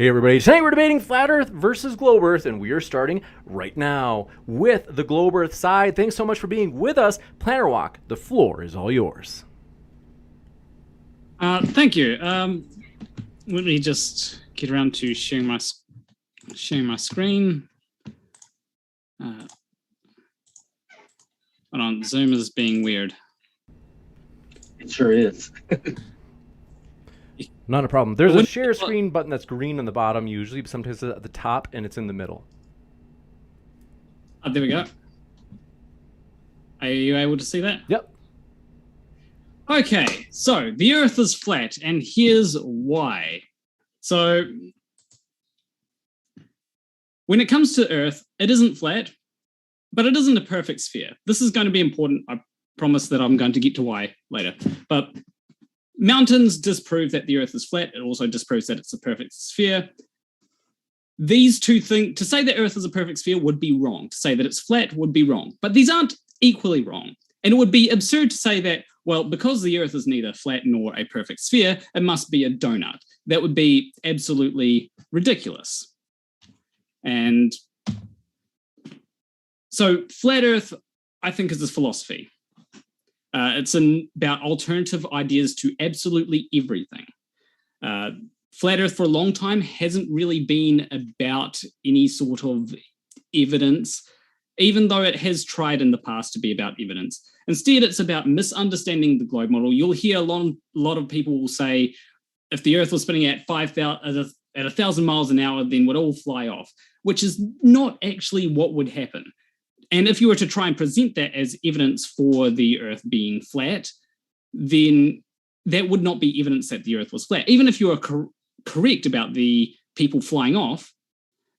Hey everybody, today we're debating Flat Earth versus Globe Earth, and we are starting right now with the Globe Earth side. Thanks so much for being with us. Planarwalk, the floor is all yours. Thank you. Let me just get around to sharing my screen. Hold on, Zoom is being weird. It sure is. Not a problem. There's a share screen button that's green on the bottom usually, but sometimes it's at the top and it's in the middle. There we go. Are you able to see that? Yep. Okay, so the Earth is flat, and here's why. So when it comes to Earth, it isn't flat, but it isn't a perfect sphere. This is going to be important. I promise that I'm going to get to why later. But mountains disprove that the Earth is flat. It also disproves that it's a perfect sphere. These two things, to say that Earth is a perfect sphere would be wrong. To say that it's flat would be wrong. But these aren't equally wrong. And it would be absurd to say that, well, because the Earth is neither flat nor a perfect sphere, it must be a donut. That would be absolutely ridiculous. And so flat Earth, I think, is this philosophy. It's about alternative ideas to absolutely everything. Flat Earth for a long time hasn't really been about any sort of evidence, even though it has tried in the past to be about evidence. Instead, it's about misunderstanding the globe model. You'll hear a lot of people will say, if the Earth was spinning at 1,000 miles an hour, then we'd all fly off, which is not actually what would happen. And if you were to try and present that as evidence for the Earth being flat, then that would not be evidence that the Earth was flat. Even if you are correct about the people flying off,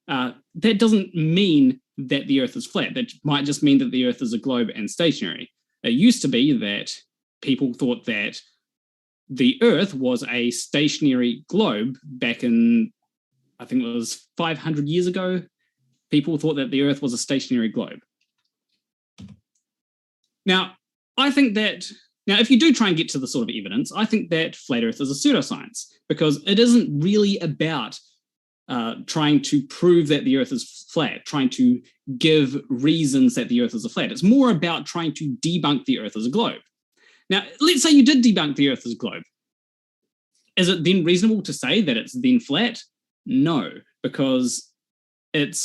that doesn't mean that the Earth is flat. That might just mean that the Earth is a globe and stationary. It used to be that people thought that the Earth was a stationary globe back in, I think it was 500 years ago. People thought that the Earth was a stationary globe. Now, I think that, if you do try and get to the sort of evidence, I think that flat Earth is a pseudoscience, because it isn't really about trying to prove that the Earth is flat, trying to give reasons that the Earth is a flat. It's more about trying to debunk the Earth as a globe. Now, let's say you did debunk the Earth as a globe. Is it then reasonable to say that it's then flat? No, because it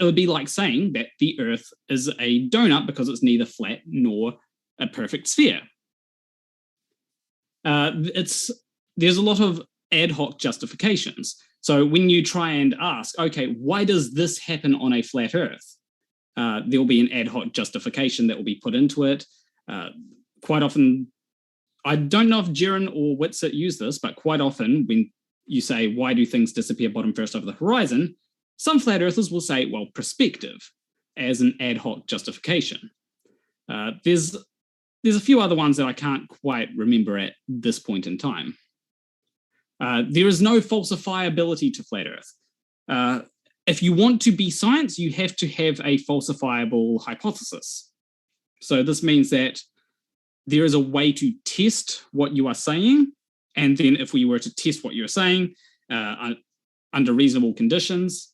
would be like saying that the Earth is a donut because it's neither flat nor a perfect sphere. There's a lot of ad hoc justifications. So when you try and ask, okay, why does this happen on a flat Earth? There'll be an ad hoc justification that will be put into it. Quite often, I don't know if Jeran or Witsit use this, but quite often when you say, why do things disappear bottom first over the horizon? Some flat earthers will say, well, perspective, as an ad hoc justification. There's a few other ones that I can't quite remember at this point in time. There is no falsifiability to flat Earth. If you want to be science, you have to have a falsifiable hypothesis. So this means that there is a way to test what you are saying, and then if we were to test what you're saying under reasonable conditions,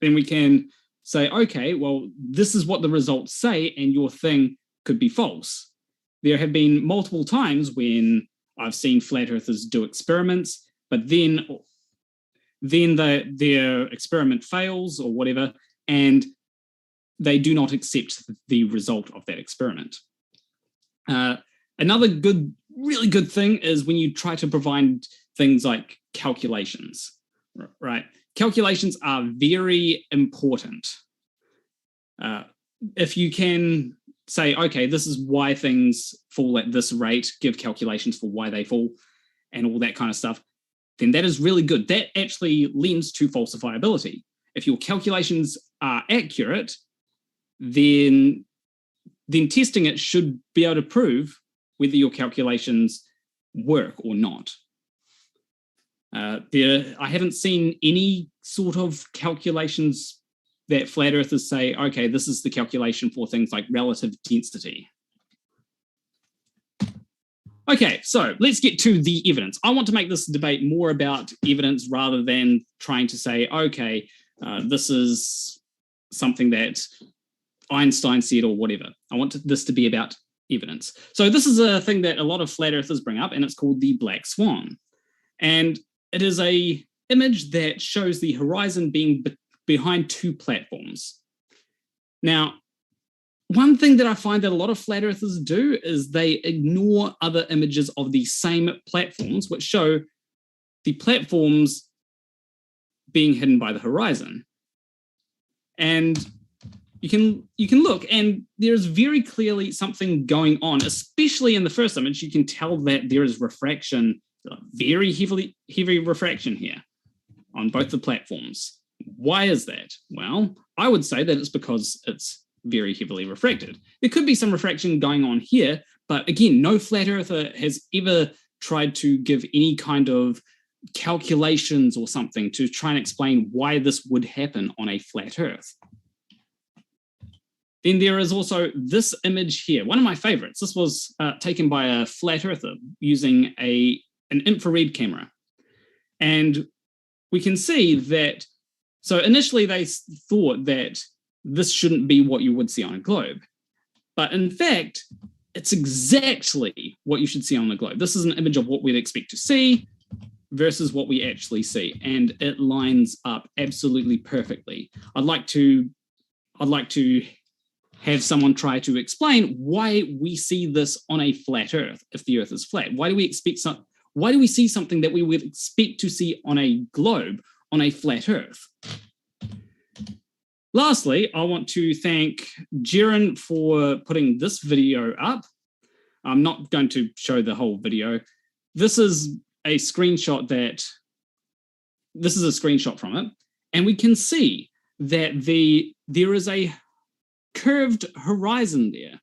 then we can say, okay, well, this is what the results say, and your thing could be false. There have been multiple times when I've seen flat earthers do experiments, but then their experiment fails or whatever, and they do not accept the result of that experiment. Another really good thing is when you try to provide things like calculations, right? Calculations are very important. If you can say, okay, this is why things fall at this rate, give calculations for why they fall, and all that kind of stuff, then that is really good. That actually lends to falsifiability. If your calculations are accurate, then testing it should be able to prove whether your calculations work or not. I haven't seen any sort of calculations that flat earthers say, okay, this is the calculation for things like relative density. Okay, so let's get to the evidence. I want to make this debate more about evidence rather than trying to say, okay, this is something that Einstein said or whatever. I want this to be about evidence. So this is a thing that a lot of flat earthers bring up, and it's called the black swan. And it is a image that shows the horizon being behind two platforms. Now, one thing that I find that a lot of flat earthers do is they ignore other images of the same platforms, which show the platforms being hidden by the horizon. And you can look, and there's very clearly something going on, especially in the first image. You can tell that there is refraction, very heavy refraction here on both the platforms. Why is that? Well, I would say that it's because it's very heavily refracted. There could be some refraction going on here, but again, no flat earther has ever tried to give any kind of calculations or something to try and explain why this would happen on a flat earth. Then there is also this image here, one of my favorites. This was taken by a flat earther using an infrared camera. And we can see that, so initially they thought that this shouldn't be what you would see on a globe. But in fact, it's exactly what you should see on the globe. This is an image of what we'd expect to see versus what we actually see. And it lines up absolutely perfectly. I'd like to have someone try to explain why we see this on a flat earth if the earth is flat. Why do we see something that we would expect to see on a globe on a flat earth? Lastly, I want to thank Jeran for putting this video up. I'm not going to show the whole video. This is a screenshot from it, and we can see that there is a curved horizon there.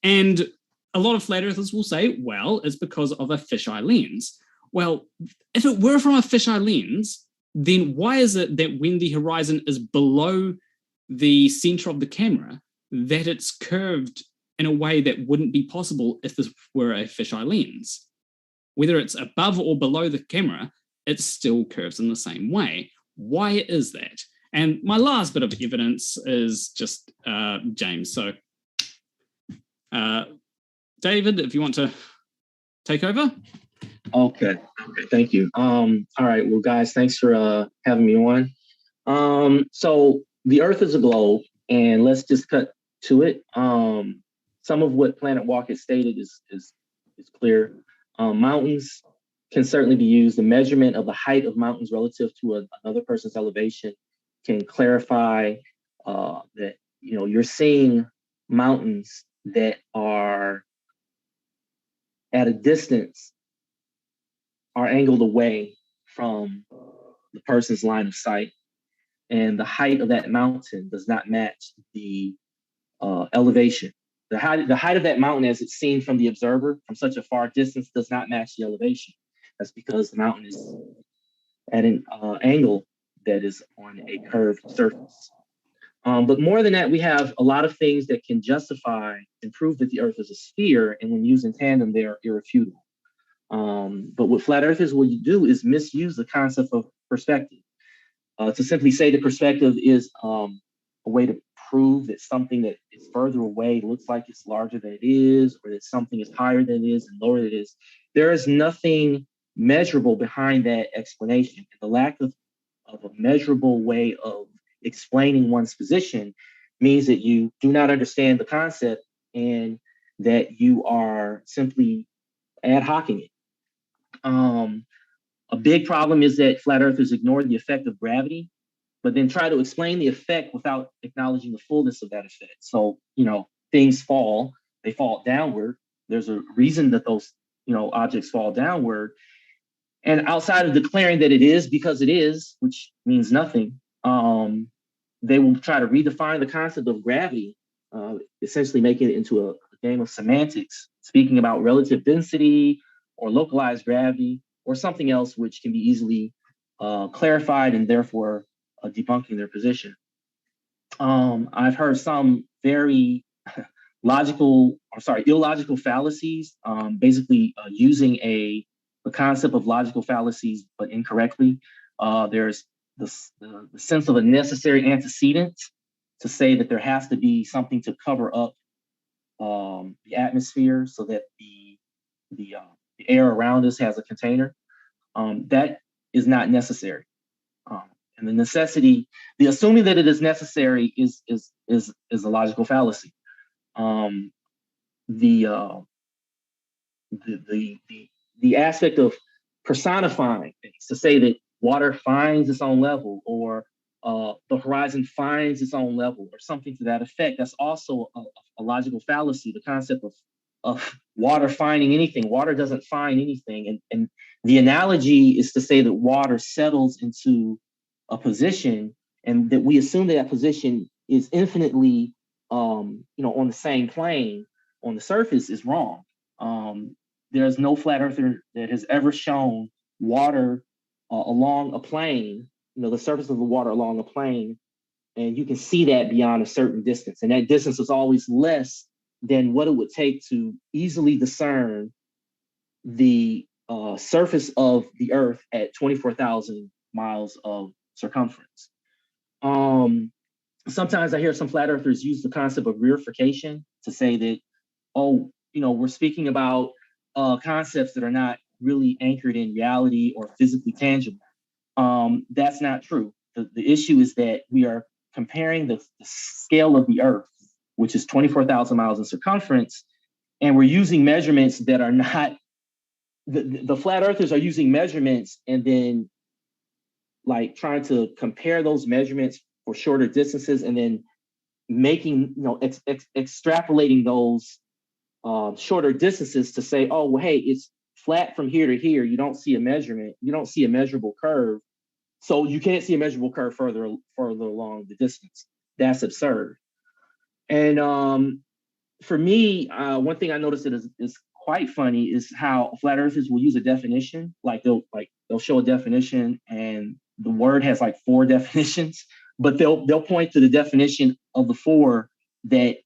And a lot of flat earthers will say, well, it's because of a fisheye lens. Well, if it were from a fisheye lens, then why is it that when the horizon is below the center of the camera, that it's curved in a way that wouldn't be possible if this were a fisheye lens? Whether it's above or below the camera, it still curves in the same way. Why is that? And my last bit of evidence is just James. So, David, if you want to take over. Okay, thank you. All right, well, guys, thanks for having me on. So the Earth is a globe, and let's just cut to it. Some of what Planarwalk has stated is clear. Mountains can certainly be used. The measurement of the height of mountains relative to another person's elevation can clarify that you're seeing mountains that are at a distance, are angled away from the person's line of sight, and the height of that mountain does not match the elevation. The height of that mountain as it's seen from the observer from such a far distance does not match the elevation. That's because the mountain is at an angle that is on a curved surface. But more than that, we have a lot of things that can justify and prove that the Earth is a sphere, and when used in tandem, they are irrefutable. But what flat earthers will do is misuse the concept of perspective. To simply say that perspective is a way to prove that something that is further away looks like it's larger than it is, or that something is higher than it is and lower than it is. There is nothing measurable behind that explanation. And the lack of a measurable way of explaining one's position means that you do not understand the concept and that you are simply ad hocing it. A big problem is that flat earthers ignore the effect of gravity, but then try to explain the effect without acknowledging the fullness of that effect. So, things fall, they fall downward. There's a reason that those, objects fall downward. And outside of declaring that it is because it is, which means nothing, they will try to redefine the concept of gravity, essentially making it into a game of semantics, speaking about relative density or localized gravity or something else which can be easily clarified and therefore debunking their position. I've heard some very illogical fallacies, basically using the concept of logical fallacies, but incorrectly. There's the sense of a necessary antecedent to say that there has to be something to cover up the atmosphere so that the air around us has a container. That is not necessary. And the assuming that it is necessary is a logical fallacy. The aspect of personifying things to say that water finds its own level, or the horizon finds its own level, or something to that effect, that's also a logical fallacy. The concept of water finding anything. Water doesn't find anything. And the analogy is to say that water settles into a position, and that we assume that position is infinitely on the same plane on the surface is wrong. There's no flat earther that has ever shown water along a plane, the surface of the water along a plane, and you can see that beyond a certain distance. And that distance is always less than what it would take to easily discern the surface of the Earth at 24,000 miles of circumference. Sometimes I hear some flat earthers use the concept of reification to say that, we're speaking about concepts that are not really anchored in reality or physically tangible. That's not true. The issue is that we are comparing the scale of the Earth, which is 24,000 miles in circumference, and we're using measurements that are not, the flat earthers are using measurements and then like trying to compare those measurements for shorter distances, and then making, extrapolating those shorter distances to say, oh, well, hey, it's flat from here to here. You don't see a measurement. You don't see a measurable curve. So you can't see a measurable curve further along the distance. That's absurd. And for me, one thing I noticed that is quite funny is how flat earthers will use a definition. They'll show a definition and the word has like 4 definitions, but they'll point to the definition of the 4 that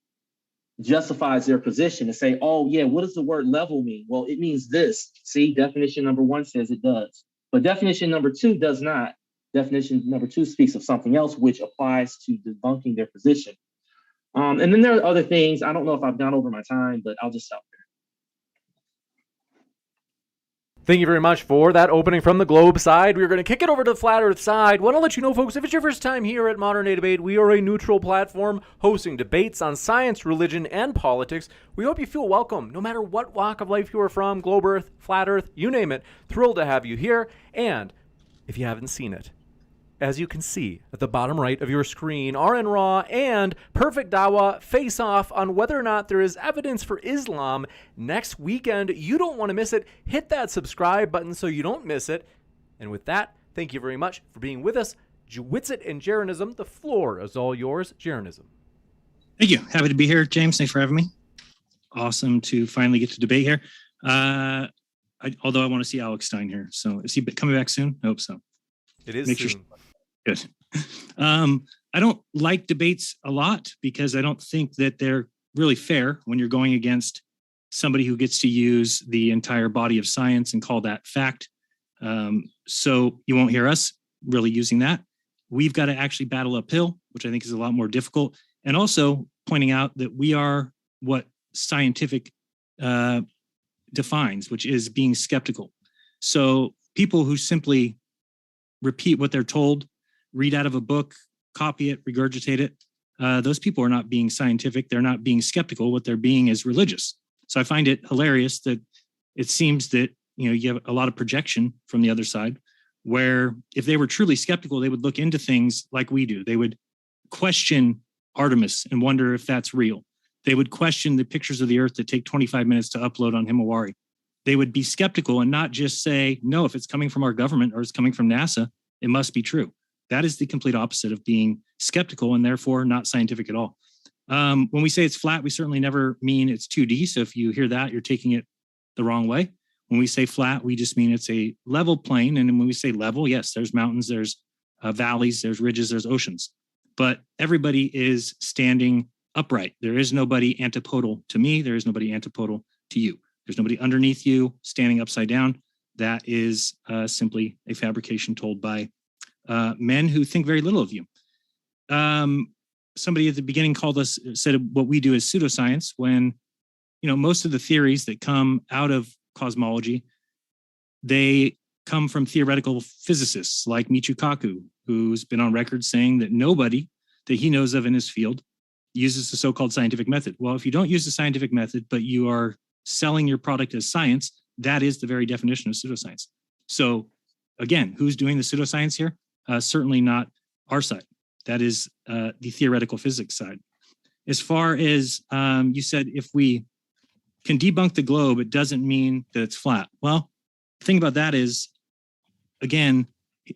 justifies their position and say, oh yeah, what does the word level mean? Well, it means this. See, definition number 1 says it does, but definition number 2 does not. Definition number 2 speaks of something else, which applies to debunking their position. And then there are other things. I don't know if I've gone over my time, but I'll just stop there. Thank you very much for that opening from the globe side. We're going to kick it over to the flat earth side. Want to let you know, folks, if it's your first time here at Modern Day Debate, we are a neutral platform hosting debates on science, religion, and politics. We hope you feel welcome, no matter what walk of life you are from, globe earth, flat earth, you name it. Thrilled to have you here. And if you haven't seen it, as you can see at the bottom right of your screen, RN Raw and Perfect Dawa face off on whether or not there is evidence for Islam next weekend. You don't want to miss it. Hit that subscribe button so you don't miss it. And with that, thank you very much for being with us. Witsit and Jeranism, the floor is all yours. Jeranism. Thank you. Happy to be here, James. Thanks for having me. Awesome to finally get to debate here. Although I want to see Alex Stein here. So is he coming back soon? I hope so. It is Make soon. Sure. Good. I don't like debates a lot because I don't think that they're really fair when you're going against somebody who gets to use the entire body of science and call that fact. So you won't hear us really using that. We've got to actually battle uphill, which I think is a lot more difficult. And also pointing out that we are what scientific defines, which is being skeptical. So people who simply repeat what they're told, read out of a book, copy it, regurgitate it, those people are not being scientific. They're not being skeptical. What they're being is religious. So I find it hilarious that it seems that, you have a lot of projection from the other side, where if they were truly skeptical, they would look into things like we do. They would question Artemis and wonder if that's real. They would question the pictures of the Earth that take 25 minutes to upload on Himawari. They would be skeptical and not just say, no, if it's coming from our government or it's coming from NASA, it must be true. That is the complete opposite of being skeptical and therefore not scientific at all. When we say it's flat, we certainly never mean it's 2D. So if you hear that, you're taking it the wrong way. When we say flat, we just mean it's a level plane. And when we say level, yes, there's mountains, there's valleys, there's ridges, there's oceans. But everybody is standing upright. There is nobody antipodal to me. There is nobody antipodal to you. There's nobody underneath you standing upside down. That is simply a fabrication told by men who think very little of you. Somebody at the beginning said what we do is pseudoscience, when most of the theories that come out of cosmology, they come from theoretical physicists like Michio Kaku, who's been on record saying that nobody that he knows of in his field uses the so-called scientific method. Well, if you don't use the scientific method, but you are selling your product as science, that is the very definition of pseudoscience. So again, who's doing the pseudoscience here? Certainly not our side. That is the theoretical physics side. As far as you said, if we can debunk the globe, it doesn't mean that it's flat. Well, the thing about that is, again,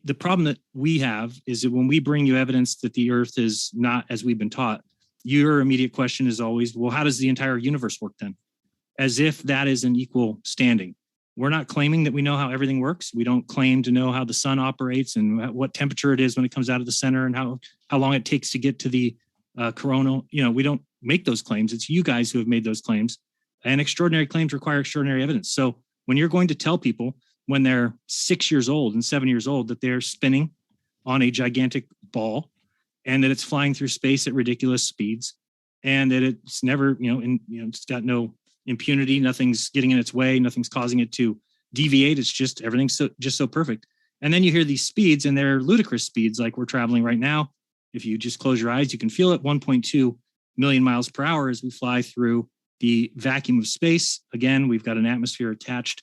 the problem that we have is that when we bring you evidence that the Earth is not as we've been taught, your immediate question is always, well, how does the entire universe work then? As if that is an equal standing. We're not claiming that we know how everything works. We don't claim to know how the sun operates and what temperature it is when it comes out of the center and how long it takes to get to the coronal. We don't make those claims. It's you guys who have made those claims. And extraordinary claims require extraordinary evidence. So when you're going to tell people when they're 6 years old and 7 years old that they're spinning on a gigantic ball and that it's flying through space at ridiculous speeds and that it's never, it's got no impunity, nothing's getting in its way, nothing's causing it to deviate. It's just everything's just so perfect. And then you hear these speeds and they're ludicrous speeds like we're traveling right now. If you just close your eyes, you can feel it 1.2 million miles per hour as we fly through the vacuum of space. Again, we've got an atmosphere attached,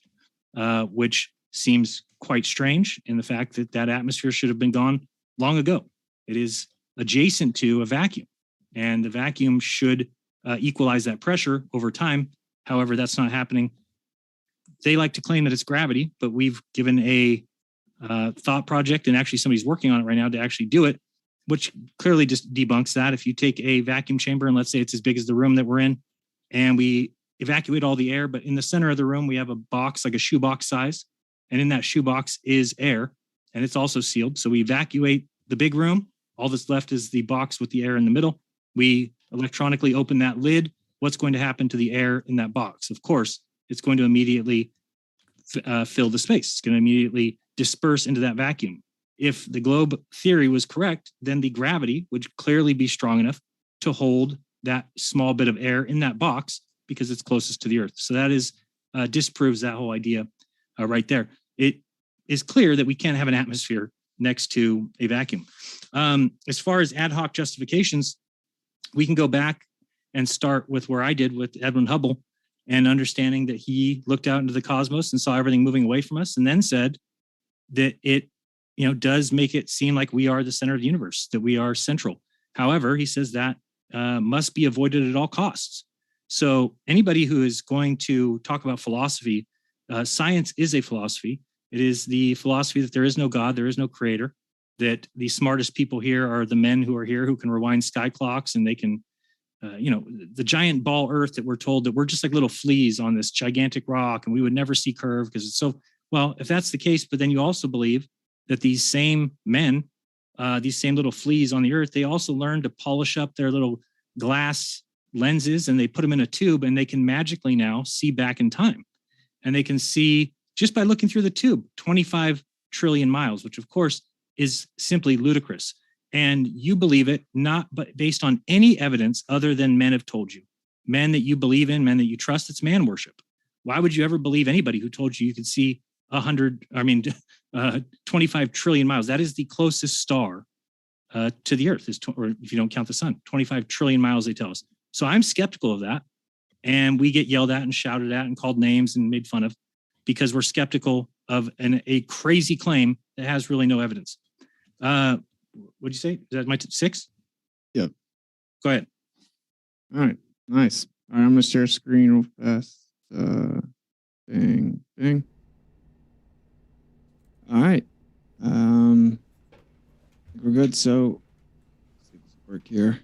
which seems quite strange in the fact that that atmosphere should have been gone long ago. It is adjacent to a vacuum, and the vacuum should equalize that pressure over time. However, that's not happening. They like to claim that it's gravity, but we've given a thought project, and actually somebody's working on it right now to actually do it, which clearly just debunks that. If you take a vacuum chamber, and let's say it's as big as the room that we're in, and we evacuate all the air, but in the center of the room, we have a box, like a shoebox size, and in that shoebox is air, and it's also sealed. So we evacuate the big room. All that's left is the box with the air in the middle. We electronically open that lid. What's going to happen to the air in that box? Of course, it's going to immediately fill the space. It's going to immediately disperse into that vacuum. If the globe theory was correct, then the gravity would clearly be strong enough to hold that small bit of air in that box because it's closest to the Earth. So that is disproves that whole idea right there. It is clear that we can't have an atmosphere next to a vacuum. As far as ad hoc justifications, we can go back and start with where I did with Edwin Hubble and understanding that he looked out into the cosmos and saw everything moving away from us and then said that it does make it seem like we are the center of the universe, that we are central. However, he says that must be avoided at all costs. So anybody who is going to talk about philosophy, science is a philosophy. It is the philosophy that there is no God, there is no creator, that the smartest people here are the men who are here who can rewind sky clocks, and they can, the giant ball Earth that we're told that we're just like little fleas on this gigantic rock and we would never see curve because it's so, well, if that's the case, but then you also believe that these same men, these same little fleas on the Earth, they also learn to polish up their little glass lenses and they put them in a tube and they can magically now see back in time. And they can see just by looking through the tube, 25 trillion miles, which of course is simply ludicrous. And you believe it not but based on any evidence other than men have told you. Men that you believe in, men that you trust, it's man worship. Why would you ever believe anybody who told you could see 25 trillion miles? That is the closest star to the Earth, or if you don't count the sun, 25 trillion miles, they tell us. So I'm skeptical of that. And we get yelled at and shouted at and called names and made fun of because we're skeptical of a crazy claim that has really no evidence. What'd you say? Is that my 6? Yep. Go ahead. All right. Nice. All right. I'm going to share screen real fast. Bing. All right. We're good. So let's see this work here.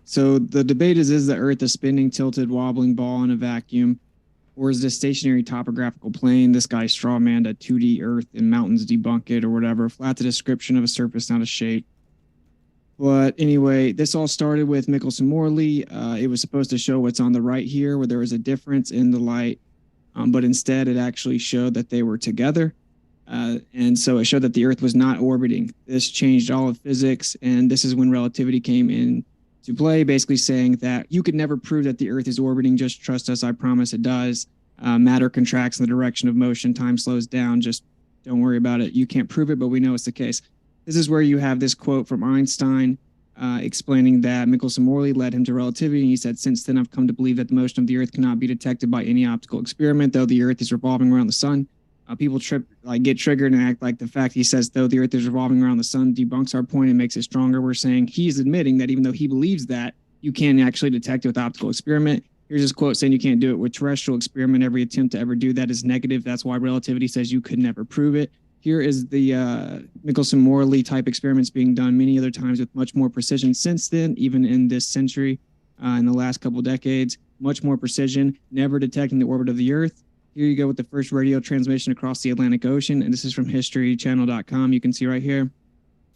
So the debate is the Earth a spinning, tilted, wobbling ball in a vacuum, or is it a stationary topographical plane? This guy strawmanned a 2D Earth and mountains debunk it or whatever. Flat the description of a surface, not a shape. But anyway, this all started with Michelson-Morley. It was supposed to show what's on the right here, where there was a difference in the light, but instead it actually showed that they were together. And so it showed that the Earth was not orbiting. This changed all of physics, and this is when relativity came in to play, basically saying that you could never prove that the Earth is orbiting. Just trust us. I promise it does. Matter contracts in the direction of motion. Time slows down. Just don't worry about it. You can't prove it, but we know it's the case. This is where you have this quote from Einstein explaining that Michelson-Morley led him to relativity. And he said, since then, I've come to believe that the motion of the Earth cannot be detected by any optical experiment, though the Earth is revolving around the sun. People get triggered and act like the fact he says, though the Earth is revolving around the sun, debunks our point and makes it stronger. We're saying he's admitting that even though he believes that, you can't actually detect it with optical experiment. Here's his quote saying you can't do it with terrestrial experiment. Every attempt to ever do that is negative. That's why relativity says you could never prove it. Here is the Michelson-Morley type experiments being done many other times with much more precision since then, even in this century, in the last couple decades, much more precision, never detecting the orbit of the Earth. Here you go with the first radio transmission across the Atlantic Ocean, and this is from historychannel.com. You can see right here,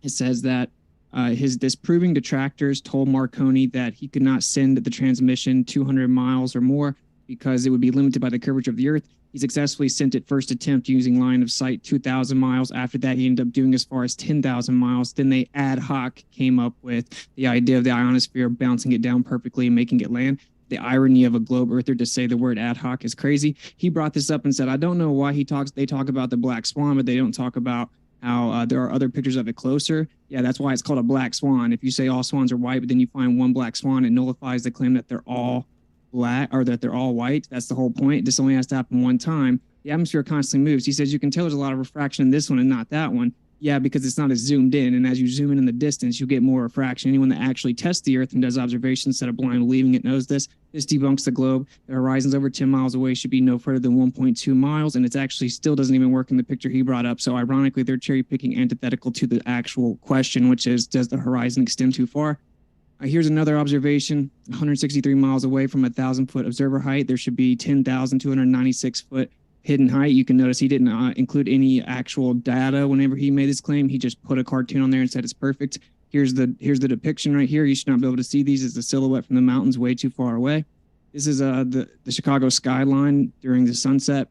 it says that his disproving detractors told Marconi that he could not send the transmission 200 miles or more because it would be limited by the curvature of the Earth. He successfully sent it first attempt using line of sight 2,000 miles. After that, he ended up doing as far as 10,000 miles. Then they ad hoc came up with the idea of the ionosphere bouncing it down perfectly and making it land. The irony of a globe earther to say the word ad hoc is crazy. He brought this up and said, I don't know why they talk about the black swan, but they don't talk about how there are other pictures of it closer. Yeah, that's why it's called a black swan. If you say all swans are white, but then you find one black swan, it nullifies the claim that they're all black or that they're all white. That's the whole point. This only has to happen one time. The atmosphere constantly moves. He says you can tell there's a lot of refraction in this one and not that one. Yeah, because it's not as zoomed in. And as you zoom in the distance, you get more refraction. Anyone that actually tests the Earth and does observations instead of blindly believing it knows this. This debunks the globe. The horizon's over 10 miles away should be no further than 1.2 miles. And it's actually still doesn't even work in the picture he brought up. So ironically, they're cherry picking antithetical to the actual question, which is, does the horizon extend too far? Here's another observation, 163 miles away from 1,000-foot observer height. There should be 10,296-foot hidden height. You can notice he didn't include any actual data whenever he made his claim. He just put a cartoon on there and said it's perfect. Here's the depiction right here. You should not be able to see these. It's the silhouette from the mountains way too far away. This is the Chicago skyline during the sunset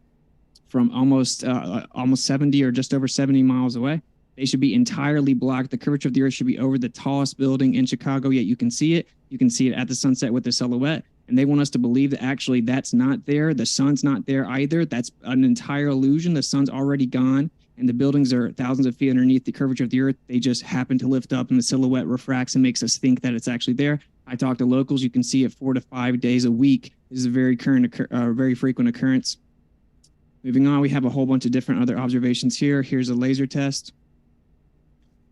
from almost 70 or just over 70 miles away. They should be entirely blocked. The curvature of the Earth should be over the tallest building in Chicago, yet you can see it. You can see it at the sunset with the silhouette. And they want us to believe that actually that's not there. The sun's not there either. That's an entire illusion. The sun's already gone, and the buildings are thousands of feet underneath the curvature of the Earth. They just happen to lift up, and the silhouette refracts and makes us think that it's actually there. I talk to locals. You can see it 4 to 5 days a week. This is a very frequent occurrence. Moving on, we have a whole bunch of different other observations here. Here's a laser test.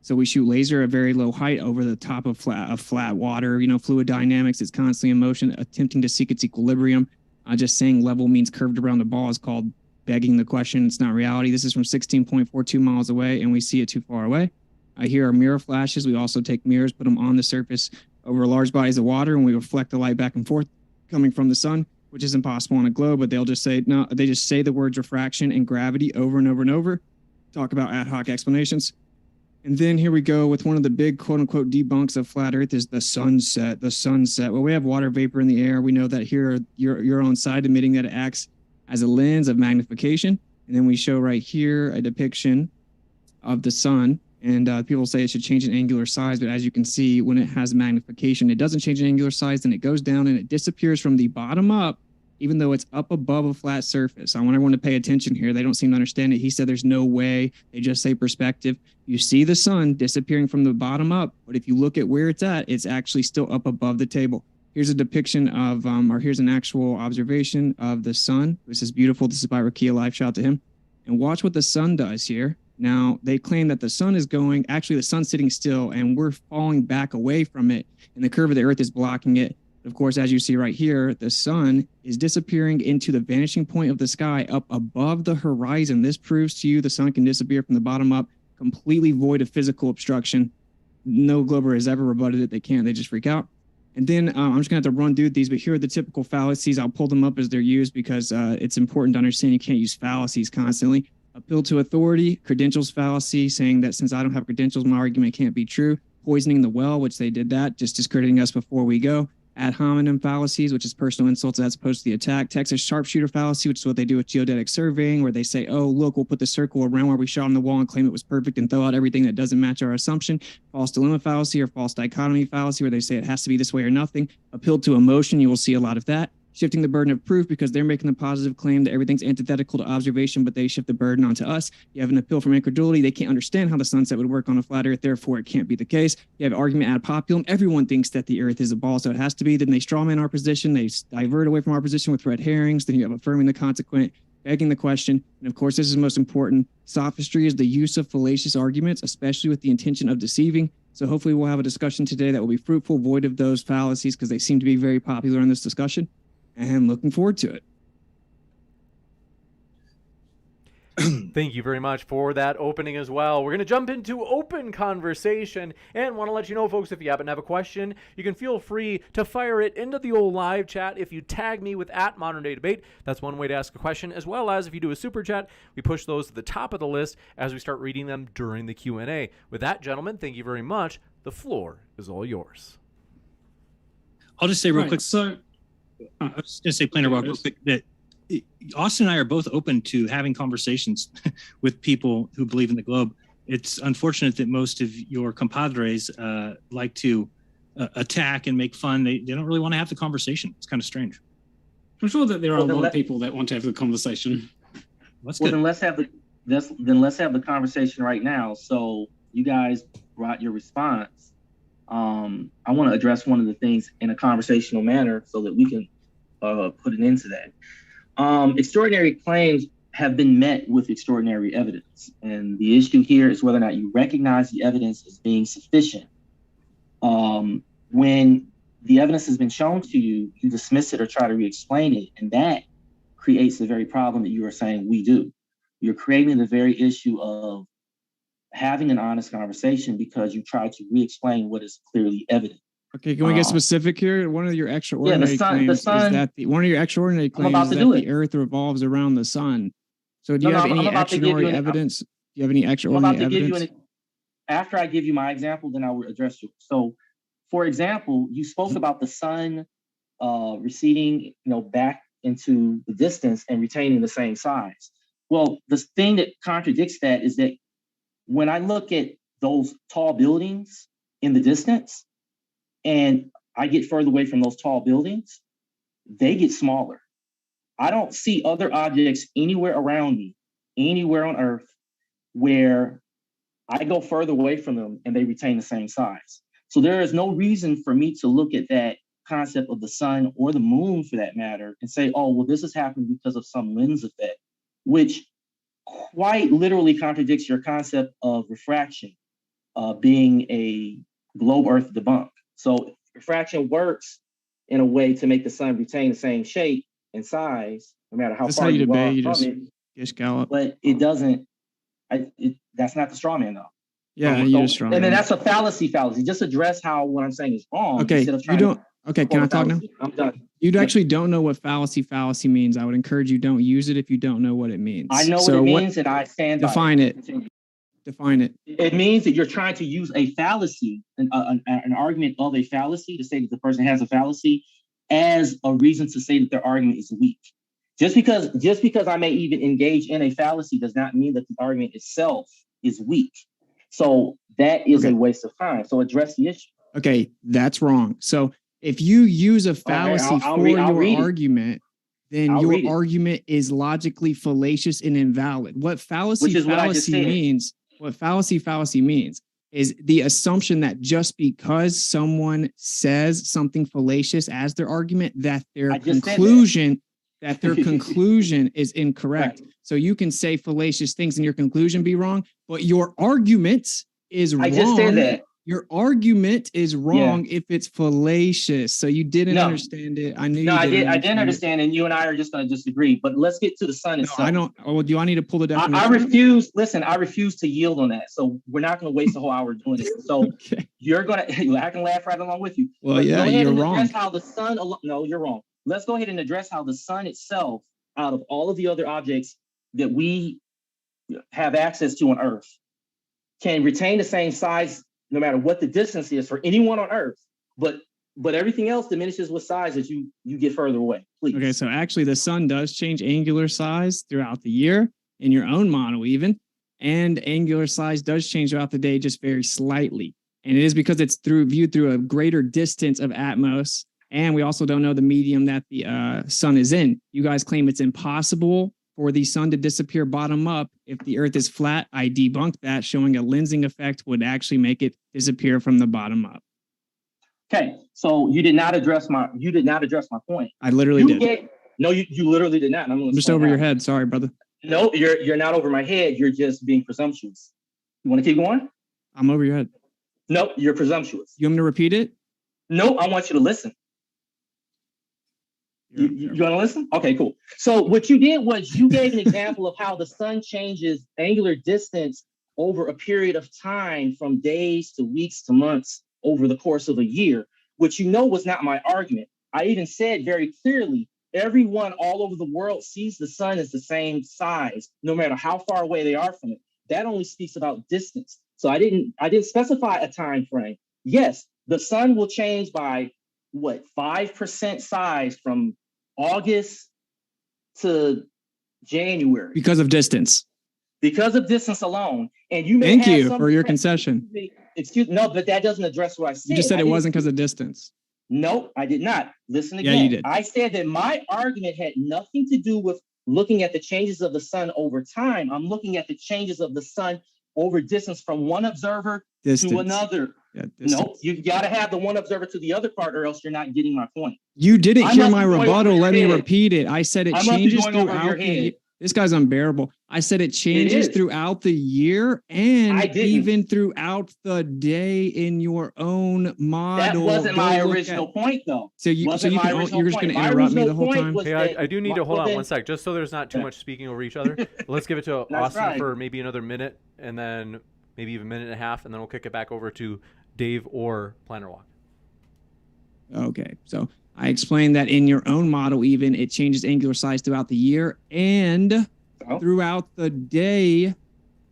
So we shoot laser at very low height over the top of flat water. Fluid dynamics is constantly in motion, attempting to seek its equilibrium. Just saying level means curved around the ball is called begging the question. It's not reality. This is from 16.42 miles away, and we see it too far away. Here are mirror flashes. We also take mirrors, put them on the surface over large bodies of water, and we reflect the light back and forth coming from the sun, which is impossible on a globe, but they'll just say, no, they just say the words refraction and gravity over and over and over. Talk about ad hoc explanations. And then here we go with one of the big quote unquote debunks of flat Earth is the sunset. The sunset. Well, we have water vapor in the air. We know that here you're on side admitting that it acts as a lens of magnification. And then we show right here a depiction of the sun. And people say it should change in angular size. But as you can see, when it has magnification, it doesn't change in angular size. Then it goes down and it disappears from the bottom up, even though it's up above a flat surface. I want everyone to pay attention here. They don't seem to understand it. He said there's no way. They just say perspective. You see the sun disappearing from the bottom up, but if you look at where it's at, it's actually still up above the table. Here's a depiction of, or here's an actual observation of the sun. This is beautiful. This is by Rakia Live. Shout out to him. And watch what the sun does here. Now, they claim that the sun is going, actually the sun's sitting still, and we're falling back away from it, and the curve of the Earth is blocking it. Of course, as you see right here, the sun is disappearing into the vanishing point of the sky up above the horizon. This proves to you the sun can disappear from the bottom up, completely void of physical obstruction. No glober has ever rebutted it. They can't. They just freak out. And then I'm just going to have to run through these, but here are the typical fallacies. I'll pull them up as they're used because it's important to understand you can't use fallacies constantly. Appeal to authority, credentials fallacy, saying that since I don't have credentials, my argument can't be true. poisoning the well, which they did that, just discrediting us before we go. Ad hominem fallacies, which is personal insults as opposed to the attack. Texas sharpshooter fallacy, which is what they do with geodetic surveying, where they say, oh, look, we'll put the circle around where we shot on the wall and claim it was perfect and throw out everything that doesn't match our assumption. False dilemma fallacy or false dichotomy fallacy, where they say it has to be this way or nothing. Appeal to emotion, you will see a lot of that. Shifting the burden of proof because they're making the positive claim that everything's antithetical to observation, but they shift the burden onto us. You have an appeal from incredulity. They can't understand how the sunset would work on a flat earth, therefore it can't be the case. You have argument ad populum. Everyone thinks that the earth is a ball, so it has to be. Then they strawman our position. They divert away from our position with red herrings. Then you have affirming the consequent, begging the question. And of course, this is most important. Sophistry is the use of fallacious arguments, especially with the intention of deceiving. So hopefully we'll have a discussion today that will be fruitful, void of those fallacies, because they seem to be very popular in this discussion. And looking forward to it. Thank you very much for that opening as well. We're going to jump into open conversation and want to let you know, folks, if you happen to have a question, you can feel free to fire it into the old live chat. If you tag me with @ModernDayDebate, that's one way to ask a question, as well as if you do a super chat, we push those to the top of the list as we start reading them during the Q&A. With that, gentlemen, thank you very much. The floor is all yours. I'll just say real quick. So I was just going to say, Planarwalk, real quick, that Austin and I are both open to having conversations with people who believe in the globe. It's unfortunate that most of your compadres like to attack and make fun. They don't really want to have the conversation. It's kind of strange. I'm sure that there are a lot of people that want to have the conversation. That's good. Then let's have the conversation right now. So you guys brought your response. I want to address one of the things in a conversational manner so that we can put an end to that. Extraordinary claims have been met with extraordinary evidence. And the issue here is whether or not you recognize the evidence as being sufficient. When the evidence has been shown to you, you dismiss it or try to re-explain it. And that creates the very problem that you are saying we do. You're creating the very issue of having an honest conversation because you try to re-explain what is clearly evident. Okay, can we get specific here? One of your extraordinary claims is that the earth revolves around the sun. So do you have any extraordinary evidence? Do you have any extraordinary evidence? After I give you my example, then I will address you. So, for example, you spoke about the sun receding, back into the distance and retaining the same size. Well, the thing that contradicts that is that when I look at those tall buildings in the distance and I get further away from those tall buildings, they get smaller. I don't see other objects anywhere around me, anywhere on Earth, where I go further away from them and they retain the same size. So there is no reason for me to look at that concept of the sun or the moon for that matter and say, oh, well, this has happened because of some lens effect, which quite literally contradicts your concept of refraction being a globe Earth debunk. So refraction works in a way to make the sun retain the same shape and size, no matter how far you are from it. But it doesn't. That's not the straw man, though. Yeah, you just straw man. And then that's a fallacy. Just address how what I'm saying is wrong. Okay, can I talk now? I'm done. You actually don't know what fallacy means. I would encourage you don't use it if you don't know what it means. I know what it means, and I stand by it. Define it. It means that you're trying to use a fallacy, an argument of a fallacy, to say that the person has a fallacy, as a reason to say that their argument is weak. Just because I may even engage in a fallacy does not mean that the argument itself is weak. So that is a waste of time. So address the issue. Okay, that's wrong. So if you use a fallacy for your argument, then your argument is logically fallacious and invalid. What fallacy means is the assumption that just because someone says something fallacious as their argument, that their conclusion is incorrect. Right. So you can say fallacious things and your conclusion be wrong, but your argument is wrong. I just said that. Your argument is wrong if it's fallacious. So you didn't understand it. I knew you didn't. I didn't understand, and you and I are just going to disagree. But let's get to the sun itself. I don't. Oh, do I need to pull the definition? I refuse. Listen, I refuse to yield on that. So we're not going to waste a whole hour doing it. So you're going to. I can laugh right along with you. Well, you're wrong. How the sun? No, you're wrong. Let's go ahead and address how the sun itself, out of all of the other objects that we have access to on Earth, can retain the same size no matter what the distance is for anyone on Earth. But everything else diminishes with size as you get further away. Please. Okay, so actually the sun does change angular size throughout the year in your own model even, and angular size does change throughout the day just very slightly. And it is because it's viewed through a greater distance of Atmos, and we also don't know the medium that the sun is in. You guys claim it's impossible for the sun to disappear bottom up if the Earth is flat. I debunked that, showing a lensing effect would actually make it disappear from the bottom up. Okay, so you did not address my point. I literally did. No, you literally did not. I'm just over your head. Sorry, brother. No, you're not over my head. You're just being presumptuous. You want to keep going? I'm over your head. No, you're presumptuous. You want me to repeat it? No, I want you to listen. You want to listen? Okay, cool. So what you did was you gave an example of how the sun changes angular distance over a period of time from days to weeks to months over the course of a year, which you know was not my argument. I even said very clearly, everyone all over the world sees the sun as the same size, no matter how far away they are from it. That only speaks about distance. So I didn't specify a time frame. Yes, the sun will change by 5% size from August to January. Because of distance. Because of distance alone. And you may Thank you for your concession. No, but that doesn't address what I said. You just said it wasn't because of distance. No, I did not. Listen again. Yeah, you did. I said that my argument had nothing to do with looking at the changes of the sun over time. I'm looking at the changes of the sun over distance from one observer to another. Yeah, no, you got to have the one observer to the other part, or else you're not getting my point. You didn't hear my rebuttal. Let me repeat it. I said it changes throughout the. This guy's unbearable. I said it changes throughout the year and even throughout the day in your own model. That wasn't my original point, though. So you're just going to interrupt me the whole time? Hey, I do need to hold on one sec, just so there's not too much speaking over each other. Let's give it to Austin for maybe another minute, and then maybe even a minute and a half, and then we'll kick it back over to Dave or Planarwalk. Okay, so I explained that in your own model, even it changes angular size throughout the year and throughout the day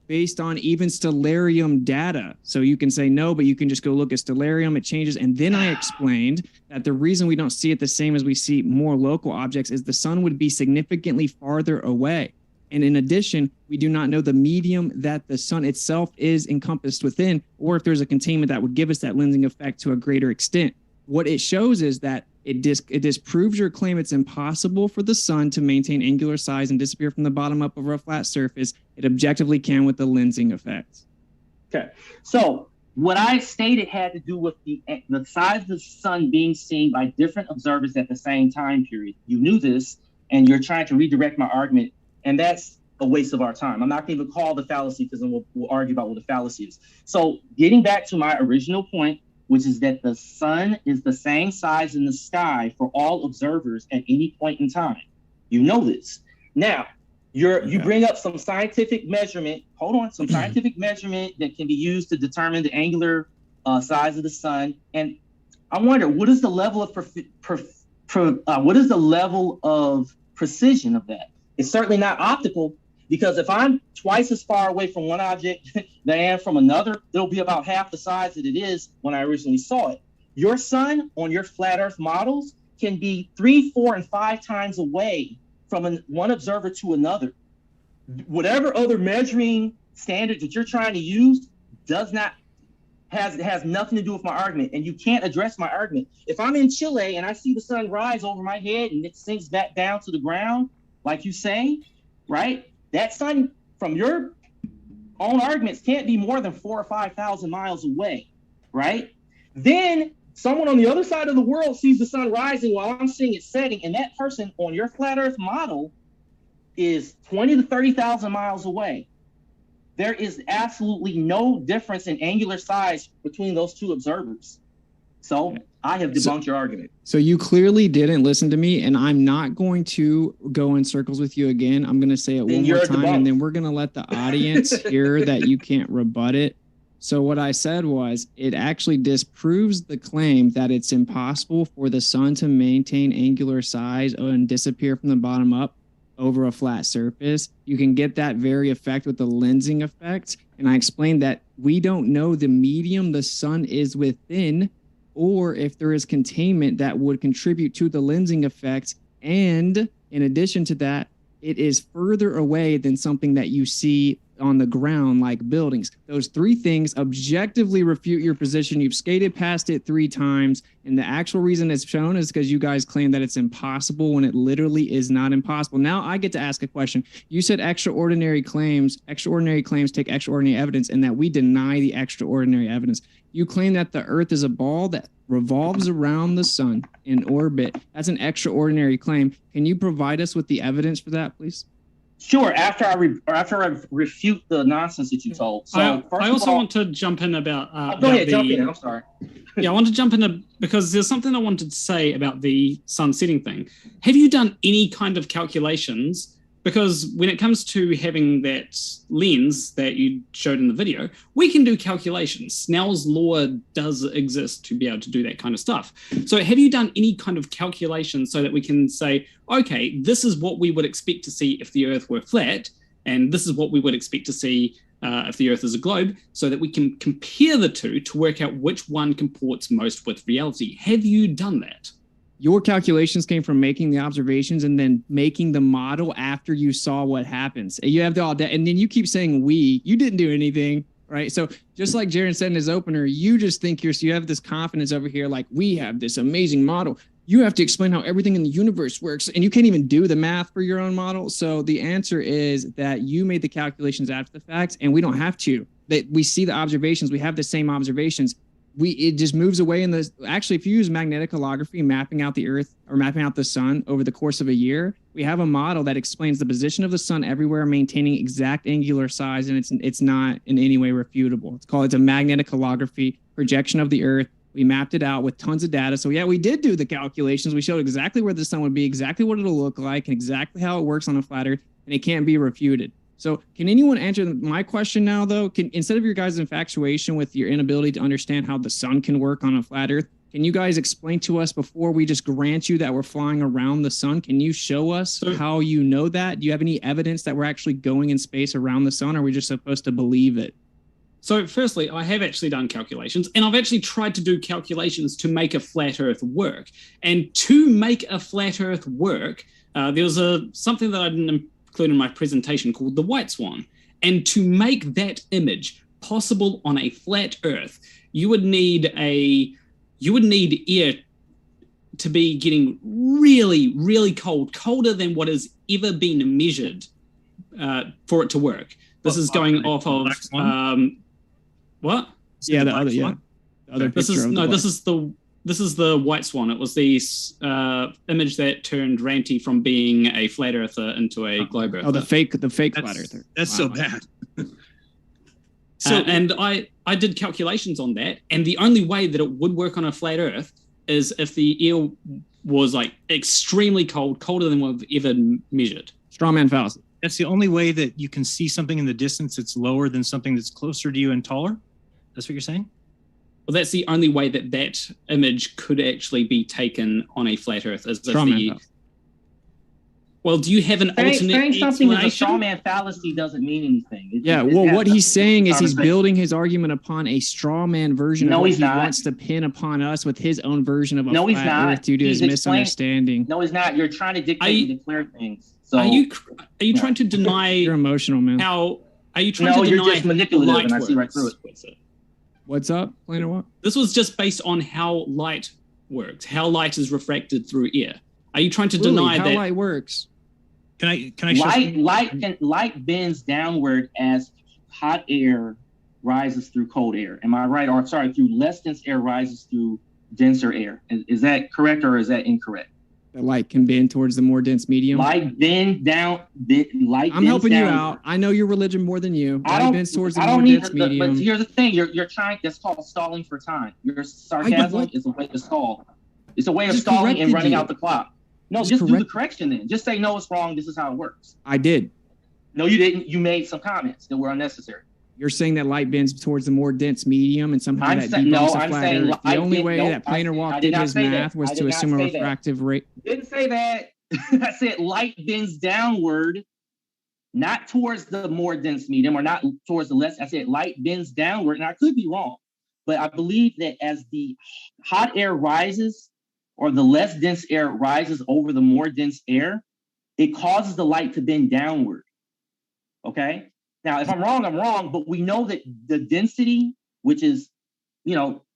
based on even stellarium data. So you can say no, but you can just go look at stellarium, it changes. And then I explained that the reason we don't see it the same as we see more local objects is the sun would be significantly farther away. And in addition, we do not know the medium that the sun itself is encompassed within, or if there's a containment that would give us that lensing effect to a greater extent. What it shows is that it disproves your claim it's impossible for the sun to maintain angular size and disappear from the bottom up of a flat surface. It objectively can with the lensing effects. Okay, so what I stated had to do with the size of the sun being seen by different observers at the same time period. You knew this, and you're trying to redirect my argument, and that's a waste of our time. I'm not going to even call the fallacy because then we'll argue about what the fallacy is. So getting back to my original point, which is that the sun is the same size in the sky for all observers at any point in time. You know this. Now, you bring up some scientific measurement. Hold on, some scientific measurement that can be used to determine the angular size of the sun. And I wonder, what is the level of precision of that? It's certainly not optical, because if I'm twice as far away from one object than I am from another, it'll be about half the size that it is when I originally saw it. Your sun on your flat Earth models can be 3, 4, and 5 times away from one observer to another. Whatever other measuring standard that you're trying to use has nothing to do with my argument, and you can't address my argument. If I'm in Chile and I see the sun rise over my head and it sinks back down to the ground, like you say, right? That sun from your own arguments can't be more than 4,000 or 5,000 miles away, right? Then someone on the other side of the world sees the sun rising while I'm seeing it setting, and that person on your flat Earth model is 20 to 30,000 miles away. There is absolutely no difference in angular size between those two observers. So I have debunked your argument. So you clearly didn't listen to me, and I'm not going to go in circles with you again. I'm going to say it one more time, and then we're going to let the audience hear that you can't rebut it. So what I said was, it actually disproves the claim that it's impossible for the sun to maintain angular size and disappear from the bottom up over a flat surface. You can get that very effect with the lensing effect. And I explained that we don't know the medium the sun is within, or if there is containment that would contribute to the lensing effect. And in addition to that, it is further away than something that you see on the ground, like buildings. Those three things objectively refute your position. You've skated past it 3 times. And the actual reason it's shown is because you guys claim that it's impossible when it literally is not impossible. Now I get to ask a question. You said extraordinary claims take extraordinary evidence, and that we deny the extraordinary evidence. You claim that the Earth is a ball that revolves around the sun in orbit. That's an extraordinary claim. Can you provide us with the evidence for that, please? Sure. After I refute the nonsense that you told. So I also want to jump in about. Go ahead, jump in. I'm sorry. Yeah, I want to jump in because there's something I wanted to say about the sun setting thing. Have you done any kind of calculations? Because when it comes to having that lens that you showed in the video, we can do calculations. Snell's law does exist to be able to do that kind of stuff. So have you done any kind of calculation so that we can say, okay, this is what we would expect to see if the Earth were flat, and this is what we would expect to see if the Earth is a globe, so that we can compare the two to work out which one comports most with reality? Have you done that? Your calculations came from making the observations and then making the model after you saw what happens. You have the all that, and then you keep saying you didn't do anything, right? So just like Jaron said in his opener, you just think you have this confidence over here, like we have this amazing model. You have to explain how everything in the universe works, and you can't even do the math for your own model. So the answer is that you made the calculations after the fact, and we don't have to. That we see the observations, we have the same observations. It just moves away in the, actually, if you use magnetic holography, mapping out the Earth or mapping out the sun over the course of a year, we have a model that explains the position of the sun everywhere, maintaining exact angular size, and it's not in any way refutable. It's a magnetic holography projection of the Earth. We mapped it out with tons of data. So yeah, we did do the calculations. We showed exactly where the sun would be, exactly what it'll look like, and exactly how it works on a flat Earth, and it can't be refuted. So can anyone answer my question now, though? Instead of your guys' infatuation with your inability to understand how the sun can work on a flat Earth, can you guys explain to us before we just grant you that we're flying around the sun? Can you show us how you know that? Do you have any evidence that we're actually going in space around the sun, or are we just supposed to believe it? So firstly, I have actually done calculations, and I've actually tried to do calculations to make a flat Earth work. And to make a flat Earth work, there was something that I didn't include in my presentation called the white swan. And to make that image possible on a flat Earth, you would need air to be getting really, really cold, colder than what has ever been measured for it to work. This is going off of what? Yeah, the other, yeah. The other this is the white swan. It was the image that turned Ranty from being a flat earther into a globe earther. Oh, the fake flat earther. That's so bad. And I did calculations on that, and the only way that it would work on a flat Earth is if the air was like extremely cold, colder than what we've ever measured. Strawman fallacy. That's the only way that you can see something in the distance that's lower than something that's closer to you and taller? That's what you're saying? Well, that's the only way that image could actually be taken on a flat Earth. Is well, do you have an alternate saying something is a explanation? strawman fallacy doesn't mean anything. What he's saying is he's building his argument upon a strawman version of what he wants to pin upon us with his own version of a flat Earth due to his misunderstanding. No, he's not. You're trying to dictate and declare things. So are you trying to deny? You're emotional, man. How are you trying to deny? No, you're just manipulative, and I see right through it. What's up, Planarwalk? This was just based on how light works, how light is refracted through air. Are you trying to deny that? How light works? Can I light bends downward as hot air rises through cold air. Am I right? Or sorry, through less dense air rises through denser air. Is that correct or is that incorrect? The light can bend towards the more dense medium. Light bend down. I'm helping you out. I know your religion more than you. Light bends towards the more dense medium. But here's the thing: you're trying. That's called stalling for time. Your sarcasm is a way to stall. It's a way of stalling and running out the clock. No, just do the correction then. Just say, no, it's wrong. This is how it works. I did. No, you didn't. You made some comments that were unnecessary. You're saying that light bends towards the more dense medium and somehow that debunks a flat Earth. The only way that Planarwalk did his math was to assume a refractive rate. Didn't say that. I said light bends downward, not towards the more dense medium or not towards the less. I said light bends downward, and I could be wrong, but I believe that as the hot air rises or the less dense air rises over the more dense air, it causes the light to bend downward. Okay. Now, if I'm wrong, but we know that the density, which is,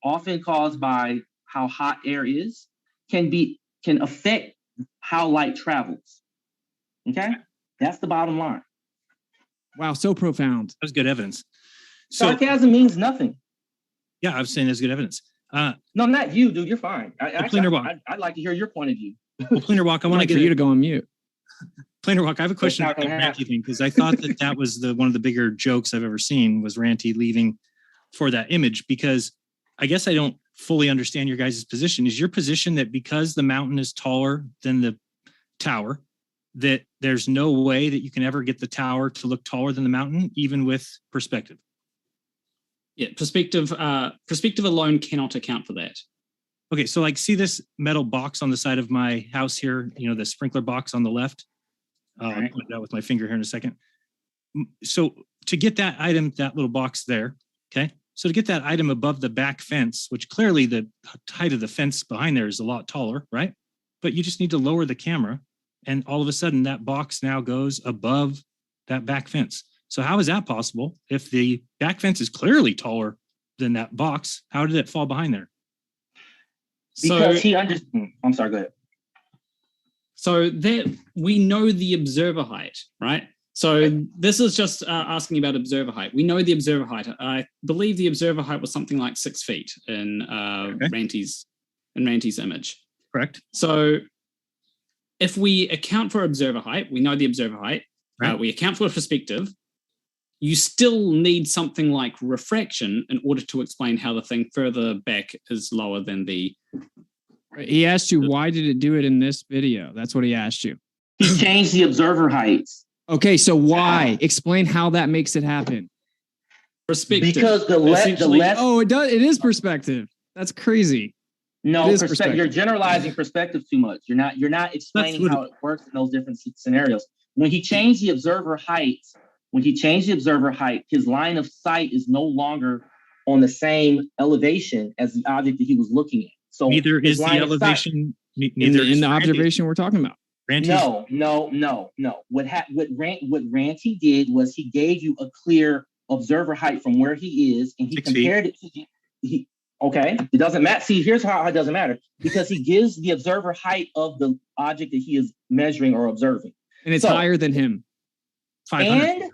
often caused by how hot air is, can affect how light travels. Okay. That's the bottom line. Wow, so profound. That was good evidence. So, sarcasm means nothing. Yeah, I was saying that's good evidence. No, not you, dude. You're fine. Planarwalk. I'd like to hear your point of view. Well, Planarwalk, I want to get you to go on mute. Planarwalk, I have a question about the Ranty thing, because I thought that was one of the bigger jokes I've ever seen was Ranty leaving for that image, because I guess I don't fully understand your guys' position. Is your position that because the mountain is taller than the tower, that there's no way that you can ever get the tower to look taller than the mountain, even with perspective? Yeah, perspective alone cannot account for that. Okay, so like see this metal box on the side of my house here, the sprinkler box on the left? I'll point it out with my finger here in a second. So to get that item, that little box there, okay? So to get that item above the back fence, which clearly the height of the fence behind there is a lot taller, right? But you just need to lower the camera, and all of a sudden that box now goes above that back fence. So how is that possible? If the back fence is clearly taller than that box, how did it fall behind there? Because he understands. I'm sorry, go ahead. So that we know the observer height, right? So this is just asking about observer height. We know the observer height. I believe the observer height was something like 6 feet in Ranty's image. Correct. So if we account for observer height, we know the observer height. Right. We account for perspective. You still need something like refraction in order to explain how the thing further back is lower than the... He asked you, why did it do it in this video? That's what he asked you. He changed the observer heights. Okay, so why? Explain how that makes it happen. Perspective. Because the less... Oh, it does. It is perspective. That's crazy. No, perspective. You're generalizing perspective too much. You're not explaining how it works in those different scenarios. When he changed the observer height, his line of sight is no longer on the same elevation as the object that he was looking at. So neither is the elevation in the observation we're talking about. No. What Ranty did was he gave you a clear observer height from where he is, and he compared it to okay. It doesn't matter. See, here's how it doesn't matter, because he gives the observer height of the object that he is measuring or observing, and it's higher than him. 500.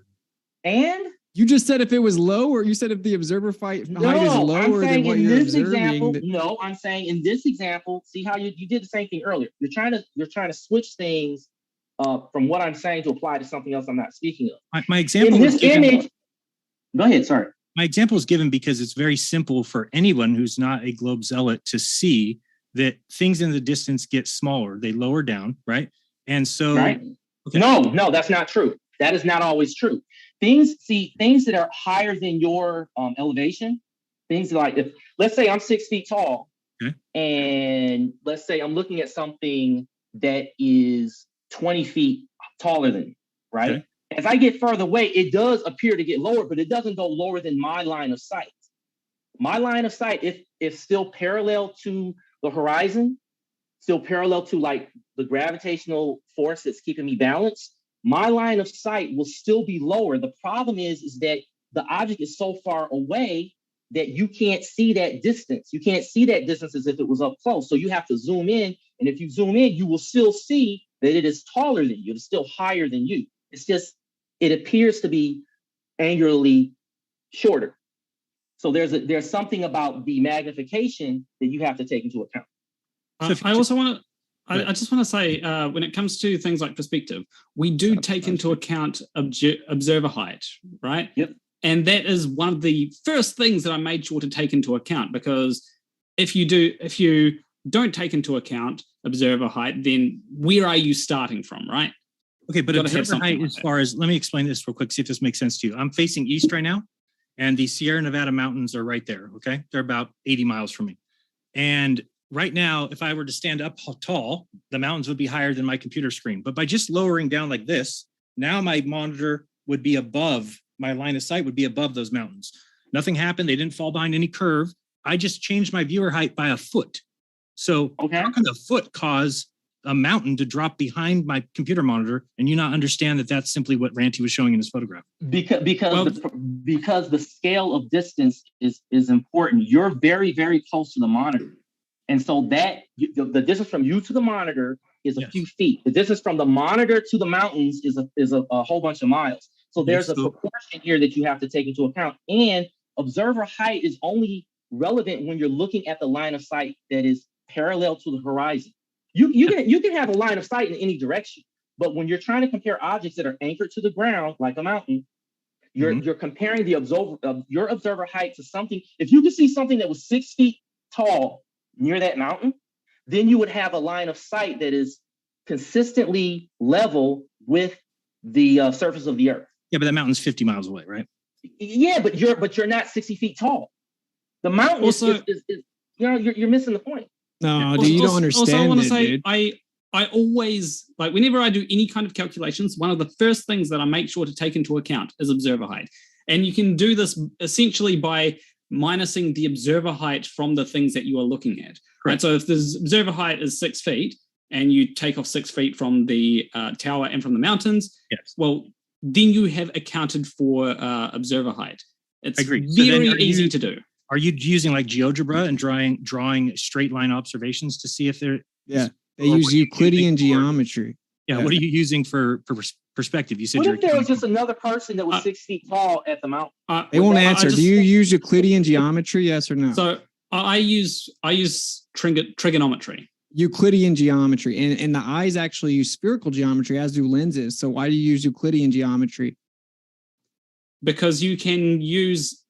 And you just said if it was low, or you said if the observer height is lower than what you're observing. No, I'm saying in this example, see how you did the same thing earlier. You're trying to switch things from what I'm saying to apply to something else I'm not speaking of. My example in this image. Go ahead. Sorry. My example is given because it's very simple for anyone who's not a globe zealot to see that things in the distance get smaller. They lower down, right? And so, right. Okay. No, that's not true. That is not always true. Things that are higher than your elevation, things like let's say I'm 6 feet tall, okay, and let's say I'm looking at something that is 20 feet taller than me, right? Okay. As I get further away, it does appear to get lower, but it doesn't go lower than my line of sight. My line of sight, if still parallel to the horizon, still parallel to like the gravitational force that's keeping me balanced, my line of sight will still be lower. The problem is that the object is so far away that you can't see that distance. You can't see that distance as if it was up close. So you have to zoom in. And if you zoom in, you will still see that it is taller than you. It's still higher than you. It's just, it appears to be angularly shorter. So there's something about the magnification that you have to take into account. I just want to say, when it comes to things like perspective, we do take into account observer height, right? Yep. And that is one of the first things that I made sure to take into account, because if you don't take into account observer height, then where are you starting from, right? Okay, but observer height, as far as, let me explain this real quick, see if this makes sense to you. I'm facing east right now, and the Sierra Nevada mountains are right there, okay? They're about 80 miles from me. And right now, if I were to stand up tall, the mountains would be higher than my computer screen. But by just lowering down like this, now my monitor would be above, my line of sight would be above those mountains. Nothing happened. They didn't fall behind any curve. I just changed my viewer height by a foot. So how can a foot cause a mountain to drop behind my computer monitor and you not understand that that's simply what Ranty was showing in his photograph? Because the scale of distance is important. You're very, very close to the monitor. And so that the distance from you to the monitor is a few feet. The distance from the monitor to the mountains is a whole bunch of miles. So there's a proportion here that you have to take into account. And observer height is only relevant when you're looking at the line of sight that is parallel to the horizon. You can have a line of sight in any direction, but when you're trying to compare objects that are anchored to the ground, like a mountain, you're comparing your observer height to something. If you could see something that was 6 feet tall near that mountain, then you would have a line of sight that is consistently level with the surface of the earth. Yeah, but that mountain's 50 miles away, right? Yeah, but you're not 60 feet tall. The mountain is you're missing the point. No, dude, you don't understand. Also, I want to say, dude. I always, like, whenever I do any kind of calculations, one of the first things that I make sure to take into account is observer height. And you can do this essentially by minusing the observer height from the things that you are looking at. Right. So if the observer height is 6 feet and you take off 6 feet from the tower and from the mountains, well, then you have accounted for observer height. It's very easy to do. Are you using like GeoGebra and drawing straight line observations to see if they're... Yeah, they use Euclidean geometry. Yeah, what are you using for perspective? You said what if there was just another person that was 6 feet tall at the mountain? They won't answer. Do you use Euclidean geometry? Yes or no? So I use trigonometry. Euclidean geometry, and the eyes actually use spherical geometry, as do lenses. So why do you use Euclidean geometry? Because you can use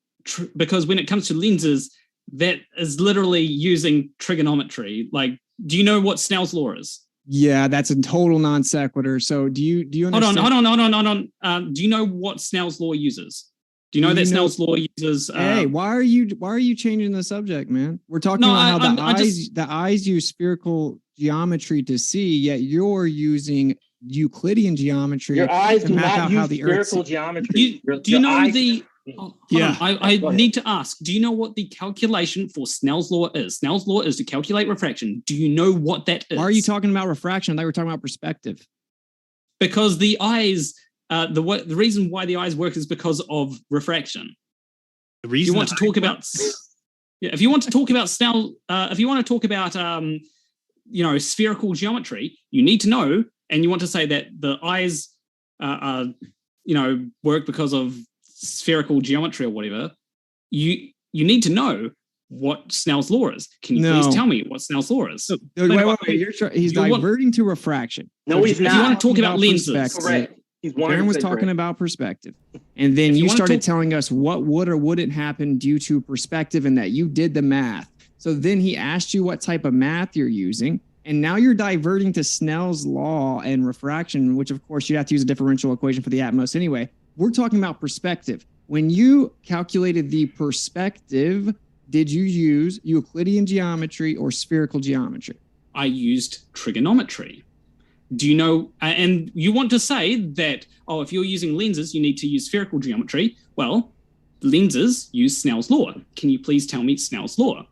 because when it comes to lenses, that is literally using trigonometry. Like, do you know what Snell's law is? Yeah, that's a total non sequitur. So do you understand? Hold on. Do you know what Snell's law uses? Do you know that Snell's law uses? Hey, why are you changing the subject, man? We're talking about how the eyes use spherical geometry to see, yet you're using Euclidean geometry. Your eyes to do map not out use how the spherical Earth. geometry. Do you know eyes, the? I need to ask. Do you know what the calculation for Snell's law is? Snell's law is to calculate refraction. Do you know what that is? Why are you talking about refraction? I thought we were talking about perspective. Because the eyes, the reason why the eyes work is because of refraction. The reason you want to talk about, if you want to talk about Snell, if you want to talk about, spherical geometry, you need to know, and you want to say that the eyes, work because of spherical geometry or whatever. You need to know what Snell's law is. Can you please tell me what Snell's law is? Wait. He's diverting to refraction. No, he's not. If you want to talk about lenses, correct. Aaron was talking about perspective, and then you started telling us what would or wouldn't happen due to perspective, and that you did the math. So then he asked you what type of math you're using, and now you're diverting to Snell's law and refraction, which of course you have to use a differential equation for the Atmos anyway. We're talking about perspective. When you calculated the perspective, did you use Euclidean geometry or spherical geometry? I used trigonometry. Do you know, and you want to say that, if you're using lenses, you need to use spherical geometry. Well, lenses use Snell's law. Can you please tell me Snell's law?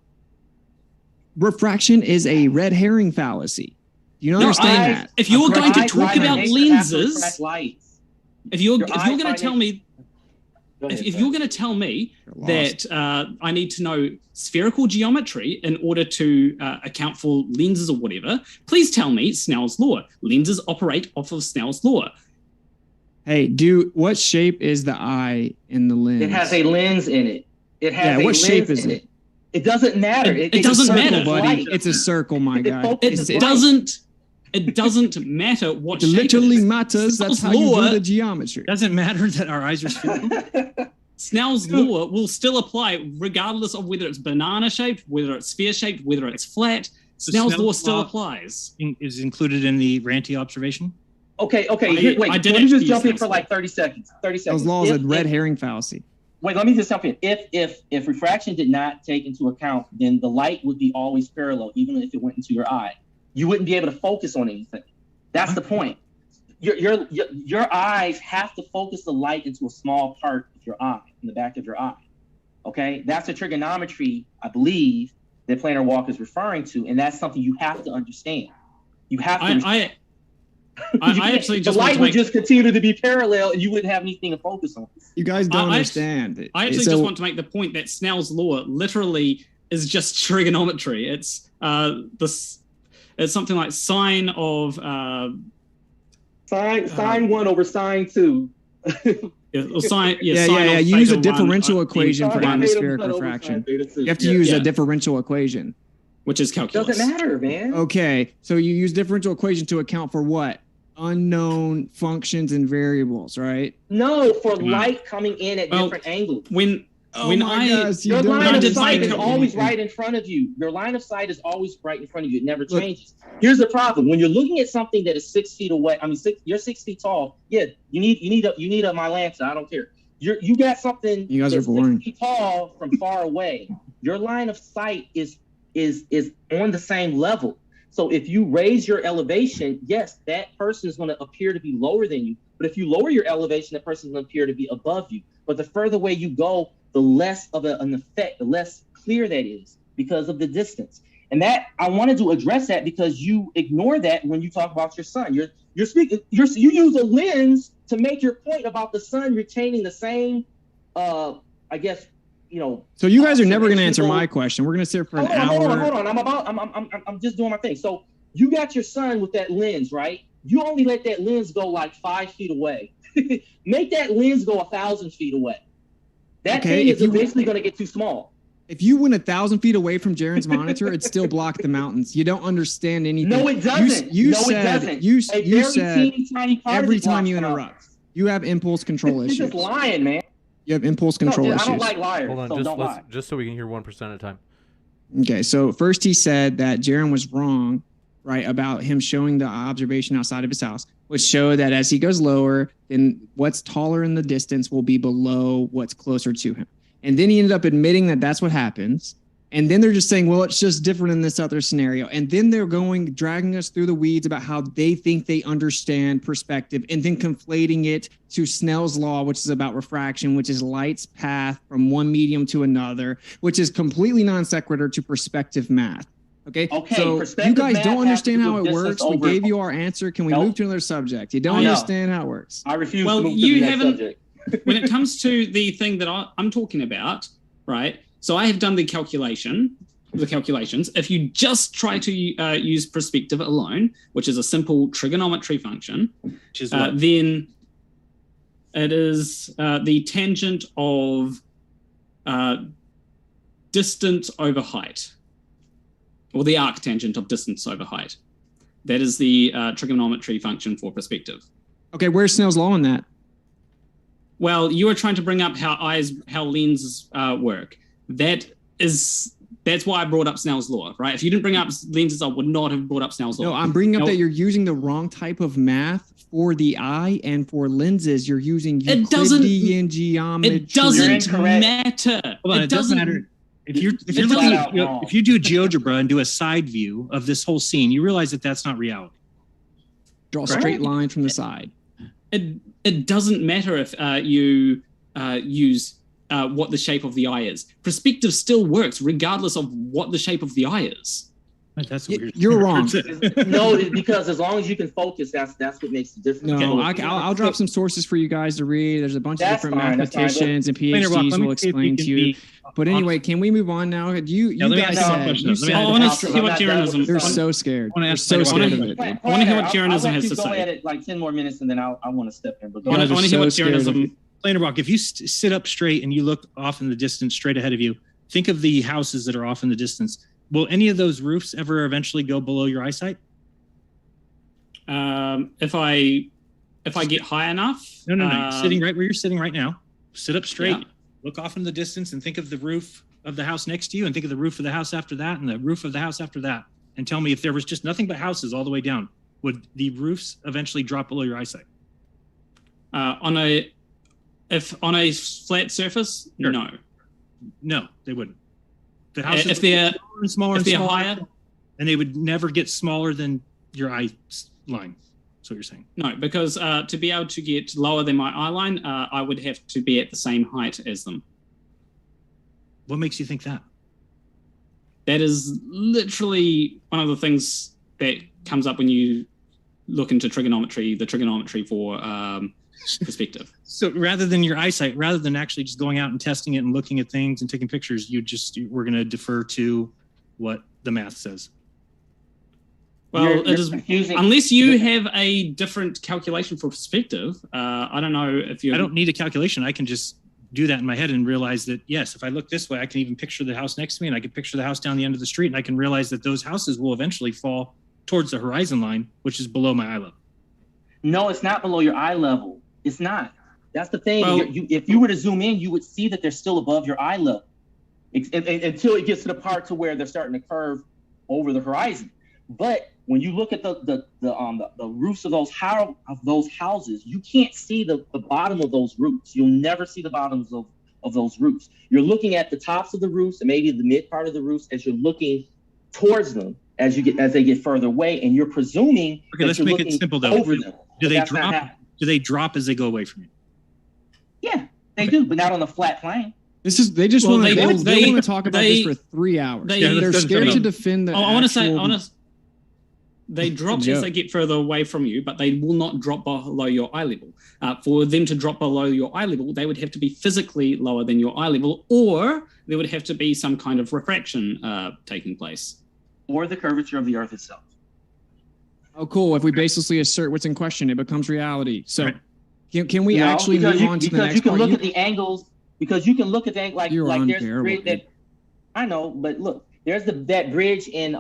Refraction is a red herring fallacy. Do you understand that? If you're going to talk about lenses, if you're going to tell me, if you're going to tell me that I need to know spherical geometry in order to account for lenses or whatever, please tell me Snell's law. Lenses operate off of Snell's law. Hey, what shape is the eye in the lens? It has a lens in it. It has what shape is it? It doesn't matter. It doesn't matter, buddy. It's a circle, my guy. It doesn't matter what it shape literally it is. matters. That's how you do the geometry. Doesn't matter that our eyes are spherical. Snell's law will still apply regardless of whether it's banana shaped, whether it's sphere shaped, whether it's flat. So Snell's law still applies. Is included in the Ranty observation? Okay. Let me just jump in for like 30 seconds. Snell's law is a red herring fallacy. Wait, let me just jump in. If refraction did not take into account, then the light would be always parallel, even if it went into your eye. You wouldn't be able to focus on anything. That's the point. Your eyes have to focus the light into a small part of your eye, in the back of your eye. Okay, that's the trigonometry, I believe, that Planarwalk is referring to, and that's something you have to understand. You have to. I actually just the light would just continue to be parallel, and you wouldn't have anything to focus on. You guys don't understand. I actually just want to make the point that Snell's law literally is just trigonometry. It's it's something like sine of sine 1 over sine 2. Sine use a differential equation for atmospheric refraction. You have to use a differential equation, which is calculus. Doesn't matter, man. Okay, so you use differential equation to account for what? Unknown functions and variables, right? No, for light coming in at different angles. Your line of sight is always right in front of you. Your line of sight is always right in front of you. It never changes. Here's the problem: when you're looking at something that is 6 feet away, you're 6 feet tall. Yeah, you need a my Lancer. I don't care. You got something. You guys are boring. 6 feet tall from far away. Your line of sight is on the same level. So if you raise your elevation, yes, that person is going to appear to be lower than you. But if you lower your elevation, that person is going to appear to be above you. But the further away you go, the less of an effect, the less clear that is because of the distance. And that I wanted to address that because you ignore that when you talk about your sun. You use a lens to make your point about the sun retaining the same, I guess. So you guys are never going to answer my question. We're going to sit here for an hour. Hold on. I'm just doing my thing. So you got your sun with that lens, right? You only let that lens go like 5 feet away. Make that lens go 1,000 feet away. That thing is basically going to get too small. If you went 1,000 feet away from Jaren's monitor, it'd still block the mountains. You don't understand anything. No, it doesn't. You said every time you interrupt, you have impulse control issues. You're just lying, man. You have impulse control issues. I don't like liars. Hold on, so don't lie. just so we can hear 1% at a time. Okay, so first he said that Jaren was wrong, right, about him showing the observation outside of his house, which showed that as he goes lower, then what's taller in the distance will be below what's closer to him. And then he ended up admitting that that's what happens. And then they're just saying, well, it's just different in this other scenario. And then they're dragging us through the weeds about how they think they understand perspective and then conflating it to Snell's law, which is about refraction, which is light's path from one medium to another, which is completely non sequitur to perspective math. Okay, so you guys don't understand how it works. We gave you our answer. Can we move to another subject? You don't understand how it works. I refuse to move to the next subject. When it comes to the thing that I'm talking about, right? So I have done the calculations. If you just try to use perspective alone, which is a simple trigonometry function, then it is the tangent of distance over height, or the arctangent of distance over height. That is the trigonometry function for perspective. Okay, where's Snell's law on that? Well, you were trying to bring up how lenses work. That's why I brought up Snell's law, right? If you didn't bring up lenses, I would not have brought up Snell's law. No, I'm bringing up that you're using the wrong type of math for the eye, and for lenses, you're using Euclidean geometry. It doesn't matter. Hold on, it doesn't matter. If you do GeoGebra and do a side view of this whole scene, you realize that that's not reality. Draw a straight line from the side. It doesn't matter if you use what the shape of the eye is. Perspective still works regardless of what the shape of the eye is. That's weird. You're wrong. No, because as long as you can focus, that's what makes the difference. No, I'll drop some sources for you guys to read. There's a bunch of different mathematicians and PhDs will explain to you. But anyway, can we move on now? You guys said I want to hear what jeranism. They're so scared. They're so scared of it. I want to hear what jeranism has to say. Go at it like 10 more minutes, and then I want to step in. But I want to hear what jeranism. Planarwalk, if you sit up straight and you look off in the distance straight ahead of you, think of the houses that are off in the distance. Will any of those roofs ever eventually go below your eyesight? If I get high enough? No. Sitting right where you're sitting right now. Sit up straight. Yeah. Look off in the distance and think of the roof of the house next to you, and think of the roof of the house after that, and the roof of the house after that. And tell me, if there was just nothing but houses all the way down, would the roofs eventually drop below your eyesight? If on a flat surface, Sure. no. No, they wouldn't. The houses If they're would get smaller if and they're smaller, higher, and they would never get smaller than your eye line. That's what you're saying. no, because to be able to get lower than my eye line, I would have to be at the same height as them. What makes you think that? That is literally one of the things that comes up when you look into trigonometry, the trigonometry for perspective. So rather than your eyesight, rather than actually just going out and testing it and looking at things and taking pictures, we're going to defer to what the math says. Well, it is confusing. unless you have a different calculation for perspective. I don't know if you. I don't need a calculation. I can just do that in my head and realize that, yes, if I look this way, I can even picture the house next to me, and I can picture the house down the end of the street, and I can realize that those houses will eventually fall towards the horizon line, which is below my eye level. No, it's not below your eye level. It's not. That's the thing. Well- If you were to zoom in, you would see that they're still above your eye level until it gets to the part to where they're starting to curve over the horizon. But when you look at the roofs of those houses, you can't see the bottom of those roofs. You'll never see the bottoms of those roofs. You're looking at the tops of the roofs and maybe the mid part of the roofs as you're looking towards them as they get further away, and you're presuming. Okay, let's make it simple though. Over them. Do they That's not drop? happening. Do they drop as they go away from you? Yeah, they do, but not on the flat plane. They just Well, want to they want to talk about they- this for 3 hours. they- They're let's scared finish. to defend the. I want to say, actual- they drop joke. as they get further away from you, but they will not drop below your eye level. For them to drop below your eye level, they would have to be physically lower than your eye level, or there would have to be some kind of refraction taking place. Or the curvature of the Earth itself. Oh, cool. If we basically assert what's in question, it becomes reality. So Right. can we No, actually because move on to the because next you can part? look at the angles. Because you can look at that like You're there's a unbearable, bridge that dude. I know, but look, there's that bridge in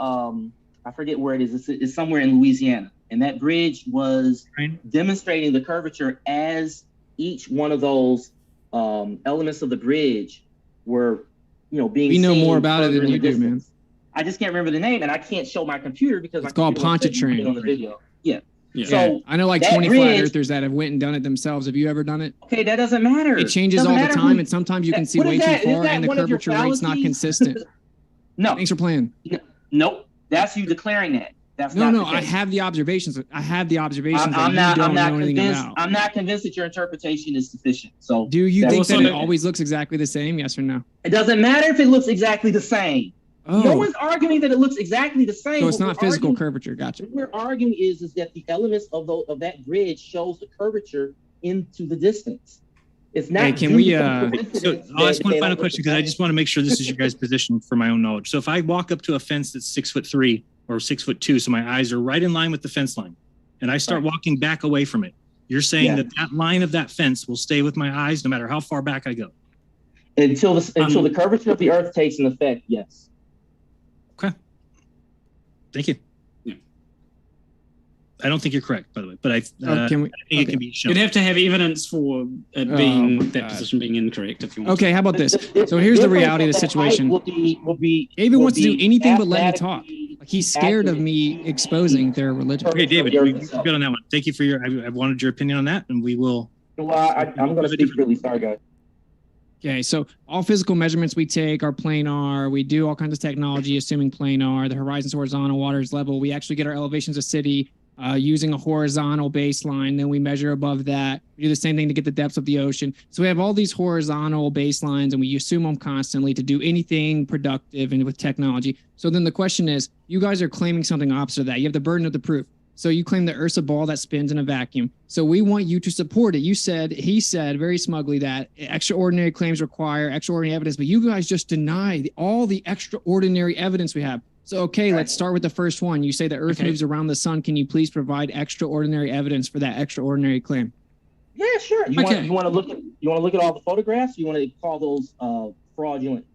I forget where it is. It's somewhere in Louisiana, and that bridge was Right. demonstrating the curvature as each one of those elements of the bridge were, being. We know seen more about it further than in you the do, man. distance. I just can't remember the name, and I can't show my computer because It's my called computer won't let me Pontchartrain. put it on the video. Yeah. Yeah. So Yeah. I know like that 20 flat bridge- earthers that have went and done it themselves. Have you ever done it? okay, that doesn't matter. It changes Doesn't all the matter time, who- and sometimes you can see what is way that? too Is far, that and the one of your curvature rate's not fallacies? consistent. No, Thanks for playing. nope. That's you declaring that. That's No, not no, the I case. have the observations. I have the observations I'm that not. you don't I'm not know anything convinced. about. I'm not convinced that your interpretation is sufficient. So Do you That's think that also- it always looks exactly the same? Yes or no? it doesn't matter if it looks exactly the same. No Oh, one's arguing that it looks exactly the same. so it's What not we're physical arguing- curvature. Gotcha. What we're arguing is that the elements of that bridge shows the curvature into the distance. It's not. Hey, can due we, to some uh, coincidence So I'll ask that one they final don't look question the because I same. just want to make sure this is your guys' position for my own knowledge. So if I walk up to a fence that's 6'3" or 6'2", so my eyes are right in line with the fence line, and I start Right. walking back away from it, you're saying Yeah. that line of that fence will stay with my eyes no matter how far back I go. until the curvature of the Earth takes an effect. Yes. Thank you. Yeah. I don't think you're correct, by the way, but I Oh, can we? think it okay. can be shown. You'd have to have evidence for it Oh, being my that God. position being incorrect if you want. Okay, how about this? So here's the reality of the situation. David wants to do anything but let me talk. Like he's scared of me exposing their religion. Okay, David, we're good on that one. Thank you for I wanted your opinion on that, and we will. Well, I'm going to speak really. Sorry, guys. Okay, so all physical measurements we take are planar. We do all kinds of technology, assuming planar. The horizon's horizontal, water is level. We actually get our elevations of city using a horizontal baseline. Then we measure above that. We do the same thing to get the depths of the ocean. So we have all these horizontal baselines, and we assume them constantly to do anything productive and with technology. So then the question is, you guys are claiming something opposite of that. You have the burden of the proof. So you claim the Earth's a ball that spins in a vacuum. So we want you to support it. He said very smugly that extraordinary claims require extraordinary evidence, but you guys just deny all the extraordinary evidence we have. So, okay, let's start with the first one. You say the Earth moves around the sun. Can you please provide extraordinary evidence for that extraordinary claim? Yeah, sure. You Okay. want to look at all the photographs? You want to call those fraudulent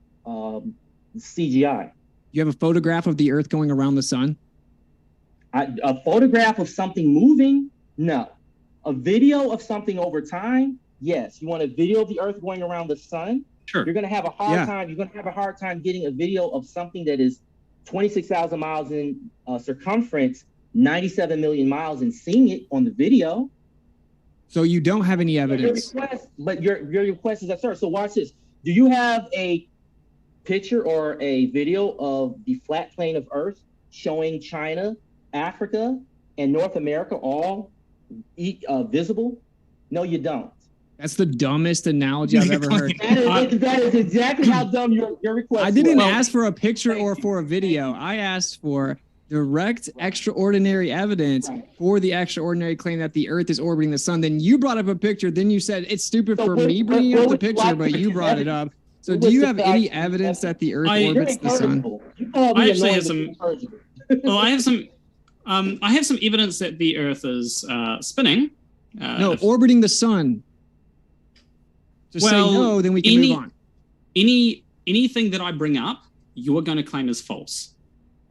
CGI? You have a photograph of the Earth going around the sun? A photograph of something moving? No. A video of something over time? Yes. You want a video of the Earth going around the sun? Sure. You're going to have a hard Yeah. time. You're going to have a hard time getting a video of something that is 26,000 miles in circumference, 97 million miles, and seeing it on the video. So you don't have any Your evidence. request is absurd. So watch this. Do you have a picture or a video of the flat plane of Earth showing China, Africa, and North America all visible? No, you don't. That's the dumbest analogy I've ever heard. That is exactly how dumb your request I didn't was. ask for a picture or for a video. I asked for direct extraordinary evidence for the extraordinary claim that the Earth is orbiting the sun. Then you brought up a picture. Then you said it's stupid for me bringing up the picture, but you brought it up. So do you have any evidence that the Earth orbits the sun? I actually have some. Well, I have some. I have some evidence that the Earth is spinning. No, orbiting the sun. Just say no, then we can move on. Anything that I bring up, you are going to claim as false.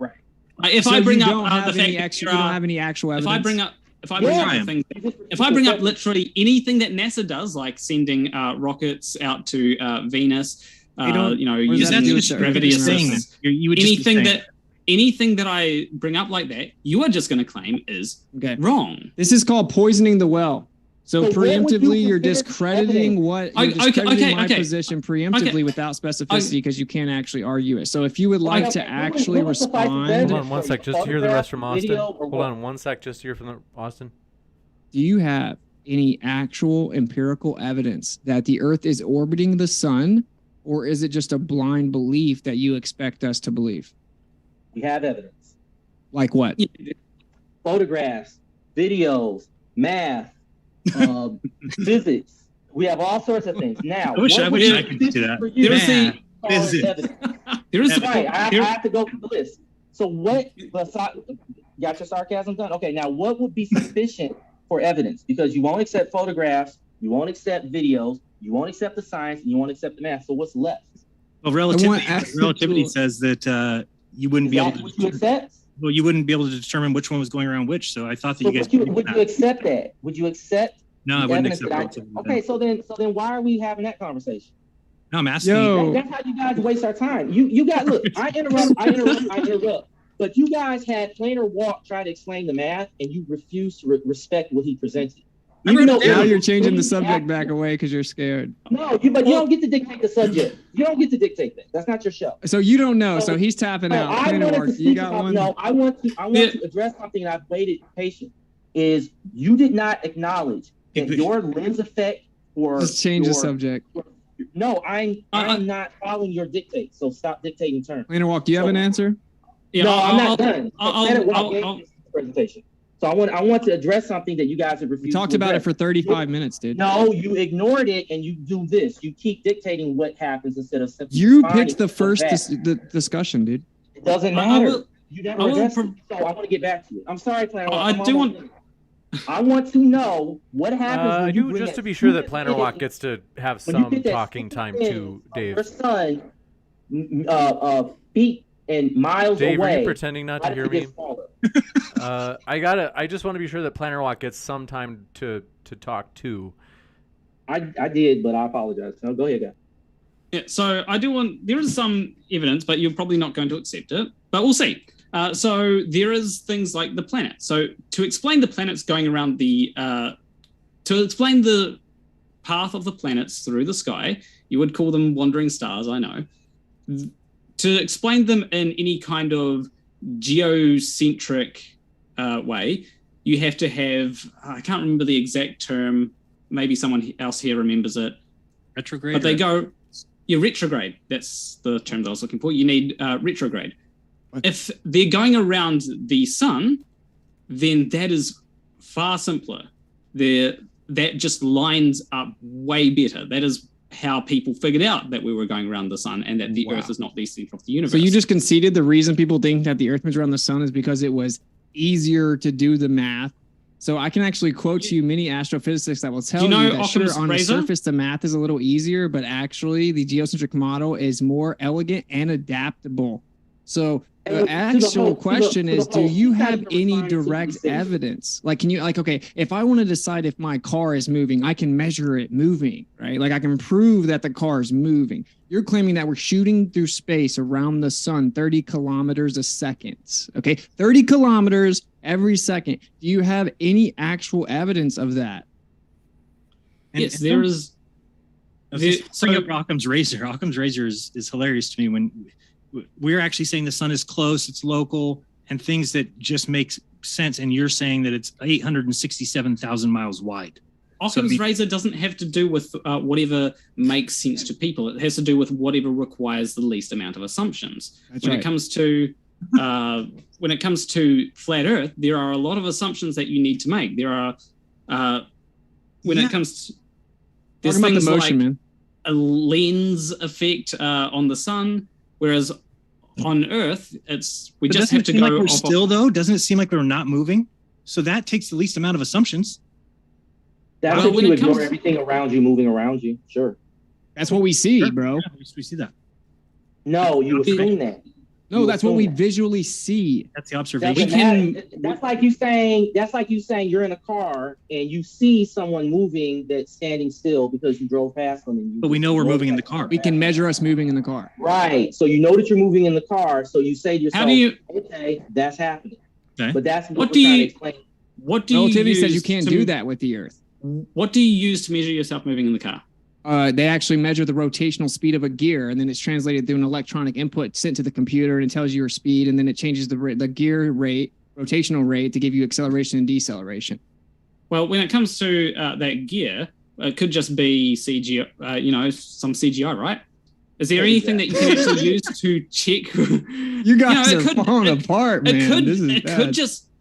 Right. If So I bring you up don't the have fact any that extra, you don't have any actual evidence. If I bring up literally anything that NASA does, like sending rockets out to Venus, using gravity assist, anything that I bring up like that, you are just going to claim is wrong. This is called poisoning the well. So preemptively, you're discrediting my position preemptively without specificity because you can't actually argue it. So if you would like to actually respond. Hold on one sec, just to hear the rest from Austin. Hold on one sec, just to hear from Austin. Do you have any actual empirical evidence that the Earth is orbiting the sun, or is it just a blind belief that you expect us to believe? We have evidence. Like what? Photographs, videos, math. Physics. We have all sorts of things. Now, I wish I could do that. I have to go through the list. So what? Got your sarcasm done? Okay. Now, what would be sufficient for evidence? Because you won't accept photographs, you won't accept videos, you won't accept the science, and you won't accept the math. So what's left? Well, relativity says that you wouldn't be able to. What you accept? Well, you wouldn't be able to determine which one was going around which. So I thought that you guys would you accept that? Would you accept? No, I wouldn't accept relativity. Okay, so then why are we having that conversation? No, I'm asking you. That's how you guys waste our time. You got look. I interrupt. But you guys had Planarwalk try to explain the math, and you refused to respect what he presented. Now you're changing the subject back away because you're scared. No, you don't get to dictate the subject. You don't get to dictate that. That's not your show. So you don't know. So he's tapping out. You got one. No, I want to address something, and I've waited patient. Is you did not acknowledge that your lens effect or just change the subject. No, I'm not following your dictate. So stop dictating terms. Planarwalk, do you have an answer? Yeah, no, I'm not done. I'll presentation. So I want to address something that you guys have refused. We talked about it for 35 minutes, dude. No, you ignored it and you do this. You keep dictating what happens instead of simply. You picked the first the discussion, dude. It doesn't matter. You never addressed it, so I want to get back to it. I'm sorry, Planarwalk. I want to know what happens. Just to be sure that Planarwalk gets to have some talking time too, Dave. Your son, feet and miles Dave, away. Are you pretending not to hear me? I just want to be sure that Planarwalk gets some time to talk too. I did, but I apologize. No, go ahead, guys. Yeah, so there is some evidence, but you're probably not going to accept it, but we'll see. So there is things like the planet. So to explain the planets going around to explain the path of the planets through the sky, you would call them wandering stars, I know. To explain them in any kind of geocentric way, you have to have, I can't remember the exact term, maybe someone else here remembers it. Retrograde? But they go, retrograde. That's the term that I was looking for. You need retrograde. If they're going around the sun, then that is far simpler. That just lines up way better. That is how people figured out that we were going around the sun and that the Earth is not the center of the universe. So you just conceded the reason people think that the Earth moves around the sun is because it was easier to do the math. So I can actually quote you many astrophysicists that will tell you that sure, on the surface the math is a little easier, but actually the geocentric model is more elegant and adaptable. So the actual question is, do you have any direct evidence? Like, can you, okay, if I want to decide if my car is moving, I can measure it moving, right? Like I can prove that the car is moving. You're claiming that we're shooting through space around the sun 30 kilometers a second, okay? 30 kilometers every second. Do you have any actual evidence of that? Yes, there is. Bring up Occam's razor. Occam's razor is hilarious to me when we're actually saying the sun is close, it's local, and things that just make sense. And you're saying that it's 867,000 miles wide. Occam's razor doesn't have to do with whatever makes sense to people. It has to do with whatever requires the least amount of assumptions. When it comes to flat Earth, there are a lot of assumptions that you need to make. There are it comes to there's things like a lens effect on the sun, whereas on Earth, we just have to go. Like we're still though. Doesn't it seem like we're not moving? So that takes the least amount of assumptions. That's if you ignore everything around you, moving around you. Sure. That's what we see, bro. Yeah, we see that. No, you assume that. No, that's what we visually see. That's the observation. That's like you saying you're in a car and you see someone moving that's standing still because you drove past them. But we know we're moving in the car. We can measure us moving in the car. Right. So you know that you're moving in the car. So you say to yourself, okay, that's happening. Okay. But that's what we're trying to explain. Relativity says you can't do that with the Earth. What do you use to measure yourself moving in the car? They actually measure the rotational speed of a gear, and then it's translated through an electronic input sent to the computer, and it tells you your speed, and then it changes the gear rate, rotational rate, to give you acceleration and deceleration. Well, when it comes to that gear, it could just be CGI, some CGI, right? Is there anything that you can actually use to check? You guys are falling apart, man.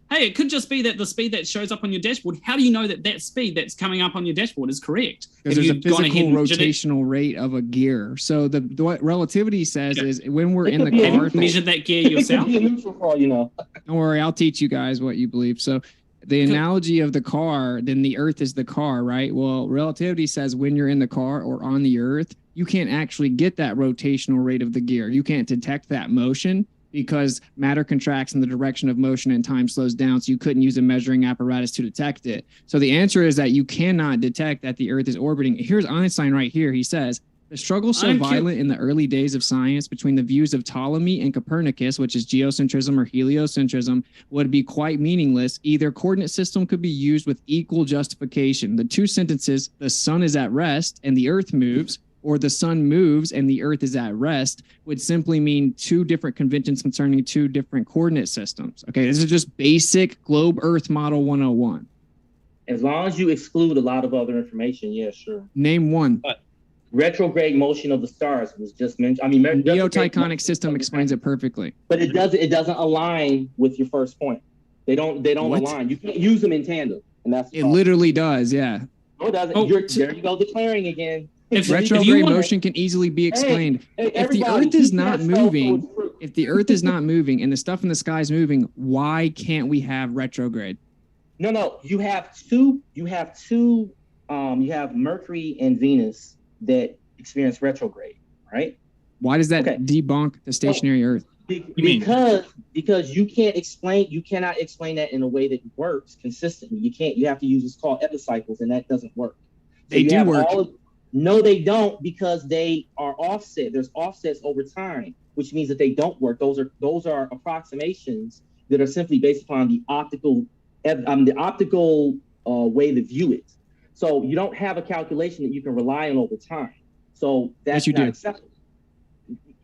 It could just be that the speed that shows up on your dashboard, how do you know that speed that's coming up on your dashboard is correct? Because there's a physical rotational rate of a gear. So what relativity says is when we're in the car. Have you measured that gear yourself? Don't worry, I'll teach you guys what you believe. So the analogy of the car, then the Earth is the car, right? Well, relativity says when you're in the car or on the Earth, you can't actually get that rotational rate of the gear. You can't detect that motion, because matter contracts in the direction of motion and time slows down, so you couldn't use a measuring apparatus to detect it. So the answer is that you cannot detect that the Earth is orbiting. Here's Einstein right here. He says, the struggle so violent in the early days of science between the views of Ptolemy and Copernicus, which is geocentrism or heliocentrism, would be quite meaningless. Either coordinate system could be used with equal justification. The two sentences, the sun is at rest and the Earth moves, or the sun moves and the Earth is at rest, would simply mean two different conventions concerning two different coordinate systems. Okay, this is just basic globe Earth model 101. As long as you exclude a lot of other information, yeah, sure. Name one. Retrograde motion of the stars was just mentioned. I mean, Neotectonic system explains it perfectly. But it doesn't align with your first point. They don't align. You can't use them in tandem, and that's it. Literally does, yeah. No, it doesn't. There you go, declaring again. If retrograde motion can easily be explained. If the Earth is not moving, and the stuff in the sky is moving, why can't we have retrograde? No. You have Mercury and Venus that experience retrograde, right? Why does that debunk the stationary Earth? Because you cannot explain that in a way that works consistently. You have to use what's called epicycles, and that doesn't work. They do work. No, they don't, because they are offset. There's offsets over time, which means that they don't work. Those are approximations that are simply based upon the optical way to view it. So you don't have a calculation that you can rely on over time. So that's not acceptable.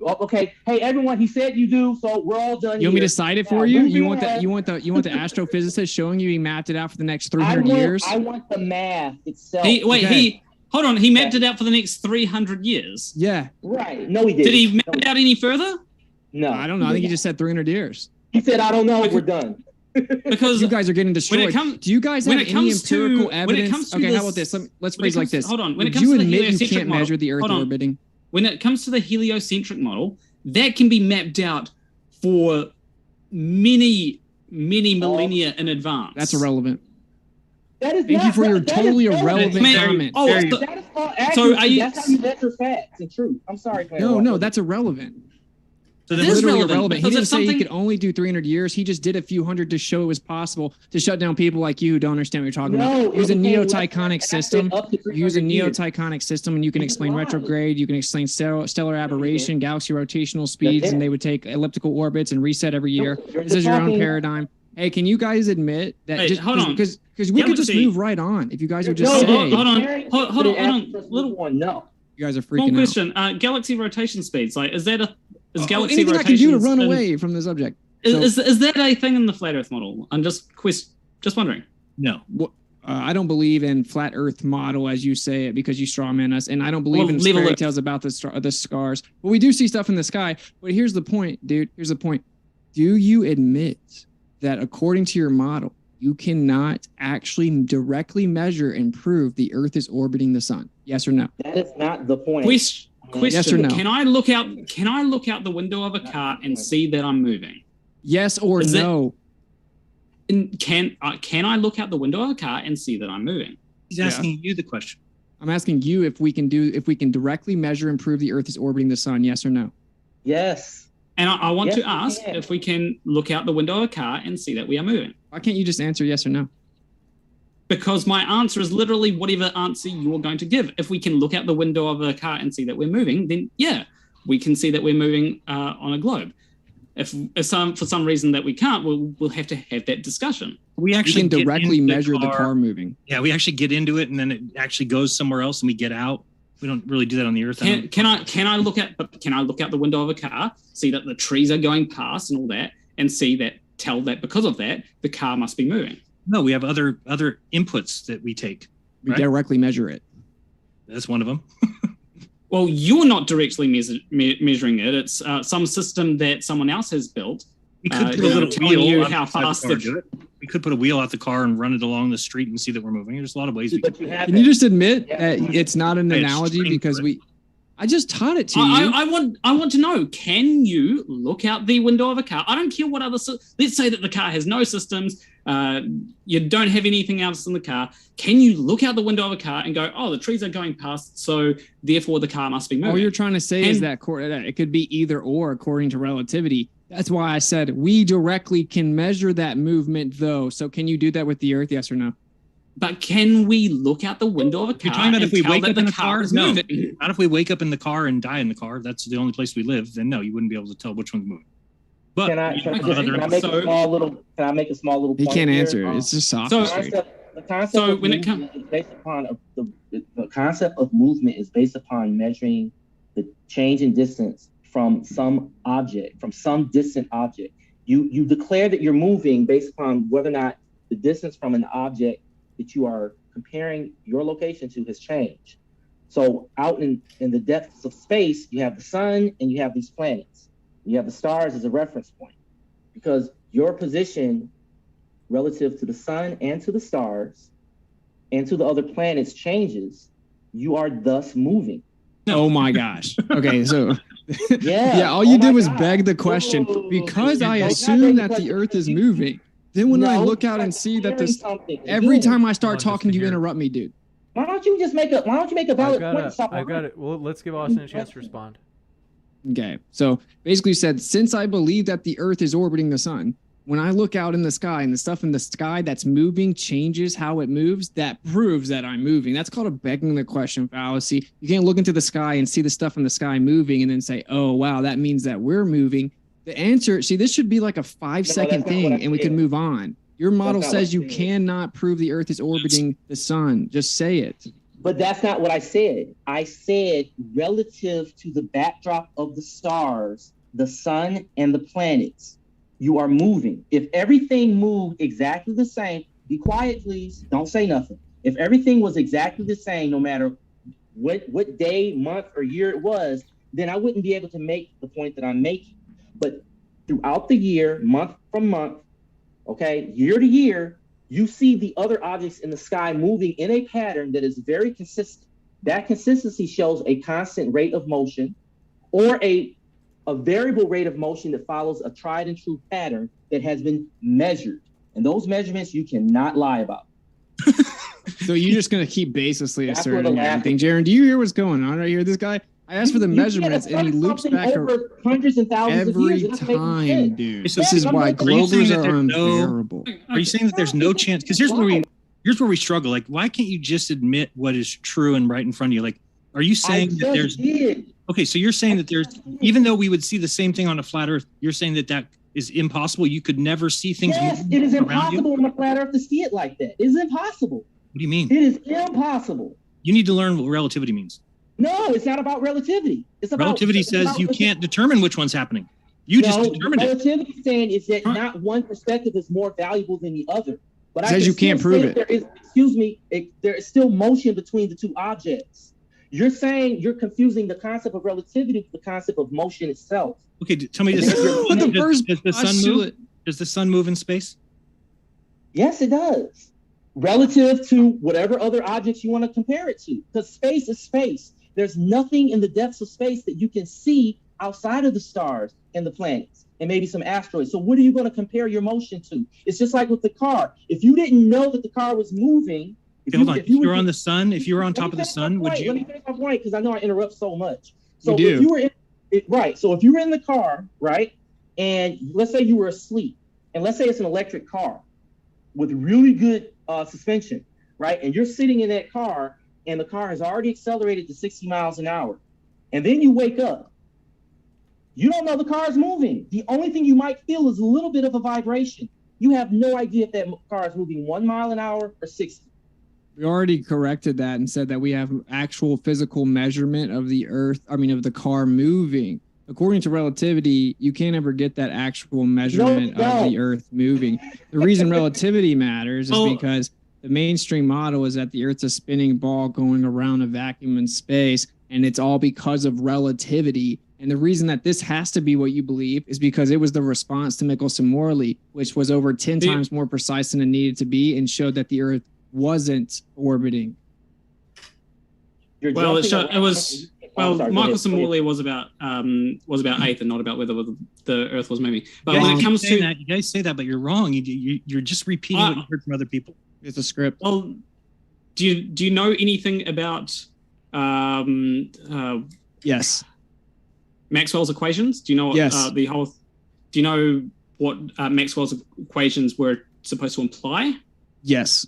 Okay, hey everyone, he said you do, so we're all done. You want me to cite it for you? You want the astrophysicist showing you he mapped it out for the next 300 years? I want the math itself. Hold on, he mapped it out for the next 300 years. Yeah. Right. No, he didn't. Did he map it out any further? No. I don't know. I think he just said 300 years. He said, I don't know. We're done. Because you guys are getting destroyed. Do you guys have any empirical evidence? Okay, how about this? Let's phrase like this. Hold on. Would you admit you can't measure the Earth orbiting? When it comes to the heliocentric model, that can be mapped out for many millennia in advance. That's irrelevant. Thank you for your totally irrelevant comment. That's how you measure facts and truth. I'm sorry. No, that's irrelevant. So that's literally irrelevant. He didn't say he could only do 300 years. He just did a few hundred to show it was possible to shut down people like you who don't understand what you're talking about. Use a neotectonic system. Use a neotectonic system, and you can explain retrograde. You can explain stellar aberration, galaxy rotational speeds, and they would take elliptical orbits and reset every year. This is your own paradigm. Hey, can you guys admit that? Hey, hold on. Because we could just Galaxy- move right on if you guys would just No, say. hold on. Hold on. Little one, no. You guys are Small freaking out. question. Galaxy rotation speeds. Like, is Galaxy Anything I can do to rotations run in- away from the subject. Is that a thing in the flat Earth model? I'm just wondering. No. I don't believe in flat Earth model as you say it because you strawman us, and I don't believe in leave a fairy look. tales about the scars. But we do see stuff in the sky. But here's the point, dude. Here's the point. Do you admit that according to your model, you cannot actually directly measure and prove the Earth is orbiting the sun? Yes or no? That is not the point. Question. Yes or no? Can I look out the window of a car and see that I'm moving? Yes or Is it- no? And can I look out the window of a car and see that I'm moving? He's asking you the question. I'm asking you if we can directly measure and prove the Earth is orbiting the sun. Yes or no? Yes. And I want Yes, to we ask can. if we can look out the window of a car and see that we are moving. Why can't you just answer yes or no? Because my answer is literally whatever answer you're going to give. If we can look out the window of a car and see that we're moving, then yeah, we can see that we're moving on a globe. If for some reason that we can't, we'll have to have that discussion. We We actually can get directly into measure the car moving. Yeah, we actually get into it and then it actually goes somewhere else and we get out. We don't really do that on the Earth. Can I look out the window of a car, see that the trees are going past and all that, and tell that because of that the car must be moving? No, we have other inputs that we take. We Right. directly measure it. That's one of them. Well, you're not directly measuring it. It's some system that someone else has built. We could put a little telling wheel you out how the side of fast the car the- to do it. We could put a wheel out the car and run it along the street and see that we're moving. There's a lot of ways we could. But you have Can you just admit Yeah. that it's not an Hey, it's analogy string because for it. I just taught it to you. I want to know, can you look out the window of a car? I don't care what other, let's say that the car has no systems, you don't have anything else in the car. Can you look out the window of a car and go, oh, the trees are going past, so therefore the car must be moving? All you're trying to say is And- that it could be either or according to relativity. That's why I said we directly can measure that movement though. So can you do that with the Earth? Yes or no? But can we look out the window of a car You're talking about and if we tell wake that up in the the car car? is No. moving? Not if we wake up in the car and die in the car. That's the only place we live. Then no, you wouldn't be able to tell which one's moving. But Can I, you can, have I, other can I make So- a small little? Can I make a small little? He point can't here? answer it. It's just soft. So- The concept So of when it movement is based upon the concept of movement is based upon measuring the change in distance from some object, from some distant object. You declare that you're moving based upon whether or not the distance from an object that you are comparing your location to has changed. So out in the depths of space, you have the sun and you have these planets. You have the stars as a reference point because your position relative to the sun and to the stars and to the other planets changes. You are thus moving. Oh my gosh. Okay, so Yeah. yeah, all you Oh my did was God. beg the question Whoa. because I Don't assume beg the that the question. Earth is moving. Then when I No, look out you're and see that comparing this something. every Again, time I start Come on, just talking, to you hear. interrupt me, dude. why don't you make a valid point and stop I got it. Well, let's give Austin a chance to respond. Okay. So basically said, since I believe that the Earth is orbiting the sun, when I look out in the sky and the stuff in the sky that's moving changes how it moves, that proves that I'm moving. That's called a begging the question fallacy. You can't look into the sky and see the stuff in the sky moving and then say, oh, wow, that means that we're moving. The answer, see, this should be like a 5-second that's not thing what I and we can said. move on. Your model not what says I you said. cannot prove the Earth is orbiting the sun. Just say it. But that's not what I said. I said relative to the backdrop of the stars, the sun, and the planets, you are moving. If everything moved exactly the same, be quiet, please. Don't say nothing. If everything was exactly the same, no matter what day, month, or year it was, then I wouldn't be able to make the point that I'm making. But throughout the year, month from month, okay, year to year, you see the other objects in the sky moving in a pattern that is very consistent. That consistency shows a constant rate of motion or a variable rate of motion that follows a tried and true pattern that has been measured. And those measurements you cannot lie about. So you're just going to keep baselessly That's where asserting the laugh- everything. Jaron, do you hear what's going on right here? This guy, I asked for the You measurements can't and he affect loops something back over hundreds and thousands of every years. It doesn't make any time, sense. dude. So This is why are you saying Glovers that are there's no- unbearable. Are you saying that there's no chance? Because here's where we struggle. Like, why can't you just admit what is true and right in front of you? Like, are you saying that there's did. okay? So you're saying that there's, even though we would see the same thing on a flat Earth, you're saying that is impossible? You could never see things Yes, moving it is around impossible you? on a flat Earth to see it like that. It is impossible. What do you mean? It is impossible. You need to learn what relativity means. No, it's not about relativity. It's about Relativity it's says about you what can't determine which one's happening. You just determined it. Relativity saying is that Huh? not one perspective is more valuable than the other. But It says you can't prove it. There is, there is still motion between the two objects. You're saying you're confusing the concept of relativity with the concept of motion itself. Okay, tell me this. But the first Does the sun move? Does the sun move in space? Yes, it does. Relative to whatever other objects you want to compare it to. Because space is space. There's nothing in the depths of space that you can see outside of the stars and the planets and maybe some asteroids. So what are you going to compare your motion to? It's just like with the car. If you didn't know that the car was moving, Hold on. If you were on the sun, if you were on top of the sun, would you? Let me finish my point because I know I interrupt so much. So You do. if you were right. So if you were in the car, right, and let's say you were asleep, and let's say it's an electric car with really good suspension, right, and you're sitting in that car, and the car has already accelerated to 60 miles an hour, and then you wake up. You don't know the car is moving. The only thing you might feel is a little bit of a vibration. You have no idea if that car is moving 1 mile an hour or 60. We already corrected that and said that we have actual physical measurement of the of the car moving. According to relativity, you can't ever get that actual measurement of the Earth moving. The reason relativity matters is because the mainstream model is that the Earth's a spinning ball going around a vacuum in space, and it's all because of relativity. And the reason that this has to be what you believe is because it was the response to Michelson-Morley, which was over 10 times more precise than it needed to be and showed that the Earth wasn't orbiting. Well, it was. Well, Michelson-Morley was about eighth and not about whether the Earth was moving. But when it comes to that, you guys say that, but you're wrong. You're just repeating what you heard from other people. It's a script. Well, do you know anything about Yes. Maxwell's equations? Do you know the whole? Do you know what Maxwell's equations were supposed to imply? Yes.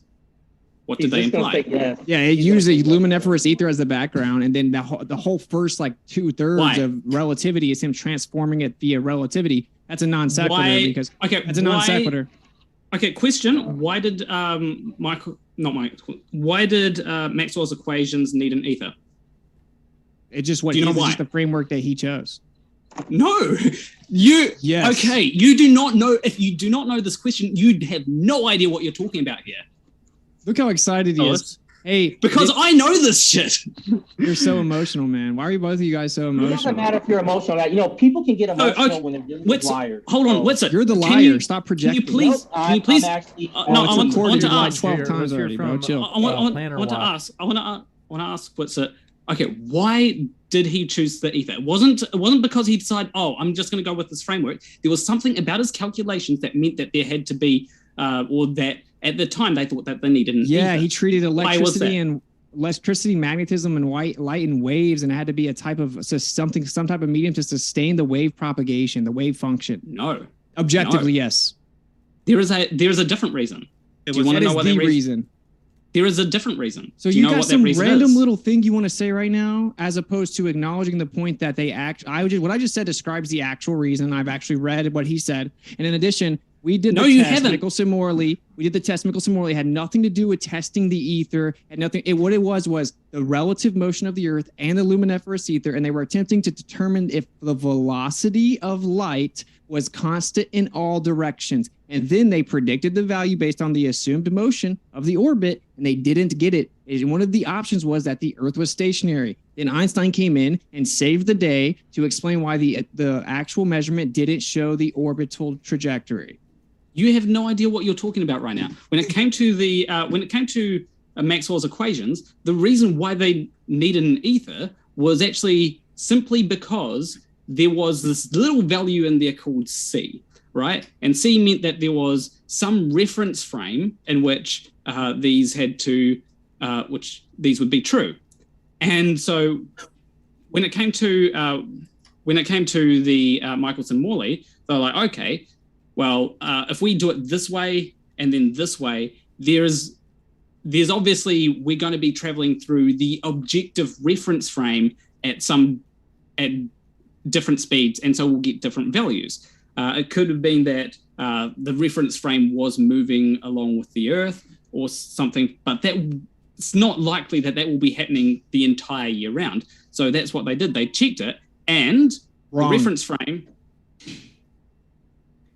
What did they imply? Yeah, it used a luminiferous ether as the background, and then the whole first like 2/3 of relativity is him transforming it via relativity. That's a non sequitur because that's a non sequitur. Okay, question: why did Why did Maxwell's equations need an ether? It's just just the framework that he chose. No, you. Yes. Okay, you do not know. If you do not know this question, you have no idea what you're talking about here. Look how excited he is. Hey, because I know this shit. You're so emotional, man. Why are you both of you guys so emotional? It doesn't matter if you're emotional. You know, people can get emotional when they're dealing with liars. Hold on, Witsit. You're the liar. Stop projecting. Can you please? No, I want to ask. 12 times already, bro. Chill. I want to ask Witsit. Okay, why did he choose the ether? It wasn't because he decided, I'm just going to go with this framework. There was something about his calculations that meant that there had to be, or that at the time they thought that they needed an ether. Yeah, he treated electricity, magnetism, and light in waves, and it had to be a type of some type of medium to sustain the wave propagation, the wave function. No, objectively, yes. There is a different reason. Do you want to know what that reason? There is a different reason. So you got some random little thing you want to say right now, as opposed to acknowledging the point that what I just said describes the actual reason. I've actually read what he said, and in addition, we did the test. Michelson-Morley. We did the test. Michelson-Morley had nothing to do with testing the ether. Had nothing. What it was the relative motion of the Earth and the luminiferous ether, and they were attempting to determine if the velocity of light was constant in all directions. And then they predicted the value based on the assumed motion of the orbit, and they didn't get it. And one of the options was that the Earth was stationary. Then Einstein came in and saved the day to explain why the actual measurement didn't show the orbital trajectory. You have no idea what you're talking about right now. When it came to Maxwell's equations, the reason why they needed an ether was actually simply because there was this little value in there called C, right? And C meant that there was some reference frame in which these would be true. And so when it came to the Michelson-Morley, they're like, okay, well, if we do it this way and then this way, there's obviously we're going to be traveling through the objective reference frame at different speeds, and so we'll get different values. It could have been that the reference frame was moving along with the Earth or something, but it's not likely that will be happening the entire year round. So that's what they did. They checked it, and Wrong. the reference frame.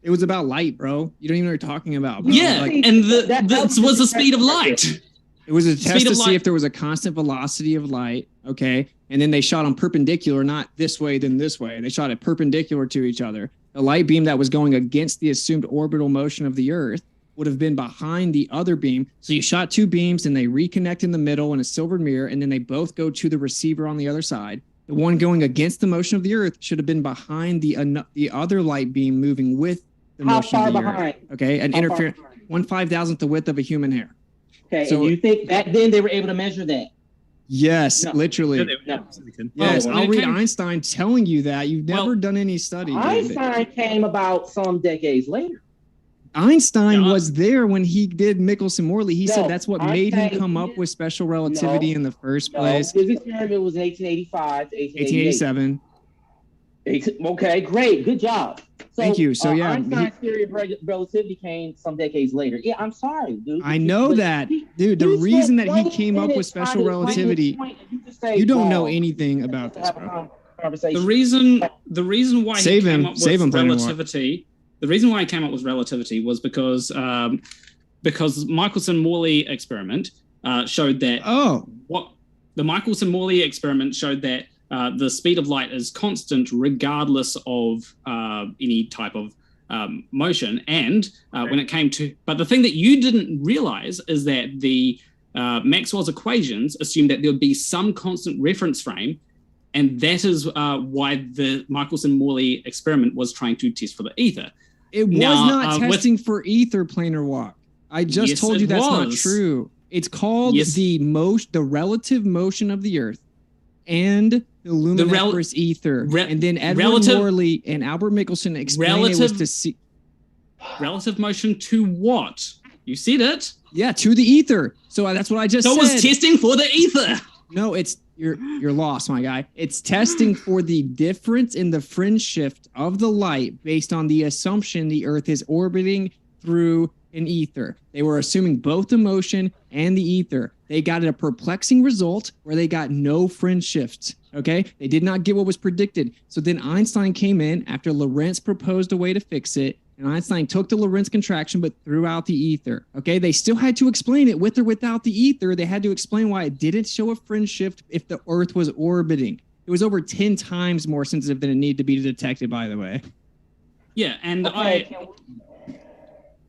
It was about light, bro. You don't even know what you're talking about, bro. Yeah, Like, and that was the speed of light. it was a test to see light. if there was a constant velocity of light, okay? And then they shot them perpendicular, not this way, then this way. They shot it perpendicular to each other. The light beam that was going against the assumed orbital motion of the Earth would have been behind the other beam. So you shot two beams and they reconnect in the middle in a silver mirror, and then they both go to the receiver on the other side. The one going against the motion of the Earth should have been behind the other light beam moving with the How motion far of the behind? Earth. Okay, an How far interference, behind? 1/5000th the width of a human hair. Okay, So- and you think back then they were able to measure that? Yes, No. literally. No. Yes, Well, I'll when it read came- Einstein telling you that. You've never Well, done any study. dude. Einstein came about some decades later. Einstein Yeah. was there when he did Michelson-Morley. He No, said that's what made him Einstein come up did- with special relativity No, in the first No, place. his experiment was in 1885 to 1888. 1887. Okay, great, good job. So, Thank you. So, yeah, Einstein's theory of relativity came some decades later. Yeah, I'm sorry, dude. I know But that, he- dude. The he reason spent that he 20 came up with minutes special trying to explain his relativity, point, and you just say, you don't know "Wrong." anything about Let's this, have a bro. conversation. The reason why Save he him. came up Save him, with Planarwalk. relativity. The reason why he came up with relativity was because Michelson-Morley experiment showed that the Michelson-Morley experiment showed that the speed of light is constant regardless of any type of motion. And when it came to, but the thing that you didn't realize is that the Maxwell's equations assumed that there would be some constant reference frame, and that is why the Michelson-Morley experiment was trying to test for the ether. It was Now, not testing for ether, Planarwalk. I just Yes, told you it that's not was. true. It's called Yes. the relative motion of the Earth and the luminiferous ether. And then Edward Morley and Albert Michelson explained it was to see. Relative motion to what? You said it. Yeah, to the ether. So that's what I just So said. it was testing for the ether. No, you're lost, my guy. It's testing for the difference in the fringe shift of the light based on the assumption the Earth is orbiting through an ether. They were assuming both the motion and the ether. They got a perplexing result where they got no fringe shifts. Okay, they did not get what was predicted. So then Einstein came in after Lorentz proposed a way to fix it. And Einstein took the Lorentz contraction, but threw out the ether. Okay, they still had to explain it with or without the ether. They had to explain why it didn't show a fringe shift if the Earth was orbiting. It was over 10 times more sensitive than it needed to be detected, by the way. Yeah, and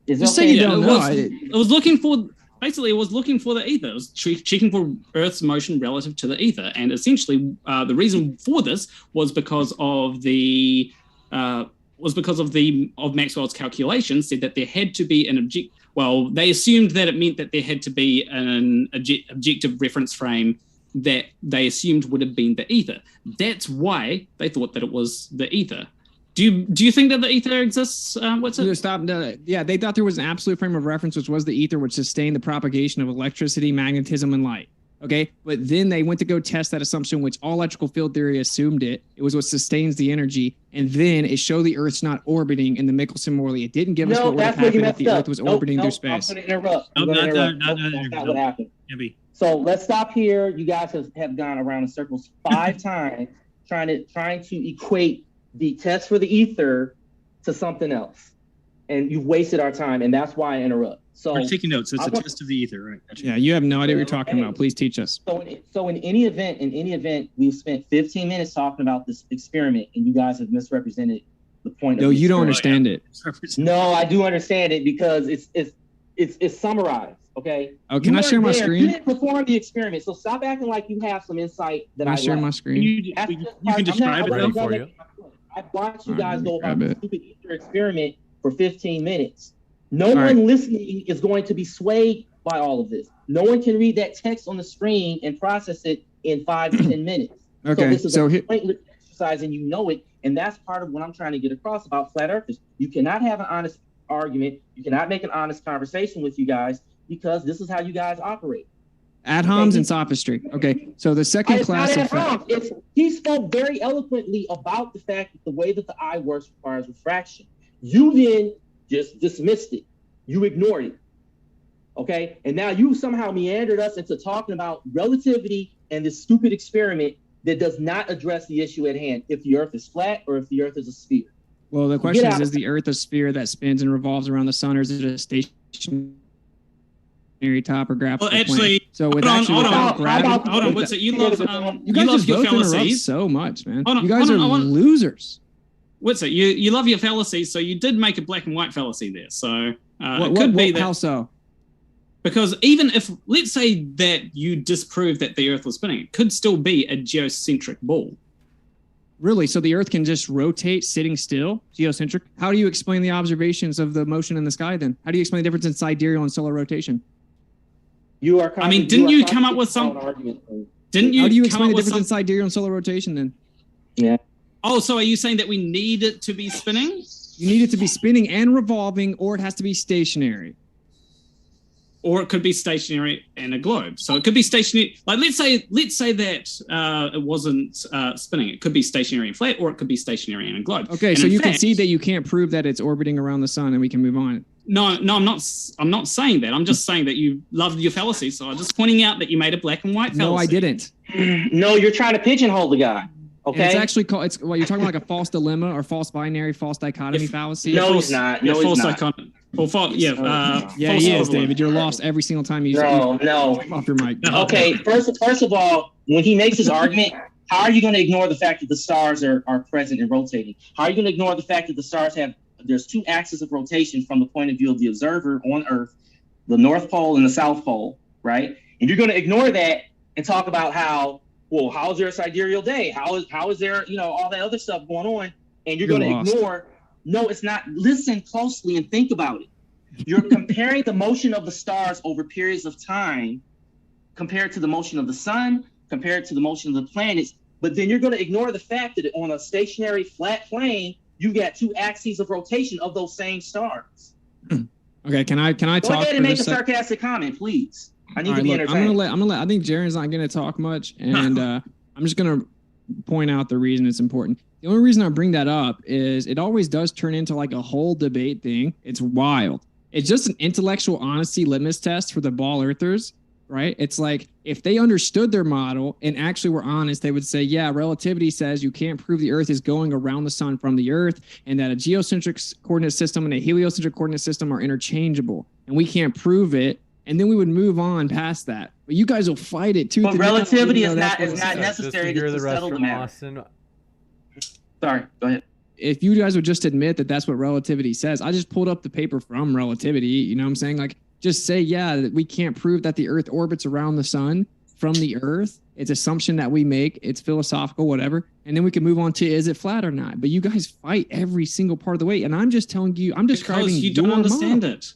Just say you don't know. It was looking for the ether. It was checking for Earth's motion relative to the ether, and essentially the reason for this was because of Maxwell's calculations said that there had to be an object. Well, they assumed that it meant that there had to be an objective reference frame that they assumed would have been the ether. That's why they thought that it was the ether. Do you think that the ether exists? What's it? Stop. Yeah, they thought there was an absolute frame of reference, which was the ether, which sustained the propagation of electricity, magnetism, and light. Okay, but then they went to go test that assumption, which all electrical field theory assumed it. It was what sustains the energy, and then it showed the Earth's not orbiting in the Michelson-Morley. It didn't give us what would have happened if the Earth was orbiting through space. I'm going to interrupt. That's not what happened. So let's stop here. You guys have gone around in circles 5 times trying to equate the test for the ether to something else, and you've wasted our time, and that's why I interrupt. So We're taking notes. It's a test of the ether, right? Gotcha. Yeah, you have no idea what you're talking about. Please teach us. So in any event, we've spent 15 minutes talking about this experiment, and you guys have misrepresented the point. No, you don't understand it. No, I do understand it because it's summarized. Okay. Oh, can I share my screen? You didn't perform the experiment, so stop acting like you have some insight that Can I share lack. my screen? You can describe it though. for you. I watched you guys Alright, go about grab the it. stupid ether experiment for 15 minutes. No one listening is going to be swayed by all of this. No one can read that text on the screen and process it in 5 to 10 minutes. Okay, So this is so a here, pointless exercise, and you know it. And that's part of what I'm trying to get across about flat earthers. You cannot have an honest argument. You cannot make an honest conversation with you guys because this is how you guys operate. ad homs and sophistry. Okay, so the second It's class not of ad homs. He spoke very eloquently about the fact that the way that the eye works requires refraction. You then just dismissed it. You ignored it. Okay? And now you somehow meandered us into talking about relativity and this stupid experiment that does not address the issue at hand, if the Earth is flat or if the Earth is a sphere. Well, the question is the Earth a sphere that spins and revolves around the sun, or is it a stationary topographical Well, actually, plane? So with hold on. Witsit, You love you guys just your both interrupt fallacies so much, man. Hold on, you guys hold are on, losers. Witsit, you love your fallacies, so you did make a black and white fallacy there. So What, it could be that. How so? Because even if, let's say that you disprove that the Earth was spinning, it could still be a geocentric ball. Really? So the Earth can just rotate sitting still, geocentric? How do you explain the observations of the motion in the sky then? How do you explain the difference in sidereal and solar rotation? Didn't you come up with some? Didn't you? How do you come explain up the with difference in some? sidereal and solar rotation then? Yeah. Oh, so are you saying that we need it to be spinning? You need it to be spinning and revolving, or it has to be stationary. Or it could be stationary and a globe. So it could be stationary. Like let's say that it wasn't spinning. It could be stationary and flat, or it could be stationary and a globe. Okay, and so you fact, concede that you can't prove that it's orbiting around the sun, and we can move on. No, I'm not saying that. I'm just saying that you loved your fallacy. So I'm just pointing out that you made a black and white fallacy. No, I didn't. No, you're trying to pigeonhole the guy. Okay. And it's actually called. It's you're talking about like a false dilemma or false binary, false dichotomy fallacy. No, he's not. No, he's not. Yeah, he is, David. You're lost every single time you. No. Off your mic. Okay. First of all, when he makes his argument, how are you going to ignore the fact that the stars are present and rotating? How are you going to ignore the fact that the stars there's two axes of rotation from the point of view of the observer on Earth, the North Pole and the South Pole, right? And you're going to ignore that and talk about how is there a sidereal day? How is there, all that other stuff going on? And you're going to ignore. No, it's not. Listen closely and think about it. You're comparing the motion of the stars over periods of time compared to the motion of the sun, compared to the motion of the planets. But then you're going to ignore the fact that on a stationary flat plane, you got two axes of rotation of those same stars. Okay, can I talk? Go ahead and make a sarcastic comment, please. I need to be entertained. I'm gonna let. I think Jaren's not gonna talk much, and I'm just gonna point out the reason it's important. The only reason I bring that up is it always does turn into like a whole debate thing. It's wild. It's just an intellectual honesty litmus test for the ball earthers, right? It's like if they understood their model and actually were honest, they would say, yeah, relativity says you can't prove the Earth is going around the sun from the Earth, and that a geocentric coordinate system and a heliocentric coordinate system are interchangeable, and we can't prove it. And then we would move on past that. But you guys will fight it too. But relativity is not necessary to settle the matter. Austin. Sorry, go ahead. If you guys would just admit that that's what relativity says. I just pulled up the paper from relativity. You know what I'm saying? Like, just say, yeah, that we can't prove that the Earth orbits around the sun from the Earth. It's assumption that we make. It's philosophical, whatever. And then we can move on to, is it flat or not? But you guys fight every single part of the way. And I'm just telling you, I'm describing because you don't understand model. it.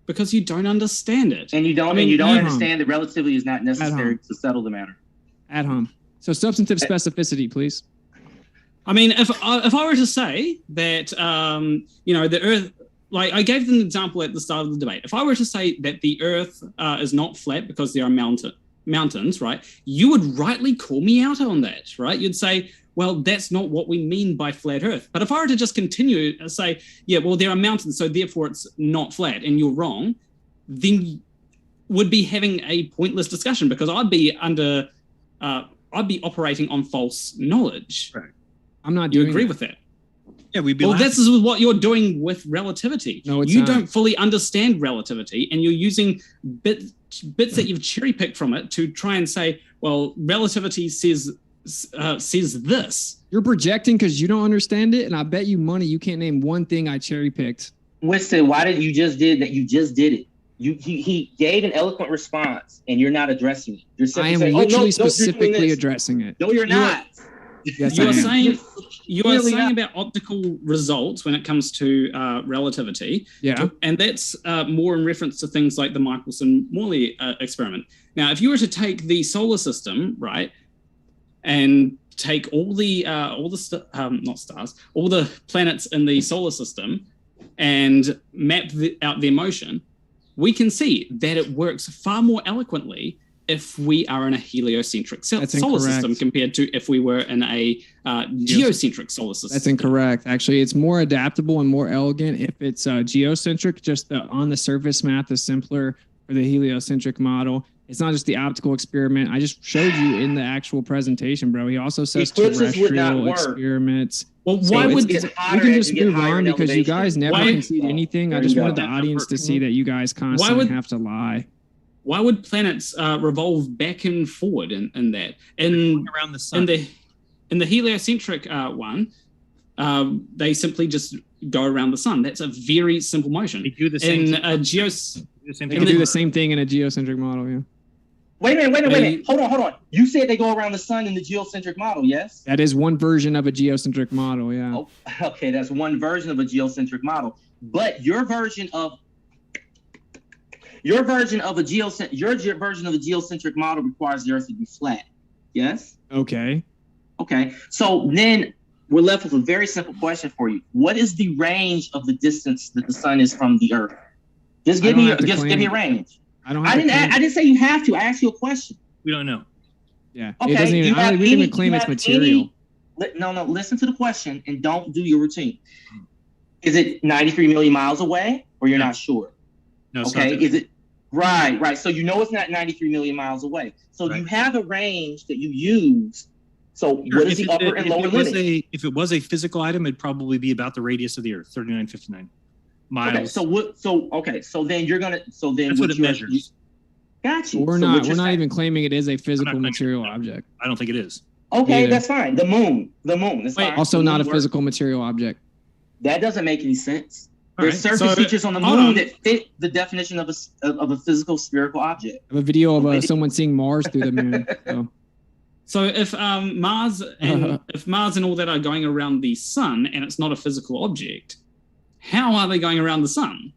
Because you don't understand it. And you don't understand that relativity is not necessary to settle the matter. At home. So substantive specificity, please. I mean, if I were to say that, the Earth, like I gave an example at the start of the debate. If I were to say that the Earth is not flat because there are mountains, right? You would rightly call me out on that, right? You'd say, well, that's not what we mean by flat Earth. But if I were to just continue and say, yeah, well, there are mountains, so therefore it's not flat, and you're wrong, then would be having a pointless discussion because I'd be operating on false knowledge. Right. I'm not doing. You agree with that? Yeah, we'd be. Well, this is what you're doing with relativity. No, it's you not. don't fully understand relativity, and you're using bits that you've cherry picked from it to try and say, well, relativity says this. You're projecting because you don't understand it, and I bet you money you can't name one thing I cherry picked. Winston, why did you just did that? You just did it. He gave an eloquent response, and you're not addressing it. You're I am saying, literally specifically addressing it. No, you're not. Yes, You I are am. saying you are Really saying not. about optical results when it comes to relativity. Yeah. And that's more in reference to things like the Michelson-Morley experiment. Now, if you were to take the solar system, right, and take all the planets in the solar system and map out their motion, we can see that it works far more eloquently if we are in a heliocentric solar incorrect. system compared to if we were in a geocentric solar system. That's incorrect. Actually, it's more adaptable and more elegant if it's geocentric. Just the on the surface math is simpler for the heliocentric model. It's not just the optical experiment. I just showed you in the actual presentation, bro. He also says Eclipses would not terrestrial work. experts. Well, So why would we can just move on because you guys never Why- concede anything. I There just you wanted go. the audience to see that you guys constantly would- have to lie. why would planets revolve back and forward in that? And Around the sun. in the heliocentric one, they simply just go around the sun. That's a very simple motion. They do the same In thing. a The same They thing. can do the same thing in a geocentric model, yeah. Wait a minute. Hold on. You said they go around the sun in the geocentric model, yes? That is one version of a geocentric model, yeah. Oh, okay, that's one version of a geocentric model. But your version of a geocentric model requires the Earth to be flat. Yes? Okay. Okay. So then we're left with a very simple question for you. What is the range of the distance that the sun is from the Earth? Just give me a range. I don't have to claim- I didn't say you have to. I asked you a question. We don't know. Yeah. Okay. It doesn't even, we didn't even claim it's material. No, listen to the question and don't do your routine. Is it 93 million miles away or you're not sure? No, it's Okay. not that. Is it right? So you know it's not 93 million miles away. So Right. you have a range that you use. So what is the upper and lower limit? If it was a physical item, it'd probably be about the radius of the Earth, 3959 miles. Okay, so then you're gonna That's what it measures. Got you. We're So not what you're even saying- claiming it is a physical claiming material it. object. I don't think it is. Okay, Neither. that's fine. The moon. That's Wait, fine. Also The not a moon works. physical material object. That doesn't make any sense. All There's right, surface so- features on the hold moon on. that fit the definition of a physical spherical object. I have a video of someone seeing Mars through the moon. So. So if Mars and all that are going around the sun and it's not a physical object, how are they going around the sun?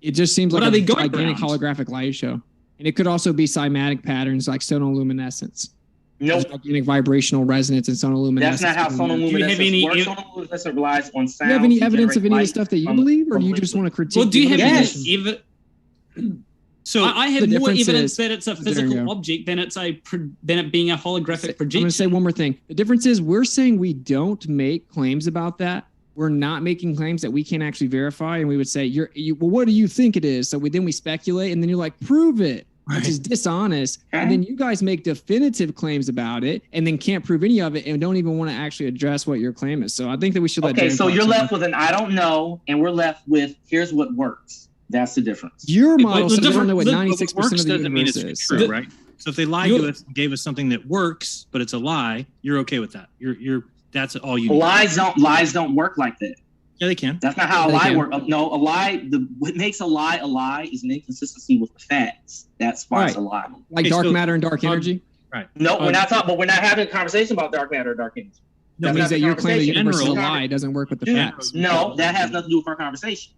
It just seems What like are a they going gigantic around? holographic light show. And it could also be cymatic patterns like sonoluminescence. Nope. Gigantic vibrational resonance and sonoluminescence. That's not how Do you have sonoluminescence any- works. Sonoluminescence relies on Do sound. you have any to evidence of generate any of the light stuff that you from- believe, or from do you just liquid. want to critique? Well, do you have the any Yes. So I have The more difference evidence is- that it's a there you physical go. object than than it being a holographic I'm projection. going to say one more thing. The difference is we're saying we don't make claims about that. We're not making claims that we can't actually verify, and we would say, well, what do you think it is? So then we speculate, and then you're like, prove it, which is dishonest. And then you guys make definitive claims about it, and then can't prove any of it, and don't even want to actually address what your claim is. So I think that we should let. Okay, Jan so talk you're some left more. with an I don't know, and we're left with here's what works. That's the difference. Your model the says we don't know what difference- 96% of the doesn't mean universe it's is. true, So right? So if they lied to us and gave us something that works, but it's a lie, you're okay with that. You're that's all you need. Lies don't work like that. Yeah, they can. That's not how a They lie can. works. No, a lie. What makes a lie is an inconsistency with the facts. That's why it's a lie. like Okay, dark so- matter and dark energy. No, we're not talking. But we're not having a conversation about dark matter or dark energy. That That's means not that the your claim that the conversation. universe is a General- lie doesn't work with the General- facts. No, that has nothing to do with our conversation.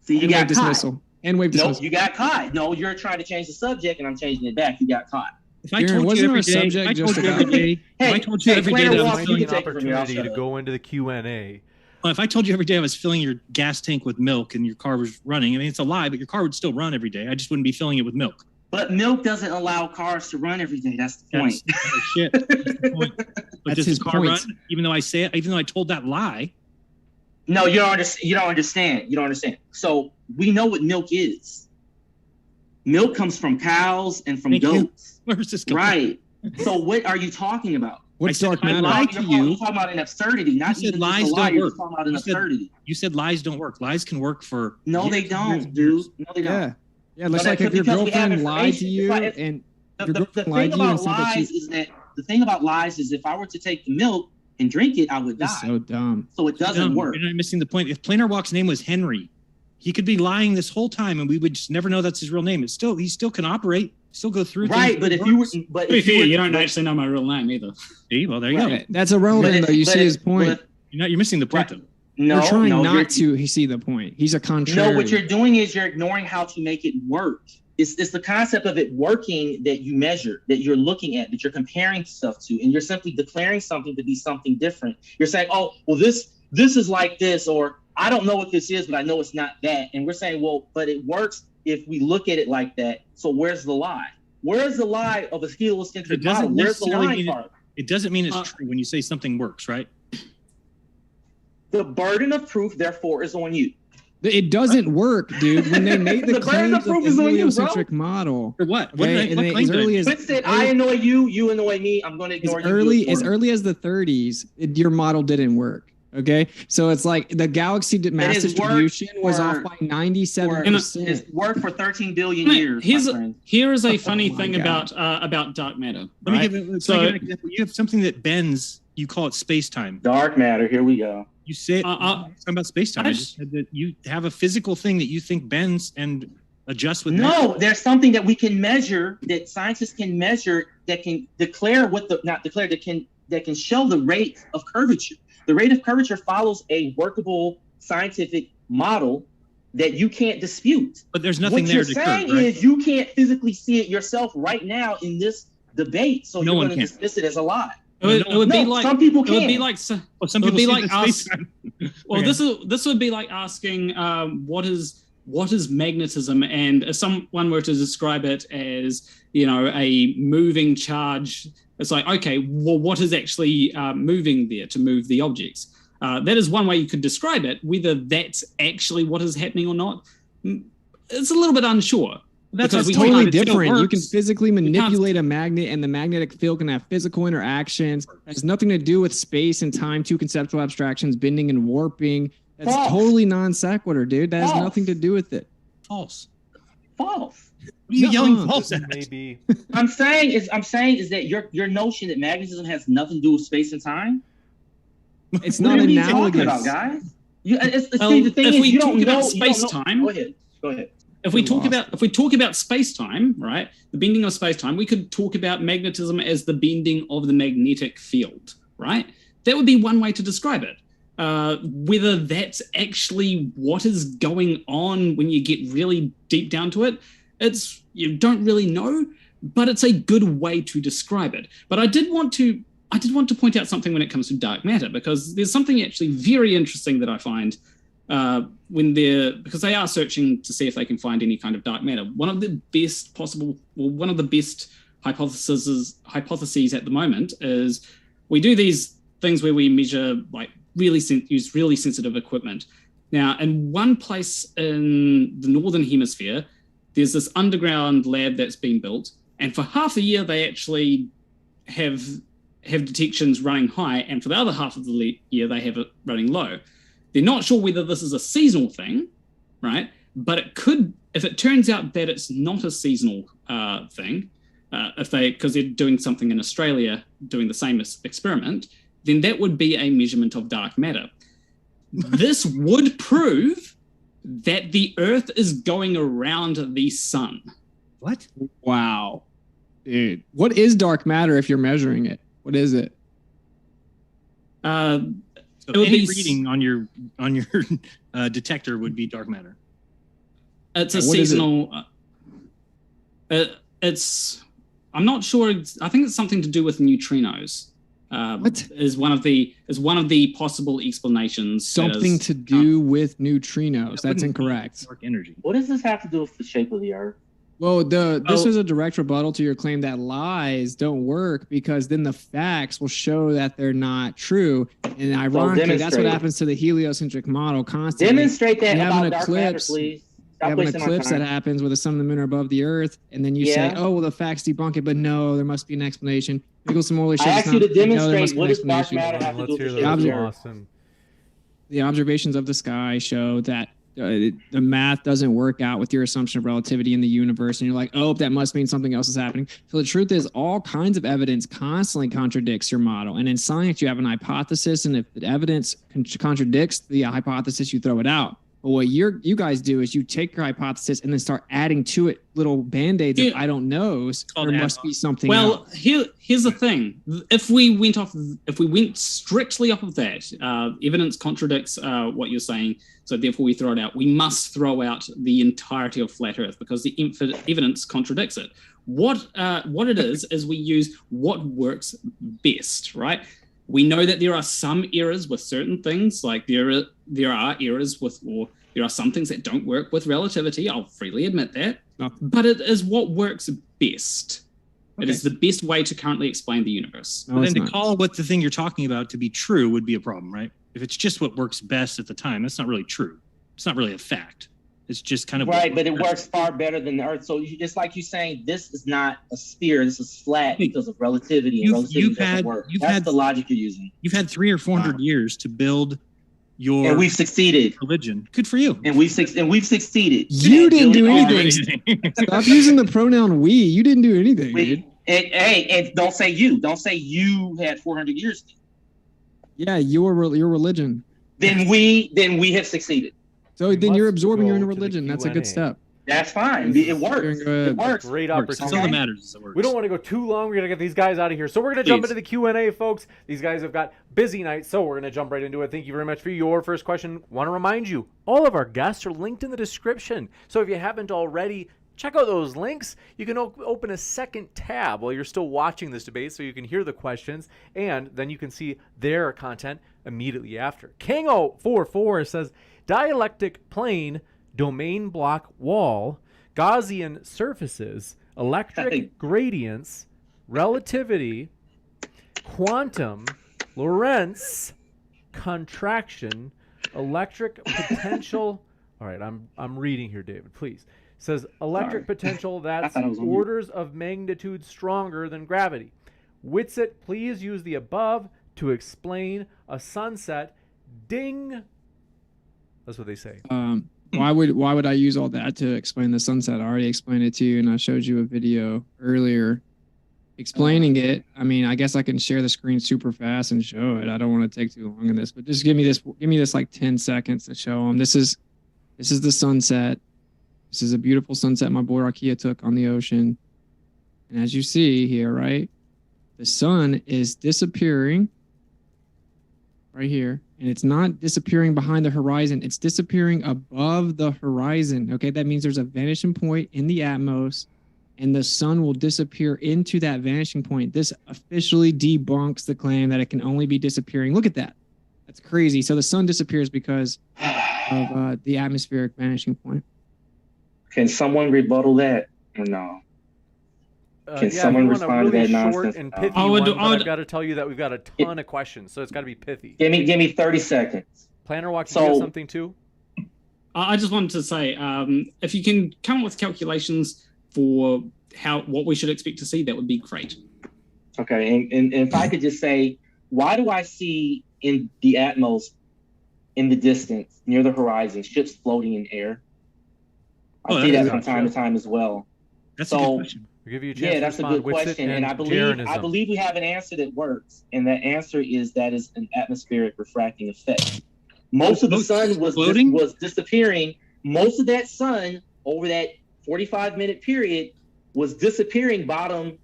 See, you And got wave caught. dismissal. And wave Nope, dismissal. you got caught. No, you're trying to change the subject, and I'm changing it back. You got caught. If I Darren, told you wasn't every our day, subject if I just told you about- every day, if I told you every day that I Planarwalk, was you filling, can An take it from me. I'll opportunity shut to up. go into the Q&A. well, if I told you every day I was filling your gas tank with milk and your car was running, I mean, it's a lie, but your car would still run every day. I just wouldn't be filling it with milk. But milk doesn't allow cars to run every day. That's the point. That's shit. That's the point. But That's does his the car point. run? Even though I say it, even though I told that lie, No, you don't understand. You don't understand. So we know what milk is. Milk comes from cows and from Thank you. goats. where's this going? Right. So what are you talking about? What's I said dark if I matter? lied to you. You're talking about an absurdity, not You said even lies just a lie. don't You're work. just talking about an You said- absurdity. You said lies don't work. Lies can work for No, years they and years don't, and dude. years. No, they don't. Yeah. Yeah, looks No, like that's if your because we have girlfriend lied to information. you It's like- and The your girlfriend thing lied to you about and said that lies she is that the thing about lies is if I were to take the milk and drink it, I would die. is so dumb. So it doesn't No, work. You're not missing the point. If Planarwalk's name was Henry, he could be lying this whole time, and we would just never know that's his real name. It's still he still can operate, still go through. Right, things but that if you were, works. but To be if you fair, were, you don't actually know my real name either. See, well, there you Right. go. That's irrelevant, though. You see his point. You're missing the point, Right. though. No, You're trying no, not to see the point. He's a contrary. No, what you're doing is you're ignoring how to make it work. It's the concept of it working that you measure, that you're looking at, that you're comparing stuff to, and you're simply declaring something to be something different. You're saying, oh, well, this is like this, or I don't know what this is, but I know it's not that. And we're saying, well, but it works if we look at it like that. So where's the lie? Where's the lie of a heliocentric It doesn't model? Where's the necessarily lie mean part? it doesn't mean it's true when you say something works, right? The burden of proof, therefore, is on you. It doesn't work, dude. When they made the The burden claims of of proof the is on you, bro. heliocentric model, For what? okay, and claim as early as Witsit, I annoy you, you annoy me. I'm going to ignore you. as early as the 30s, your model didn't work. Okay, so it's like the galaxy mass has distribution worked was for- off by 97%. It's worked for 13 billion years. Here is a funny my thing God. about dark matter. Let me right? give an So- example. You have something that bends. You call it space-time. Dark matter. Here we go. You say something about space-time. I I just said that you have a physical thing that you think bends and adjusts with. No, there's something that we can measure, that scientists can measure, that can declare that can show the rate of curvature. The rate of curvature follows a workable scientific model that you can't dispute. But there's nothing what there you're to saying curve, right? is you can't physically see it yourself right now in this debate, so No you're one going to can. dismiss it as a lie. It would be No, like some people it would be can. like Some it people would be see like the us. space-time. Well, Okay. this would be like asking what is magnetism, and if someone were to describe it as a moving charge, it's like, okay, well, what is actually moving there to move the objects? That is one way you could describe it. Whether that's actually what is happening or not, it's a little bit unsure. That's Because we totally can't- it still different. You can works. physically manipulate a magnet, and the magnetic field can have physical interactions. It has nothing to do with space and time, two conceptual abstractions, bending and warping. That's False. totally non sequitur, dude. That has False. nothing to do with it. False. False. What are you yelling Uh-uh. false This at? may be I'm saying is that your notion that magnetism has nothing to do with space and time. It's What not are we talking analogous. about, guys? Well, See, the thing if is, we you don't talk about know. You don't know- space-time- Go ahead. Go ahead. If we Lost. talk about space-time, right, the bending of space-time, we could talk about magnetism as the bending of the magnetic field, right? That would be one way to describe it. Whether that's actually what is going on when you get really deep down to it, you don't really know, but it's a good way to describe it. But I did want to point out something when it comes to dark matter, because there's something actually very interesting that I find because they are searching to see if they can find any kind of dark matter. One of the best hypotheses at the moment is we do these things where we measure use really sensitive equipment. Now, in one place in the Northern Hemisphere, there's this underground lab that's been built, and for half the year they actually have detections running high, and for the other half of the year they have it running low. They're not sure whether this is a seasonal thing, right? But it could, if it turns out that it's not a seasonal thing, because they're doing something in Australia, doing the same experiment, then that would be a measurement of dark matter. This would prove that the Earth is going around the sun. What? Wow. Dude. What is dark matter if you're measuring it? What is it? So It would any be reading on your detector would be dark matter. It's a What is it? seasonal. I'm not sure. I think it's something to do with neutrinos. What? Is one of the possible explanations? Something to do with neutrinos. That That's wouldn't be incorrect. Dark energy. What does this have to do with the shape of the Earth? Well, this Oh. is a direct rebuttal to your claim that lies don't work, because then the facts will show that they're not true. And ironically, that's what demonstrate. happens to the heliocentric model constantly. Demonstrate that You have about an dark matter, eclipse. please. You Stop have an wasting my eclipse that time. happens where the sun and the moon are above the earth, and then you say, Yeah. "Oh, well, the facts debunk it," but no, there must be an explanation. Maybe some more I asked you to demonstrate what does dark matter have to let's do with hear the those shape of the from Earth? Austin. The observations of the sky show that the math doesn't work out with your assumption of relativity in the universe, and you're like, "Oh, that must mean something else is happening." So the truth is, all kinds of evidence constantly contradicts your model. And in science, you have an hypothesis, and if the evidence contradicts the hypothesis, you throw it out. But what you guys do is you take your hypothesis and then start adding to it little band-aids of Yeah. I don't knows. called There ad must hoc. be something Well, else. here's the thing. If we went strictly off of that, evidence contradicts what you're saying, so therefore we throw it out. We must throw out the entirety of flat Earth because the evidence contradicts it. What it is we use what works best, right? We know that there are some errors with certain things, like there are errors with, or There are some things that don't work with relativity. I'll freely admit that. No. But it is what works best. It Okay. is the best way to currently explain the universe. No, But it's then to not. call what the thing you're talking about to be true would be a problem, right? If it's just what works best at the time, that's not really true. It's not really a fact. It's just kind of Right, but it works far better than the Earth. So it's like you saying this is not a sphere, this is flat because of relativity, and You've- relativity you've doesn't had- work. you've That's had- the logic you're using. You've had 300 or 400 Wow. years to build your And we've succeeded. religion. Good for you. And we've succeeded. You didn't do Building anything. already- Stop using the pronoun we. You didn't do anything, dude. And don't say you. Don't say you had 400 years. Yeah, your religion. Then we have succeeded. So We then you're must absorbing your go own to the religion. That's a Q&A. good step. That's fine. It works. Go ahead. It works. Great Works. That's all opportunity. that matters is it works. We don't want to go too long. We're going to get these guys out of here. So we're going to jump Please. into the Q&A, folks. These guys have got busy nights, so we're going to jump right into it. Thank you very much for your first question. Want to remind you, all of our guests are linked in the description. So if you haven't already, check out those links. You can open a second tab while you're still watching this debate so you can hear the questions, and then you can see their content immediately after. Kingo44 says, dialectic plane, domain block wall, Gaussian surfaces, electric gradients, relativity, quantum, Lorentz, contraction, electric potential. All right, I'm reading here, David, please. Says electric Sorry. potential that's thought I was on mute. orders of magnitude stronger than gravity. Witsit, please use the above to explain a sunset. Ding. That's what they say. Why would I use all that to explain the sunset? I already explained it to you, and I showed you a video earlier explaining it. I mean, I guess I can share the screen super fast and show it. I don't want to take too long in this, but just give me this like 10 seconds to show them. This is the sunset. This is a beautiful sunset my boy Rakia took on the ocean. And as you see here, right, the sun is disappearing right here. And it's not disappearing behind the horizon. It's disappearing above the horizon. Okay, that means there's a vanishing point in the atmos, and the sun will disappear into that vanishing point. This officially debunks the claim that it can only be disappearing. Look at that. That's crazy. So the sun disappears because of the atmospheric vanishing point. Can someone rebuttal that or no? Can Yeah, someone if you want respond a to really that short nonsense? and pithy I would- one, but I would- I've got to tell you that we've got a ton of questions, so it's got to be pithy. Give me 30 seconds. Planarwalk, So- you have something too? I just wanted to say, if you can come up with calculations for what we should expect to see, that would be great. Okay, and if I could just say, why do I see in the atmos, in the distance, near the horizon, ships floating in air? I Oh, see that that is from time to time as well. That's a So- good question. We'll give you a chance Yeah, to that's a respond. good Witsit question, and I jeranism. believe we have an answer that works, and that answer is that is an atmospheric refracting effect. Most of the sun was Floating? was disappearing. Most of that sun over that 45-minute period was disappearing bottom.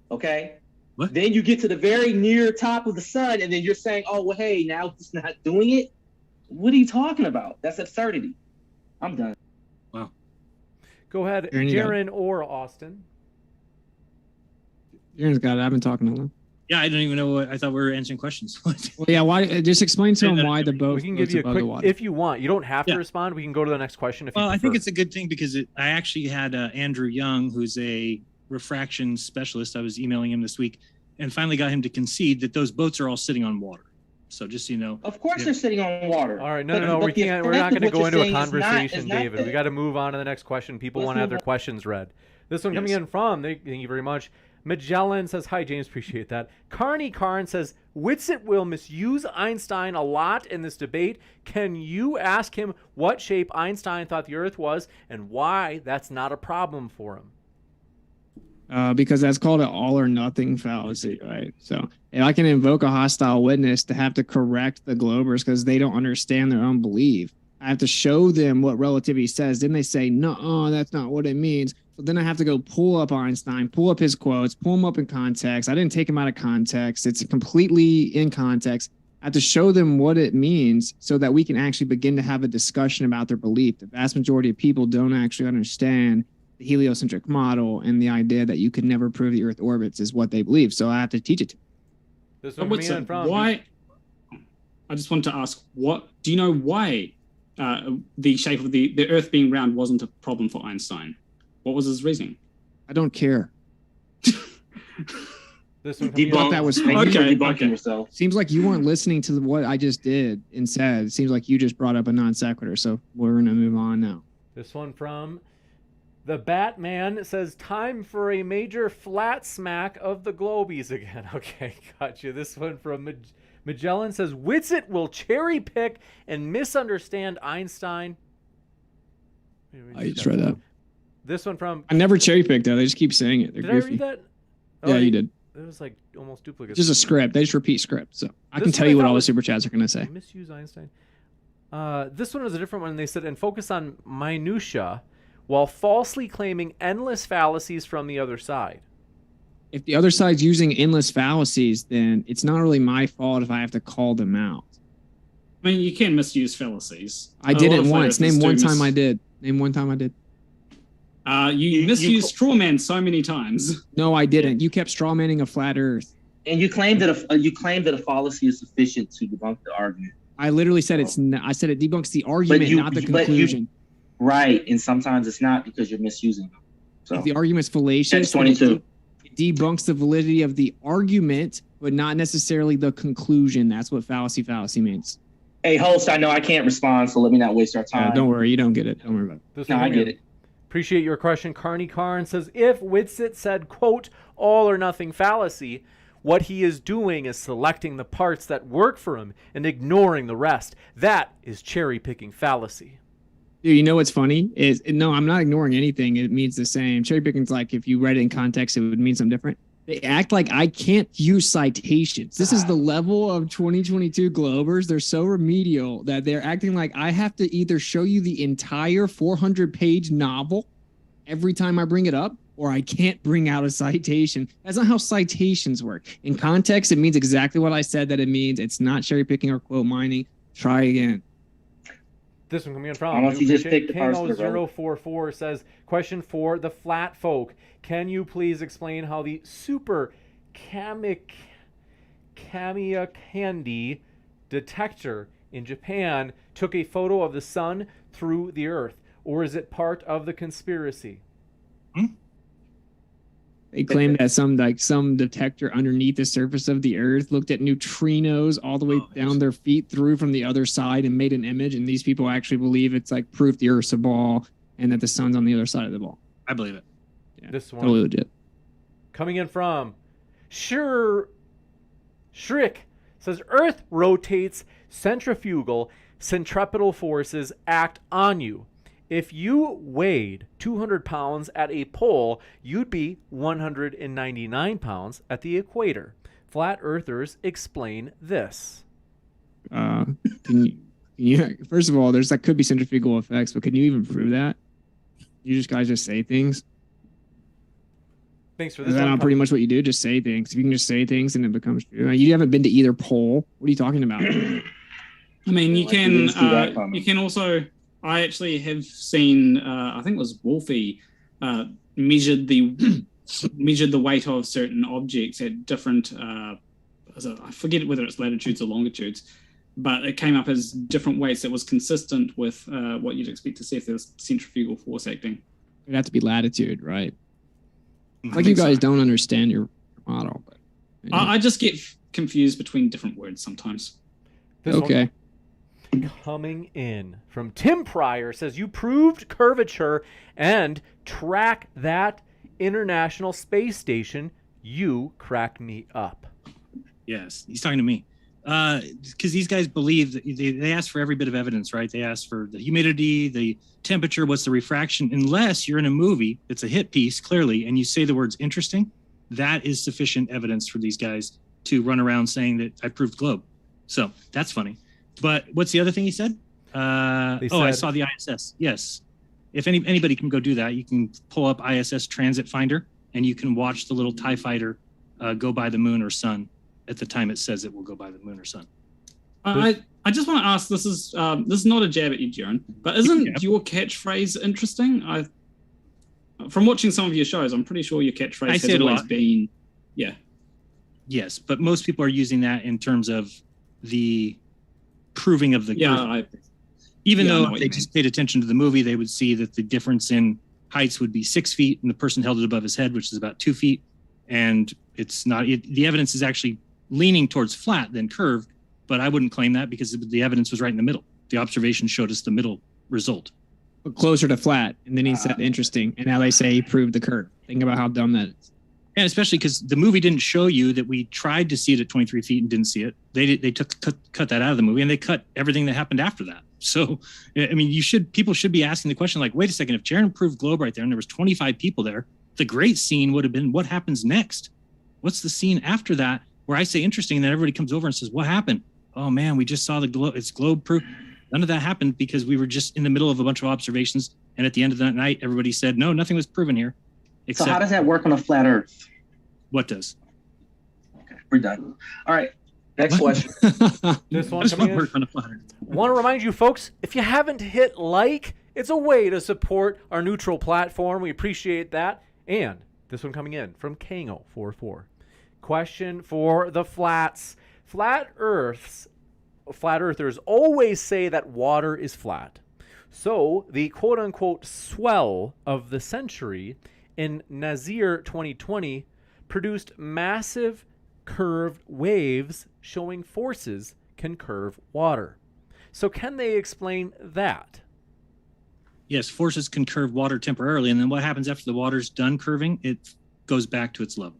Okay. What? Then you get to the very near top of the sun, and then you're saying, "Oh, well, hey, now it's not doing it." What are you talking about? That's absurdity. I'm done. Go ahead, Jaren, you got Jaren or Austin. Aaron's got it. I've been talking to him. Yeah, I don't even know what I thought we were answering questions. Well, yeah. Why? Just explain to him why the boat We can give floats you a above quick, the water. if you want. You don't have to Yeah. respond. We can go to the next question if you Well, I think prefer. it's a good thing because I actually had Andrew Young, who's a refraction specialist. I was emailing him this week and finally got him to concede that those boats are all sitting on water. So just so you know, Of course, Yeah. they're sitting on water. All right, no, But- no, but we the can't. We're effect not of going to what go you're into a saying is not- conversation, is not David. that. We got to move on to the next question. People Let's want to have move their questions read. This one coming Yes. in from, thank you very much. Magellan says, hi, James, appreciate that. Carney Karn says, Witsit will misuse Einstein a lot in this debate. Can you ask him what shape Einstein thought the Earth was and why that's not a problem for him? Because that's called an all or nothing fallacy, right? So if I can invoke a hostile witness to have to correct the Globers because they don't understand their own belief, I have to show them what relativity says. Then they say, no, that's not what it means. So then I have to go pull up Einstein, pull up his quotes, pull them up in context. I didn't take them out of context. It's completely in context. I have to show them what it means so that we can actually begin to have a discussion about their belief. The vast majority of people don't actually understand the heliocentric model and the idea that you could never prove the Earth orbits is what they believe. So I have to teach it to them. This But one coming in from why? I just want to ask, what do you know why the shape of the Earth being round wasn't a problem for Einstein. What was his reasoning? I don't care. This one Debunk. Thought that was Thank you for Okay, debunking okay. yourself. Seems like you weren't listening to what I just did and said. It seems like you just brought up a non sequitur. So we're gonna move on now. This one from the Batman says, time for a major flat smack of the Globies again. Okay, gotcha. This one from Magellan says, Witsit will cherry pick and misunderstand Einstein. I just read that. This one from... I never cherry picked that. They just keep saying it. They're Did goofy. I read that? Yeah, you did. It was like almost duplicate. Just a script. They just repeat script. So I can This tell one I you what thought all the was- super chats are gonna say. Misuse Einstein. This one was a different one. They said, and focus on minutia while falsely claiming endless fallacies from the other side. If the other side's using endless fallacies, then it's not really my fault if I have to call them out. I mean, you can misuse fallacies. I A lot did of it once. flat Name earthers one do time I did. Name one time I did. You misused straw man so many times. No, I didn't. You kept strawmanning a flat Earth. And you claim that a fallacy is sufficient to debunk the argument. I literally said it's. I said it debunks the argument, not the conclusion. Right, and sometimes it's not because you're misusing them. So If the argument's fallacious, then Catch-22. it debunks the validity of the argument, but not necessarily the conclusion. That's what fallacy means. Hey, host, I know I can't respond, so let me not waste our time. Don't worry, you don't get it. Don't worry about it. This No, one I here. get it. Appreciate your question. Carney Karn says, if Witsit said, quote, all or nothing fallacy, what he is doing is selecting the parts that work for him and ignoring the rest. That is cherry picking fallacy. Dude, you know what's funny? No, I'm not ignoring anything. It means the same. Cherry picking's like if you read it in context, it would mean something different. They act like I can't use citations. This is the level of 2022 Globers. They're so remedial that they're acting like I have to either show you the entire 400-page novel every time I bring it up, or I can't bring out a citation. That's not how citations work. In context, it means exactly what I said that it means. It's not cherry picking or quote mining. Try again. This one coming in Why from don't you just pick the parts that are Kano044 says, question for the flat folk. Can you please explain how the super Kamiokande detector in Japan took a photo of the sun through the earth? Or is it part of the conspiracy? They claimed that some detector underneath the surface of the earth looked at neutrinos all the way down their feet through from the other side and made an image. And these people actually believe it's like proof the earth's a ball and that the sun's on the other side of the ball. I believe it. Yeah, This one. totally legit. Coming in from Shrick says, Earth rotates centrifugal centripetal forces act on you. If you weighed 200 pounds at a pole, you'd be 199 pounds at the equator. Flat earthers explain this. Can you first of all, that could be centrifugal effects, but can you even prove that? You guys just say things? Thanks for this. Is that not pretty much what you do? Just say things. If you can just say things and it becomes true. You haven't been to either pole. What are you talking about? I mean, you Like, you didn't see that can coming. you can also. I actually have seen. I think it was Wolfie measured the weight of certain objects at different. I forget whether it's latitudes or longitudes, but it came up as different weights that was consistent with what you'd expect to see if there was centrifugal force acting. It'd have to be latitude, right? I Like you think so. guys don't understand your model. But I just get confused between different words sometimes. This one okay. coming in from Tim Pryor says, you proved curvature and track that International Space Station. You crack me up. Yes, he's talking to me. Because these guys believe that they ask for every bit of evidence, right? They ask for the humidity, the temperature, what's the refraction. Unless you're in a movie that's a hit piece, clearly, and you say the words interesting, that is sufficient evidence for these guys to run around saying that I proved globe. So that's funny. But what's the other thing he said? I saw the ISS. Yes. If anybody can go do that, you can pull up ISS Transit Finder and you can watch the little TIE fighter go by the moon or sun at the time it says it will go by the moon or sun. I just want to ask. This is not a jab at you, Jaron, but isn't your catchphrase interesting? From watching some of your shows, I'm pretty sure your catchphrase has always been, yeah. Yes, but most people are using that in terms of the proving of the. Yeah, Even Yeah, I know though what they you just paid attention to the movie, they would see that the difference in heights would be 6 feet, and the person held it above his head, which is about 2 feet. And it's not. The evidence is actually leaning towards flat than curved, but I wouldn't claim that because the evidence was right in the middle. The observation showed us the middle result. But closer to flat. And then he said, interesting. And now they say he proved the curve. Think about how dumb that is. And especially because the movie didn't show you that we tried to see it at 23 feet and didn't see it. They cut that out of the movie, and they cut everything that happened after that. So, I mean, people should be asking the question, like, wait a second, if Jaron proved globe right there and there was 25 people there, the great scene would have been what happens next? What's the scene after that where I say interesting and then everybody comes over and says, what happened? Oh man, we just saw the globe. It's globe proof. None of that happened because we were just in the middle of a bunch of observations. And at the end of that night, everybody said, no, nothing was proven here. So how does that work on a flat Earth? What does? Okay, we're done. All right, next question. This one coming in. Work on a flat Earth. Want to remind you folks, if you haven't hit like, it's a way to support our neutral platform. We appreciate that. And this one coming in from Kango44. Question for the flats. Flat earthers always say that water is flat. So the quote-unquote swell of the century in Nazir 2020 produced massive curved waves showing forces can curve water. So can they explain that? Yes, forces can curve water temporarily, and then what happens after the water's done curving? It goes back to its level.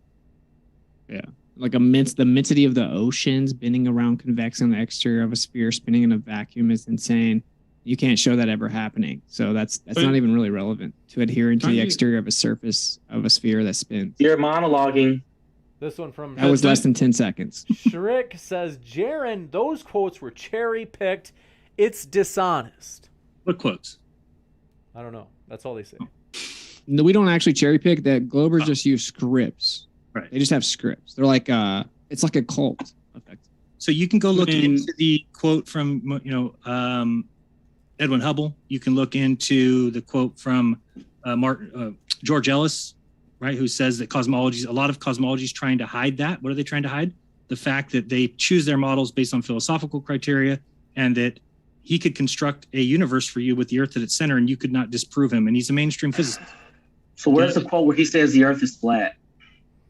Yeah. Like the immensity of the oceans bending around convex on the exterior of a sphere spinning in a vacuum is insane. You can't show that ever happening. So that's not even really relevant to adhering to the exterior of a surface of a sphere that spins. You're monologuing. This one from That was less than 10 seconds. Shrick says, Jaron, those quotes were cherry-picked. It's dishonest. What quotes? I don't know. That's all they say. No, we don't actually cherry pick. That Globers just use scripts. Right. They just have scripts. They're like it's like a cult effect. So you can go look into the quote from Edwin Hubble. You can look into the quote from George Ellis, right, who says that a lot of cosmology is trying to hide that. What are they trying to hide? The fact that they choose their models based on philosophical criteria, and that he could construct a universe for you with the Earth at its center, and you could not disprove him. And he's a mainstream physicist. So where's the quote where he says the Earth is flat?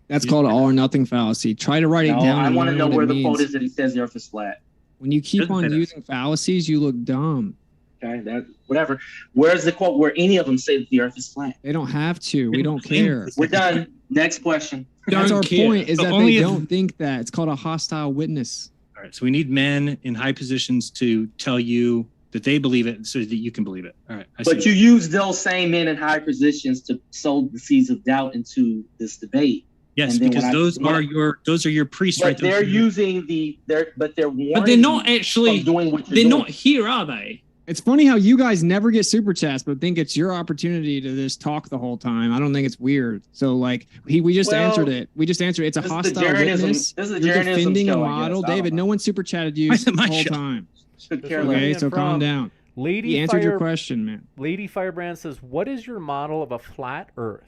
That's called all or nothing fallacy. Try to write it down. I want to know where the quote means. is that he says the Earth is flat. When you keep on using fallacies, you look dumb. Okay, whatever. Where's the quote where any of them say that the Earth is flat? They don't have to. We don't care. We're done. Next question. That's our point, is So that only they if- don't think that. It's called a hostile witness. All right. So we need men in high positions to tell you that they believe it so that you can believe it. All right. But you use those same men in high positions to sow the seeds of doubt into this debate. Yes, And then because when those are your priests, But right? they're using they're warning But they're not you actually. from doing what you're They're doing. not here, are they? It's funny how you guys never get super chats, but think it's your opportunity to just talk the whole time. I don't think it's weird. So like we just answered it. We just answered it. It's a This is the hostile jeranism- witness. this is the You're jeranism defending show, a I guess. model. I don't David, know. no one super chatted you Why is it the my whole show? time. Could care Okay, less. so calm down. Lady He answered your Fire- question, man. Lady Firebrand says, what is your model of a flat Earth?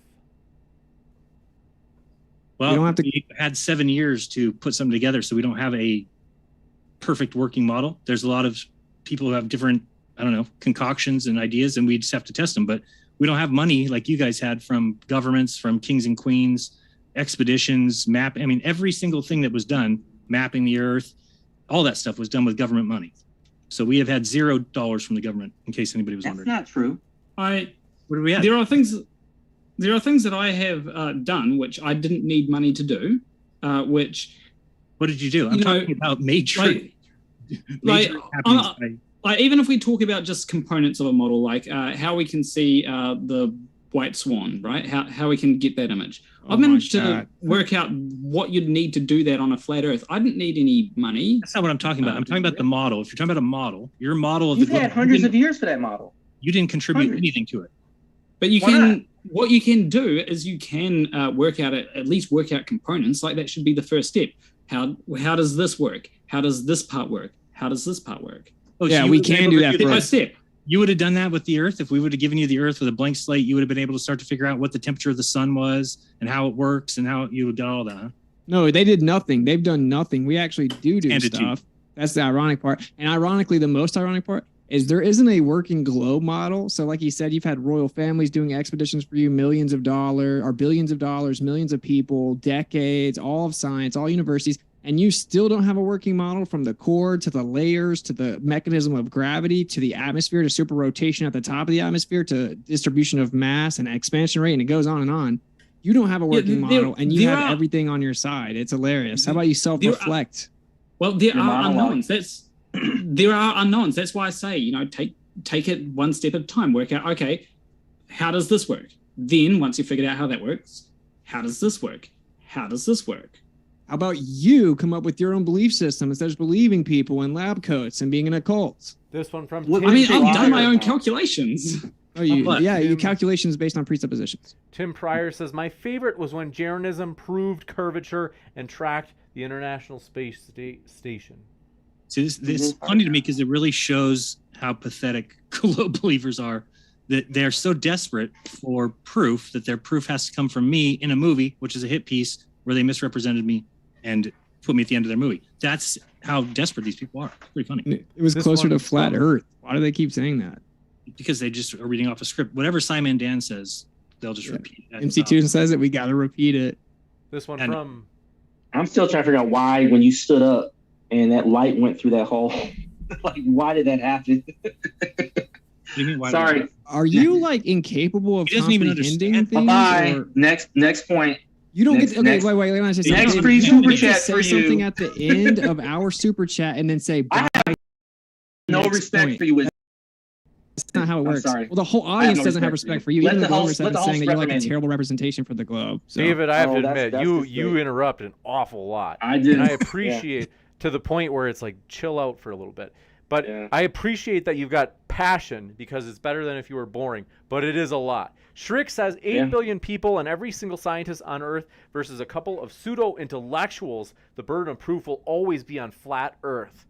Well, You don't have to- we had 7 years to put something together, so we don't have a perfect working model. There's a lot of people who have different, concoctions and ideas, and we just have to test them. But we don't have money like you guys had from governments, from kings and queens, expeditions, every single thing that was done, mapping the Earth, all that stuff was done with government money. So we have had $0 from the government, in case anybody was That's wondering. not true. What do we have? There are things that I have done which I didn't need money to do. Which What did you do? I'm talking about major happenings. like even if we talk about just components of a model, like how we can see the white swan, right? How we can get that image. Oh I've managed my to God. work out what you'd need to do that on a flat Earth. I didn't need any money. That's not what I'm talking about. I'm talking about the model. If you're talking about a model, your model of You've the had hundreds of years for that model. you didn't contribute hundreds. anything to it. But you Why can. What you can do is you can work out at least work out components. Like that should be the first step. How does this work? How does this part work? How does this part work? Oh, Yeah, you we would be can able do to that Step by first. step. You would have done that with the Earth. If we would have given you the Earth with a blank slate, you would have been able to start to figure out what the temperature of the sun was and how it works and how you would do all that. Huh? No, they did nothing. They've done nothing. We actually do Handed to you. stuff. That's the ironic part. And ironically, the most ironic part is there isn't a working globe model. So like you said, you've had royal families doing expeditions for you, millions of dollars or billions of dollars, millions of people, decades, all of science, all universities, and you still don't have a working model from the core to the layers to the mechanism of gravity to the atmosphere to super rotation at the top of the atmosphere to distribution of mass and expansion rate, and it goes on and on. You don't have a working model, and you have everything on your side. It's hilarious. How about you self-reflect? Well, there are unknowns. There are unknowns. That's why I say, take it one step at a time. Work out, okay, how does this work? Then once you figured out how that works, how does this work? How does this work? How about you come up with your own belief system instead of believing people in lab coats and being in a cult? This one from I mean, I've done my own calculations. Oh, your calculations based on presuppositions. Tim Pryor says, my favorite was when jeranism proved curvature and tracked the International Space Station. See, this is funny to me because it really shows how pathetic globe believers are, that they're so desperate for proof that their proof has to come from me in a movie, which is a hit piece where they misrepresented me and put me at the end of their movie. That's how desperate these people are. It's pretty funny. It was closer to flat Earth. Why do they keep saying that? Because they just are reading off a script. Whatever Simon Dan says, they'll just repeat. MC2 says it, we got to repeat it. This one from... I'm still trying to figure out why when you stood up and that light went through that hole. Like, why did that happen? What do you mean, why Sorry. Are you like incapable of comprehending things? Bye. Next point. You don't get to, okay. Wait. Let me say something. Next free super chat say for you. Something at the end of our super chat and then say bye. I have no respect for you. That's not how it works. Sorry. Well, the whole audience doesn't have respect for you. Let Even the the host Globers saying that you're like a reprimand you. terrible representation for the globe. So. David, I have to that's admit, you interrupt an awful lot. I did. And I appreciate to the point where it's like chill out for a little bit. But I appreciate that you've got passion because it's better than if you were boring. But it is a lot. Shriek says 8 billion people and every single scientist on Earth versus a couple of pseudo-intellectuals. The burden of proof will always be on flat Earth.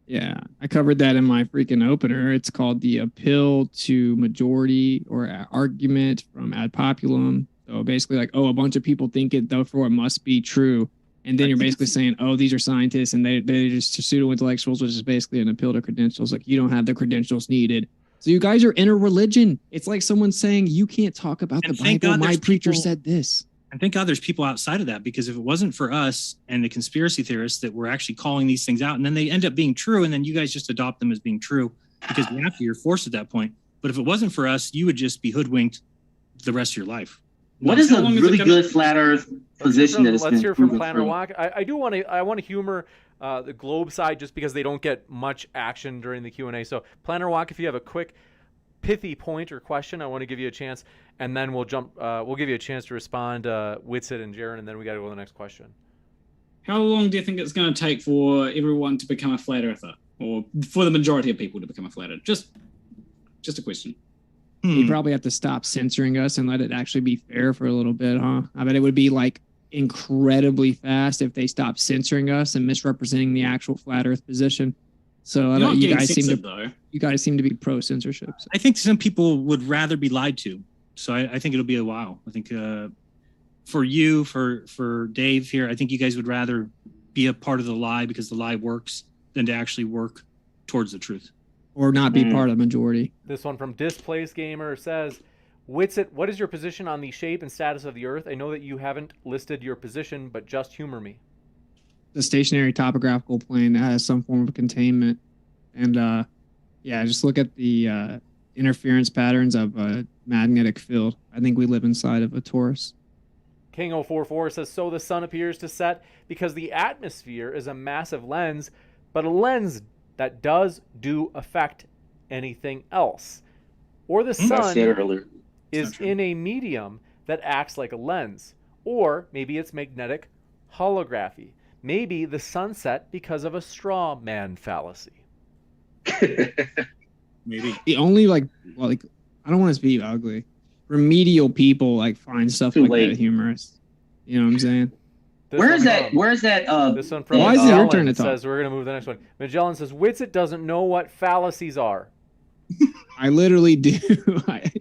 Yeah, I covered that in my freaking opener. It's called the appeal to majority or argument from ad populum. So basically like, a bunch of people think it, therefore it must be true. And then you're basically saying, these are scientists and they're just pseudo-intellectuals, which is basically an appeal to credentials. Like, you don't have the credentials needed. So you guys are in a religion. It's like someone saying, you can't talk about the Bible. My preacher said this. And thank God there's people outside of that, because if it wasn't for us and the conspiracy theorists that were actually calling these things out, and then they end up being true, and then you guys just adopt them as being true because you're forced at that point. But if it wasn't for us, you would just be hoodwinked the rest of your life. What is a really good flat Earth position that has been Let's hear from proven true? Planarwalk. I do want to humor the globe side just because they don't get much action during the Q&A. So Planarwalk, if you have a quick pithy point or question, I want to give you a chance, and then we'll jump. We'll give you a chance to respond, Witsit and Jaron, and then we got to go to the next question. How long do you think it's going to take for everyone to become a flat earther, or for the majority of people to become a flat earther? Just a question. You probably have to stop censoring us and let it actually be fair for a little bit, huh? I bet it would be like incredibly fast if they stopped censoring us and misrepresenting the actual flat Earth position. So you guys seem to be pro censorship. So. I think some people would rather be lied to. So I think it'll be a while. I think for you, for Dave here, I think you guys would rather be a part of the lie because the lie works than to actually work towards the truth. Or not be part of the majority. This one from Displaced Gamer says, Witsit, what is your position on the shape and status of the Earth? I know that you haven't listed your position, but just humor me. The stationary topographical plane that has some form of containment. And just look at the interference patterns of a magnetic field. I think we live inside of a torus. King044 says, so the sun appears to set because the atmosphere is a massive lens, but a lens that does affect anything else. Or the sun is in a medium that acts like a lens. Or maybe it's magnetic holography. Maybe the sun set because of a straw man fallacy. Maybe. The only I don't want to be ugly. Remedial people find stuff like that humorous. You know what I'm saying? Where is that? This one from Why is it your turn to talk? Says we're going to move to the next one. Magellan says Witsit doesn't know what fallacies are. I literally do. I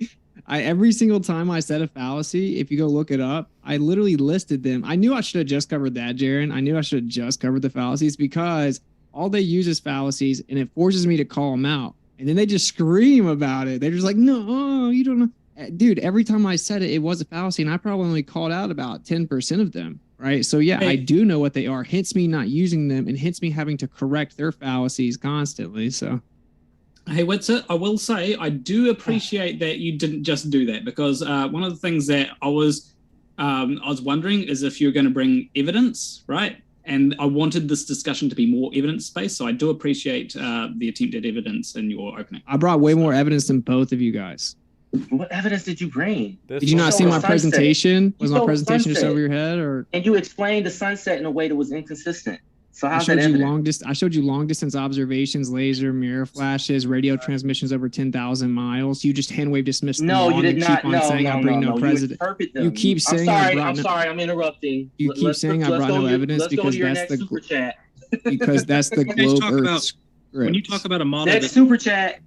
every single time I said a fallacy, if you go look it up, I literally listed them. I knew I should have just covered that, Jaron. I knew I should have just covered the fallacies because All they use is fallacies, and it forces me to call them out. And then they just scream about it. They're just like, no, you don't know. Dude, every time I said it, it was a fallacy, and I probably only called out about 10% of them, right? So yeah, I do know what they are, hence me not using them, and hence me having to correct their fallacies constantly. So, hey, Witsit, I will say I do appreciate that you didn't just do that, because one of the things that I was wondering is if you're going to bring evidence, right? And I wanted this discussion to be more evidence-based, so I do appreciate the attempt at evidence in your opening. I brought way more evidence than both of you guys. What evidence did you bring? Did you not see my presentation? Was my presentation just over your head, or? And you explained the sunset in a way that was inconsistent. So how's that I showed you long distance observations, laser, mirror flashes, radio transmissions over 10,000 miles. You just hand wave dismissed them all. No, you did not. No, president. You keep saying I'm sorry, I'm interrupting. You keep saying I brought no evidence because that's the super chat. Because that's the globe Earth script. When you talk about a model, next super chat.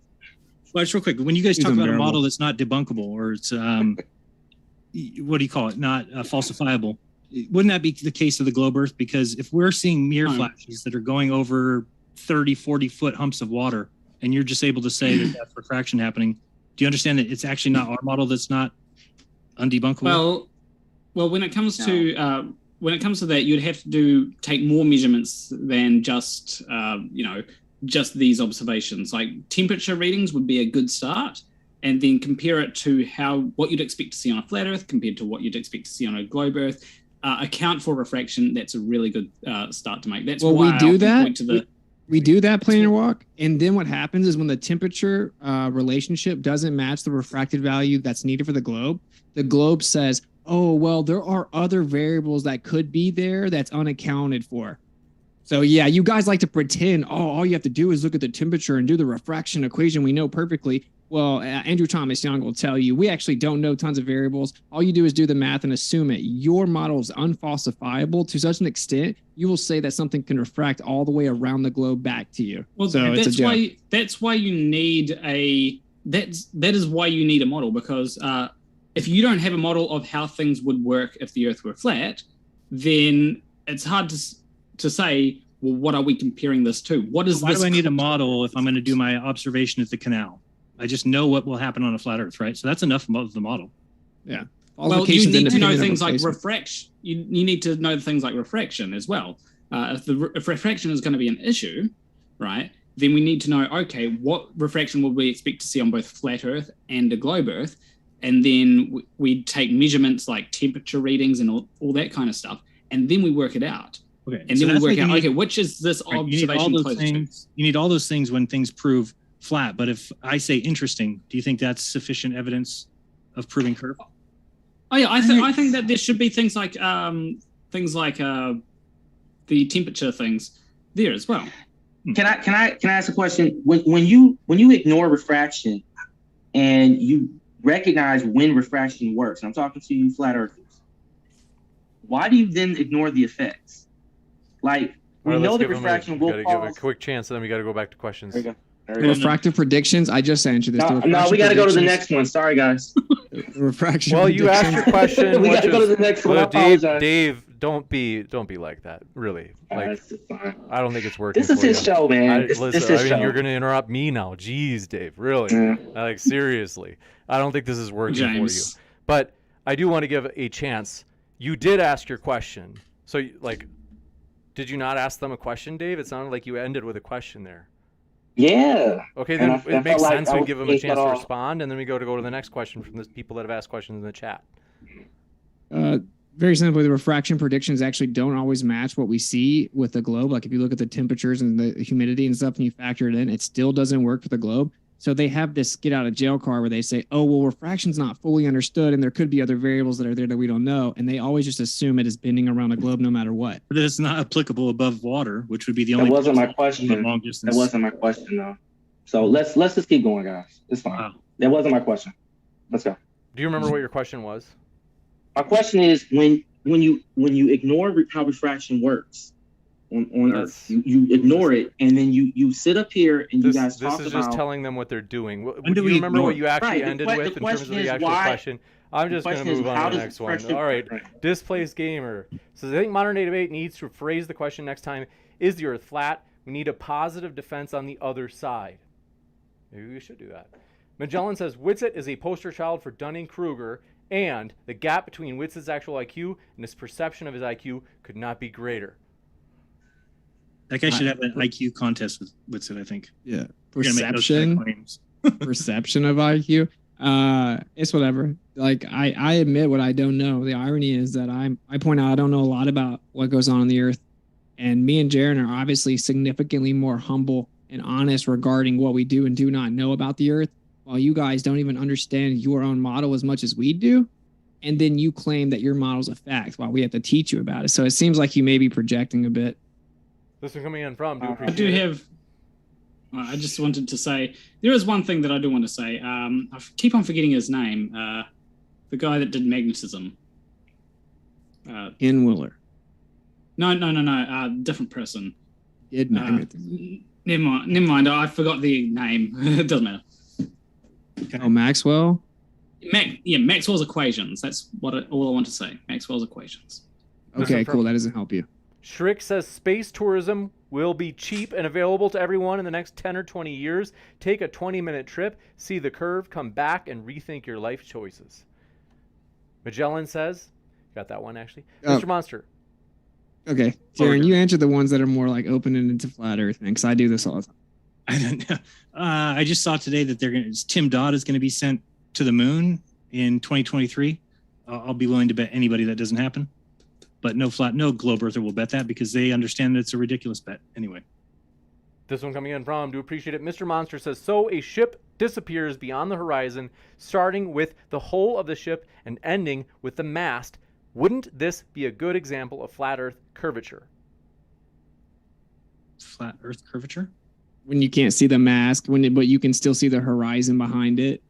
Well, just real quick, when you guys talk about a model that's not debunkable, or it's what do you call it, not falsifiable, wouldn't that be the case of the globe Earth? Because if we're seeing mirror flashes that are going over 30, 40-foot humps of water, and you're just able to say that that's refraction happening, do you understand that it's actually not our model that's not undebunkable? Well, when it comes to that, you'd have to take more measurements than just just these observations. Like temperature readings would be a good start, and then compare it to what you'd expect to see on a flat Earth compared to what you'd expect to see on a globe Earth. Account for refraction. That's a really good start to make. That's why we do that. We do that Planarwalk, and then what happens is when the temperature relationship doesn't match the refracted value that's needed for the globe says, oh, well, there are other variables that could be there that's unaccounted for. So yeah, you guys like to pretend, all you have to do is look at the temperature and do the refraction equation. We know perfectly. Well, Andrew Thomas Young will tell you, we actually don't know tons of variables. All you do is do the math and assume it. Your model is unfalsifiable to such an extent, you will say that something can refract all the way around the globe back to you. Well, so that's why you need that is why you need a model, because if you don't have a model of how things would work if the Earth were flat, then it's hard to say, well, what are we comparing this to? Why do I need a model if I'm going to do my observation at the canal? I just know what will happen on a flat Earth, right? So that's enough of the model. Yeah. Well, you need to know things like refraction. You need to know things like refraction as well. If refraction is going to be an issue, right, then we need to know, okay, what refraction would we expect to see on both flat Earth and a globe Earth? And then we take measurements like temperature readings and all that kind of stuff, and then we work it out. Okay. And then we work out, okay, which is this observation close to? You need all those things when things prove flat. But if I say interesting, do you think that's sufficient evidence of proving curve? Oh yeah, I think that there should be things like the temperature things there as well. Can I ask a question? When you ignore refraction and you recognize when refraction works, I'm talking to you flat earthers, why do you then ignore the effects? Like, we know that refraction will cause... give a quick chance, and then we got to go back to questions. There you go. Refractive predictions. I just answered this. No, we got to go to the next one. Sorry, guys. Refraction. Well, you asked your question. We got to go to the next one. Dave, don't be like that. Really. Like, I don't think it's working. This is his show, man. This is his show. You're going to interrupt me now. Jeez, Dave. Really? Yeah. Like, seriously. I don't think this is working for you. But I do want to give a chance. You did ask your question. So, like, did you not ask them a question, Dave? It sounded like you ended with a question there. Yeah. Okay, then it makes sense. We give them a chance to respond, and then we go to the next question from the people that have asked questions in the chat. Very simply, the refraction predictions actually don't always match what we see with the globe. Like if you look at the temperatures and the humidity and stuff and you factor it in, it still doesn't work for the globe. So they have this get out of jail card where they say, oh, well, refraction's not fully understood and there could be other variables that are there that we don't know. And they always just assume it is bending around the globe no matter what. But it's not applicable above water, which would be the only... That wasn't my question. Long distance. That wasn't my question, though. So let's just keep going, guys. It's fine. Wow. That wasn't my question. Let's go. Do you remember what your question was? My question is, when you ignore how refraction works on Earth, you ignore it, and then you sit up here and you guys talk about... This is just telling them what they're doing. Do you remember what you actually ended with in terms of the actual question? I'm just going to move on to the next one. All right. Displaced Gamer says, I think modern day debate needs to phrase the question next time. Is the Earth flat? We need a positive defense on the other side. Maybe we should do that. Magellan says Witsit is a poster child for Dunning-Kruger, and the gap between Witsit's actual IQ and his perception of his IQ could not be greater. That guy should have an IQ contest with Witsit, I think. Yeah. We're gonna make those kind of claims. Perception of IQ. It's whatever. Like I admit what I don't know. The irony is that I point out I don't know a lot about what goes on the earth. And me and Jaron are obviously significantly more humble and honest regarding what we do and do not know about the earth, while you guys don't even understand your own model as much as we do. And then you claim that your model's a fact while we have to teach you about it. So it seems like you may be projecting a bit. This is coming in from. I do have. I just wanted to say there is one thing that I do want to say. I keep on forgetting his name. The guy that did magnetism. In Willer. No. Different person. Did magnetism. Never mind. I forgot the name. It doesn't matter. Okay. Oh, Maxwell? Maxwell's equations. That's all I want to say. Maxwell's equations. Okay, cool. That doesn't help you. Shriek says space tourism will be cheap and available to everyone in the next 10 or 20 years. Take a 20-minute trip, see the curve, come back, and rethink your life choices. Magellan says, got that one actually. Mr. Monster. Okay. Jaron, you answered the ones that are more like open-ended to flat earth, because I do this all the time. I don't know. I just saw today that Tim Dodd is going to be sent to the moon in 2023. I'll be willing to bet anybody that doesn't happen. But no globe earther will bet that because they understand that it's a ridiculous bet anyway. This one coming in from, do appreciate it. Mr. Monster says, so a ship disappears beyond the horizon, starting with the hull of the ship and ending with the mast. Wouldn't this be a good example of flat earth curvature? Flat earth curvature? When you can't see the mast, but you can still see the horizon behind it.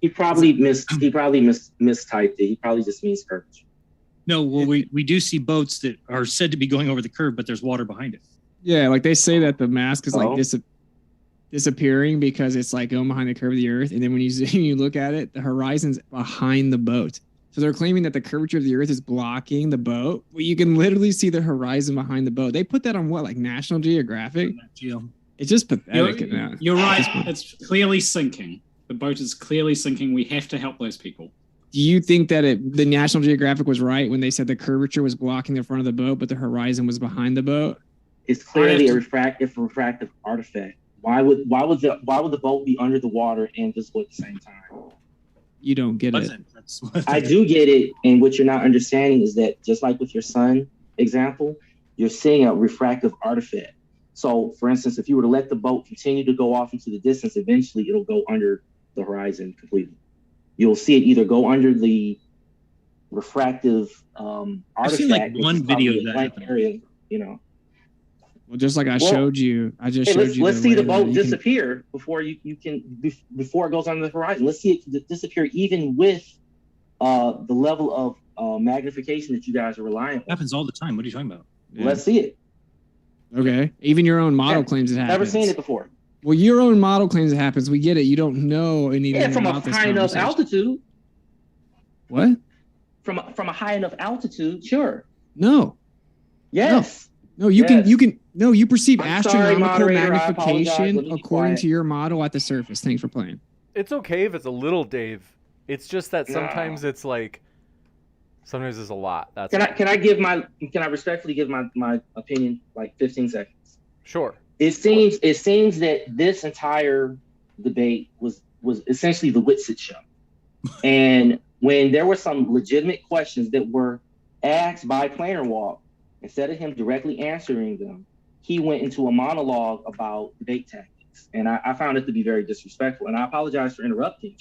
He probably mistyped it. He probably just means curvature. No, well, we do see boats that are said to be going over the curve, but there's water behind it. Yeah, like they say that the mask is like disappearing because it's like going behind the curve of the earth. And then when you look at it, the horizon's behind the boat. So they're claiming that the curvature of the earth is blocking the boat. Well, you can literally see the horizon behind the boat. They put that on what, like National Geographic? It's just pathetic. You're right. It's clearly sinking. The boat is clearly sinking. We have to help those people. Do you think that the National Geographic was right when they said the curvature was blocking the front of the boat, but the horizon was behind the boat? It's clearly a refractive artifact. Why would the boat be under the water and visible at the same time? You don't get it. I do get it, and what you're not understanding is that just like with your sun example, you're seeing a refractive artifact. So, for instance, if you were to let the boat continue to go off into the distance, eventually it'll go under the horizon completely. You'll see it either go under the refractive artifact. I've seen like one video of that area, you know. Well, just like I showed you, let's see the boat disappear before before it goes under the horizon. Let's see it disappear even with the level of magnification that you guys are relying on. It happens all the time. What are you talking about? Yeah. Let's see it. Okay. Even your own model claims it happens. Never seen it before. Well, your own model claims it happens. We get it. You don't know anything from about a high enough altitude. What? From a high enough altitude, sure. No. Yes. No, you perceive astronomical sorry, magnification according to your model at the surface. Thanks for playing. It's okay if it's a little, Dave. It's just that sometimes it's like, sometimes it's a lot. That's Can I respectfully give my opinion, like 15 seconds? Sure. It seems that this entire debate was essentially the Witsit show. And when there were some legitimate questions that were asked by Planarwalk, instead of him directly answering them, he went into a monologue about debate tactics. And I found it to be very disrespectful. And I apologize for interrupting.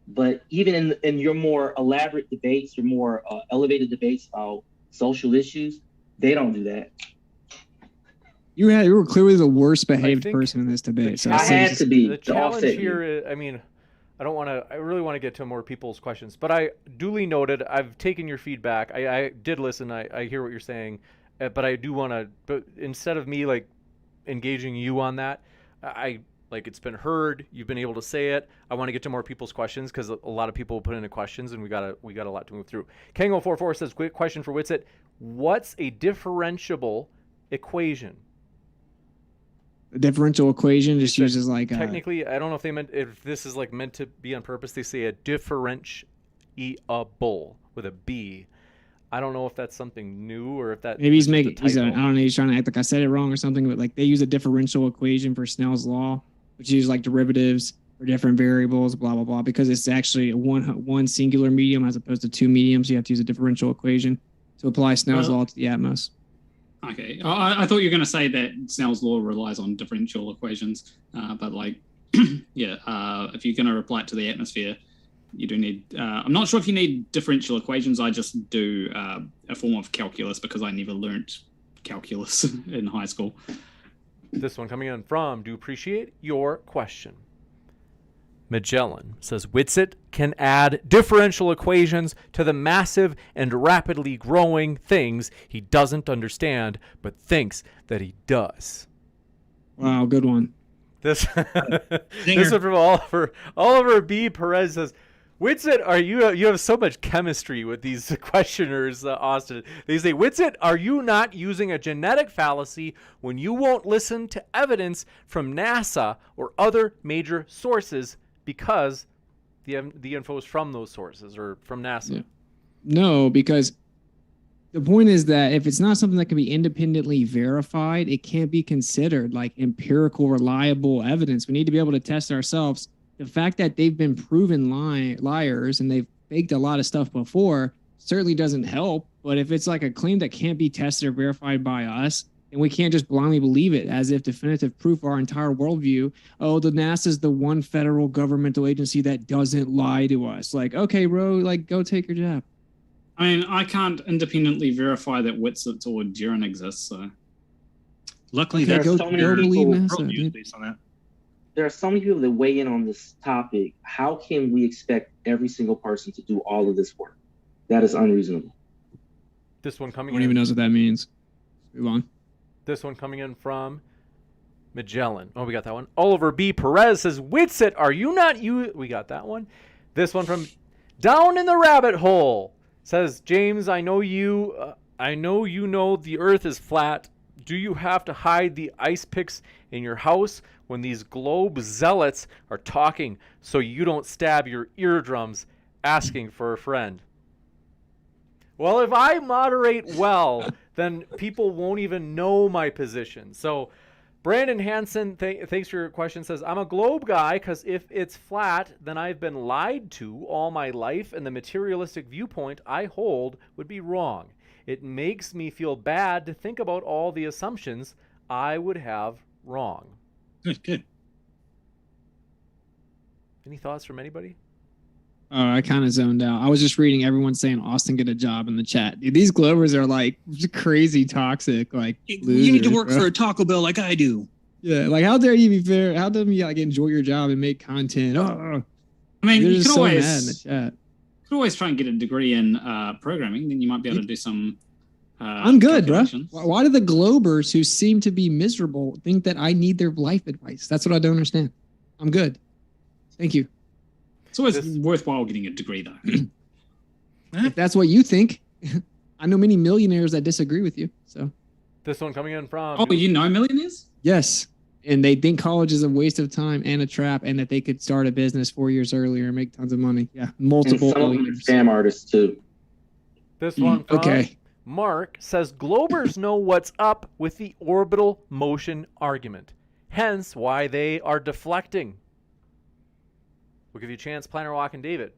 But even in your more elaborate debates, your more elevated debates about social issues, they don't do that. You were clearly the worst behaved person in this debate. So I had to be. The challenge here is, I mean, I really want to get to more people's questions, but I duly noted, I've taken your feedback. I did listen. I hear what you're saying, but I do want to, but instead of me like engaging you on that, it's been heard. You've been able to say it. I want to get to more people's questions because a lot of people put in questions and we got a lot to move through. Kango44 says, quick question for Witsit. What's a differentiable equation? The differential equation just uses like technically, I don't know if this is like meant to be on purpose. They say a differentiable with a B. I don't know if that's something new or if that maybe he's was just making. I don't know. He's trying to act like I said it wrong or something. But like they use a differential equation for Snell's law, which uses like derivatives for different variables, blah blah blah. Because it's actually one singular medium as opposed to two mediums. You have to use a differential equation to apply Snell's law to the Atmos. Okay, I thought you were going to say that Snell's law relies on differential equations, but like, yeah, if you're going to apply it to the atmosphere, you do need. I'm not sure if you need differential equations. I just do a form of calculus because I never learnt calculus in high school. This one coming in from, do appreciate your question. Magellan says, Witsit can add differential equations to the massive and rapidly growing things he doesn't understand, but thinks that he does. Wow, good one. This one from Oliver B. Perez says, Witsit, you have so much chemistry with these questioners, Austin. They say, Witsit, are you not using a genetic fallacy when you won't listen to evidence from NASA or other major sources because the info is from those sources or from NASA? Yeah. No, because the point is that if it's not something that can be independently verified, it can't be considered like empirical, reliable evidence. We need to be able to test ourselves. The fact that they've been proven liars and they've faked a lot of stuff before certainly doesn't help. But if it's like a claim that can't be tested or verified by us, and we can't just blindly believe it as if definitive proof of our entire worldview. Oh, the NASA is the one federal governmental agency that doesn't lie to us. Like, okay, bro, like go take your jab. I mean, I can't independently verify that Witsit or Jeran exists. So, luckily, there there's are so many people based on that. There are so many people that weigh in on this topic. How can we expect every single person to do all of this work? That is unreasonable. This one coming No one even knows what that means. Move on. This one coming in from Magellan. Oh, we got that one. Oliver B. Perez says, Witsit, are you not you? We got that one. This one from Down in the Rabbit Hole says, James, I know you know the earth is flat. Do you have to hide the ice picks in your house when these globe zealots are talking so you don't stab your eardrums asking for a friend? Well, if I moderate well, then people won't even know my position. So Brandon Hansen, thanks for your question, says, I'm a globe guy because if it's flat, then I've been lied to all my life and the materialistic viewpoint I hold would be wrong. It makes me feel bad to think about all the assumptions I would have wrong. Good. Any thoughts from anybody? I kind of zoned out. I was just reading everyone saying Austin get a job in the chat. Dude, these Glovers are like crazy toxic. Like you need to work for a Taco Bell like I do. Yeah, like how dare you be fair? How dare you like enjoy your job and make content? Oh, I mean, you can so always mad in the chat. You can always try and get a degree in programming. Then you might be able to do some. I'm good, bro. Why do the Globers who seem to be miserable think that I need their life advice? That's what I don't understand. I'm good. Thank you. It's always worthwhile getting a degree, though. If that's what you think, I know many millionaires that disagree with you. So this one coming in from. Oh, you know millionaires? Yes. And they think college is a waste of time and a trap and that they could start a business 4 years earlier and make tons of money. Yeah. Multiple. And some of them are scam artists, too. This one from okay. Mark says, Globers know what's up with the orbital motion argument. Hence why they are deflecting. We'll give you a chance, Planarwalk and David.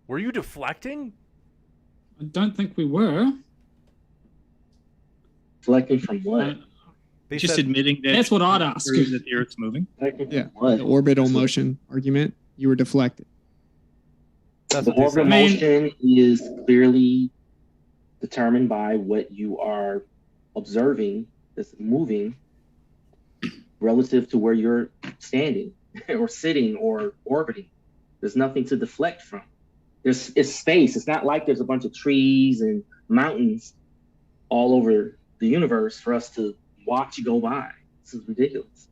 Were you deflecting? I don't think we were. Deflecting from what? They Just said, admitting that that's what I'd ask. that the Earth's moving. Yeah. What? The orbital motion argument. You were deflected. that's The what they orbital said. motion is clearly determined by what you are observing that's moving relative to where you're standing or sitting or orbiting. There's nothing to deflect from. It's space. It's not like there's a bunch of trees and mountains all over the universe for us to watch go by. This is ridiculous.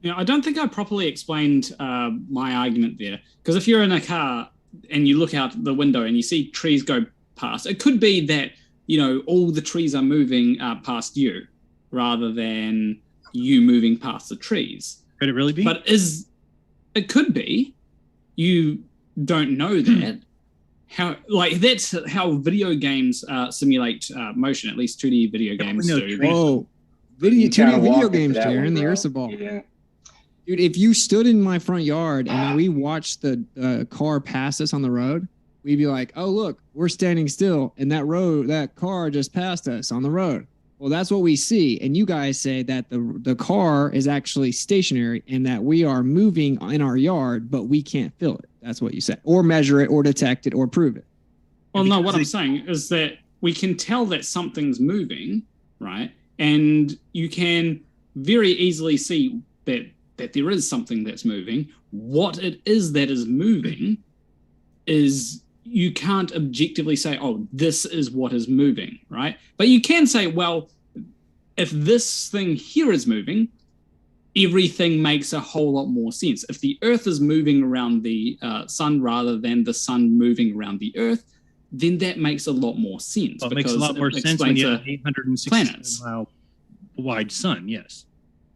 Yeah, I don't think I properly explained my argument there. Because if you're in a car and you look out the window and you see trees go past, it could be that, you know, all the trees are moving past you rather than you moving past the trees. Could it really be? But it could be. You don't know that. That's how video games simulate motion, at least 2D video games do. Whoa. 2D video games, Jaron, the Ursa ball. Yeah. Dude, if you stood in my front yard and we watched the car pass us on the road, we'd be like, oh, look, we're standing still. And that car just passed us on the road. Well, that's what we see. And you guys say that the car is actually stationary and that we are moving in our yard, but we can't feel it. That's what you said. Or measure it or detect it or prove it. Well, no, what I'm saying is that we can tell that something's moving, right? And you can very easily see that there is something that's moving. What it is that is moving is you can't objectively say, oh, this is what is moving, right? But you can say, well, if this thing here is moving, everything makes a whole lot more sense. If the Earth is moving around the sun rather than the sun moving around the Earth, then that makes a lot more sense. Well, it makes a lot more sense when you have an 860 mile wide sun, yes.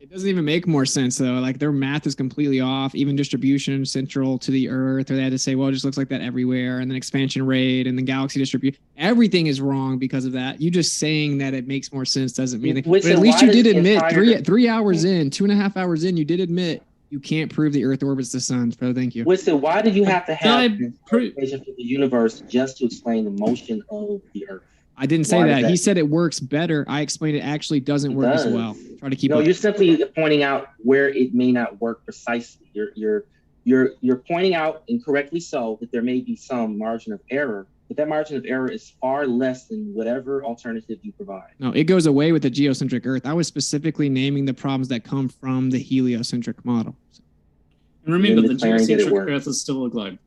It doesn't even make more sense, though. Like, their math is completely off, even distribution central to the Earth, or they had to say, well, it just looks like that everywhere, and then expansion rate, and then galaxy distribution. Everything is wrong because of that. You just saying that it makes more sense doesn't mean that. But at least you did admit, 3 hours in, 2.5 hours in, you did admit you can't prove the Earth orbits the sun. So thank you. Witsit, why did you have to have an explanation for the universe just to explain the motion of the Earth? I didn't say that. He said it works better. I explained it actually doesn't work as well. Try to keep up. You're simply pointing out where it may not work precisely. You're pointing out, incorrectly so, that there may be some margin of error, but that margin of error is far less than whatever alternative you provide. No, it goes away with the geocentric Earth. I was specifically naming the problems that come from the heliocentric model. And remember, the geocentric Earth is still a globe.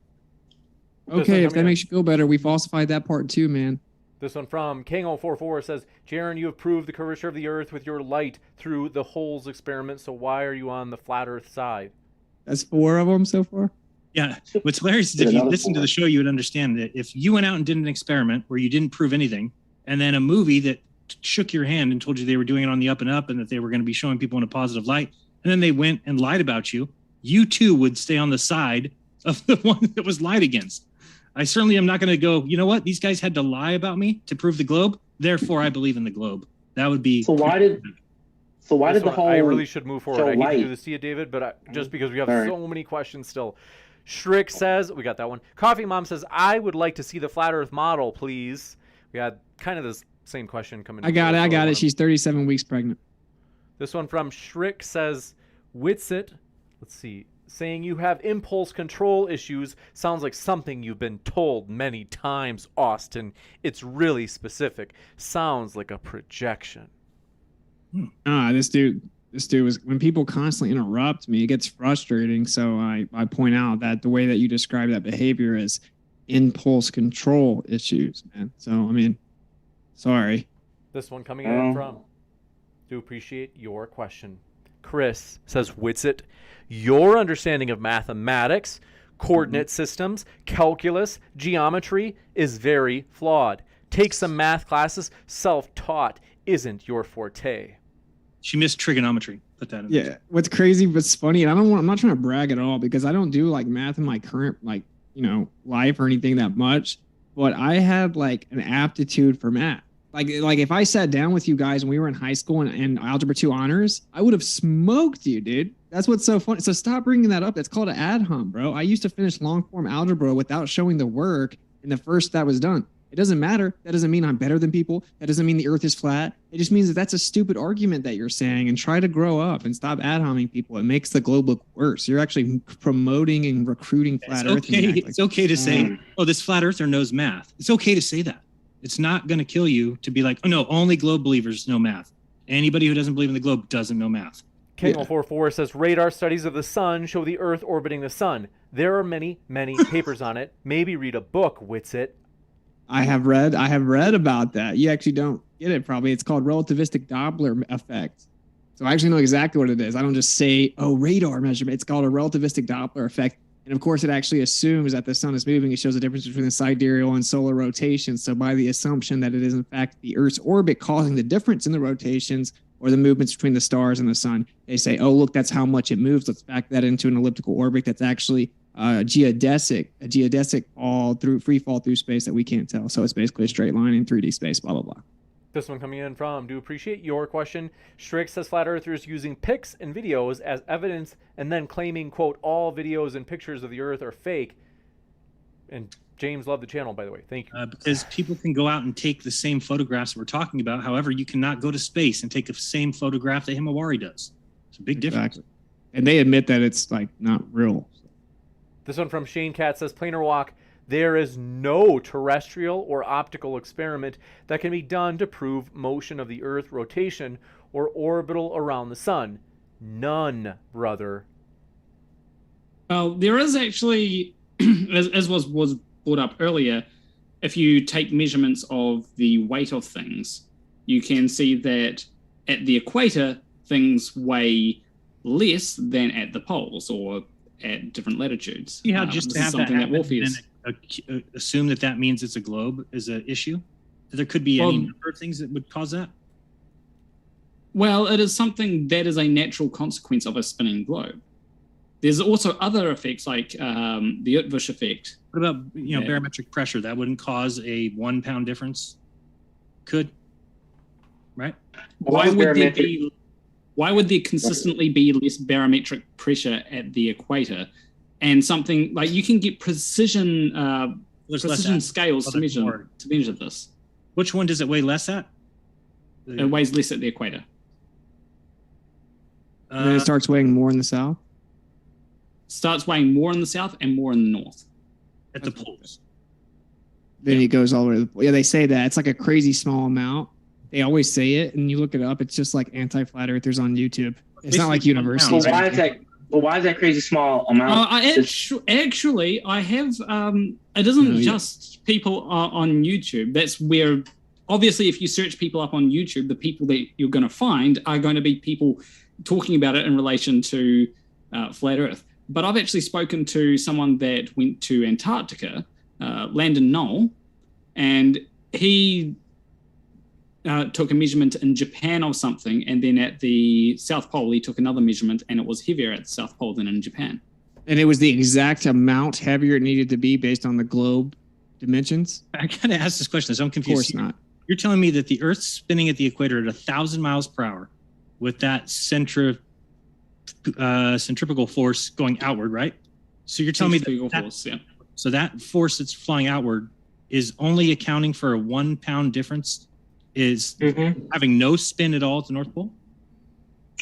Okay, if that makes you feel better, we falsified that part too, man. This one from King044 says, Jaren, you have proved the curvature of the Earth with your light through the holes experiment, so why are you on the flat Earth side? That's 4 of them so far? Yeah. What's hilarious is if you listen to the show, you would understand that if you went out and did an experiment where you didn't prove anything, and then a movie that shook your hand and told you they were doing it on the up and up and that they were going to be showing people in a positive light, and then they went and lied about you, you too would stay on the side of the one that was lied against. I certainly am not going to go, you know what? These guys had to lie about me to prove the globe. Therefore, I believe in the globe. That would be. So why did the whole? I really should move forward. I hate light? to do this to you, David, but just because we have so many questions still. Shriek says, we got that one. Coffee Mom says, I would like to see the flat Earth model, please. We had kind of the same question coming. I got it. She's 37 weeks pregnant. This one from Shriek says, Witsit. Let's see. Saying you have impulse control issues sounds like something you've been told many times, Austin. It's really specific. Sounds like a projection. This dude was, when people constantly interrupt me, it gets frustrating. So I point out that the way that you describe that behavior is impulse control issues, man. So, I mean, sorry. This one coming in from, do appreciate your question. Chris says, Witsit, your understanding of mathematics, coordinate systems, calculus, geometry is very flawed. Take some math classes. Self-taught isn't your forte. She missed trigonometry. Put that in. Yeah. What's crazy but's funny, and I'm not trying to brag at all because I don't do like math in my current life or anything that much, but I had like an aptitude for math. Like if I sat down with you guys when we were in high school and Algebra 2 honors, I would have smoked you, dude. That's what's so funny. So stop bringing that up. It's called an ad hom, bro. I used to finish long form algebra without showing the work in the first that was done. It doesn't matter. That doesn't mean I'm better than people. That doesn't mean the Earth is flat. It just means that that's a stupid argument that you're saying, and try to grow up and stop ad homing people. It makes the globe look worse. You're actually promoting and recruiting flat Earth. It's okay to say, oh, this flat earther knows math. It's okay to say that. It's not going to kill you to be like, oh, no, only globe believers know math. Anybody who doesn't believe in the globe doesn't know math. King044 says, radar studies of the sun show the Earth orbiting the sun. There are many, many papers on it. Maybe read a book, Witsit. I have read about that. You actually don't get it probably. It's called relativistic Doppler effect. So I actually know exactly what it is. I don't just say, oh, radar measurement. It's called a relativistic Doppler effect. And of course, it actually assumes that the sun is moving. It shows the difference between the sidereal and solar rotation. So by the assumption that it is, in fact, the Earth's orbit causing the difference in the rotations, or the movements between the stars and the sun. They say, oh, look, that's how much it moves. Let's back that into an elliptical orbit that's actually a geodesic free fall through space that we can't tell. So it's basically a straight line in 3D space, blah, blah, blah. This one coming in from Do Appreciate Your Question. Strix says flat earthers using pics and videos as evidence and then claiming, quote, all videos and pictures of the earth are fake. And James loved the channel, by the way. Thank you. Because people can go out and take the same photographs we're talking about. However, you cannot go to space and take the same photograph that Himawari does. It's a big difference. And they admit that it's like not real. This one from Shane Cat says, Planarwalk, there is no terrestrial or optical experiment that can be done to prove motion of the Earth rotation or orbital around the sun. None, brother. Well, there is actually, as was brought up earlier, if you take measurements of the weight of things, you can see that at the equator, things weigh less than at the poles or at different latitudes. See how just to have something that happen, Morpheus assume that means it's a globe is an issue? There could be any number of things that would cause that? Well, it is something that is a natural consequence of a spinning globe. There's also other effects like the Utvush effect. What about barometric pressure? That wouldn't cause a 1 pound difference? Could, right? Why would there consistently be less barometric pressure at the equator? And something like you can get precision scales to measure this. Which one does it weigh less at? It weighs less at the equator. And then it starts weighing more in the south? Starts weighing more in the south and more in the north. At the poles. Then it goes all the way to the... Yeah, they say that. It's like a crazy small amount. They always say it, and you look it up, it's just like anti-flat earthers on YouTube. It's not like universities. Why is that crazy small amount? Actually, I have. It isn't just people on YouTube. That's where, obviously, if you search people up on YouTube, the people that you're going to find are going to be people talking about it in relation to flat Earth. But I've actually spoken to someone that went to Antarctica, Landon Knoll, and he took a measurement in Japan of something, and then at the South Pole, he took another measurement, and it was heavier at the South Pole than in Japan. And it was the exact amount heavier it needed to be based on the globe dimensions? I kind of asked this question, so I'm confused. Of course not. You're telling me that the Earth's spinning at the equator at 1,000 miles per hour with that centrifugal force going outward, right? So you're telling me so that force that's flying outward is only accounting for a 1 pound difference, is having no spin at all at the North Pole?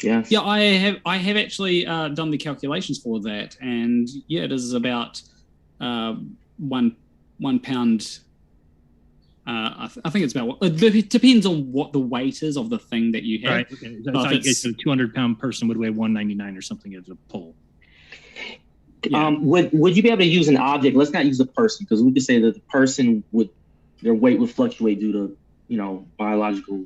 Yes. Yeah, I have actually done the calculations for that, and yeah, it is about 1 pound. I think it's about. It depends on what the weight is of the thing that you have. Right. Okay. It's a 200-pound person would weigh 199 or something as a pole. Yeah. Would you be able to use an object? Let's not use a person, because we could say that the person their weight would fluctuate due to biological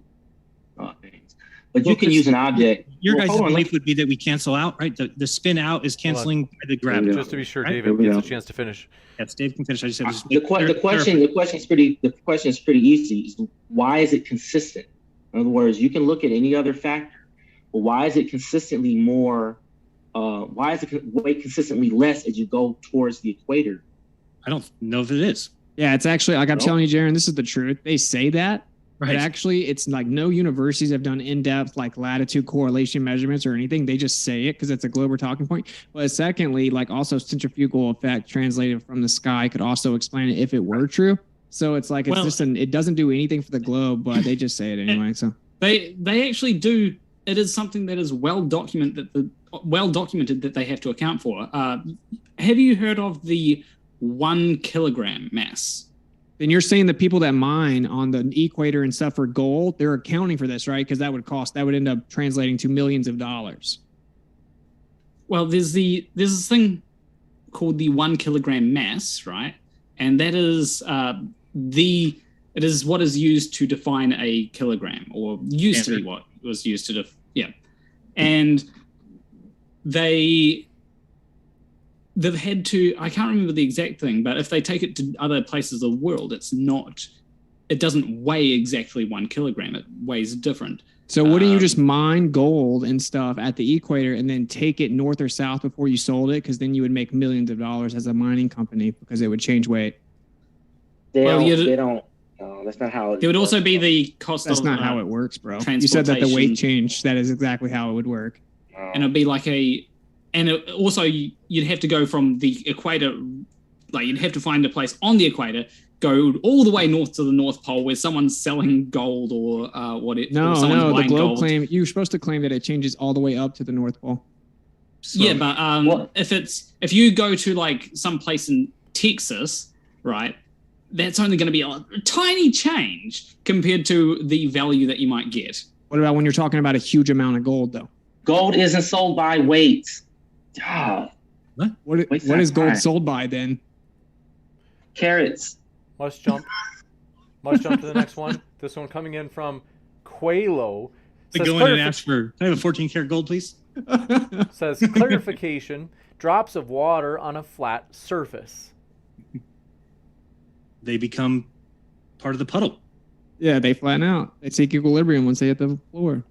things. But you can use an object. Your guys' belief would be that we cancel out, right? The spin out is canceling the gravity. Just to be sure, right? David gets a chance to finish. Yes, Dave can finish. I just have The question is pretty easy. Is why is it consistent? In other words, you can look at any other factor, but why is it consistently more? Why is it weight consistently less as you go towards the equator? I don't know if it is. Yeah, it's actually like I'm telling you, Jaron, this is the truth. They say that. Right. But actually, it's like no universities have done in-depth like latitude correlation measurements or anything. They just say it because it's a global talking point. But secondly, like also centrifugal effect translated from the sky could also explain it if it were true. So it's like it doesn't do anything for the globe, but they just say it anyway. So they actually do. It is something that is well documented that they have to account for. Have you heard of the 1 kilogram mass? Then you're saying the people that mine on the equator and stuff for gold, they're accounting for this, right? Because that would end up translating to millions of dollars. Well, there's this thing called the 1 kilogram mass, right? And that is it is what is used to define a kilogram, or used to be what was used to and they've had to, I can't remember the exact thing, but if they take it to other places of the world, it doesn't weigh exactly 1 kilogram. It weighs different. So wouldn't you just mine gold and stuff at the equator and then take it north or south before you sold it? Because then you would make millions of dollars as a mining company because it would change weight. They Well, don't. No, that's not how There would also be the cost That's of not how it works, bro. You said that the weight transportation. changed. That is exactly how it would work. And it'd be like also you'd have to go from the equator, like you'd have to find a place on the equator, go all the way north to the North Pole where someone's selling gold or or someone's No, the buying globe gold. claim, you're supposed to claim that it changes all the way up to the North Pole. Yeah, but if you go to like some place in Texas, right, that's only going to be a tiny change compared to the value that you might get. What about when you're talking about a huge amount of gold, though? Gold isn't sold by weight. Ah, What is gold sold by then? carrots. Must jump to the next one. This one coming in from Qualo. I go in and ask for, can I have a 14 karat gold, please? Says clarification, drops of water on a flat surface. They become part of the puddle. Yeah, they flatten out. They take equilibrium once they hit the floor.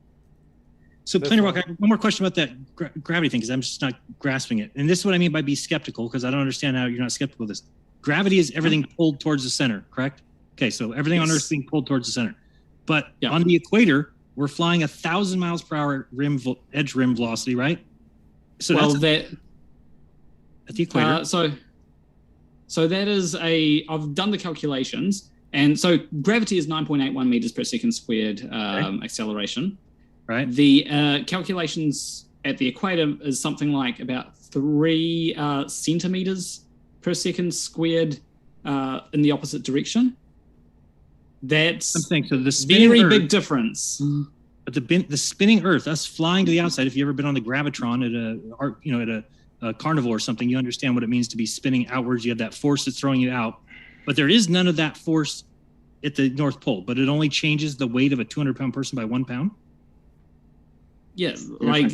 So This Planarwalk, one. I have one more question about that gravity thing, because I'm just not grasping it. And this is what I mean by be skeptical, because I don't understand how you're not skeptical of this. Gravity is everything pulled towards the center, correct? Okay, so everything on Earth is being pulled towards the center. But on the equator, we're flying 1,000 miles per hour edge rim velocity, right? So Well, that's that at the equator. So that is I've done the calculations, and so gravity is 9.81 meters per second squared acceleration. Right. The calculations at the equator is something like about 3 centimeters per second squared in the opposite direction. That's I'm saying so. The spinning very Earth, big difference. But the spinning Earth, us flying to the outside. If you've ever been on the gravitron at a carnival or something, you understand what it means to be spinning outwards. You have that force that's throwing you out, but there is none of that force at the North Pole. But it only changes the weight of a 200-pound person by 1 pound. Yeah, like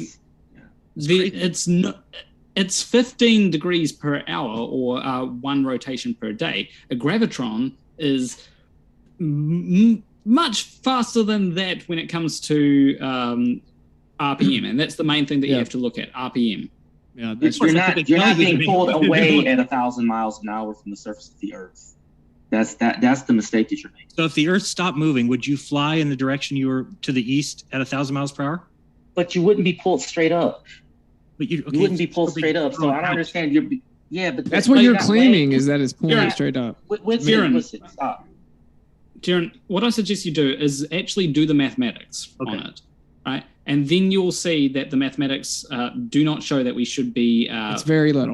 it's 15 degrees per hour or 1 rotation per day. A gravitron is much faster than that when it comes to RPM, and that's the main thing that you have to look at, RPM. Yeah, You're not being pulled away at 1,000 miles an hour from the surface of the Earth. That's the mistake that you're making. So if the Earth stopped moving, would you fly in the direction you were to the east at 1,000 miles per hour? But you wouldn't be pulled straight up. But You wouldn't be pulled straight up. So I don't understand. But that's what you're claiming is that it's pulling it straight up. Witsit, stop. Jaron, what I suggest you do is actually do the mathematics on it, right? And then you'll see that the mathematics do not show that we should be. It's very little.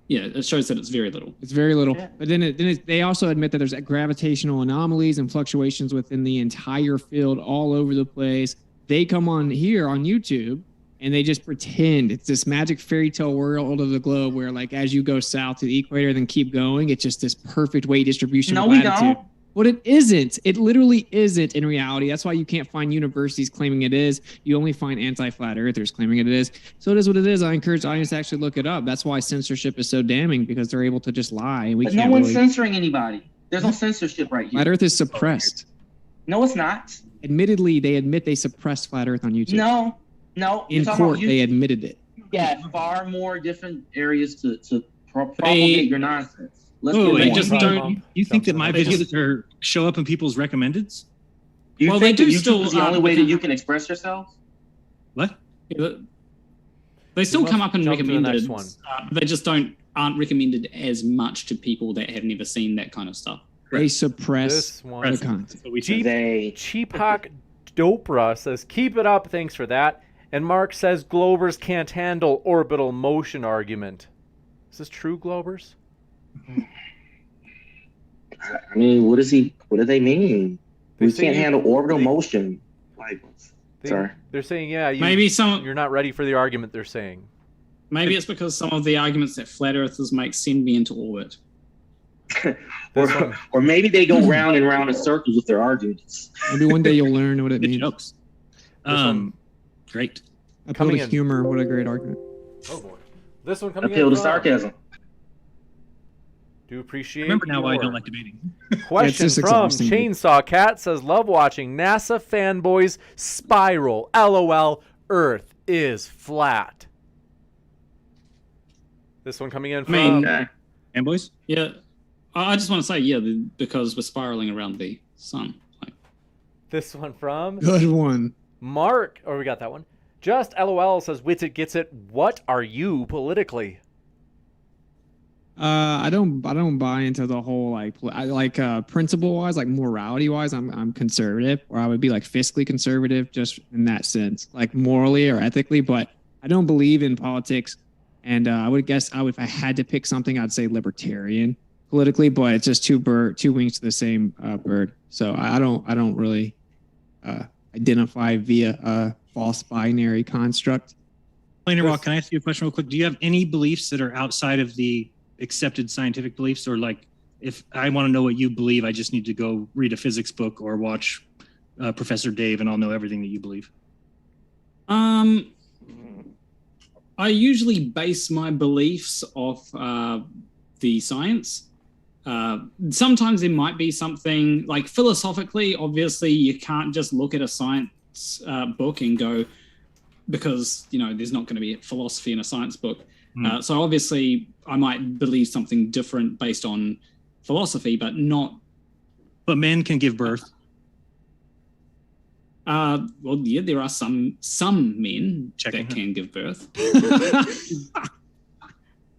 It shows that it's very little. It's very little. Yeah. But then they also admit that there's gravitational anomalies and fluctuations within the entire field all over the place. They come on here on YouTube and they just pretend it's this magic fairy tale world of the globe where, like, as you go south to the equator, then keep going, it's just this perfect weight distribution. No, we don't. But it isn't. It literally isn't in reality. That's why you can't find universities claiming it is. You only find anti-flat earthers claiming it is. So it is what it is. I encourage the audience to actually look it up. That's why censorship is so damning, because they're able to just lie. And but no one's censoring anybody. There's no censorship right here. Flat Earth is suppressed. No, it's not. Admittedly, they admit they suppressed Flat Earth on YouTube. No. In court, they admitted it. Yeah, far more different areas to propagate your nonsense. They just don't. You think that my videos show up in people's recommendeds? You think that YouTube is the only way that you can express yourself? What? They still come up in recommended. They just aren't recommended as much to people that have never seen that kind of stuff. They suppress the content. Cheap Hawk Dopra says, keep it up, thanks for that. And Mark says, Globers can't handle orbital motion argument. Is this true, Globers? I mean, what do they mean? We can't handle orbital motion. They're saying, you're not ready for the argument they're saying. Maybe it's some of the arguments that flat earthers make send me into orbit. or maybe they go round and round in circles with their arguments. Maybe one day you'll learn what it means. Jokes. Great. Appeal to humor. What a great argument. Oh boy. This one coming Appeal to sarcasm. Do appreciate. Remember now why I your don't like debating. question just from exhausting. Chainsaw Cat says, "Love watching NASA fanboys spiral. LOL. Earth is flat." This one coming in from. I mean, And boys? yeah, I just want to say, because we're spiraling around the sun. Like, This one from Good one. Mark. Oh, we got that one. Just LOL says, "Witsit gets it. What are you politically?" I don't buy into the whole principle wise, like morality wise, I'm conservative, or I would be like fiscally conservative just in that sense, like morally or ethically, but I don't believe in politics. And I would guess if I had to pick something, I'd say libertarian politically, but it's just two wings to the same bird. So I don't really identify via a false binary construct. Planarwalk, can I ask you a question real quick? Do you have any beliefs that are outside of the accepted scientific beliefs, or like if I want to know what you believe, I just need to go read a physics book or watch Professor Dave, and I'll know everything that you believe? I usually base my beliefs off the science. Sometimes there might be something like philosophically, obviously you can't just look at a science book and go, because there's not going to be philosophy in a science book. So obviously I might believe something different based on philosophy, but not. But men can give birth. Well, yeah, there are some men that can give birth.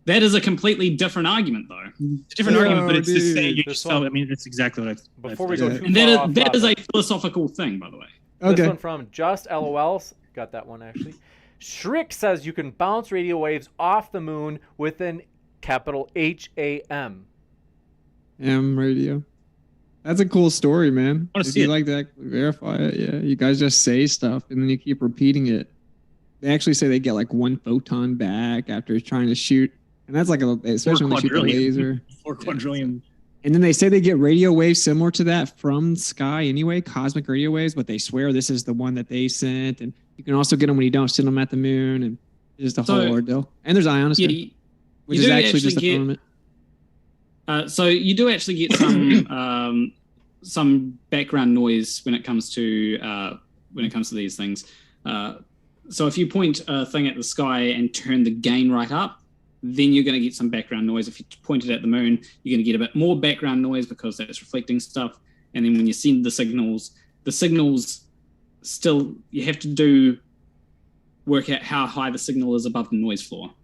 That is a completely different argument, though. It's a different argument, but it's the same. You This just one- felt, I mean, that's exactly what I. Before we go too And far off that is a topic, philosophical thing, by the way. This Okay. one from Just LOLs. Got that one actually. Shriek says you can bounce radio waves off the moon with an capital HAM. M radio. That's a cool story, man. I wanna If see you it. like that, verify it. Yeah, you guys just say stuff and then you keep repeating it. They actually say they get like 1 photon back after trying to shoot, and that's like especially when they shoot the laser. 4 quadrillion. And then they say they get radio waves similar to that from the sky anyway, cosmic radio waves, but they swear this is the one that they sent. And you can also get them when you don't send them at the moon, and it's just a whole ordeal. And there's ionosphere, which is actually just a firmament. So you do actually get some background noise when it comes to these things. So if you point a thing at the sky and turn the gain right up, then you're going to get some background noise. If you point it at the moon, you're going to get a bit more background noise because that's reflecting stuff. And then when you send the signals still, you have to work out how high the signal is above the noise floor.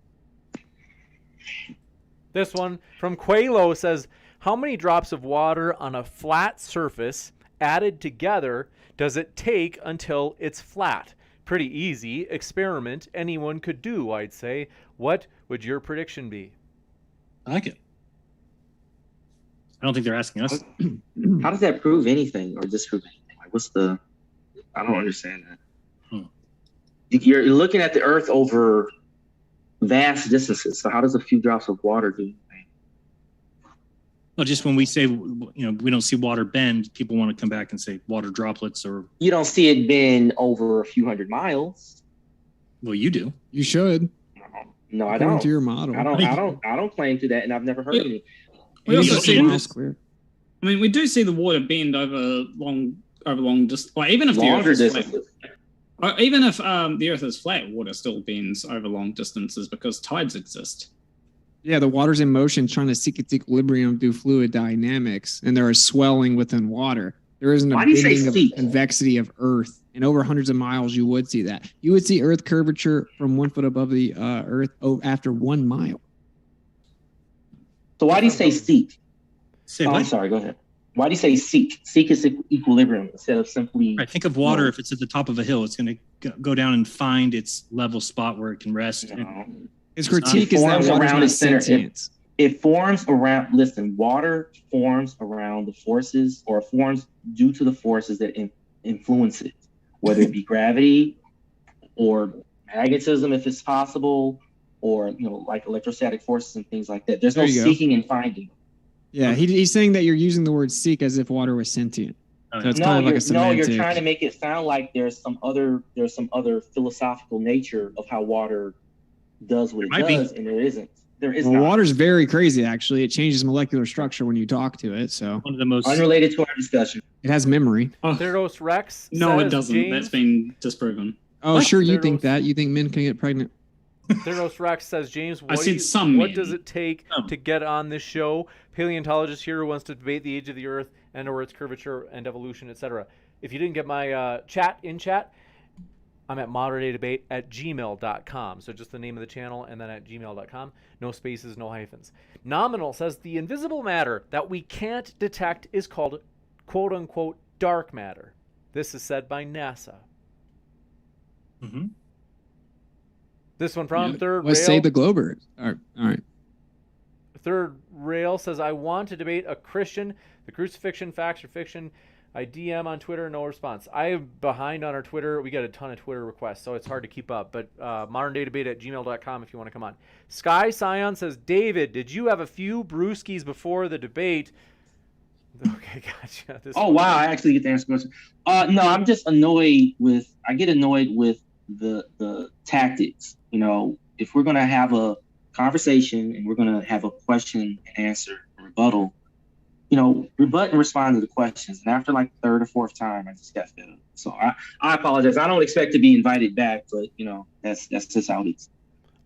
This one from Qualo says, how many drops of water on a flat surface added together does it take until it's flat? Pretty easy experiment anyone could do, I'd say. What would your prediction be? I like it. I don't think they're asking us. How does that prove anything or disprove anything? Like, I don't understand that. You're looking at the Earth over vast distances. So how does a few drops of water do anything? Well, just when we say, we don't see water bend, people want to come back and say water droplets or. You don't see it bend over a few hundred miles. Well, you do. You should. No, I According don't. to your model. I don't claim to that, and I've never heard any. We also see mile square. I mean, we do see the water bend over long distance. Like even if Longer the Earth is distances. flat, even if the Earth is flat, water still bends over long distances because tides exist. Yeah, the water's in motion trying to seek its equilibrium through fluid dynamics, and there is swelling within water. There isn't a Why do you say bending of seek? convexity of Earth. And over hundreds of miles, you would see that. You would see Earth curvature from 1 foot above the Earth after 1 mile. So why do you say seek? Say I'm what? sorry, go ahead. Why do you say seek? Seek is equilibrium instead of simply. Right, think of water. If it's at the top of a hill, it's going to go down and find its level spot where it can rest. His critique is that forms water's around not its center. sentient. It forms around. Listen, water forms around the forces, or forms due to the forces that influence it, whether it be gravity or magnetism, if it's possible, or like electrostatic forces and things like that. There's no There you go. seeking and finding. Yeah, he's saying that you're using the word seek as if water was sentient. So it's kind of like a semantic. You're trying to make it sound like there's some other philosophical nature of how water does what it Might be. does, and there isn't. There is Well, not. water's very crazy, actually. It changes molecular structure when you talk to it, so One of the most Unrelated to our discussion. it has memory. Oh, Theros Rex no, it says, doesn't. James, That's been disproven. Oh, What? sure, you Theros- think that. You think men can get pregnant. Theros Rex says, James, what, said some what men. does it take Some. to get on this show? Paleontologist here who wants to debate the age of the Earth and or its curvature and evolution, etc. If you didn't get my chat, I'm at moderndebate@gmail.com. So just the name of the channel and then at gmail.com. No spaces, no hyphens. Nominal says the invisible matter that we can't detect is called quote unquote dark matter. This is said by NASA. Mm-hmm. This one from Yeah. Third Let's Rail. say the Globers. All right. Third Rail says, I want to debate a Christian. The crucifixion, facts or fiction. I DM on Twitter, no response. I am behind on our Twitter. We get a ton of Twitter requests, so it's hard to keep up. But moderndebate@gmail.com if you want to come on. Sky Scion says, David, did you have a few brewskis before the debate? Okay, gotcha. Oh wow, I actually get to answer the question. No, I'm just annoyed with. I get annoyed with the tactics. You know, if we're gonna have a conversation and we're gonna have a question and answer rebuttal, you know, rebut and respond to the questions. And after like third or fourth time, I just got fed up. So I apologize. I don't expect to be invited back, but you know, that's just how it is.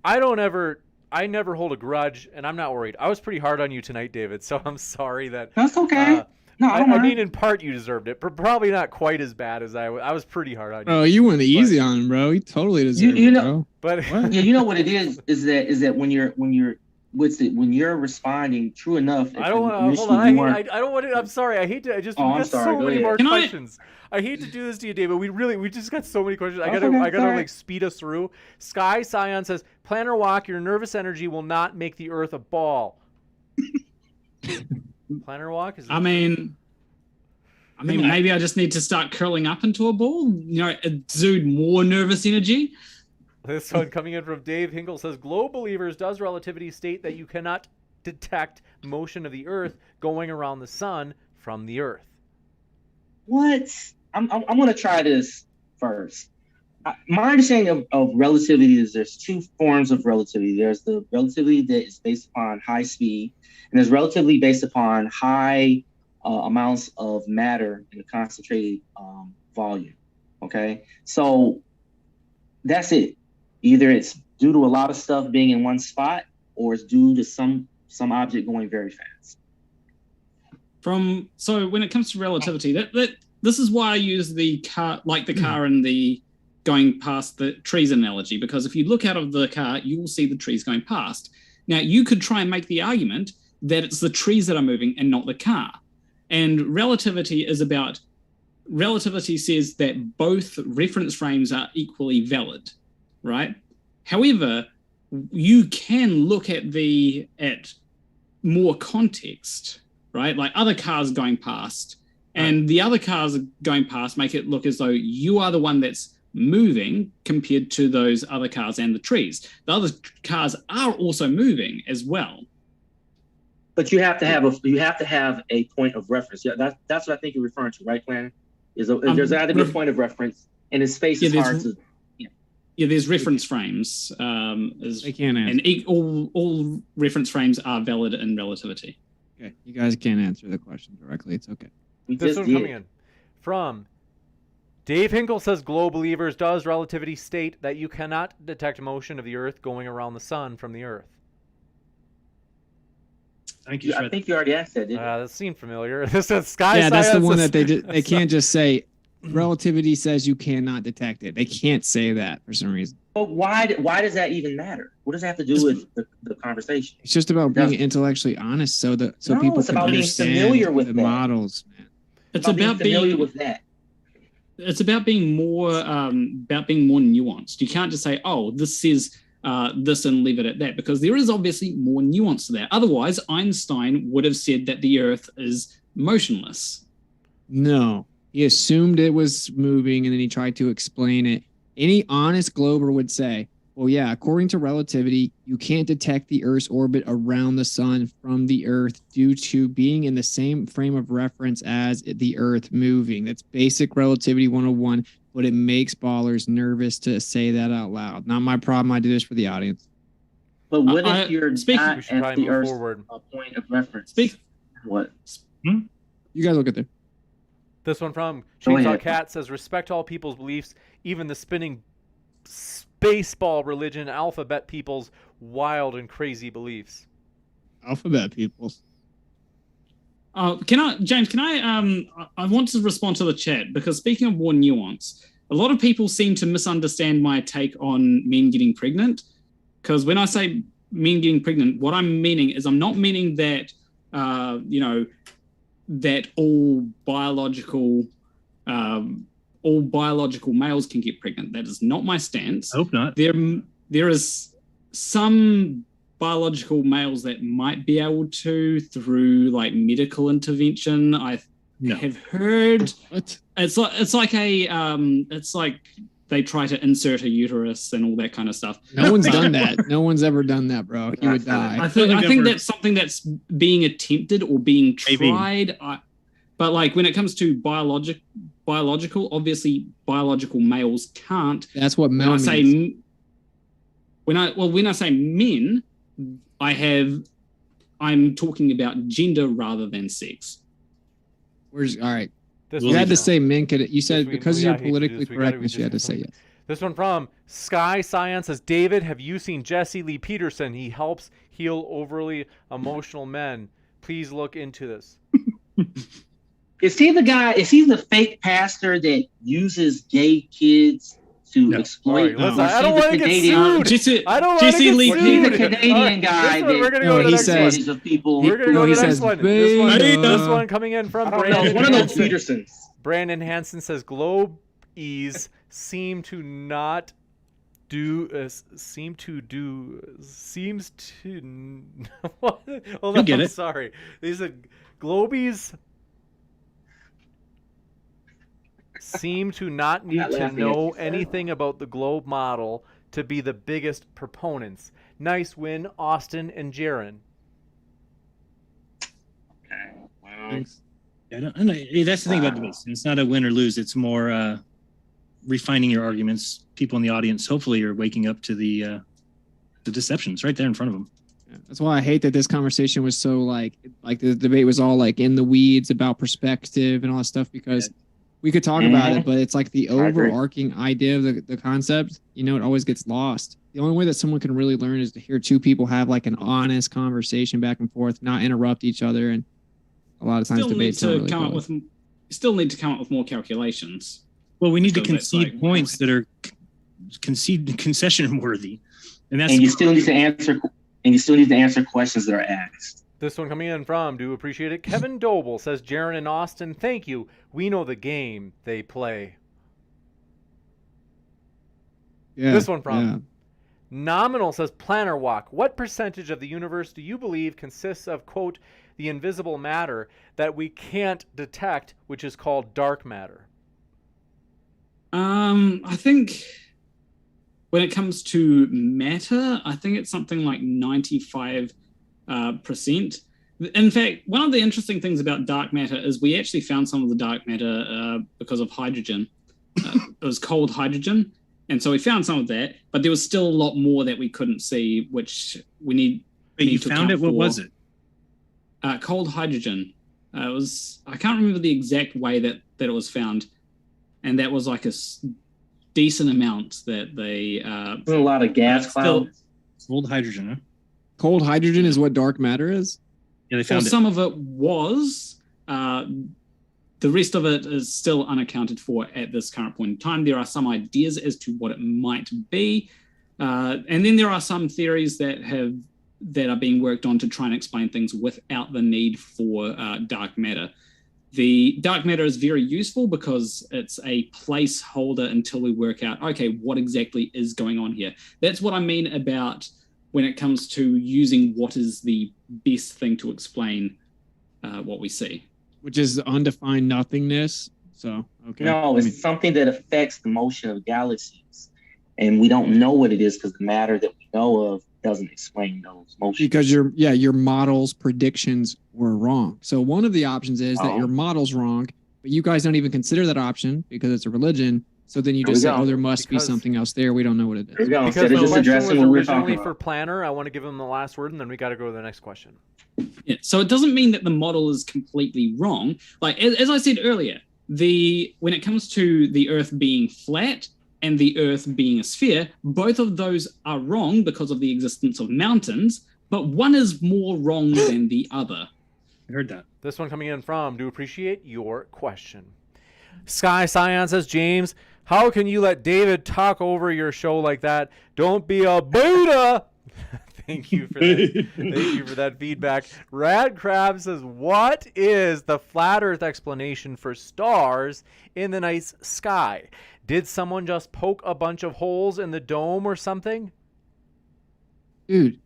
I never hold a grudge, and I'm not worried. I was pretty hard on you tonight, David, so I'm sorry that. That's okay. No, I don't I mind. mean, in part, you deserved it, but probably not quite as bad as I was pretty hard on you. Oh, you went easy on him, bro. He totally deserved you it, know- bro. But Yeah, you know what it is that when you're Witsit, when you're responding true enough. I don't want to hold initially on. you weren't- I don't want to. I'm sorry. I hate to. I'm we've got sorry, so go many ahead. more Can I- questions. I hate to do this to you, David. We just got so many questions. I That's gotta okay, I gotta sorry. like speed us through. Sky Scion says, Planarwalk, your nervous energy will not make the Earth a ball. Planarwalk is. I mean, maybe I just need to start curling up into a ball. You know, exude more nervous energy. This one coming in from Dave Hinkle says, Globe Believers, does relativity state that you cannot detect motion of the Earth going around the sun from the Earth? What? I'm gonna try this first. My understanding of relativity is there's two forms of relativity. There's the relativity that is based upon high speed, and there's relativity based upon high amounts of matter in a concentrated volume. Okay, so that's it. Either it's due to a lot of stuff being in one spot, or it's due to some object going very fast. So when it comes to relativity, that this is why I use the car, like the car and the going past the trees analogy, because if you look out of the car, you will see the trees going past. Now you could try and make the argument that it's the trees that are moving and not the car. And relativity says that both reference frames are equally valid, right? However, you can look at more context, right? Like other cars going past, and the other cars going past make it look as though you are the one that's moving compared to those other cars and the trees. The other cars are also moving as well. But you have to have a point of reference. Yeah, that's what I think you're referring to, right, Planner? There's got to be a point of reference, and in space is hard to. Yeah, there's reference frames. They can't answer. And all reference frames are valid in relativity. Okay, you guys can't answer the question directly. It's okay. This one coming in from Dave Hinkle says, Globe Believers, does relativity state that you cannot detect motion of the Earth going around the sun from the Earth? I think I think you already asked that, didn't you? That seemed familiar. This is Sky Yeah, that's the Science one says- that they can't just say relativity says you cannot detect it. They can't say that for some reason. But why does that even matter? What does that have to do with the conversation? It's just about being Yeah. intellectually honest, so No, people it's can about being understand familiar with the that. models, man. It's Being about familiar being with that. it's about being more nuanced. You can't just say, "Oh, this says this," and leave it at that, because there is obviously more nuance to that. Otherwise, Einstein would have said that the Earth is motionless. No, he assumed it was moving, and then he tried to explain it. Any honest glober would say, well, yeah, according to relativity, you can't detect the Earth's orbit around the sun from the Earth due to being in the same frame of reference as the Earth moving. That's basic relativity 101, but it makes ballers nervous to say that out loud. Not my problem. I do this for the audience. But what if you're speaking- not We should at probably the move Earth's forward. point of reference? Speak. What? You guys will get there. This one from Go Chainsaw ahead. Cat says, respect all people's beliefs, even the spinning spaceball religion, alphabet people's wild and crazy beliefs. Alphabet people. James, can I want to respond to the chat, because speaking of more nuance, a lot of people seem to misunderstand my take on men getting pregnant. Because when I say men getting pregnant, what I'm meaning is I'm not meaning that, that all biological males can get pregnant. That is not my stance. I hope not. There is some biological males that might be able to through like medical intervention. I have heard What? it's like they try to insert a uterus and all that kind of stuff. No one's done that. No one's ever done that, bro. You would die. I think that's something that's being attempted or being tried. But like when it comes to biological, obviously biological males can't. That's what male means. When I say men, I'm talking about gender rather than sex. All right. This You one- had to say men could. You said we- because we you're gotta hate to do politically this, we gotta- correct, we you just had to have say to- yes. This one from Sky Science says, David, have you seen Jesse Lee Peterson? He helps heal overly emotional men. Please look into this. Is he the fake pastor that uses gay kids to No. exploit? All right, listen, Or I is he don't the want to get Canadian- sued. I don't want to Jesse get Lee sued. He's the Peterson. Canadian All right, guy this one, we're that gonna No, go to the he next says- advantage of people. We're gonna No, go he to the next says one. beta. This one coming in from I don't know. Brandon One of those Hansen. Petersons. Brandon Hansen says globies seem to what? Hold You'll on, get I'm it. sorry. These are globies seem to not need Not to laughing know at you, sir. anything about the globe model to be the biggest proponents. Nice win, Austin and Jaron. Okay. Well, I don't know. That's the thing about debates. It's not a win or lose. It's more refining your arguments. People in the audience hopefully are waking up to the deceptions right there in front of them. Yeah, that's why I hate that this conversation was so like the debate was all like in the weeds about perspective and all that stuff, because we could talk about it, but it's like the I agree. overarching idea of the concept, it always gets lost. The only way that someone can really learn is to hear two people have like an honest conversation back and forth, not interrupt each other. And a lot of times Still need debates don't to really come up follow. with. Still need to come up with more calculations. Well, we need to So that's concede like- points that are concession worthy, and that's and you still need to answer. And you still need to answer questions that are asked. This one coming in from, do appreciate it, Kevin Doble says, Jaron and Austin, thank you. We know the game they play. Yeah, This one from yeah. Nominal says, Planarwalk, what percentage of the universe do you believe consists of, quote, the invisible matter that we can't detect, which is called dark matter? I think when it comes to matter, I think it's something like 95%. In fact, one of the interesting things about dark matter is we actually found some of the dark matter because of hydrogen. It was cold hydrogen. And so we found some of that, but there was still a lot more that we couldn't see, which we need. But you need to found account it. What for. was it? Cold hydrogen. I can't remember the exact way that it was found. And that was like a decent amount that they. There's a lot of gas still- clouds. Cold hydrogen, huh? Cold hydrogen is what dark matter is. Yeah, they Well, found it. some of it was. The rest of it is still unaccounted for at this current point in time. There are some ideas as to what it might be, and then there are some theories that are being worked on to try and explain things without the need for dark matter. The dark matter is very useful because it's a placeholder until we work out, okay, what exactly is going on here. That's what I mean about when it comes to using what is the best thing to explain what we see. Which is undefined nothingness. So, okay. No, it's something that affects the motion of galaxies. And we don't know what it is because the matter that we know of doesn't explain those motions. Because your model's predictions were wrong. So one of the options is that Oh. your model's wrong, but you guys don't even consider that option because it's a religion. So then you There we just say, go. oh, there must be Because- something else there. We don't know what it There we is. go. Because Instead the of just question was addressing what we were talking originally about. for Planner, I want to give him the last word, and then we got to go to the next question. Yeah. So it doesn't mean that the model is completely wrong. Like as I said earlier, when it comes to the Earth being flat and the Earth being a sphere, both of those are wrong because of the existence of mountains, but one is more wrong than the other. I heard that. This one coming in from, do appreciate your question. Sky Scion says, James, how can you let David talk over your show like that? Don't be a beta. Thank you for that. Thank you for that feedback. Rad Crab says, what is the flat Earth explanation for stars in the night sky? Did someone just poke a bunch of holes in the dome or something? Dude,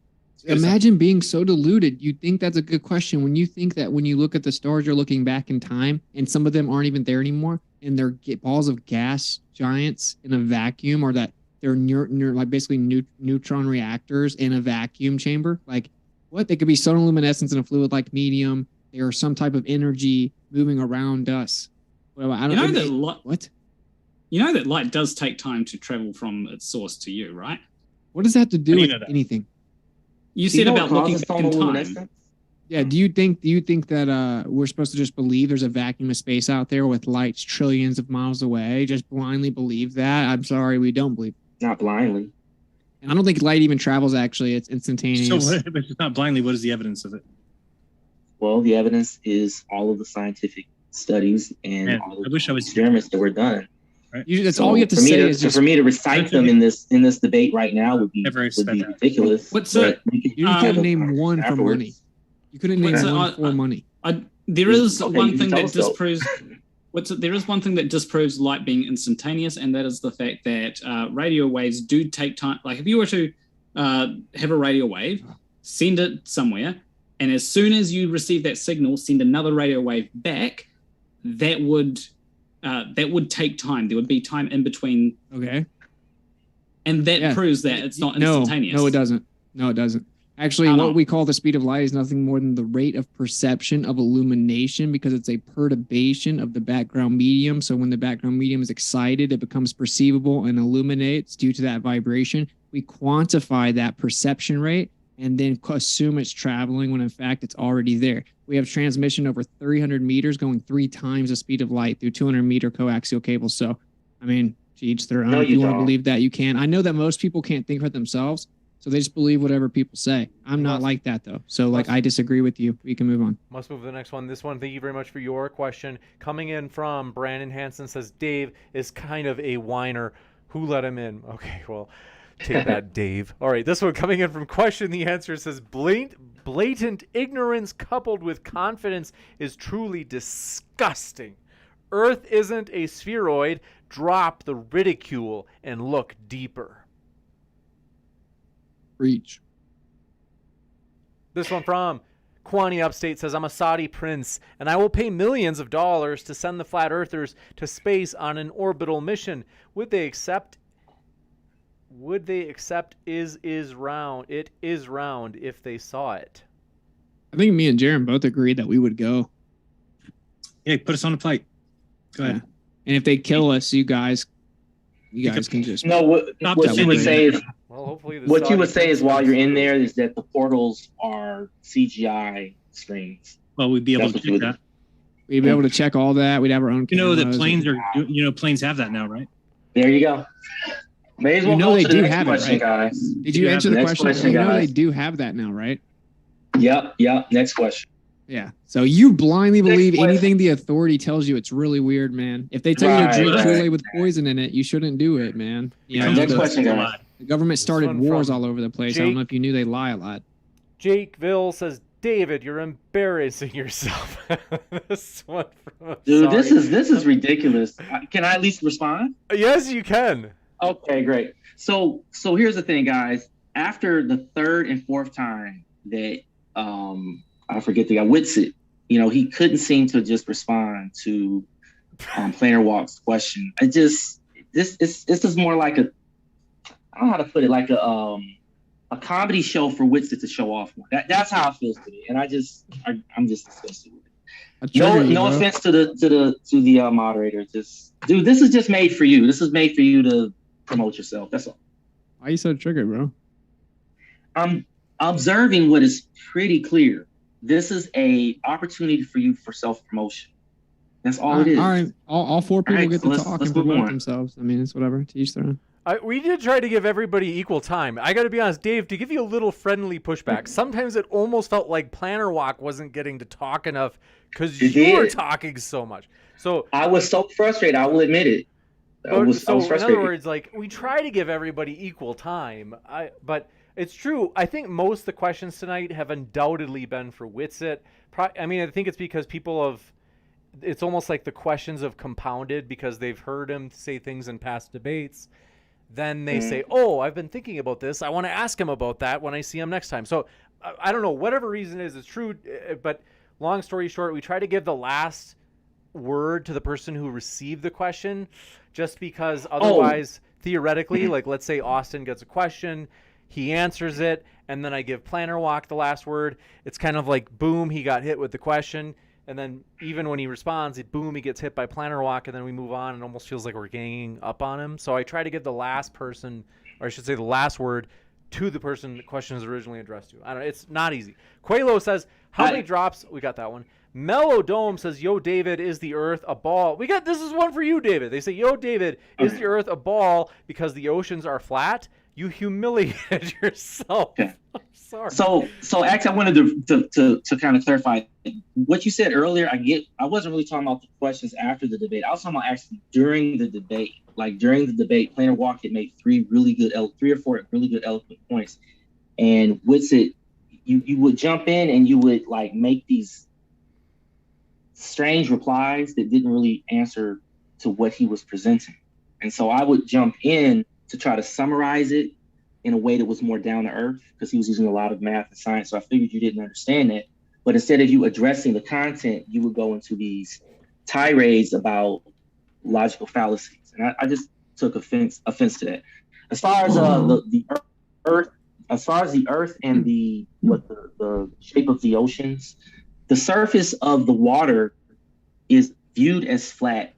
Good imagine being so deluded. You think that's a good question when you think that when you look at the stars, you're looking back in time and some of them aren't even there anymore and they're balls of gas giants in a vacuum, or that they're like basically neutron reactors in a vacuum chamber. Like what? They could be sonoluminescence in a fluid-like medium. They are some type of energy moving around us. Well, I don't what? You know that light does take time to travel from its source to you, right? What does that have to do How do you with know that? anything? You Do you said know about what looking causes back in time. sonoluminescence? Yeah, do you think that we're supposed to just believe there's a vacuum of space out there with lights trillions of miles away? Just blindly believe that? I'm sorry, we don't believe. Not blindly. And I don't think light even travels actually. It's instantaneous. So what, if it's not blindly, what is the evidence of it? Well, the evidence is all of the scientific studies and Man, all of I wish I the was- experiments that were done. That's So all you have to for me say to, is just for me to recite them in this debate right now would be Never said that. ridiculous. What's but we can you have couldn't a name conversation one for afterwards. money. You couldn't name What's it- one for money. There is Okay, one you thing can that tell us, though. disproves. There is one thing that disproves light being instantaneous, and that is the fact that radio waves do take time. Like if you were to have a radio wave, send it somewhere, and as soon as you receive that signal, send another radio wave back. That would take time. There would be time in between, Okay. and that Yeah. proves that it's not No, instantaneous. no, it doesn't. No, it doesn't. Actually, How what not? we call the speed of light is nothing more than the rate of perception of illumination, because it's a perturbation of the background medium. So when the background medium is excited, it becomes perceivable and illuminates due to that vibration. We quantify that perception rate and then assume it's traveling when in fact it's already there. We have transmission over 300 meters going 3 times the speed of light through 200-meter coaxial cables. So, I mean, to each their own. No, If you you want to don't. believe that, you can. I know that most people can't think for themselves, so they just believe whatever people say. I'm not Must- like that, though. So, like, must- I disagree with you. We can move on. Must move to the next one. This one, thank you very much for your question. Coming in from Brandon Hansen says, Dave is kind of a whiner. Who let him in? Okay, well, take that, Dave. All right, this one coming in from Question. The answer says, blatant ignorance coupled with confidence is truly disgusting. Earth isn't a spheroid. Drop the ridicule and look deeper. Preach. This one from Kwani Upstate says, I'm a Saudi prince, and I will pay millions of dollars to send the flat earthers to space on an orbital mission. Would they accept is round? It is round if they saw it. I think me and Jaron both agreed that we would go. Hey, put us on a flight. Go ahead. And if they kill us, you guys can just. No, what Stop you that would way. say is Well, hopefully the what you Saudi would say is prince while comes you're in through. there is that the portals are CGI screens. Well, we'd be able That's to what you check would that. We'd be able to check all that. We'd have our own. You know that cameras. planes are, planes have that now, right? There you go. May as well You know go they to the do next have it, question, right? guys. Did you Yeah, answer the next question? question, You know guys. they do have that now, right? Yep. Next question. Yeah. So you blindly Next believe question. anything the authority tells you. It's really weird, man. If they tell you to Right, drink right. Kool-Aid with poison in it, you shouldn't do it, man. You know, Next the, question, guys. the government started one wars from all over the place. I don't Jake. know if you knew they lie a lot. Jakeville says, David, you're embarrassing yourself. This one from Dude, sorry. this is ridiculous. Can I at least respond? Yes, you can. Okay, great. So here's the thing, guys. After the third and fourth time that I forget the guy Witsit, he couldn't seem to just respond to Planarwalk's question. this is more like I don't know how to put it, like a comedy show for Witsit to show off. That's how it feels to me, and I'm just disgusted with it. No offense to the moderator. Just, dude, this is just made for you. This is made for you to promote yourself. That's all. Why are you so triggered, bro? I'm observing what is pretty clear. This is a opportunity for you for self-promotion. That's all it is. All right. All four people get to so talk let's and promote move on. themselves. I mean, it's whatever. To each their own. We did try to give everybody equal time. I got to be honest, Dave, to give you a little friendly pushback, sometimes it almost felt like Planarwalk wasn't getting to talk enough because you were talking so much. So I was so frustrated. I will admit it. I was frustrated. In other words, like, we try to give everybody equal time. But it's true. I think most of the questions tonight have undoubtedly been for Witsit. I mean, I think it's because it's almost like the questions have compounded because they've heard him say things in past debates. Then they say, oh, I've been thinking about this. I want to ask him about that when I see him next time. So I don't know. Whatever reason is, it's true. But long story short, we try to give the last word to the person who received the question just because otherwise, theoretically, like let's say Austin gets a question, he answers it, and then I give Planarwalk the last word. It's kind of like, boom, he got hit with the question. And then even when he responds, boom, he gets hit by Planarwalk, and then we move on. And it almost feels like we're ganging up on him. So I try to give the last person, or I should say the last word, to the person the question is originally addressed to. I don't know. It's not easy. Qualo says, how many drops? We got that one. Mellow Dome says, yo, David, is the Earth a ball? This is one for you, David. They say, yo, David, is the Earth a ball because the oceans are flat? You humiliated yourself. Okay. I'm sorry. So actually, I wanted to kind of clarify what you said earlier. I wasn't really talking about the questions after the debate. I was talking about actually during the debate. Like during the debate, Planarwalk had made three or four really good eloquent points, and Witsit, you would jump in and you would like make these strange replies that didn't really answer to what he was presenting, and so I would jump in to try to summarize it in a way that was more down to earth because he was using a lot of math and science. So I figured you didn't understand it. But instead of you addressing the content, you would go into these tirades about logical fallacies. And I just took offense to that. As far as the Earth and the shape of the oceans, the surface of the water is viewed as flat.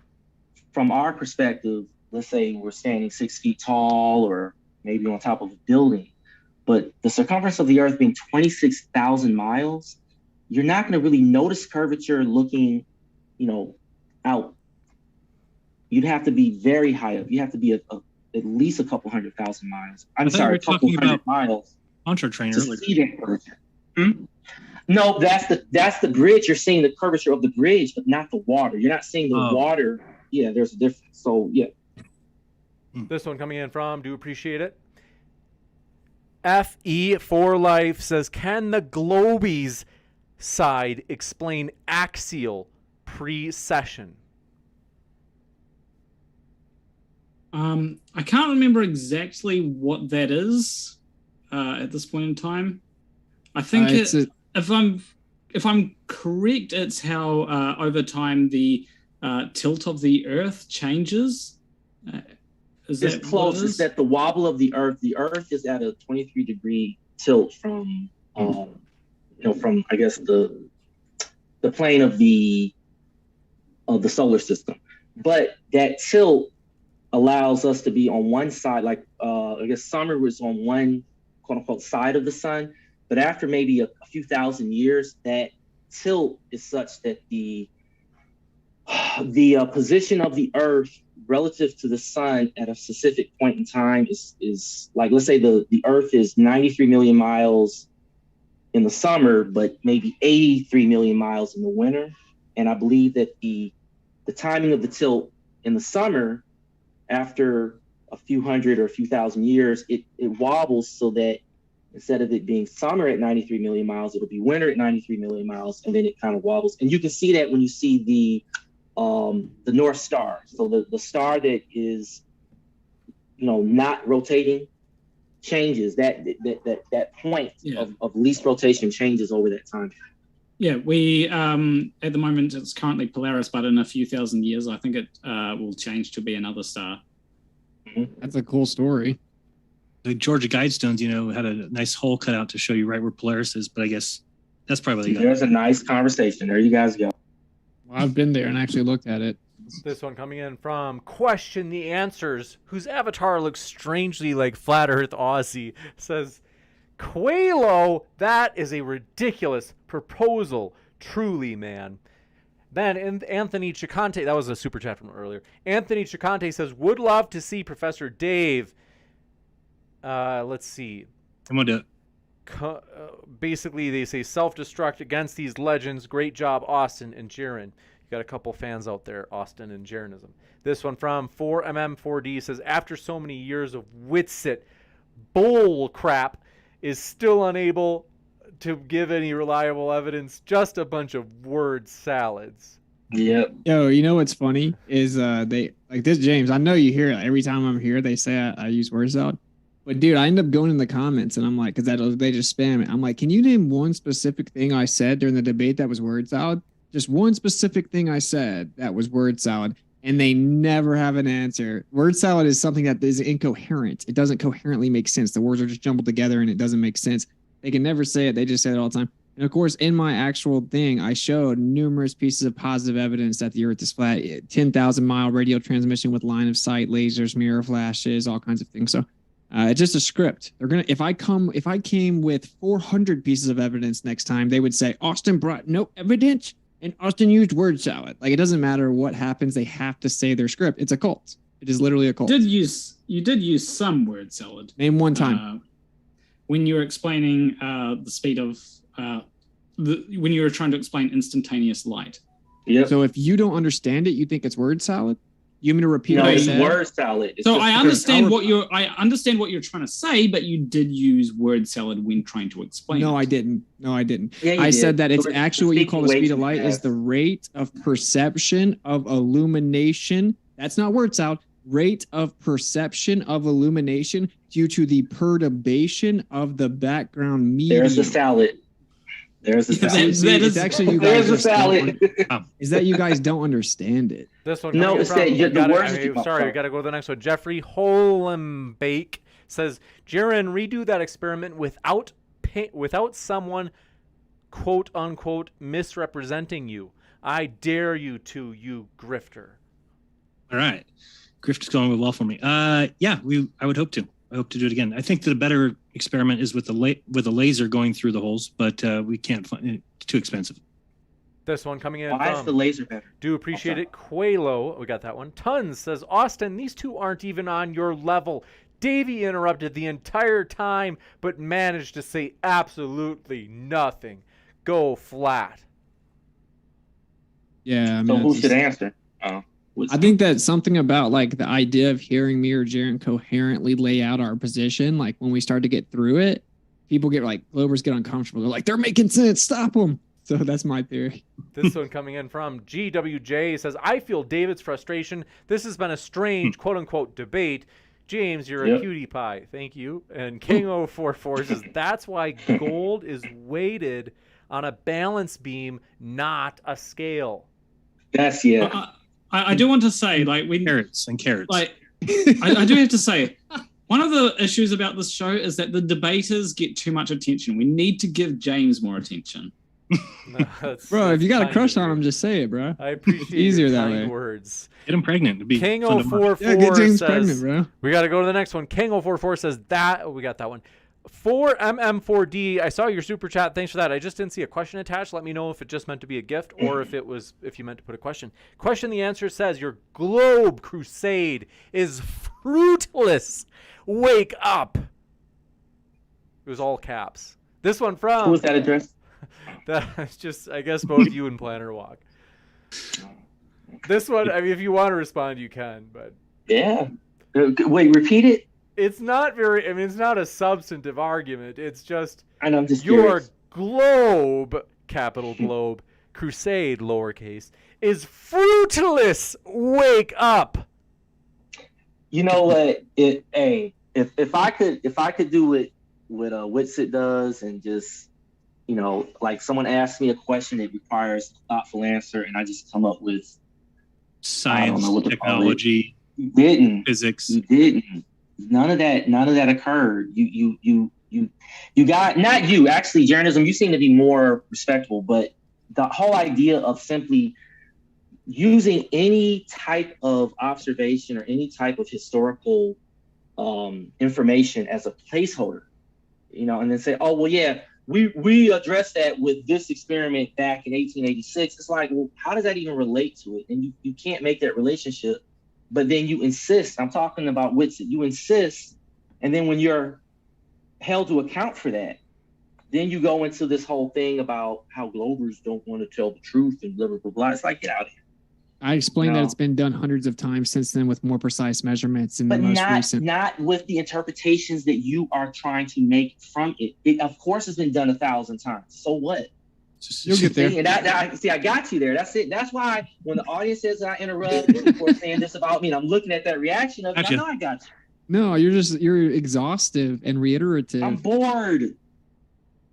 From our perspective, let's say we're standing 6 feet tall or maybe on top of a building, but the circumference of the Earth being 26,000 miles, you're not going to really notice curvature looking, out. You'd have to be very high up. You have to be at least a couple 100,000 miles. I'm sorry, a couple hundred miles. Onshore trainer. To see that curvature. No, that's the bridge. You're seeing the curvature of the bridge, but not the water. You're not seeing the water. Yeah, there's a difference. So yeah. This one coming in from, do appreciate it. FE for Life says, can the Globies side explain axial precession? I can't remember exactly what that is at this point in time. I think if I'm correct, it's how over time the tilt of the Earth changes. It's close. It's that the wobble of the Earth is at a 23-degree tilt from, from I guess the plane of the solar system. But that tilt allows us to be on one side, like I guess summer was on one quote unquote side of the sun. But after maybe a few thousand years, that tilt is such that the position of the Earth relative to the sun at a specific point in time is like, let's say the Earth is 93 million miles in the summer, but maybe 83 million miles in the winter. And I believe that the timing of the tilt in the summer, after a few hundred or a few thousand years, it wobbles so that instead of it being summer at 93 million miles, it'll be winter at 93 million miles, and then it kind of wobbles. And you can see that when you see the North Star. So the star that is, not rotating changes. That point of least rotation changes over that time. Yeah, we at the moment it's currently Polaris, but in a few thousand years, I think it will change to be another star. That's a cool story. The Georgia Guidestones, had a nice hole cut out to show you right where Polaris is, but I guess that's probably There's a nice conversation. There you guys go. Well, I've been there and actually looked at it. This one coming in from Question the Answers, whose avatar looks strangely like Flat Earth Aussie, says, Quelo, that is a ridiculous proposal. Truly, man. Then Anthony Chicante, that was a super chat from earlier. Anthony Chicante says, would love to see Professor Dave. Let's see. I'm going to basically, they say self-destruct against these legends. Great job, Austin and Jaren. You got a couple fans out there, Austin and Jeranism. This one from 4mm4D says, after so many years of Witsit bull crap, is still unable to give any reliable evidence. Just a bunch of word salads. Yep. Yo, you know what's funny is they like this, James. I know you hear it every time I'm here. They say I use word salad. But dude, I end up going in the comments and I'm like, because they just spam it. I'm like, can you name one specific thing I said during the debate that was word salad? Just one specific thing I said that was word salad. And they never have an answer. Word salad is something that is incoherent. It doesn't coherently make sense. The words are just jumbled together and it doesn't make sense. They can never say it. They just say it all the time. And of course, in my actual thing, I showed numerous pieces of positive evidence that the Earth is flat. 10,000-mile radio transmission with line of sight, lasers, mirror flashes, all kinds of things. So it's just a script. They're gonna if I came with 400 pieces of evidence next time, they would say Austin brought no evidence and Austin used word salad. Like, it doesn't matter what happens, they have to say their script. It's a cult. It is literally a cult. You did use some word salad. Name one time. When you were explaining the speed of when you were trying to explain instantaneous light. Yep. So if you don't understand it, you think it's word salad? You want me to repeat No, what I it's said? word salad. It's So just I because understand what you're trying to say, but you did use word salad when trying to explain. No, it. I didn't. No, I didn't. Yeah, you I did. said that it's So it's actually what you call the speaking way speed of too light is fast. the rate of perception of illumination. That's not word salad. Rate of perception of illumination due to the perturbation of the background medium. There's the salad. There's the Yeah, salad. See, it's actually you guys. There's the salad. Is that you guys don't understand it? This one No, coming it's from, that we the gotta- words that you- sorry, we got to go to the next one. Jeffrey Holembake says, Jaren, redo that experiment without someone, quote unquote, misrepresenting you. I dare you to, you grifter. All right. Grift is going well for me. I would hope to. I hope to do it again. I think the better experiment is with the laser going through the holes, but we can't find it. It's too expensive. This one coming in Why is from the laser better? Do appreciate Okay. it. Quelo, we got that one. Tons says, Austin, these two aren't even on your level. Davey interrupted the entire time, but managed to say absolutely nothing. Go flat. Yeah. I So mean, who it's should just- answer? I think that something about like the idea of hearing me or Jaren coherently lay out our position, like when we start to get through it, people get like Globers get uncomfortable. They're like, they're making sense. Stop them. So that's my theory. This one coming in from GWJ says, I feel David's frustration. This has been a strange quote unquote debate. James, you're a Yep. cutie pie. Thank you. And King044 says, that's why gold is weighted on a balance beam, not a scale. That's yeah. I do want to say, like, Carrots. like, I do have to say, one of the issues about this show is that the debaters get too much attention. We need to give James more attention. No, that's- Bro, if that's you got a kind crush of on you. him, just say it, bro. I appreciate easier your that kind way. words. Get him pregnant. It'd be fun to watch. King044 Yeah, get James says, pregnant, bro. we got to go to the next one. King044 says that, we got that one. 4mm4D, I saw your super chat. Thanks for that. I just didn't see a question attached. Let me know if it just meant to be a gift or if you meant to put a question. Question the answer says, your globe crusade is fruitless. Wake up. It was all caps. This one from... Who was that address? That's just, I guess, both you and Planarwalk. This one, I mean, if you want to respond, you can, but... Yeah. Wait, repeat it. It's not very, I mean, it's not a substantive argument. It's just I know. I'm just your curious. globe, capital globe, crusade, lowercase, is fruitless. Wake up. You know what? If I could do what Witsit does and just, you know, like someone asks me a question that requires a thoughtful answer and I just come up with Science, know what to call it. technology, you didn't. physics. You didn't. None of that occurred. You got, not you, actually, Jeranism, you seem to be more respectable, but the whole idea of simply using any type of observation or any type of historical information as a placeholder, and then say, oh, well, yeah, we addressed that with this experiment back in 1886. It's like, well, how does that even relate to it? And you can't make that relationship, but then you insist. I'm talking about Witsit. You insist, and then when you're held to account for that, then you go into this whole thing about how Globers don't want to tell the truth and blah, blah, blah, blah. It's like, get out of here. I explained that it's been done hundreds of times since then with more precise measurements and the most recent. Not with the interpretations that you are trying to make from it. It, of course, has been done 1,000 times. So what? You'll get there. And I got you there. That's it. That's why when the audience says that I interrupt, people are saying this about me, and I'm looking at that reaction of, I know I got you. No, you're exhaustive and reiterative. I'm bored.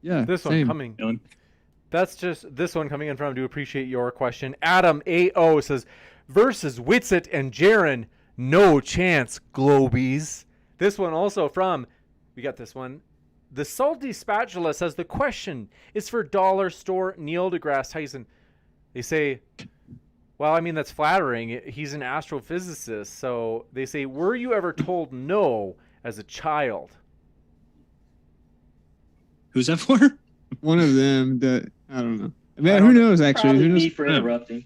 Yeah. This same. one coming. That's just this one coming in from. I do appreciate your question. Adam A.O. says, versus Witsit and Jaren, no chance, Globies. This one also from, we got this one. The Salty Spatula says, the question is for dollar store Neil deGrasse Tyson. They say, well, I mean, that's flattering. He's an astrophysicist. So they say, were you ever told no as a child? Who's that for? One of them that, I don't know. Man, who knows, actually? Who knows? Me for interrupting.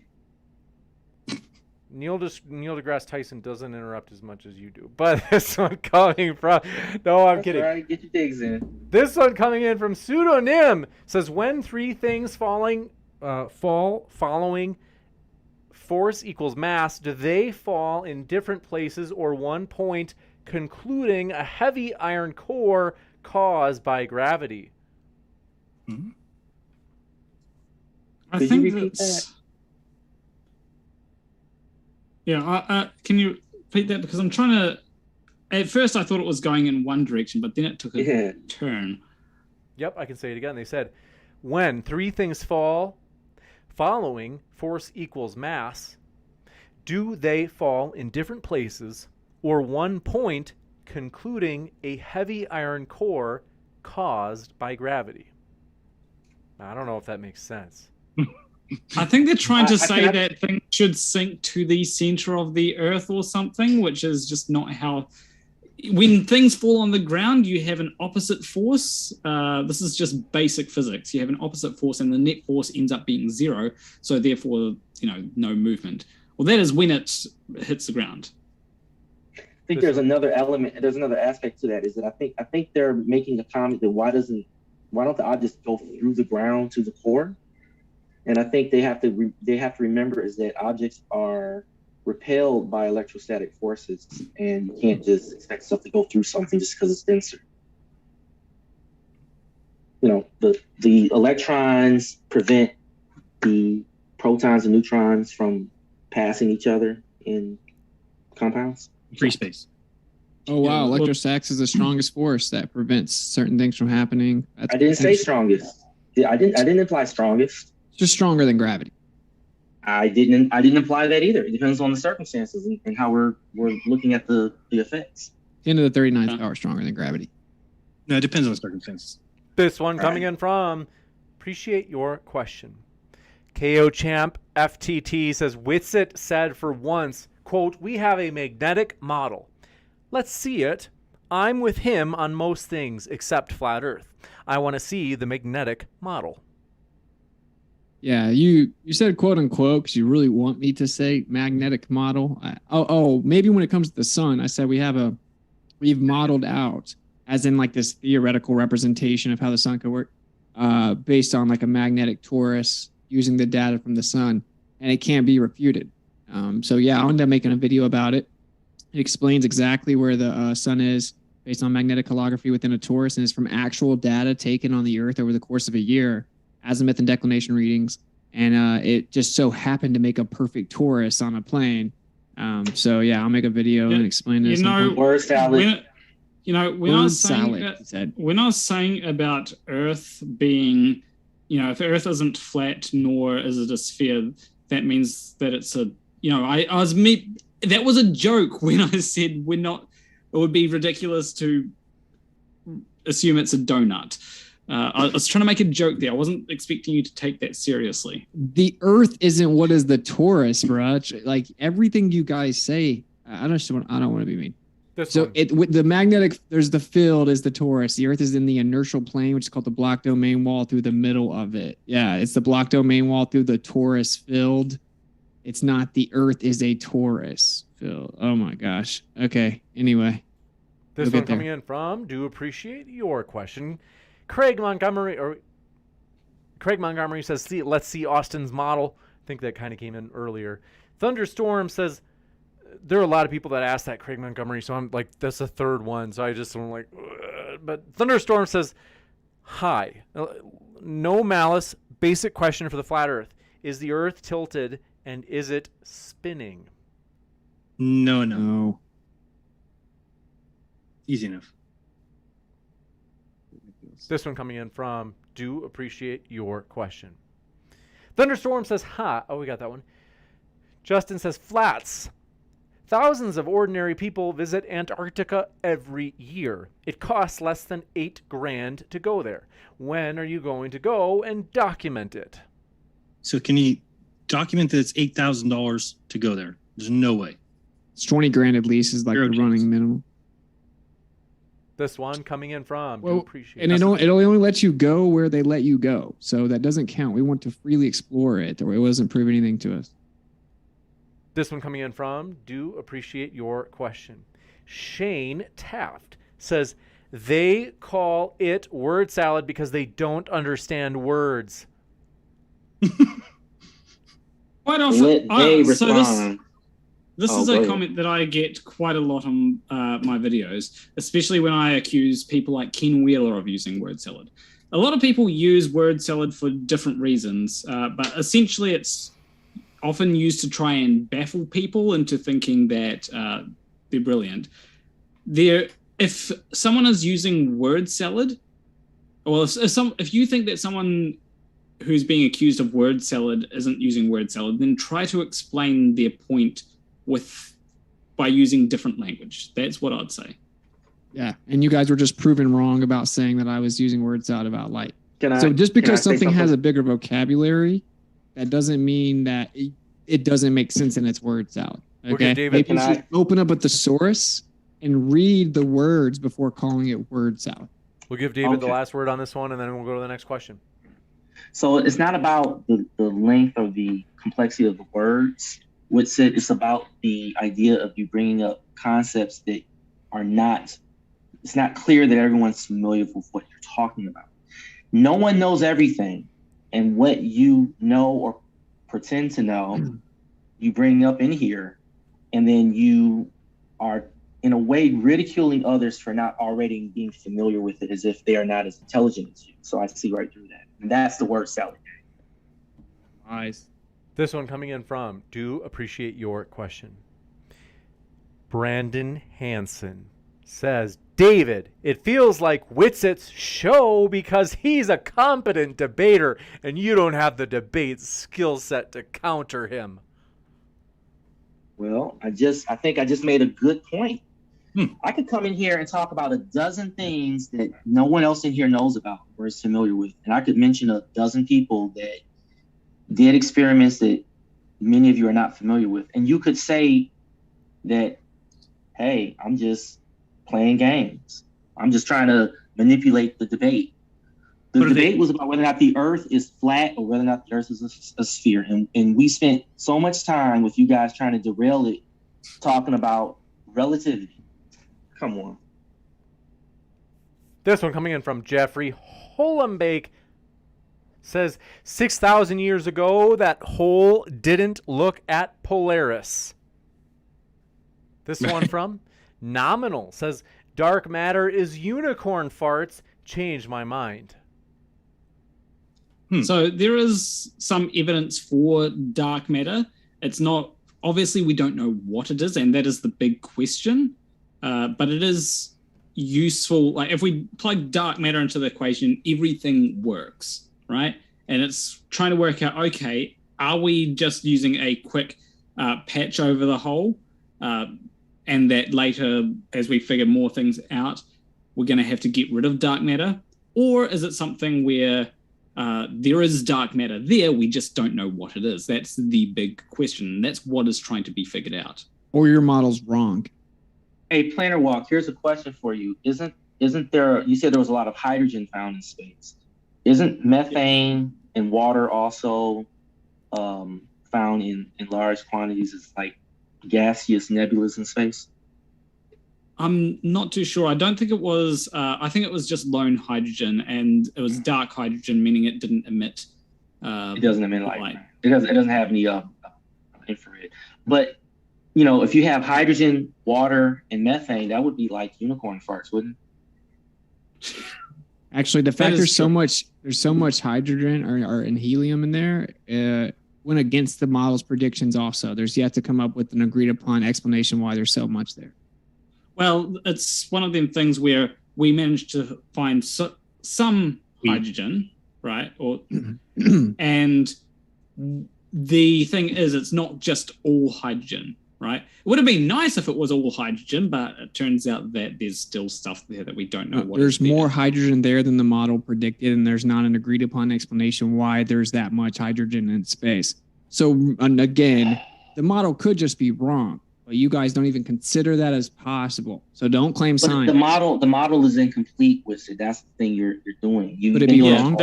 Neil deGrasse Tyson doesn't interrupt as much as you do. But this one coming from... No, I'm kidding. Right. Get your digs in. This one coming in from Pseudonym says, when three things following force equals mass, do they fall in different places or one point, concluding a heavy iron core caused by gravity? Mm-hmm. Could you repeat that? Yeah, can you repeat that? Because I'm trying to... At first, I thought it was going in one direction, but then it took a turn. Yep, I can say it again. They said, when three things following force equals mass, do they fall in different places or one point, concluding a heavy iron core caused by gravity? I don't know if that makes sense. I think they're trying to say that things should sink to the center of the earth or something, which is just not how... When things fall on the ground, you have an opposite force. This is just basic physics. You have an opposite force and the net force ends up being zero. So therefore, no movement. Well, that is when it hits the ground. I think there's another element. There's another aspect to that, is that I think they're making a comment that why don't the objects go through the ground to the core? And I think they have to remember is that objects are repelled by electrostatic forces, and you can't just expect stuff to go through something just because it's denser. The electrons prevent the protons and neutrons from passing each other in compounds. Free space. Oh, wow. Electrostatics is the strongest force that prevents certain things from happening. I didn't say strongest. I didn't imply strongest. Just stronger than gravity. I didn't imply that either. It depends on the circumstances and how we're looking at the effects. 10 to the 39th power stronger than gravity. No, it depends on the circumstances. This one coming in from, appreciate your question. KO Champ FTT says, Witsit said for once, quote, we have a magnetic model. Let's see it. I'm with him on most things except flat Earth. I want to see the magnetic model. Yeah, you said quote unquote because you really want me to say magnetic model. Maybe when it comes to the sun, I said we've modeled out as in like this theoretical representation of how the sun could work based on like a magnetic torus using the data from the sun, and it can't be refuted. So yeah, I'll end up making a video about it. It explains exactly where the sun is based on magnetic holography within a torus, and it's from actual data taken on the Earth over the course of a year, azimuth and declination readings, and it just so happened to make a perfect torus on a plane. So yeah, I'll make a video and explain this. Word salad. When I was saying about Earth being, if Earth isn't flat nor is it a sphere, that means that it's a, that was a joke when I said it would be ridiculous to assume it's a donut. I was trying to make a joke there. I wasn't expecting you to take that seriously. The Earth isn't what is the torus, bro. Like everything you guys say, I don't want to be mean. So with the magnetic, there's the field is the torus. The Earth is in the inertial plane, which is called the Block domain wall through the middle of it. Yeah, it's the Block domain wall through the torus field. It's not the Earth is a torus field. Oh my gosh. Okay. Anyway. This one coming in from, do appreciate your question. Craig Montgomery says, let's see Austin's model. I think that kind of came in earlier. Thunderstorm says, there are a lot of people that ask that, Craig Montgomery, so I'm like, that's the third one, so I just am like, ugh. But Thunderstorm says, hi, no malice, basic question for the flat Earth. Is the Earth tilted and is it spinning? No. Easy enough. This one coming in from, do appreciate your question. Thunderstorm says, we got that one. Justin says, flats. Thousands of ordinary people visit Antarctica every year. It costs less than $8,000 to go there. When are you going to go and document it? So can you document that it's $8,000 to go there? There's no way. It's $20,000 at least is like the running minimum. This one coming in from, do appreciate and it only lets you go where they let you go. So that doesn't count. We want to freely explore it, or it doesn't prove anything to us. This one coming in from, do appreciate your question. Shane Taft says, they call it word salad because they don't understand words. Quite often, respond. This is a comment that I get quite a lot on my videos, especially when I accuse people like Ken Wheeler of using word salad. A lot of people use word salad for different reasons, but essentially it's often used to try and baffle people into thinking that they're brilliant. If someone is using word salad, well, if you think that someone who's being accused of word salad isn't using word salad, then try to explain their point by using different language. That's what I'd say. Yeah, and you guys were just proven wrong about saying that I was using words out about light. So just because something has a bigger vocabulary, that doesn't mean that it doesn't make sense in its word salad. Okay, David, maybe you should open up a thesaurus and read the words before calling it word salad. We'll give David the last word on this one, and then we'll go to the next question. So it's not about the length or the complexity of the words. Witsit, it's about the idea of you bringing up concepts that are not, it's not clear that everyone's familiar with what you're talking about. No one knows everything. And what you know or pretend to know, you bring up in here, and then you are, in a way, ridiculing others for not already being familiar with it as if they are not as intelligent as you. So I see right through that. And that's the word salad. Nice. This one coming in from, do appreciate your question. Brandon Hansen says, David, it feels like Witsit's show because he's a competent debater and you don't have the debate skill set to counter him. Well, I think I just made a good point. I could come in here and talk about a dozen things that no one else in here knows about or is familiar with. And I could mention a dozen people that did experiments that many of you are not familiar with. And you could say that, hey, I'm just playing games. I'm just trying to manipulate the debate. The debate was about whether or not the Earth is flat or whether or not the Earth is a sphere. And we spent so much time with you guys trying to derail it, talking about relativity. Come on. This one coming in from Jeffrey Hollenbake says, 6,000 years ago, that hole didn't look at Polaris. This one from Nominal says, dark matter is unicorn farts. Changed my mind. So there is some evidence for dark matter. It's not, obviously we don't know what it is, and that is the big question. But it is useful. Like if we plug dark matter into the equation, everything works, right? And it's trying to work out, okay, are we just using a quick patch over the hole? And that later, as we figure more things out, we're going to have to get rid of dark matter? Or is it something where there is dark matter there, we just don't know what it is? That's the big question. That's what is trying to be figured out. Or your model's wrong. Hey, Planarwalk, here's a question for you. Isn't there, you said there was a lot of hydrogen found in space. Isn't methane and water also found in large quantities as like gaseous nebulas in space? I'm not too sure. I don't think it was, I think it was just lone hydrogen, and it was dark hydrogen, meaning it didn't emit. It doesn't emit light. It doesn't have any infrared. But, you know, if you have hydrogen, water, and methane, that would be like unicorn farts, wouldn't it? Actually, the fact there's true. so much hydrogen or and helium in there went against the model's predictions. Also, there's yet to come up with an agreed upon explanation why there's so much there. Well, it's one of them things where we managed to find some hydrogen, right? Or and the thing is, it's not just all hydrogen, right? It would have been nice if it was all hydrogen, but it turns out that there's still stuff there that we don't know what. There's more hydrogen there than the model predicted, and there's not an agreed upon explanation why there's that much hydrogen in space. So, and again, the model could just be wrong, but you guys don't even consider that as possible. So don't claim But science. the model is incomplete with it. That's the thing you're doing. Could it be wrong?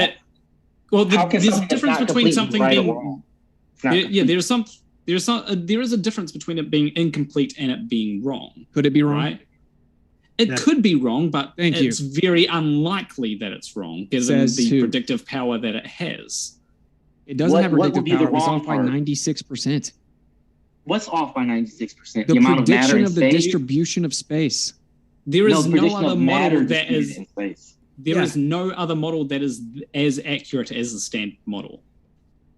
Well, How can there's a something that's difference not between complete something be right or being wrong? It's not yeah, complete. there is a difference between it being incomplete and it being wrong. Could it be wrong? Right? It could be wrong, but Thank you. it's very unlikely that it's wrong, given Says the who? predictive power that it has. It doesn't What- have what would predictive be the power. It was wrong off by part? 96%. What's off by 96%? The amount of matter prediction in of the space? distribution of space. There is no prediction other of matter model that distributed is in space. there is no other model that is as accurate as the standard model.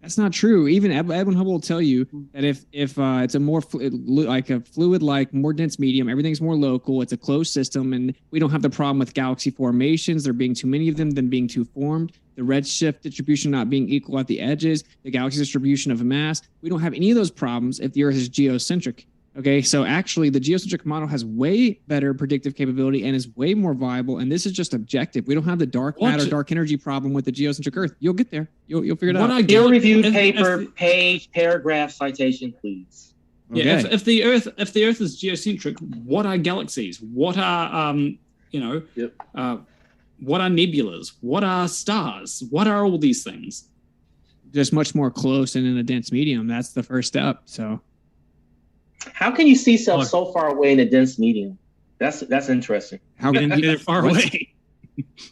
That's not true. Even Edwin Hubble will tell you that if it's a more like a fluid-like, more dense medium, everything's more local. It's a closed system, and we don't have the problem with galaxy formations. There being too many of them than being too formed. The redshift distribution not being equal at the edges. The galaxy distribution of mass. We don't have any of those problems if the Earth is geocentric. Okay, so actually the geocentric model has way better predictive capability and is way more viable. And this is just objective. We don't have the dark matter, dark energy problem with the geocentric Earth. You'll get there. You'll figure it out. Peer-reviewed paper, page, paragraph, citation, please. Okay. Yeah, if the Earth is geocentric, what are galaxies? What are what are nebulas? What are stars? What are all these things? Just much more close and in a dense medium. That's the first step. So. How can you see stuff so far away in a dense medium? That's interesting. How can you? They're far away.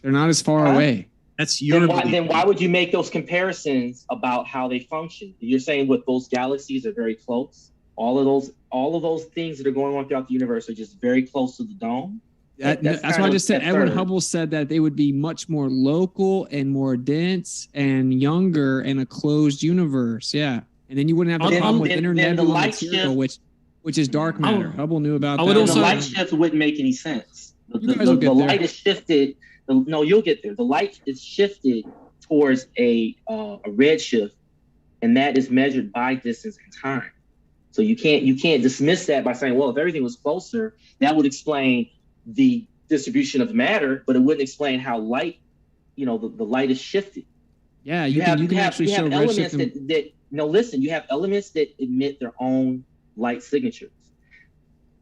They're not as far away. That's your. Then why would you make those comparisons about how they function? You're saying with those galaxies are very close. All of those things that are going on throughout the universe are just very close to the dome. That's what I just said. Edwin Hubble said that they would be much more local and more dense and younger in a closed universe. Yeah, and then you wouldn't have the problem with internebulous material, which is dark matter. Hubble knew about that. The light shift wouldn't make any sense. The light is shifted. No, you'll get there. The light is shifted towards a red shift, and that is measured by distance and time. So you can't dismiss that by saying, well, if everything was closer, that would explain the distribution of matter, but it wouldn't explain how light, the light is shifted. Yeah, you can actually show elements you have elements that emit their own light signatures.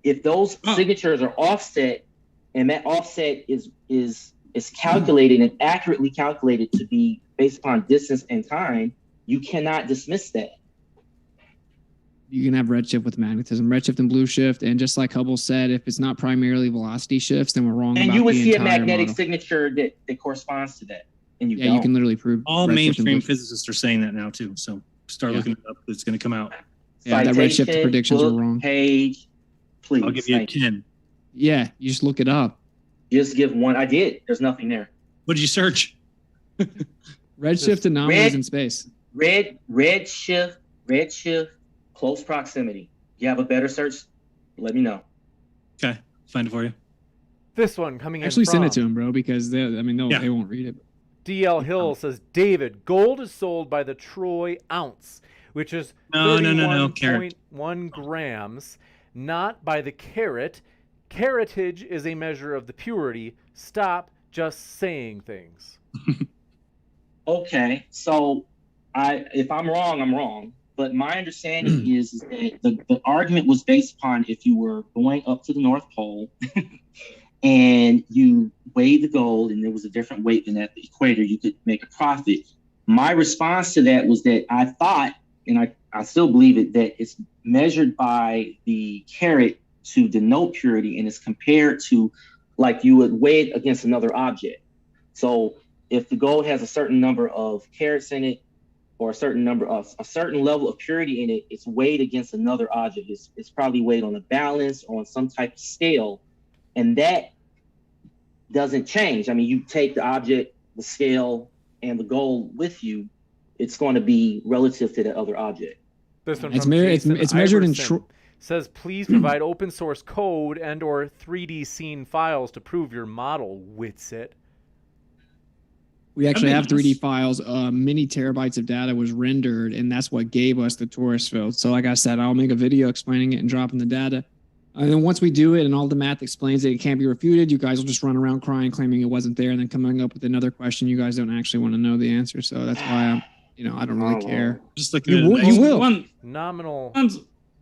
If those signatures are offset, and that offset is calculated and accurately calculated to be based upon distance and time, you cannot dismiss that. You can have redshift with magnetism, redshift and blue shift, and just like Hubble said, if it's not primarily velocity shifts, then we're wrong. And about you would the see a entire magnetic model. signature that corresponds to that. And you you can literally prove all redshift mainstream and blue shift. physicists are saying that now too. So start looking it up. It's going to come out. Yeah, that redshift predictions are wrong. Page, please. I'll give you a 10. Yeah, you just look it up. Just give one. I did. There's nothing there. What did you search? Redshift anomalies in space. Redshift, close proximity. You have a better search? Let me know. Okay, find it for you. This one coming in Actually, from send it to him, bro, because they won't read it. DL Hill says, David, gold is sold by the troy ounce, which is No, 31.1 grams, not by the carat. Caratage is a measure of the purity. Stop just saying things. Okay, so if I'm wrong, I'm wrong. But my understanding is that the argument was based upon if you were going up to the North Pole and you weighed the gold and there was a different weight than at the equator, you could make a profit. My response to that was that I thought, and I still believe it, that it's measured by the carat to denote purity, and it's compared to like you would weigh it against another object. So if the gold has a certain number of carats in it, or a certain level of purity in it, it's weighed against another object. It's probably weighed on a balance or on some type of scale, and that doesn't change. I mean, you take the object, the scale, and the gold with you, it's going to be relative to the other object. This one It's, from Jason it's measured in Iverson says, please provide open source code and or 3D scene files to prove your model, Witsit. We actually have 3D files. Many terabytes of data was rendered, and that's what gave us the torus field. So like I said, I'll make a video explaining it and dropping the data. And then once we do it and all the math explains it can't be refuted, you guys will just run around crying, claiming it wasn't there, and then coming up with another question you guys don't actually want to know the answer. So that's why I don't really care. Just like You will. One Nominal.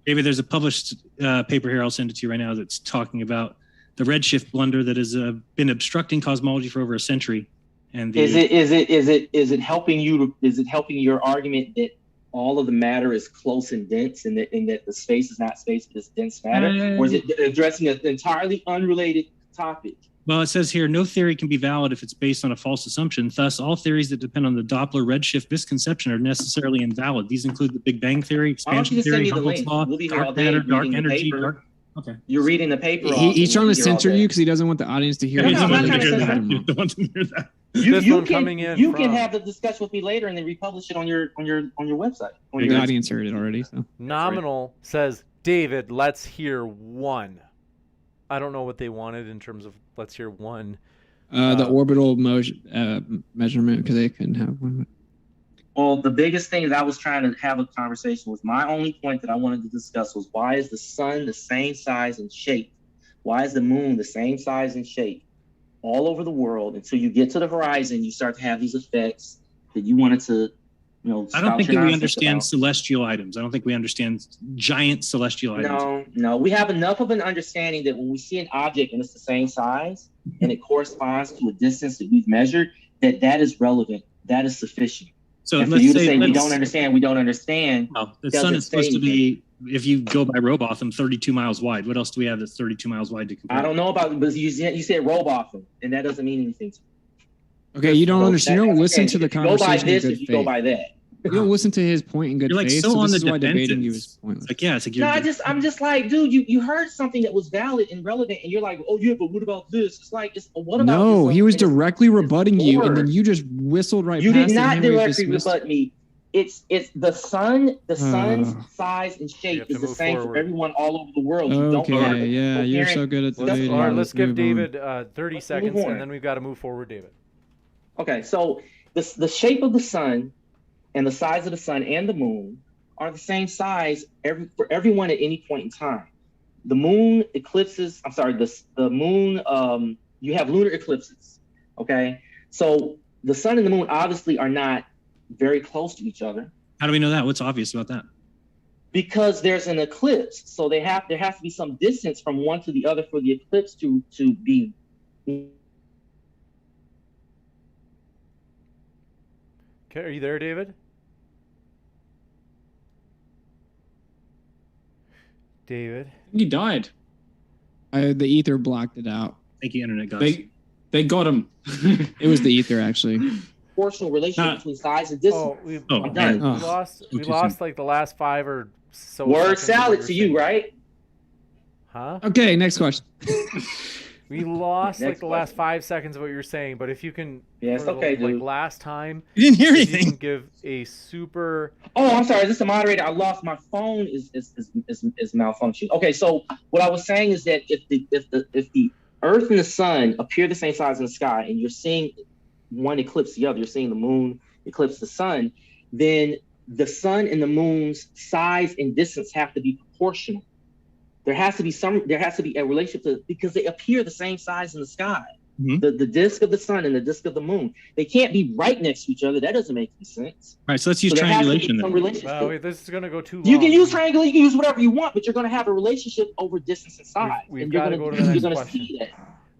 David, there's a published paper here. I'll send it to you right now. That's talking about the redshift blunder that has been obstructing cosmology for over a century. And Is it helping you? Is it helping your argument that all of the matter is close and dense, and that the space is not space, but it's dense matter, or is it addressing an entirely unrelated topic? Well, it says here, no theory can be valid if it's based on a false assumption. Thus, all theories that depend on the Doppler redshift misconception are necessarily invalid. These include the Big Bang theory, expansion theory, Hubble's law, dark matter, dark energy. Okay. You're reading the paper. He's trying to censor you because he doesn't want the audience to hear. No, I'm not trying to censor. Don't want to hear that. You can have the discussion with me later and then republish it on your website. The audience heard it already. So Nominal says, David, let's hear one. I don't know what they wanted in terms of let's hear one. The orbital motion measurement, because they couldn't have one. Well, the biggest thing that I was trying to have a conversation with, my only point that I wanted to discuss was, why is the sun the same size and shape? Why is the moon the same size and shape all over the world? Until you get to the horizon, you start to have these effects that you wanted to, I don't think that we understand celestial items. I don't think we understand giant celestial items. No. We have enough of an understanding that when we see an object and it's the same size and it corresponds to a distance that we've measured, that is relevant. That is sufficient. So and for you to say we don't understand. Well, the sun is supposed to be, if you go by Robotham, 32 miles wide. What else do we have that's 32 miles wide to compare? I don't know about it, but you said Robotham, and that doesn't mean anything to me. Okay, you don't understand. You don't listen to the conversation. Go by this in good if you faith. go by that. You don't listen to his point in good You're like faith. so on this the is why debating defensive. you is pointless. Like, yeah, it's like No, I'm just like, dude, you heard something that was valid and relevant, and you're like, oh yeah, but what about this? It's like, what about No, this? he was directly rebutting you, and then you just whistled right You past did it. not and then we directly dismissed rebut me. It's the sun's size and shape is the same for everyone all over the world. You don't have Okay, yeah, you're so good at debating. All right, let's give move David on. 30 seconds, and then we've got to move forward, David. Okay, so the shape of the sun and the size of the sun and the moon are the same size for everyone at any point in time. The moon eclipses, the moon, you have lunar eclipses, okay? So the sun and the moon obviously are not very close to each other. How do we know that? What's obvious about that? Because there's an eclipse, so there has to be some distance from one to the other for the eclipse to be. Okay, are you there, David? David? He died. The ether blocked it out. Thank you, internet gods. They got him. It was the ether, actually. Proportional relationship between size and distance. We done. lost like the last 5 or so. Word seconds salad of to what you you, were right? saying. Huh? Okay, next question. We lost Next like the last 5 seconds of what you were saying, but if you can, Yeah, it's okay, like dude. last time, You didn't hear if you anything. can give a super. Oh, I'm sorry. Is this the moderator? I lost my phone. Is malfunctioning. Okay, so what I was saying is that if the Earth and the sun appear the same size in the sky, and you're seeing one eclipse the other, you're seeing the moon eclipse the sun, then the sun and the moon's size and distance have to be proportional. There has to be a relationship because they appear the same size in the sky. Mhm. The disk of the sun and the disk of the moon. They can't be right next to each other. That doesn't make any sense. All right, so let's use So there has to be triangulation some then. relationship. Well, wait, this is going to go too long. You can use triangle, you can use whatever you want, but you're going to have a relationship over distance and size. We've and got to you're go to gonna, the you're next gonna question. see that.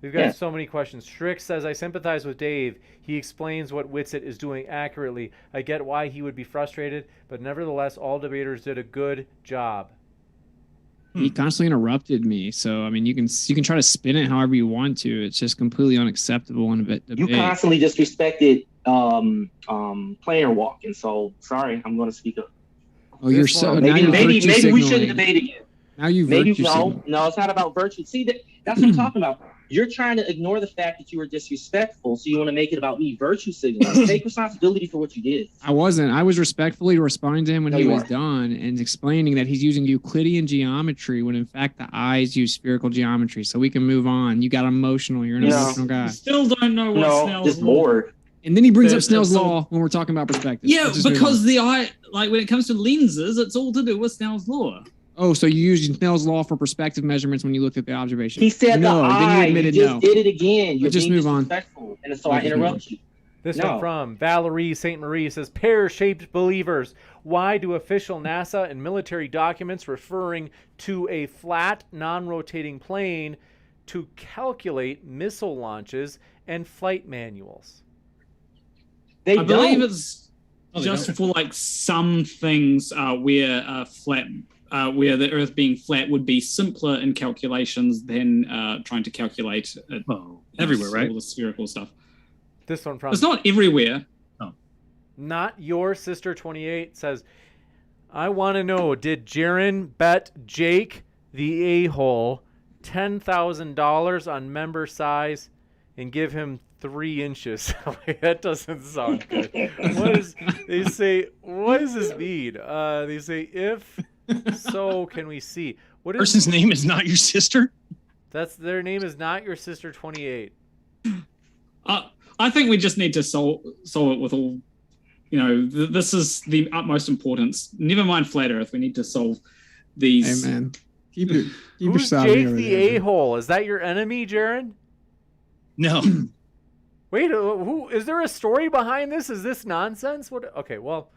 We've got so many questions. Strick says, I sympathize with Dave. He explains what Witsit is doing accurately. I get why he would be frustrated, but nevertheless, all debaters did a good job. He constantly interrupted me, so I mean, you can try to spin it however you want to. It's just completely unacceptable in a debate. You constantly disrespected Planarwalk, and so sorry, I'm going to speak up. Oh, you're so maybe we shouldn't debate again. Now you Maybe virtue signal. no, it's not about virtue. See, that's what I'm talking about. You're trying to ignore the fact that you were disrespectful, so you want to make it about me virtue signaling. Take responsibility for what you did. I wasn't. I was respectfully responding to him when No, he you was weren't. done and explaining that he's using Euclidean geometry when in fact the eyes use spherical geometry. So we can move on. You got emotional. You're an No. emotional guy. Still don't know what No, Snell's just law. bored. And then he brings up It's Snell's all- law when we're talking about perspective. Yeah, Let's just move because on. the eye, like when it comes to lenses, it's all to do with Snell's law. Oh, so you used Snell's law for perspective measurements when you looked at the observation. He said no, the then eye. you admitted just no. did it again. You're Let's just being move on. disrespectful, and so I Let's just move interrupt you. This No. one from Valerie St. Marie says, pear-shaped believers. Why do official NASA and military documents referring to a flat, non-rotating plane to calculate missile launches and flight manuals? They I believe don't. it's they just don't. for like some things where flat, where the Earth being flat would be simpler in calculations than trying to calculate Everywhere, right? all the spherical stuff. This one from It's not everywhere. Not Your Sister 28 says, I want to know, did Jaron bet Jake the a-hole $10,000 on member size and give him 3 inches? That doesn't sound good. What is this mean? They say, if so, can we see? What is Person's name is not your sister? that's their name is Not Your Sister 28. I think we just need to solve it with all. This is the utmost importance. Never mind flat Earth. We need to solve these. Hey man, keep your Who's sounding Jake over the there, dude. a-hole? Is that your enemy, Jaron? No. Wait, who is there a story behind this? Is this nonsense? What? Okay, well,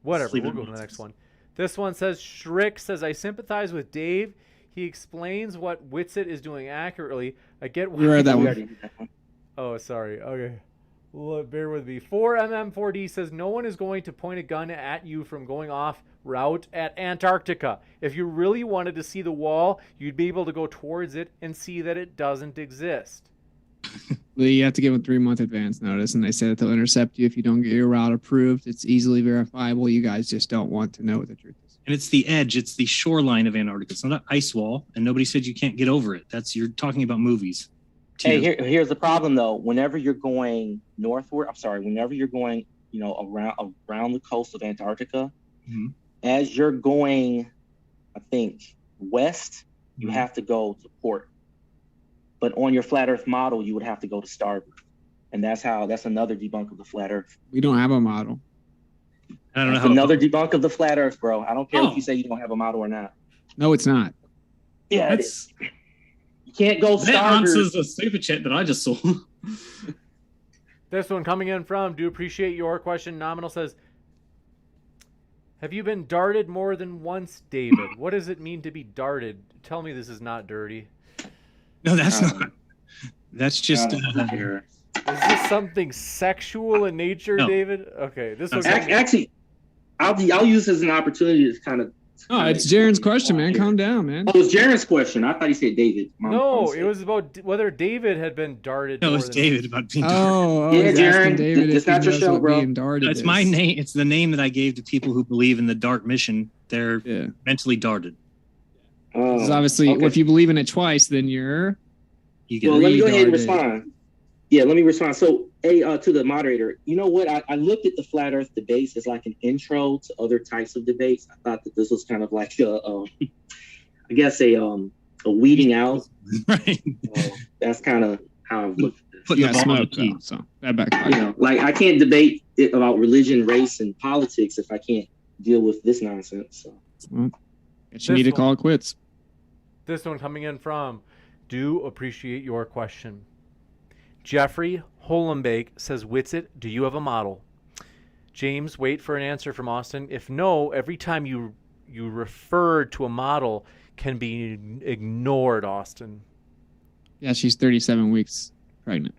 whatever. Sleep We'll in go to the nonsense. next one. This one says, Shrick says, I sympathize with Dave. He explains what Witsit is doing accurately. I get why. We read that We one. already did that one. Oh, sorry. Okay. Well, bear with me. 4MM4D says, no one is going to point a gun at you from going off route at Antarctica. If you really wanted to see the wall, you'd be able to go towards it and see that it doesn't exist. Well, you have to give a 3-month advance notice, and they say that they'll intercept you if you don't get your route approved. It's easily verifiable. You guys just don't want to know what the truth is. And it's the edge, it's the shoreline of Antarctica. It's not an ice wall, and nobody said you can't get over it. You're talking about movies. Hey, here's the problem though. Whenever you're going northward, whenever you're going, around the coast of Antarctica, Mhm. as you're going, I think west, you Mhm. have to go to port. But on your flat Earth model, you would have to go to starboard, and that's another debunk of the flat Earth. We don't have a model. I don't know That's how. another debunk of the flat Earth, bro. I don't care Oh. if you say you don't have a model or not. No, it's not. Yeah, it is. You can't go That starboard. answers the super chat that I just saw. This one coming in from, do appreciate your question. Nominal says, have you been darted more than once, David? What does it mean to be darted? Tell me this is not dirty. No, that's Um, not. That's just. Is Is this something sexual in nature, No. David? Okay, this one. Actually, I'll use this as an opportunity to kind of. Oh, it's Jaren's question, man. Calm down, man. Oh, it was Jaren's question. I thought he said David. No, it was about whether David had been darted. no, more it's than David once. about being darted. Oh, Yeah, he's asking Jaren, David it's if he not your knows show, what bro. being darted That's is. my name. It's the name that I gave to people who believe in the DART mission. They're Yeah. mentally darted. Because obviously, okay. if you believe in it twice, then you're. You get Well, let me go ahead and Darted. respond. Yeah, let me respond. So, to the moderator, you know what? I looked at the flat Earth debates as like an intro to other types of debates. I thought that this was kind of like a weeding out. right. So that's kind of how I've looked at this. Putting You the got ball on the smoked, key. though, so that backfired. Like I can't debate it about religion, race, and politics if I can't deal with this nonsense. So. Well, guess you need to call it quits. This one coming in from, do appreciate your question. Jeffrey Holenbeek says, Witsit, do you have a model? James, wait for an answer from Austin. If no, every time you refer to a model can be ignored, Austin. Yeah, she's 37 weeks pregnant.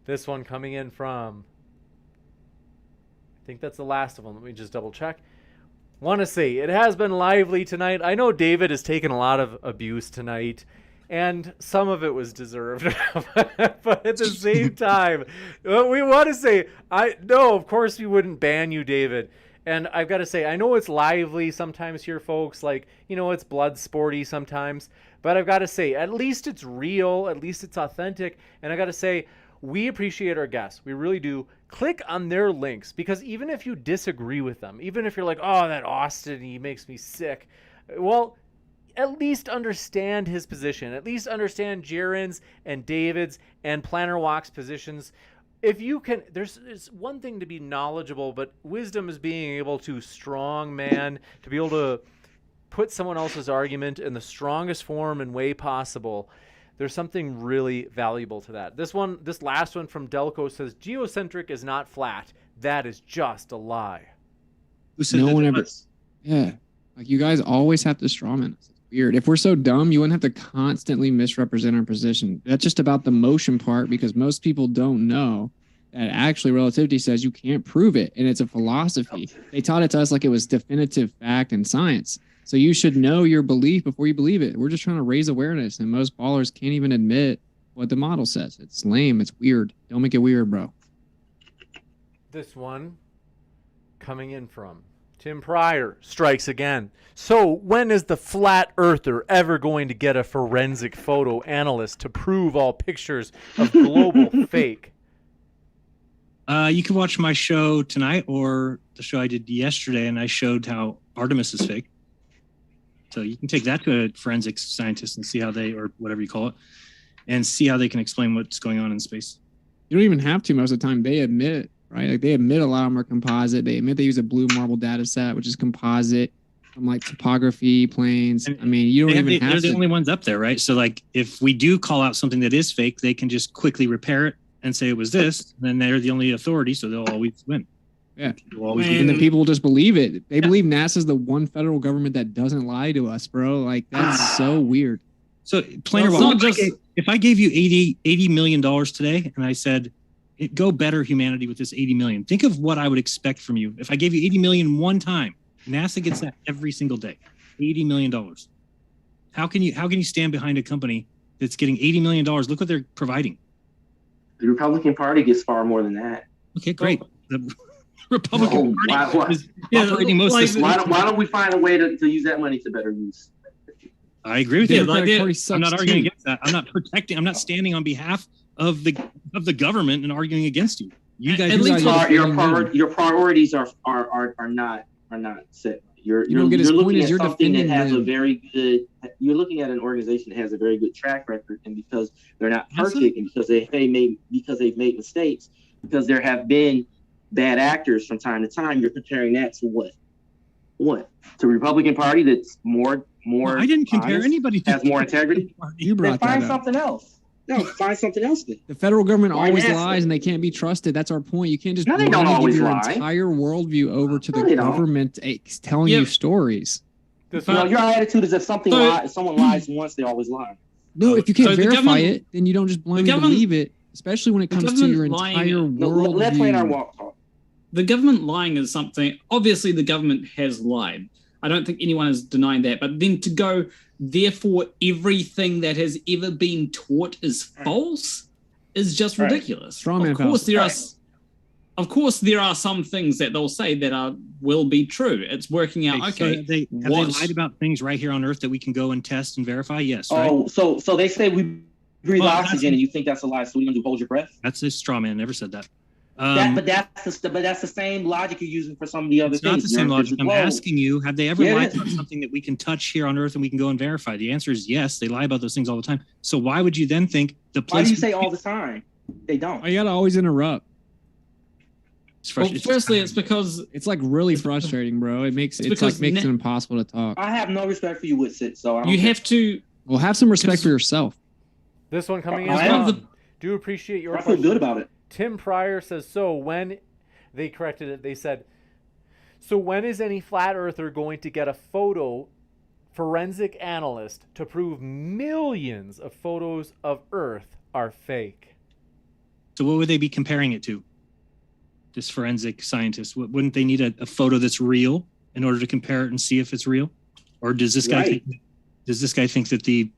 This one coming in from, I think that's the last of them. Let me just double check. Want to say, it has been lively tonight. I know David has taken a lot of abuse tonight, and some of it was deserved. But at the same time, we want to say, no, of course we wouldn't ban you, David. And I've got to say, I know it's lively sometimes here, folks. Like, it's blood sporty sometimes. But I've got to say, at least it's real. At least it's authentic. And I got to say, we appreciate our guests. We really do. Click on their links, because even if you disagree with them, even if you're like, oh, that Austin, he makes me sick. Well, at least understand his position. At least understand Jaren's and David's and Planarwalk's positions. If you can, there's one thing to be knowledgeable, but wisdom is being able to strong man, to be able to put someone else's argument in the strongest form and way possible. There's something really valuable to that. This last one from Delco says, geocentric is not flat. That is just a lie. Who said No that one it ever. was? Yeah. Like, you guys always have to strawman us. It's weird. If we're so dumb, you wouldn't have to constantly misrepresent our position. That's just about the motion part, because most people don't know that actually relativity says you can't prove it. And it's a philosophy. They taught it to us like it was definitive fact and science. So you should know your belief before you believe it. We're just trying to raise awareness, and most ballers can't even admit what the model says. It's lame. It's weird. Don't make it weird, bro. This one coming in from Tim Pryor strikes again. So when is the flat earther ever going to get a forensic photo analyst to prove all pictures of global fake? You can watch my show tonight or the show I did yesterday, and I showed how Artemis is fake. So you can take that to a forensic scientist and see how they, or whatever you call it, and see how they can explain what's going on in space. You don't even have to most of the time. They admit, right? Like, they admit a lot of them are composite. They admit they use a blue marble data set, which is composite from like topography, planes. I mean, you don't even have they're to. the only ones up there, right? So like, if we do call out something that is fake, they can just quickly repair it and say it was this, and then they're the only authority, so they'll always win. Yeah. Always And then people will just believe it. They believe NASA's the one federal government that doesn't lie to us, bro. Like, that's so weird. So Planarwalk, if I gave you $80 million today and I said, go better humanity with this 80 million, think of what I would expect from you. If I gave you 80 million one time, NASA gets that every single day, $80 million. How can you stand behind a company that's getting $80 million? Look what they're providing. The Republican Party gets far more than that. Okay, great. The Republican Party is operating most of this. Why don't we find a way to use that money to better use? I agree with you. Party I'm not sucks arguing too. against that. I'm not protecting. I'm not standing on behalf of the government and arguing against you. You guys, At least your priorities are not set. You're looking at something that has a very good. You're looking at an organization that has a very good track record, and because they're not perfect, and because they've made mistakes, because there have been bad actors from time to time, you're comparing that to what? To Republican Party that's more. I didn't compare honest, anybody to has more integrity. You brought Then find that up. something else. No, find something else. Then. The federal government Why always NASA? lies, and they can't be trusted. That's our point. You can't just No, they don't blindly always give your lie. entire worldview over to No, the they don't. government telling you stories. Your attitude is if someone lies once, they always lie. No, if you can't So the verify government- it, then you don't just blindly government- believe it, especially when it comes to government your lying- entire No, world let Planarwalk talk. The government lying is something, obviously the government has lied. I don't think anyone is denying that. But then to go, therefore, everything that has ever been taught is false is just Right. ridiculous. Strawman Of course, fallacy. of course, there are some things that they'll say that will be true. It's working out. So Okay, have they lied about things right here on Earth that we can go and test and verify? Yes, right? Oh, so they say we breathe Well, oxygen, and you think that's a lie? So what are you gonna do? Hold your breath? That's a straw man. Never said that. But that's the same logic you're using for some of the other It's things. not the same logic. I'm Whoa. asking you, have they ever Yeah, it lied is. about something that we can touch here on Earth and we can go and verify? The answer is yes. They lie about those things all the time. So why would you then think the Why place? do you say all the time? They don't. Oh, you gotta always interrupt. It's well, frustrating. firstly, it's because It's like really frustrating, bro. It makes It's it because makes it impossible to talk. I have no respect for you, Witsit. So I don't you care. have to. Well, have some respect for yourself. This one coming in I am. from, do appreciate your I feel question. good about it. Tim Pryor says, so when they corrected it, they said, so when is any flat earther going to get a photo forensic analyst to prove millions of photos of Earth are fake? So what would they be comparing it to? This forensic scientist, wouldn't they need a photo that's real in order to compare it and see if it's real? Or does this guy think that the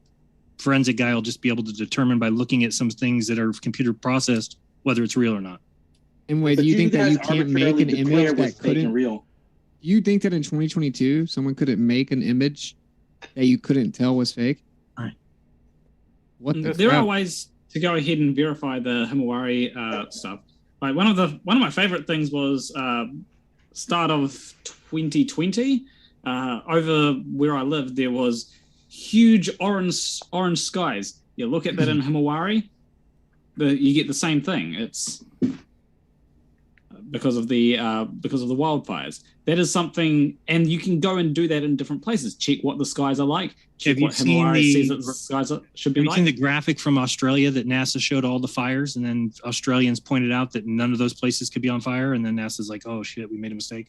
forensic guy will just be able to determine by looking at some things that are computer processed whether it's real or not? And wait, But do you think that guys you can't make arbitrarily an declare image what's that fake and couldn't? real. Do you think that in 2022 someone couldn't make an image that you couldn't tell was fake? Right. What the There crap? are ways to go ahead and verify the Himawari stuff. Like one of my favorite things was start of 2020. Over where I lived, there was huge orange skies. You look at that in Himawari, you get the same thing. It's because of the wildfires. That is something, and you can go and do that in different places. Check what the skies are like. Check Have you what seen Himawari the- says that the skies should be Have you like. seen the graphic from Australia that NASA showed all the fires, and then Australians pointed out that none of those places could be on fire, and then NASA's like, "Oh shit, we made a mistake."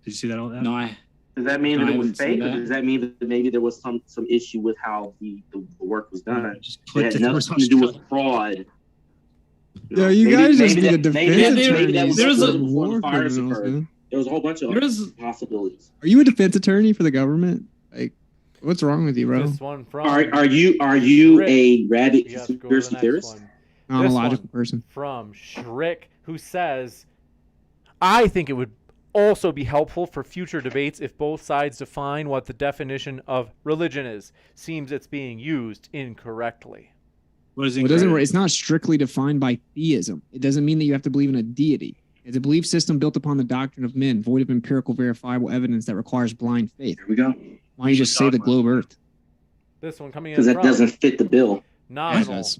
Did you see that? All that? No, Does that mean that I it was haven't seen fake, or that. does that mean that maybe there was some issue with how the work was done? Just It put had the nothing to do with fraud. Yeah, you guys just need a defense maybe that was There is a- before war the fires criminals, occurred. man. There was a whole bunch of there is possibilities. Are you a defense attorney for the government? Like, what's wrong with you, bro? This one from Are you Rick. a rabid You have to go to the conspiracy next theorist? one. I'm a This logical one person. From Shrick, who says, I think it would also be helpful for future debates if both sides define what the definition of religion is. Seems it's being used incorrectly. What is Well, it's not strictly defined by theism. It doesn't mean that you have to believe in a deity. It's a belief system built upon the doctrine of men, void of empirical verifiable evidence that requires blind faith. There we go. Why don't you just say the globe Earth? This one coming in Because that from doesn't fit the bill. Nominal. Yes.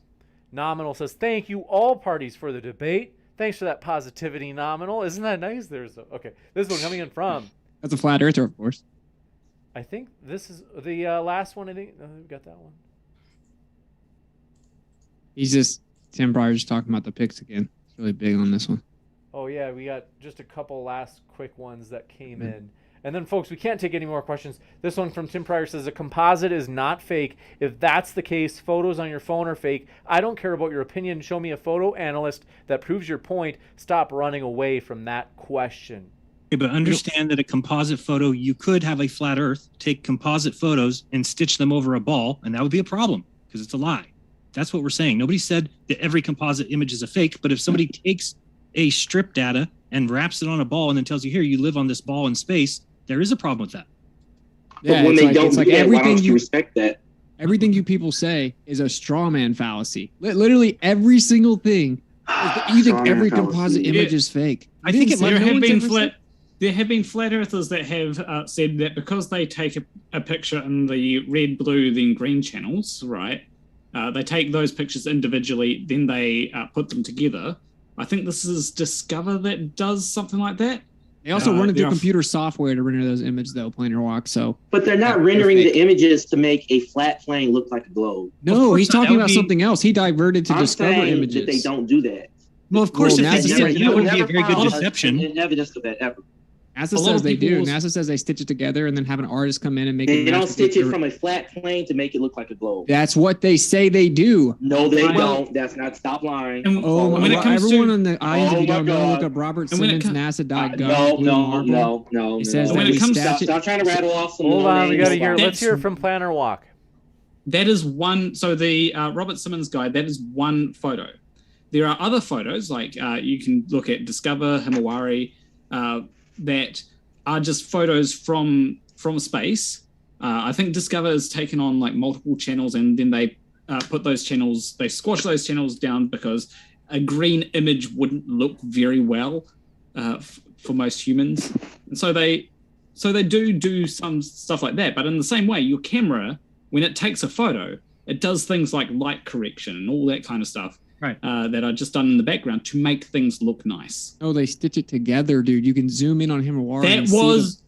Nominal says, thank you all parties for the debate. Thanks for that positivity, Nominal. Isn't that nice? Okay. This one coming in from, That's a flat earther, of course. I think this is the last one. I think we got that one. Tim Pryor just talking about the picks again. It's really big on this one. Oh, yeah, we got just a couple last quick ones that came in. And then, folks, we can't take any more questions. This one from Tim Pryor says, a composite is not fake. If that's the case, photos on your phone are fake. I don't care about your opinion. Show me a photo analyst that proves your point. Stop running away from that question. Okay, but understand that a composite photo, you could have a flat Earth, take composite photos and stitch them over a ball, and that would be a problem because it's a lie. That's what we're saying. Nobody said that every composite image is a fake, but if somebody takes a strip data and wraps it on a ball and then tells you, here, you live on this ball in space, there is a problem with that. Yeah, But when it's they like, don't it's do like that, why everything don't you respect that? everything you people say is a straw man fallacy. Literally every single thing. You think Straw man every fallacy. composite image is fake. I think it might- there no have one's been ever flat. There have been flat earthers that have said that because they take a picture in the red, blue, then green channels, right? They take those pictures individually, then they put them together. I think this is Discover that does something like that. They also run it there through are- computer software to render those images, though, Planarwalk. So But they're not They're rendering fake. the images to make a flat plane look like a globe. no, course he's not. talking That would about be- something else. He diverted to I'm discover saying images. that they don't do that. Well, of course, Well, if NASA they says did, they that do. wouldn't be a very good Never deception. An evidence of that ever. NASA A lot says of they do. people's- NASA says they stitch it together and then have an artist come in and make They it. don't match stitch it the- from a flat plane to make it look like a globe. That's what they say they do. No, they Well- don't. That's not. Stop lying. And Oh, when it comes everyone to on the eyes, Oh if you my don't know, look God. up Robert And when it Simmons, NASA.gov. No, Blue Marble. no. It says that When we it comes, statute- stop trying to rattle off some. Hold on, we got to names. hear. Let's That's- hear from Planarwalk. that is one. So the Robert Simmons guide, that is one photo. There are other photos, like you can look at Discover, Himawari, that are just photos from space. I think Discover is taken on like multiple channels, and then they put those channels, they squash those channels down because a green image wouldn't look very well for most humans, and so they do some stuff like that. But in the same way, your camera, when it takes a photo, it does things like light correction and all that kind of stuff. Right. That are just done in the background to make things look nice. No, they stitch it together, dude. You can zoom in on Himawari. That and see was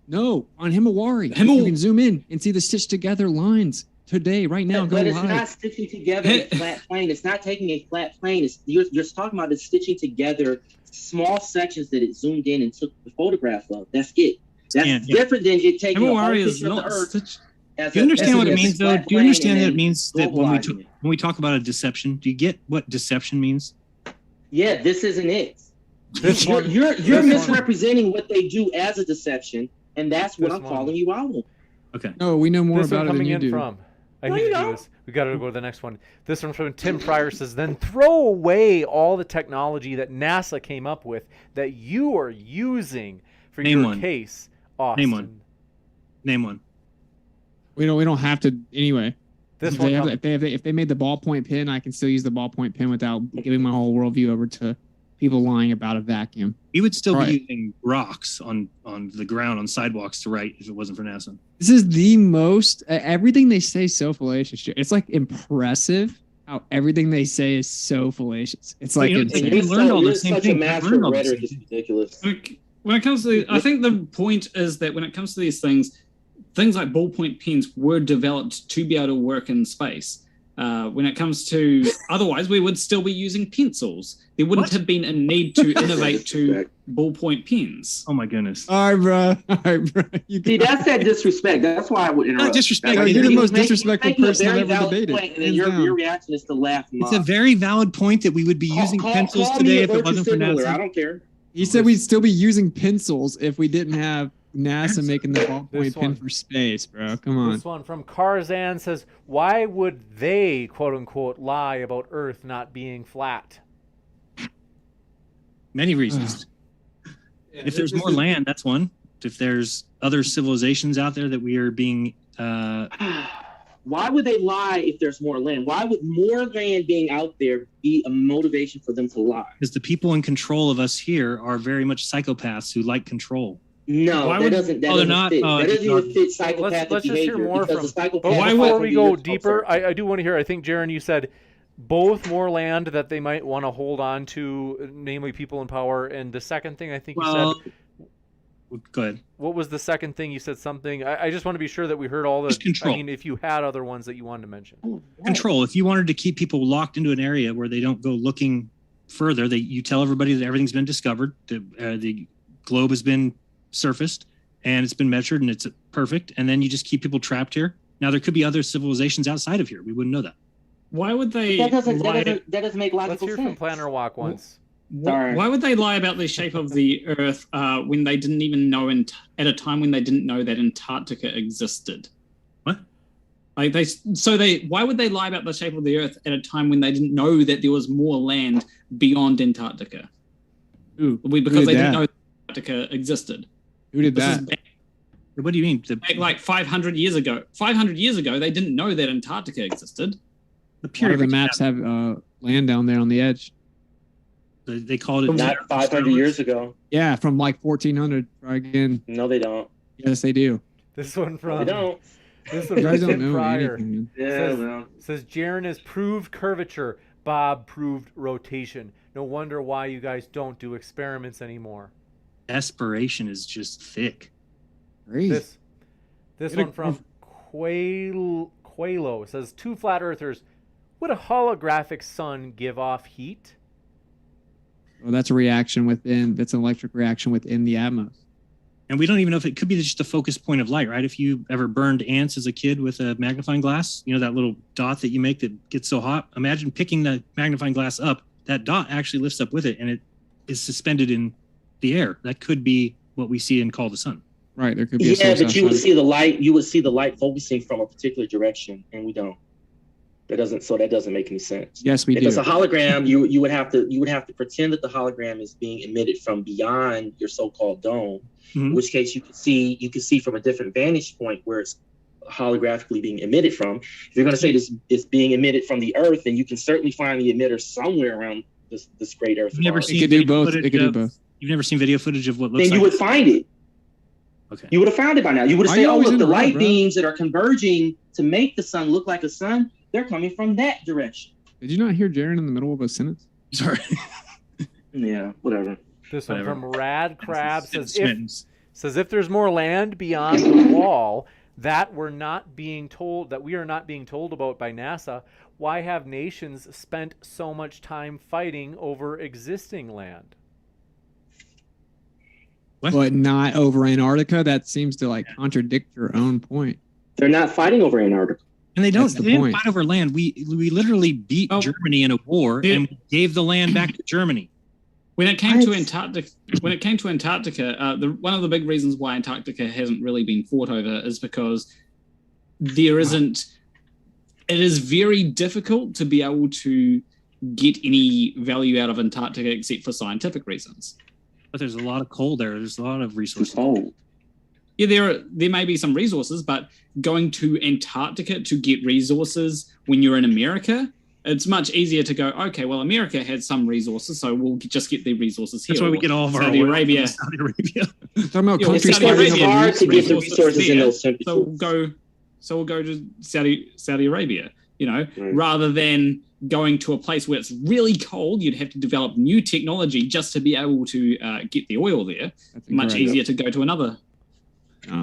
no on Himawari. Himal- You can zoom in and see the stitched together lines today, right now. Go But it's live. not stitching together a flat plane. It's not taking a flat plane. You're talking about is stitching together small sections that it zoomed in and took the photograph of. That's it. That's different than it taking a whole picture of the Earth. Do you understand what it means, though? Do you understand that it means that when globalizing it. we talk about a deception, do you get what deception means? Yeah, this isn't it. This You're one- you're this one- misrepresenting what they do as a deception, and that's what This I'm one. calling you out on. Okay. No, we know more This one about it than coming you in do. from. I No, need you to do don't. this. We got to go to the next one. This one from Tim Pryor says, then throw away all the technology that NASA came up with that you are using for Name your one. case, Austin. Name one. Name one. We don't have to anyway. This If one. they, have, com- if they made the ballpoint pen, I can still use the ballpoint pen without giving my whole worldview over to people lying about a vacuum. We would still Right. be using rocks on the ground on sidewalks to write if it wasn't for NASA. This is the most everything they say is so fallacious. It's like impressive how everything they say is so fallacious. It's like you know, insane. we learned all the You're same such thing. a We master learned of all the rhetoric. same It's thing. ridiculous. When it comes to, I think the point is that when it comes to these things like ballpoint pens were developed to be able to work in space. When it comes to, otherwise we would still be using pencils. There wouldn't What? have been a need to innovate to ballpoint pens. Oh my goodness. All right, bro. You See, got- that's that disrespect. That's why I would interrupt. Not disrespect. No, That's you're the he most was making- disrespectful making a person I've very ever valid debated, point, and then hands your down. reaction is to laugh. him It's a off. very valid point that we would be using pencils call today me if it wasn't for Similar. I NASA. don't care. He said we'd still be using pencils if we didn't have NASA making the ballpoint This pen one. for space, bro. Come on. This one from Karzan says, why would they, quote unquote, lie about Earth not being flat? Many reasons. If there's more land, that's one. If there's other civilizations out there that we are being Why would they lie if there's more land? Why would more land being out there be a motivation for them to lie? because the people in control of us here are very much psychopaths who like control. No, Why that would- doesn't. That Oh, they're doesn't not? fit. Oh, That doesn't not- even fit psychopathic Let's just hear behavior more because from. the psychopath. But why before would- we go deeper, I do want to hear. I think Jaron, you said both more land that they might want to hold on to, namely people in power, and the second thing I think you Well, said. go ahead. What was the second thing you said? Something. I just want to be sure that we heard all the. Just control. I mean, if you had other ones that you wanted to mention. Control. If you wanted to keep people locked into an area where they don't go looking further, you tell everybody that everything's been discovered, the globe has been surfaced, and it's been measured, and it's perfect, and then you just keep people trapped here. Now, there could be other civilizations outside of here. We wouldn't know that. Why would they That doesn't. lie? That doesn't make Let's logical hear from sense. Planarwalk once. Sorry. Why would they lie about the shape of the Earth when they didn't even know at a time when they didn't know that Antarctica existed? What? Like why would they lie about the shape of the Earth at a time when they didn't know that there was more land beyond Antarctica? Ooh, Because they didn't that? know Antarctica existed. Who did This is that? What do you mean? back like 500 years ago. 500 years ago, they didn't know that Antarctica existed. The A lot of period the maps have land down there on the edge. they called it Not 500 years ago. Yeah, from like 1400. Try again. No, they don't. Yes, they do. This one They from. don't. This You one guys from don't Tim know Pryor. anything, man. Yeah, Says- well. Says Jaron has proved curvature. Bob proved rotation. No wonder why you guys don't do experiments anymore. desperation is just thick. Crazy. This Get a- one from Qualo says, two flat earthers. Would a holographic sun give off heat? Well, that's a reaction within. That's an electric reaction within the atmos. And we don't even know if it could be just the focus point of light, right? If you ever burned ants as a kid with a magnifying glass, you know, that little dot that you make that gets so hot. Imagine picking the magnifying glass up. That dot actually lifts up with it, and it is suspended in the air. That could be what we see and call the sun. Right. There could be a Yeah, source but you would outside. see the light. You would see the light focusing from a particular direction, and we don't. That doesn't make any sense. Yes, we If do. it's a hologram, you would have to pretend that the hologram is being emitted from beyond your so-called dome. Mhm. In which case you could see from a different vantage point where it's holographically being emitted from. If you're going to say this is being emitted from the Earth, then you can certainly find the emitter somewhere around this great Earth. You've never Mars. It seen could do video both. footage It could do of- both. You've never seen video footage of what looks Then like. you would find it. Okay. You would have found it by now. You would have Why said, you "Oh, always look, the interrupt, light bro? beams that are converging to make the sun look like a sun, they're coming from that direction." Did you not hear Jaron in the middle of a sentence? Sorry. Yeah, whatever. This one Whatever. from Rad Crab It's says sentence. if there's more land beyond the wall, that we are not being told about by NASA, why have nations spent so much time fighting over existing land? What? But not over Antarctica. That seems to like contradict your own point. They're not fighting over Antarctica. And they That's the didn't point. fight over land. We literally beat Germany in a war and we gave the land back to Germany. When it came to Antarctica, one of the big reasons why Antarctica hasn't really been fought over is because there isn't. It is very difficult to be able to get any value out of Antarctica except for scientific reasons. But there's a lot of coal there. There's a lot of resources. Cold. Yeah, there may be some resources, but going to Antarctica to get resources when you're in America, it's much easier to go, okay, well, America has some resources, so we'll just get the resources here. That's why we get all of our Saudi oil Arabia. from Saudi Arabia. Talking about Yeah, well, countries Saudi fighting Arabia over hard to get the resources resources in there. those temperatures. So we'll go to Saudi Arabia, Right. rather than going to a place where it's really cold. You'd have to develop new technology just to be able to get the oil there. That's Much incorrect. easier to go to another.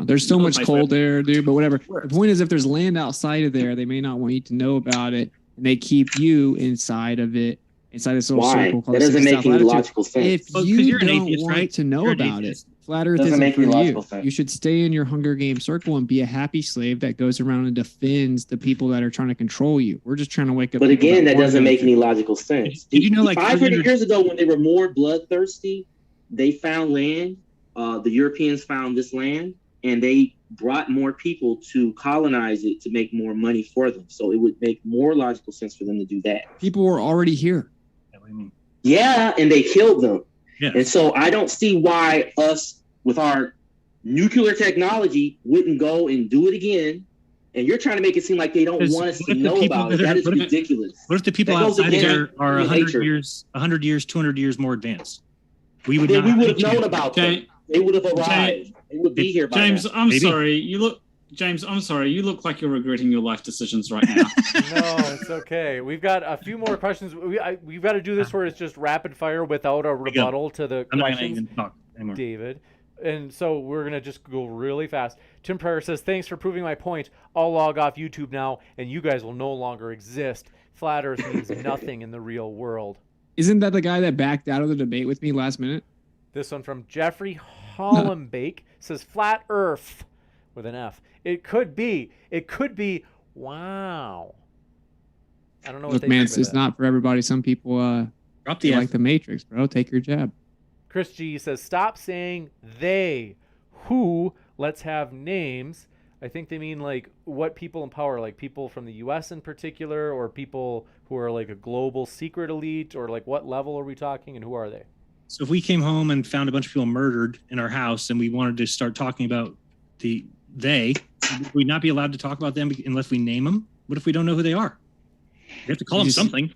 There's so much place cold where- there, dude. But whatever. The point is, if there's land outside of there, they may not want you to know about it, and they keep you inside of it, inside this little Why? circle. called That doesn't South make any Latitude. logical sense. If Well, 'cause you you're an don't atheist, want right? to know You're an about it, atheist. flat Earth Doesn't isn't make for any you. logical sense. You should stay in your Hunger Games circle and be a happy slave that goes around and defends the people that are trying to control you. We're just trying to wake up. But people again, that want doesn't to- make any logical sense. Did you know, like, 500 300 years ago, when they were more bloodthirsty, they found land. The Europeans found this land, and they brought more people to colonize it to make more money for them. So it would make more logical sense for them to do that. People were already here. Yeah, and they killed them. Yeah. And so I don't see why us, with our nuclear technology, wouldn't go and do it again. And you're trying to make it seem like they don't Because want us what to if the know people about it. that are- That is what if- ridiculous. What if the people That goes outside against there are human 100 nature. years, 200 years more advanced? We would Then we not would have have known about them. Okay. They would have arrived. They would be here by James, now. I'm Maybe. sorry. James, I'm sorry. You look like you're regretting your life decisions right now. No, it's okay. We've got a few more questions. We've got to do this where it's just rapid fire without a rebuttal to the I'm not going to questions, even talk anymore. David. And so we're going to just go really fast. Tim Pryor says, thanks for proving my point. I'll log off YouTube now, and you guys will no longer exist. Flat Earth means nothing in the real world. Isn't that the guy that backed out of the debate with me last minute? This one from Jeffrey Hollenbake says, flat Earth with an F. It could be. Wow. I don't know what Look, they man, think it's of that. not for everybody. Some people Drop they the like the Matrix, bro. Take your jab. Chris G says, stop saying they. Who? Let's have names. I think they mean like what people in power, like people from the U.S. in particular, or people who are like a global secret elite, or like what level are we talking and who are they? So if we came home and found a bunch of people murdered in our house and we wanted to start talking about they, would we not be allowed to talk about them unless we name them? What if we don't know who they are? We have to call them something.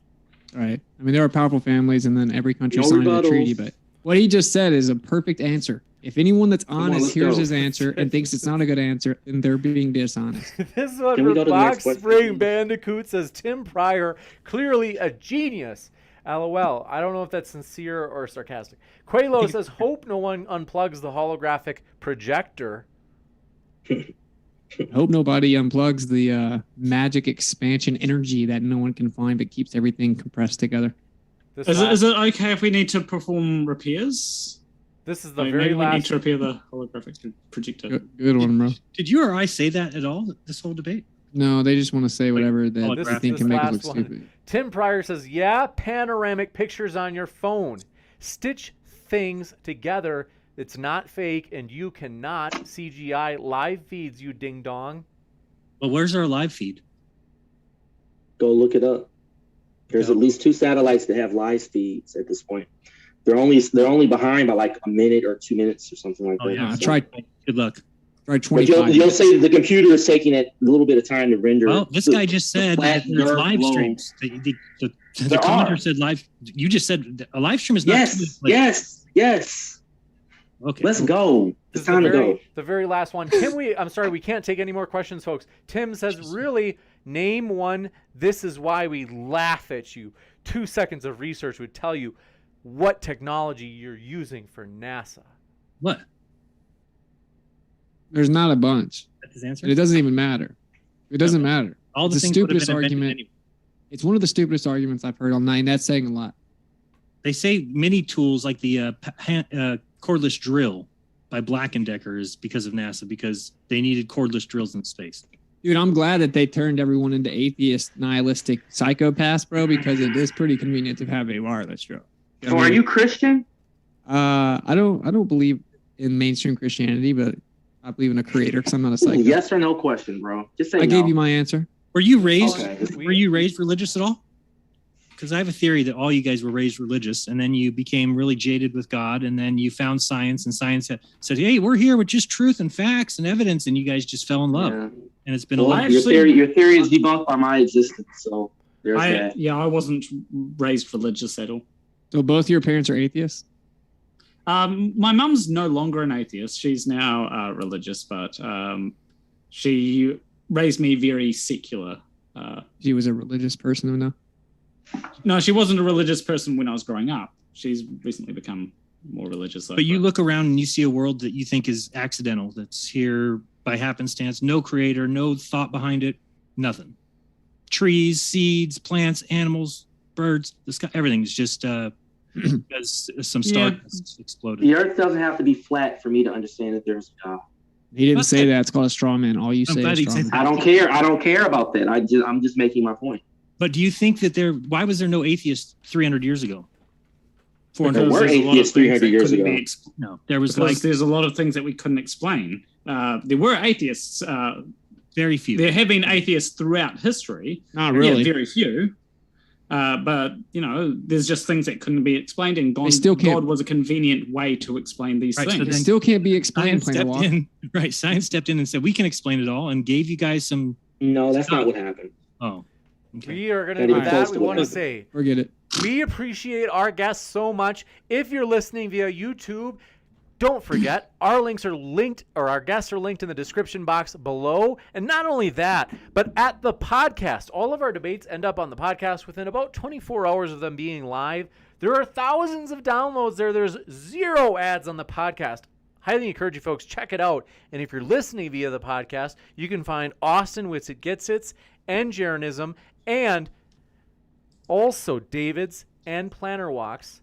Right. I mean, there are powerful families, and then every country No signed a rebuttals. treaty. But what he just said is a perfect answer. If anyone that's on, honest let's hears go. his answer and thinks it's not a good answer, then they're being dishonest. This one Can we from go to the Box next question? Spring Bandicoot says, Tim Pryor, clearly a genius. LOL. I don't know if that's sincere or sarcastic. Qualo says, hope no one unplugs the holographic projector. Hope nobody unplugs the magic expansion energy that no one can find that keeps everything compressed together. This Is it okay if we need to perform repairs? This is the Like, very maybe we need last. to repair the holographic projector. Good one, bro. Did you or I say that at all, this whole debate? No, they just want to say whatever that This they is think this can make it last look one. stupid. Tim Pryor says, yeah, panoramic pictures on your phone. Stitch things together. It's not fake, and you cannot CGI live feeds, you ding dong. Well, where's our live feed? Go look it up. There's at least 2 satellites that have live feeds at this point. They're only behind by like a minute or 2 minutes or something like Oh, that. yeah. So- Try Good luck. But 25. you'll say that the computer is taking a little bit of time to render. Well, this guy just said flat that there's nerve live globe. streams. The There commenter are. said live. You just said a live stream is not. Yes. Okay. Let's go. This It's is time to go. the very last one. Tim, I'm sorry, we can't take any more questions, folks. Tim says, really, name one. This is why we laugh at you. 2 seconds of research would tell you what technology you're using for NASA. What? There's not a bunch. That's his answer. And it doesn't even matter. It doesn't matter. All the It's the things would have stupidest been invented argument. anyway. It's one of the stupidest arguments I've heard all night. And that's saying a lot. They say many tools like the cordless drill by Black & Decker is because of NASA, because they needed cordless drills in space. Dude, I'm glad that they turned everyone into atheist, nihilistic psychopaths, bro, because it is pretty convenient to have a wireless drill. So are you Christian? I don't believe in mainstream Christianity, but I believe in a creator because I'm not a psycho. Yes or no question, bro. Just say I no. gave you my answer. Were you raised? Okay. Were you raised religious at all? Because I have a theory that all you guys were raised religious, and then you became really jaded with God, and then you found science, and science said, "Hey, we're here with just truth and facts and evidence," and you guys just fell in love. Yeah. And it's been Well, a lot. your theory is debunked by my existence. So there's that. I wasn't raised religious at all. So both your parents are atheists? My mum's no longer an atheist. She's now religious, but she raised me very secular. She was a religious person, no? No, she wasn't a religious person when I was growing up. She's recently become more religious. But you look around and you see a world that you think is accidental, that's here by happenstance, no creator, no thought behind it, nothing. Trees, seeds, plants, animals, birds, the sky, everything's just because some star exploded. The earth doesn't have to be flat for me to understand that there's a God. He didn't say that. It's called a straw man. All you I'm say glad is he straw said man. that. I don't care about that. I'm just making my point. But do you think that why was there no atheists 300 years ago? There were atheists 300 years ago. No, there was there's a lot of things that we couldn't explain. There were atheists. Very few. There have been atheists throughout history. Not really. Yeah, very few. But there's just things that couldn't be explained, and God was a convenient way to explain these Right, so things. It still can't be explained. Science stepped in and said we can explain it all, and gave you guys some. No, that's not what happened. Oh, okay. We are going to do that. We want to say Forget it. we appreciate our guests so much. If you're listening via YouTube, don't forget our links are linked, or our guests are linked in the description box below. And not only that, but at the podcast, all of our debates end up on the podcast within about 24 hours of them being live. There are thousands of downloads there. There's 0 ads on the podcast. Highly encourage you folks, check it out. And if you're listening via the podcast, you can find Austin Witsit Getsits and Jeranism, and also David's and Planarwalk's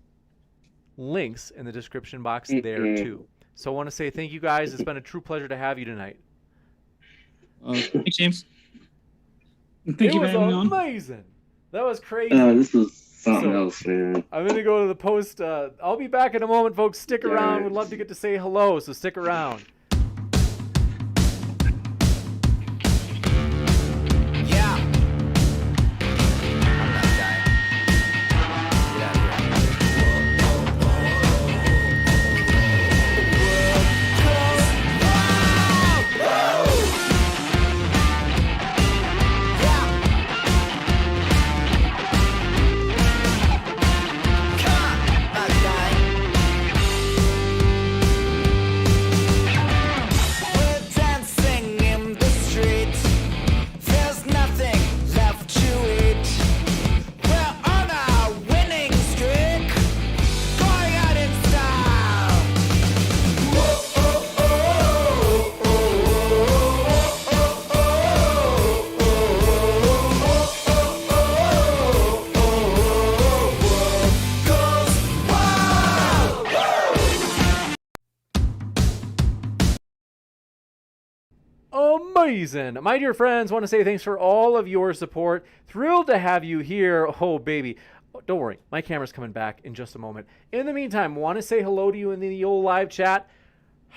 links in the description box there too. So I want to say thank you guys. It's been a true pleasure to have you tonight. Thanks, James. Thank you for having me on. Amazing. That was crazy. This was something else, man. I'm going to go to the post. I'll be back in a moment, folks. Stick around. Would love to get to say hello, so stick around. Amazing. My dear friends, want to say thanks for all of your support. Thrilled to have you here. Oh, baby. Don't worry. My camera's coming back in just a moment. In the meantime, want to say hello to you in the old live chat.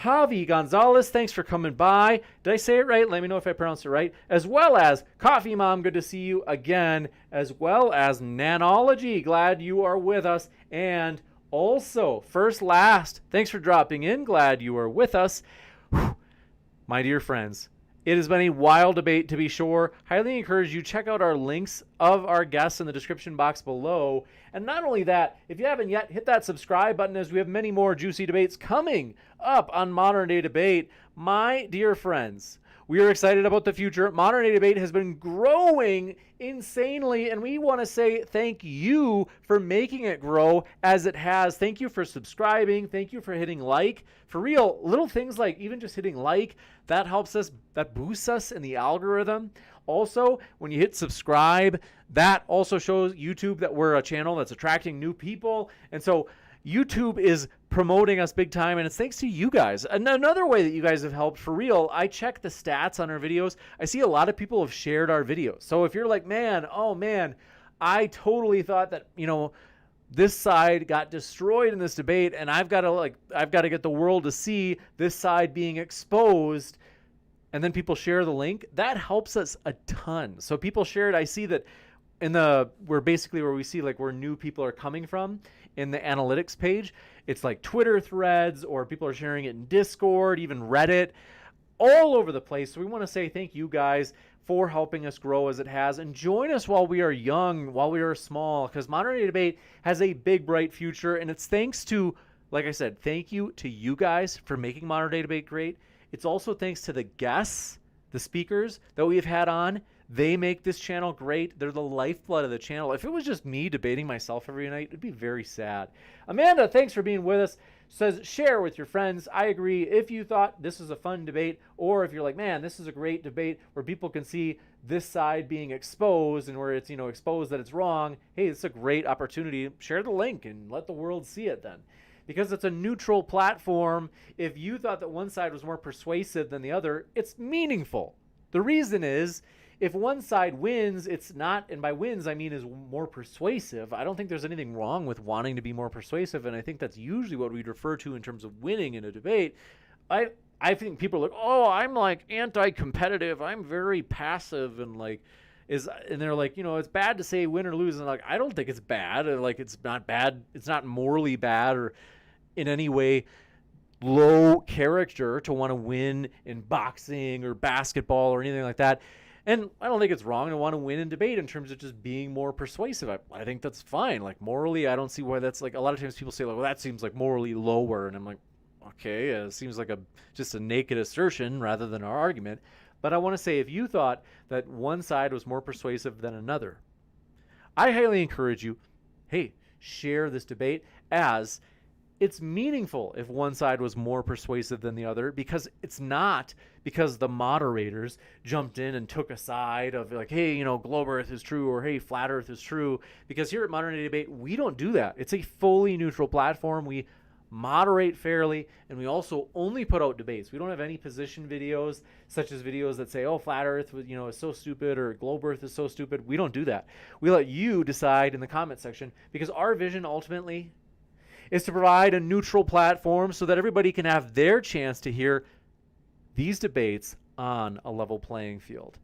Javi Gonzalez, thanks for coming by. Did I say it right? Let me know if I pronounced it right. As well as Coffee Mom, good to see you again. As well as Nanology, glad you are with us. And also, First Last, thanks for dropping in. Glad you are with us. Whew. My dear friends, it has been a wild debate, to be sure. Highly encourage you check out our links of our guests in the description box below. And not only that, if you haven't yet, hit that subscribe button, as we have many more juicy debates coming up on Modern Day Debate. My dear friends, We are excited about the future. Modern Day Debate has been growing insanely, and we want to say thank you for making it grow as it has. Thank you for subscribing. Thank you for hitting like. For real, little things like even just hitting like, that helps us, that boosts us in the algorithm. Also, when you hit subscribe, that also shows YouTube that we're a channel that's attracting new people. And so YouTube is promoting us big time, and it's thanks to you guys. And another way that you guys have helped, for real, I check the stats on our videos. I see a lot of people have shared our videos. So if you're like, man, oh man, I totally thought that, you know, this side got destroyed in this debate, and I've got to get the world to see this side being exposed, and then people share the link, that helps us a ton. So people share it. I see that in where we see like where new people are coming from in the analytics page, it's like Twitter threads, or people are sharing it in Discord, even Reddit, all over the place. So we want to say thank you guys for helping us grow as it has, and join us while we are young, while we are small, because Modern Day Debate has a big, bright future, and it's thanks to, like I said, thank you to you guys for making Modern Day Debate great. It's also thanks to the guests, the speakers that we've had on. They make this channel great. They're the lifeblood of the channel. If it was just me debating myself every night, it'd be very sad. Amanda, thanks for being with us. Says, share with your friends. I agree. If you thought this is a fun debate, or if you're like, man, this is a great debate where people can see this side being exposed and where it's, you know, exposed that it's wrong, hey, it's a great opportunity. Share the link and let the world see it then. Because it's a neutral platform, if you thought that one side was more persuasive than the other, it's meaningful. The reason is, if one side wins, it's not, and by wins I mean is more persuasive. I don't think there's anything wrong with wanting to be more persuasive, and I think that's usually what we'd refer to in terms of winning in a debate. I think people are like, oh, I'm like anti-competitive, I'm very passive, and they're like, you know, it's bad to say win or lose, and like, I don't think it's bad. Like, it's not bad, it's not morally bad or in any way low character to want to win in boxing or basketball or anything like that. And I don't think it's wrong to want to win in debate in terms of just being more persuasive. I think that's fine. Like, morally, I don't see why that's like, a lot of times people say, like, well, that seems like morally lower. And I'm like, okay, it seems like just a naked assertion rather than our argument. But I want to say, if you thought that one side was more persuasive than another, I highly encourage you, hey, share this debate, as it's meaningful if one side was more persuasive than the other, because it's not because the moderators jumped in and took a side of like, hey, you know, globe earth is true, or hey, flat earth is true. Because here at Modern Day Debate, we don't do that. It's a fully neutral platform. We moderate fairly, and we also only put out debates. We don't have any position videos, such as videos that say, oh, flat earth, you know, is so stupid, or globe earth is so stupid. We don't do that. We let you decide in the comment section, because our vision ultimately is to provide a neutral platform so that everybody can have their chance to hear these debates on a level playing field.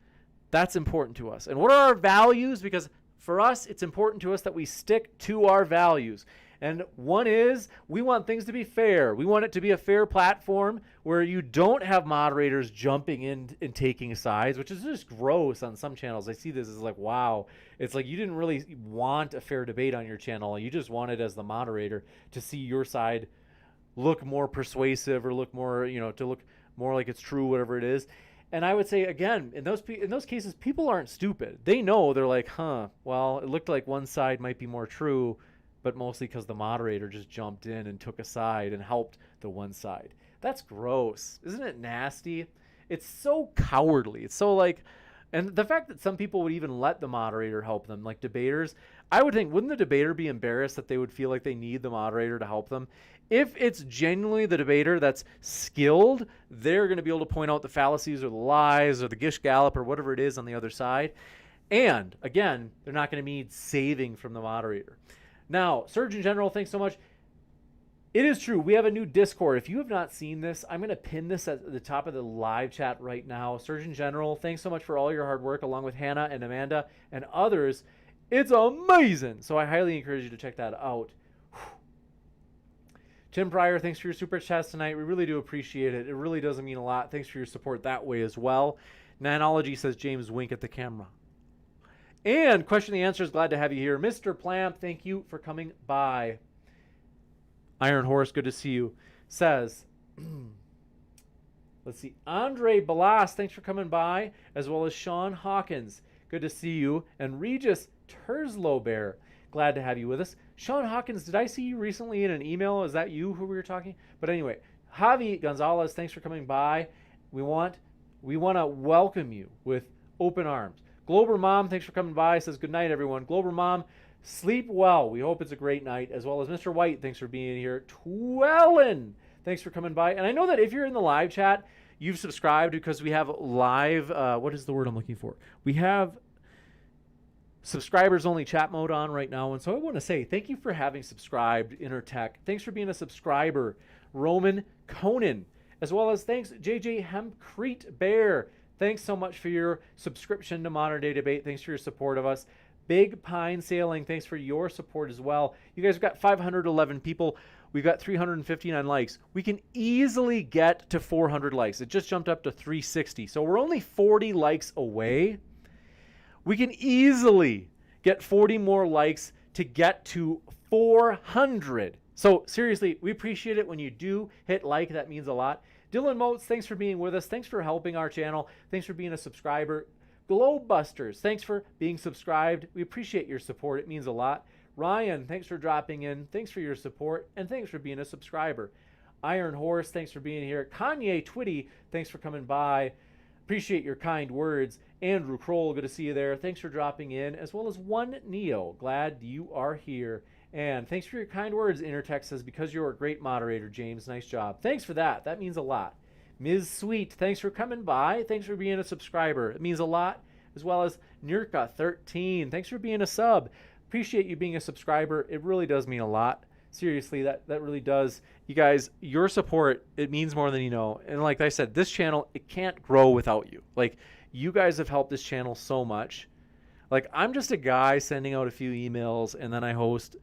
That's important to us. And what are our values? Because for us, it's important to us that we stick to our values. And one is, we want things to be fair. We want it to be a fair platform where you don't have moderators jumping in and taking sides, which is just gross on some channels. I see this as like, wow. It's like you didn't really want a fair debate on your channel. You just wanted, as the moderator, to see your side look more persuasive, or look more, you know, to look more like it's true, whatever it is. And I would say, again, in those cases, people aren't stupid. They know, they're like, well, it looked like one side might be more true, but mostly because the moderator just jumped in and took a side and helped the one side. That's gross. Isn't it nasty? It's so cowardly. It's so like, and the fact that some people would even let the moderator help them, like debaters, I would think, wouldn't the debater be embarrassed that they would feel like they need the moderator to help them? If it's genuinely the debater that's skilled, they're going to be able to point out the fallacies or the lies or the gish gallop or whatever it is on the other side. And again, they're not going to need saving from the moderator. Now, Surgeon General, thanks so much. It is true. We have a new Discord. If you have not seen this, I'm going to pin this at the top of the live chat right now. Surgeon General, thanks so much for all your hard work, along with Hannah and Amanda and others. It's amazing. So I highly encourage you to check that out. Tim Pryor, thanks for your super chats tonight. We really do appreciate it. It really does mean a lot. Thanks for your support that way as well. Nanology says, James, wink at the camera. And Question the Answer is glad to have you here. Mr. Plamp, thank you for coming by. Iron Horse, good to see you. Says, Let's see. Andre Balas, thanks for coming by, as well as Sean Hawkins. Good to see you. And Regis Terslow Bear, glad to have you with us. Sean Hawkins, did I see you recently in an email? Is that you who we were talking? But anyway, Javi Gonzalez, thanks for coming by. We want to welcome you with open arms. Glober Mom, thanks for coming by. Says good night, everyone. Glober Mom, sleep well. We hope it's a great night. As well as Mr. White, thanks for being here. Twellen, thanks for coming by. And I know that if you're in the live chat, you've subscribed because we have live, what is the word I'm looking for? We have subscribers only chat mode on right now. And so I want to say thank you for having subscribed, Intertech. Thanks for being a subscriber, Roman Conan. As well as thanks, JJ Hempcrete Bear. Thanks so much for your subscription to Modern Day Debate. Thanks for your support of us. Big Pine Sailing, thanks for your support as well. You guys have got 511 people. We've got 359 likes. We can easily get to 400 likes. It just jumped up to 360. So we're only 40 likes away. We can easily get 40 more likes to get to 400. So seriously, we appreciate it when you do hit like. That means a lot. Dylan Motes, thanks for being with us. Thanks for helping our channel. Thanks for being a subscriber. Globebusters, thanks for being subscribed. We appreciate your support. It means a lot. Ryan, thanks for dropping in. Thanks for your support. And thanks for being a subscriber. Iron Horse, thanks for being here. Kanye Twitty, thanks for coming by. Appreciate your kind words. Andrew Kroll, good to see you there. Thanks for dropping in. As well as One Neo, glad you are here. And thanks for your kind words, Intertech says, because you're a great moderator, James. Nice job. Thanks for that. That means a lot. Ms. Sweet, thanks for coming by. Thanks for being a subscriber. It means a lot. As well as Nurka13, thanks for being a sub. Appreciate you being a subscriber. It really does mean a lot. Seriously, that really does. You guys, your support, it means more than you know. And like I said, this channel, it can't grow without you. Like, you guys have helped this channel so much. Like, I'm just a guy sending out a few emails and then I host.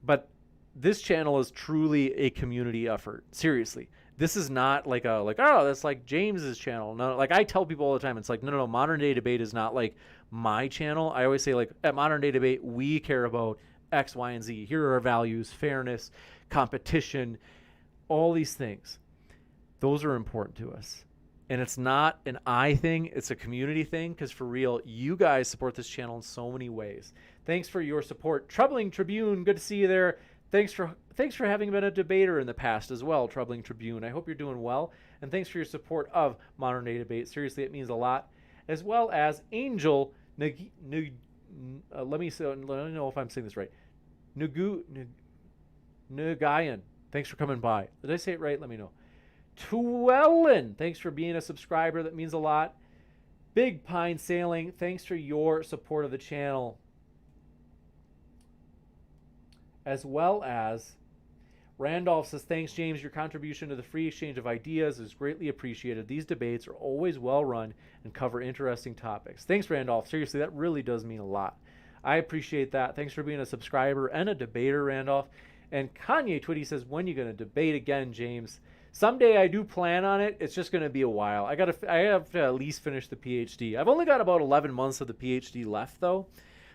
But this channel is truly a community effort. Seriously. This is not like oh, that's like James's channel. No, like I tell people all the time, it's like, no, Modern Day Debate is not like my channel. I always say, like, at Modern Day Debate, we care about X, Y, and Z. Here are our values, fairness, competition, all these things. Those are important to us. And it's not an I thing, it's a community thing, because for real, you guys support this channel in so many ways. Thanks for your support. Troubling Tribune, good to see you there. Thanks for having been a debater in the past as well, Troubling Tribune. I hope you're doing well. And thanks for your support of Modern Day Debate. Seriously, it means a lot. As well as Angel, let me know if I'm saying this right. Nugayan, thanks for coming by. Did I say it right? Let me know. Twellen, thanks for being a subscriber. That means a lot. Big Pine Sailing, thanks for your support of the channel. As well as Randolph says, thanks, James. Your contribution to the free exchange of ideas is greatly appreciated. These debates are always well run and cover interesting topics. Thanks, Randolph. Seriously, that really does mean a lot. I appreciate that. Thanks for being a subscriber and a debater, Randolph. And Kanye Twitty says, when are you going to debate again, James? Someday I do plan on it. It's just going to be a while. I have to at least finish the PhD. I've only got about 11 months of the PhD left, though.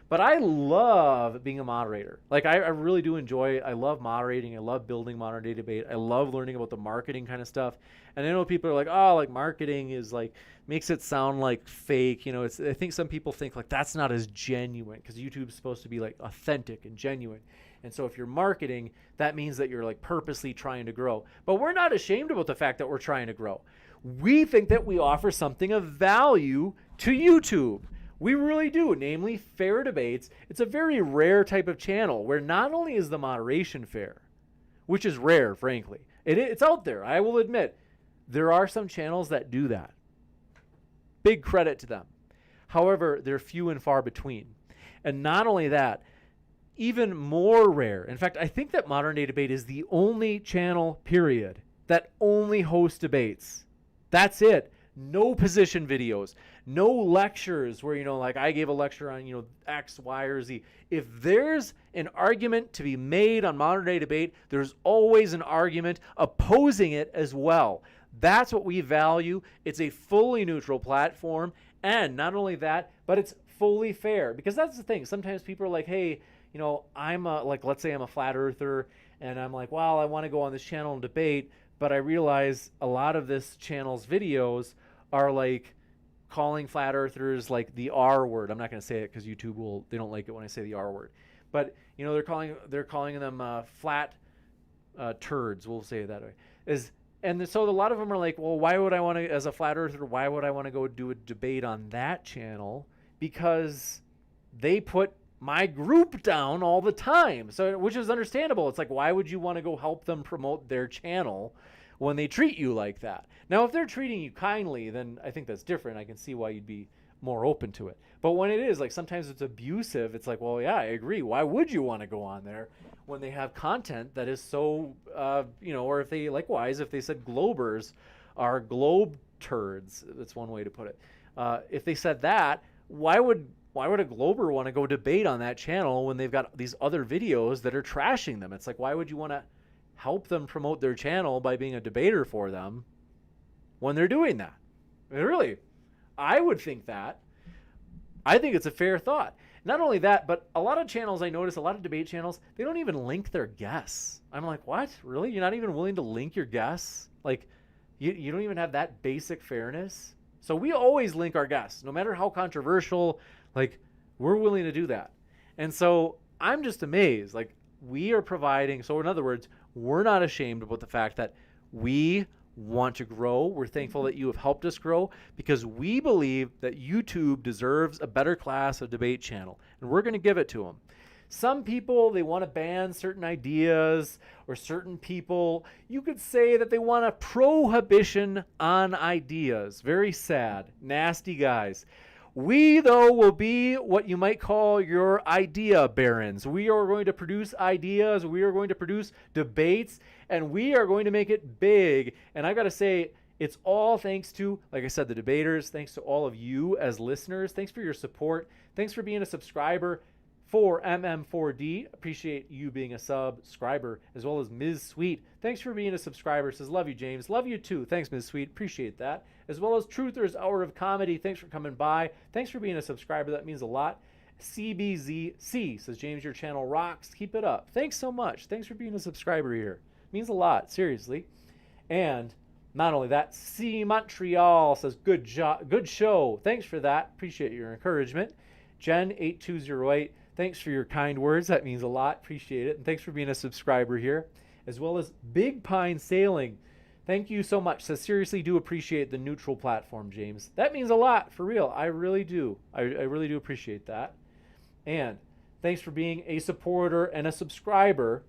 But I love being a moderator. Like, I really do enjoy it. I love moderating. I love building Modern Day Debate. I love learning about the marketing kind of stuff. And I know people are like, oh, like marketing is like, makes it sound like fake. You know, I think some people think like that's not as genuine because YouTube's supposed to be like authentic and genuine. And so if you're marketing, that means that you're like purposely trying to grow. But we're not ashamed about the fact that we're trying to grow. We think that we offer something of value to YouTube. We really do, namely fair debates. It's a very rare type of channel where not only is the moderation fair, which is rare, frankly. It's out there, I will admit. There are some channels that do that. Big credit to them. However, they're few and far between. And not only that, even more rare. In fact, I think that Modern Day Debate is the only channel, period, that only hosts debates. That's it. No position videos, no lectures where, like I gave a lecture on, X, Y, or Z. If there's an argument to be made on Modern Day Debate, there's always an argument opposing it as well. That's what we value. It's a fully neutral platform. And not only that, but it's fully fair. Because that's the thing. Sometimes people are like, hey, let's say I'm a flat earther and I'm like, well, I want to go on this channel and debate, but I realize a lot of this channel's videos are like calling flat earthers like the R word. I'm not going to say it because YouTube they don't like it when I say the R word. But you know, they're calling them flat turds. We'll say it that way. So a lot of them are like, well, why would I want to, as a flat earther, why would I want to go do a debate on that channel? Because they put my group down all the time. So, which is understandable. It's like, why would you want to go help them promote their channel when they treat you like that? Now, if they're treating you kindly, then I think that's different. I can see why you'd be more open to it. But when it is like, sometimes it's abusive, it's like, well, yeah, I agree. Why would you want to go on there when they have content that is so, or if they, likewise, if they said globers are globe turds, that's one way to put it. If they said that, why would a glober want to go debate on that channel when they've got these other videos that are trashing them? It's like, why would you want to help them promote their channel by being a debater for them when they're doing that? I mean, really, I would think that. I think it's a fair thought. Not only that, but a lot of channels, I notice, a lot of debate channels, they don't even link their guests. I'm like, what? Really? You're not even willing to link your guests? Like, you don't even have that basic fairness? So we always link our guests, no matter how controversial, like, we're willing to do that. And so I'm just amazed. Like, we are providing, so in other words, we're not ashamed about the fact that we want to grow. We're thankful that you have helped us grow because we believe that YouTube deserves a better class of debate channel, and we're going to give it to them. Some people, they want to ban certain ideas or certain people. You could say that they want a prohibition on ideas. Very sad, nasty guys. We, though, will be what you might call your idea barons. We are going to produce ideas. We are going to produce debates, and we are going to make it big. And I got to say, it's all thanks to, like I said, the debaters. Thanks to all of you as listeners. Thanks for your support. Thanks for being a subscriber for MM4D. Appreciate you being a subscriber, as well as Ms. Sweet. Thanks for being a subscriber. Says, love you, James. Love you too. Thanks, Ms. Sweet. Appreciate that. As well as Truthers Hour of Comedy. Thanks for coming by. Thanks for being a subscriber. That means a lot. CBZC says, James, your channel rocks. Keep it up. Thanks so much. Thanks for being a subscriber here. Means a lot, seriously. And not only that, C Montreal says, good job, good show. Thanks for that. Appreciate your encouragement. Jen8208, thanks for your kind words. That means a lot. Appreciate it. And thanks for being a subscriber here. As well as Big Pine Sailing. Thank you so much. So seriously do appreciate the neutral platform, James. That means a lot, for real. I really do. I really do appreciate that. And thanks for being a supporter and a subscriber.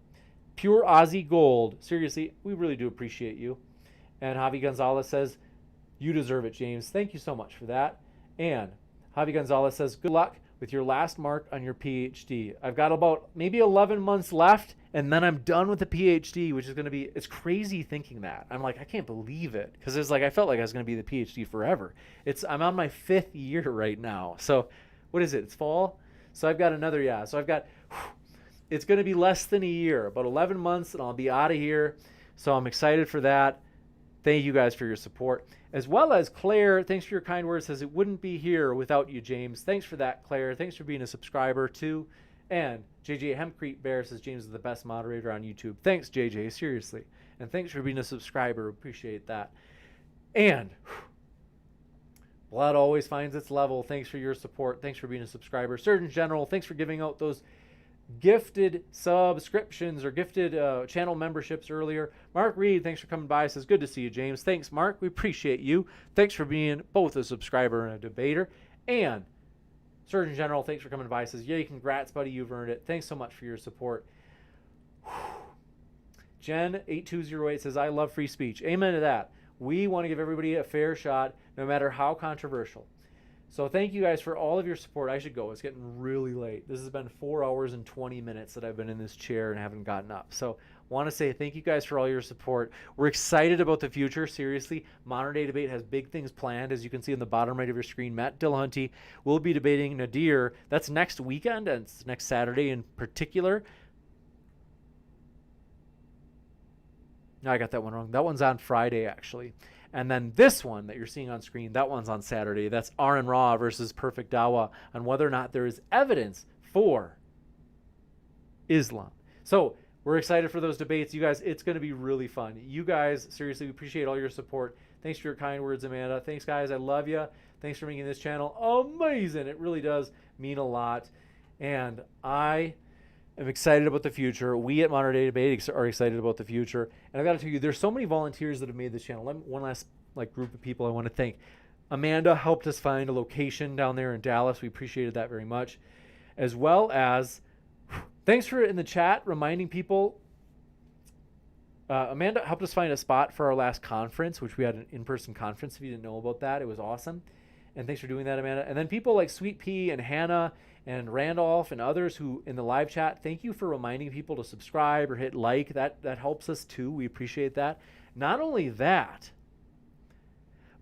Pure Aussie Gold. Seriously, we really do appreciate you. And Javi Gonzalez says, you deserve it, James. Thank you so much for that. And Javi Gonzalez says, good luck with your last mark on your PhD. I've got about maybe 11 months left, and then I'm done with the PhD, which is going to be, it's crazy thinking that. I'm like, I can't believe it. Because it's like, I felt like I was going to be the PhD forever. I'm on my 5th year right now. So what is it? It's fall? So I've got another, so I've got, it's going to be less than a year, about 11 months, and I'll be out of here. So I'm excited for that. Thank you guys for your support. As well as Claire, thanks for your kind words, says it wouldn't be here without you, James. Thanks for that, Claire. Thanks for being a subscriber too. And JJ Hempcrete Bear says James is the best moderator on YouTube. Thanks, JJ, seriously. And thanks for being a subscriber. Appreciate that. And blood always finds its level. Thanks for your support. Thanks for being a subscriber. Surgeon General, thanks for giving out those gifted subscriptions or gifted channel memberships earlier. Mark Reed, thanks for coming by. Says, good to see you, James. Thanks, Mark. We appreciate you. Thanks for being both a subscriber and a debater. And Surgeon General, thanks for coming by. Says, yay, congrats, buddy. You've earned it. Thanks so much for your support. Jen8208 says, I love free speech. Amen to that. We want to give everybody a fair shot, no matter how controversial. So thank you guys for all of your support. I should go. It's getting really late. This has been 4 hours and 20 minutes that I've been in this chair and haven't gotten up. So want to say thank you guys for all your support. We're excited about the future. Seriously, Modern Day Debate has big things planned. As you can see on the bottom right of your screen, Matt Dillahunty will be debating Nadir. That's next weekend, and it's next Saturday in particular. No, I got that one wrong. That one's on Friday, actually. And then this one that you're seeing on screen, that one's on Saturday. That's Aaron Ra versus Perfect Dawa on whether or not there is evidence for Islam. So we're excited for those debates. You guys, it's going to be really fun. You guys, seriously, we appreciate all your support. Thanks for your kind words, Amanda. Thanks, guys. I love you. Thanks for making this channel amazing. It really does mean a lot. And I am excited about the future. We at Modern Day Debate are excited about the future. And I've got to tell you, there's so many volunteers that have made this channel. One last group of people I want to thank. Amanda helped us find a location down there in Dallas. We appreciated that very much. As well as, thanks for in the chat reminding people. Amanda helped us find a spot for our last conference, which we had an in-person conference. If you didn't know about that, it was awesome. And thanks for doing that, Amanda. And then people like Sweet Pea and Hannah and Randolph and others who in the live chat, thank you for reminding people to subscribe or hit like. That helps us too. We appreciate that. Not only that,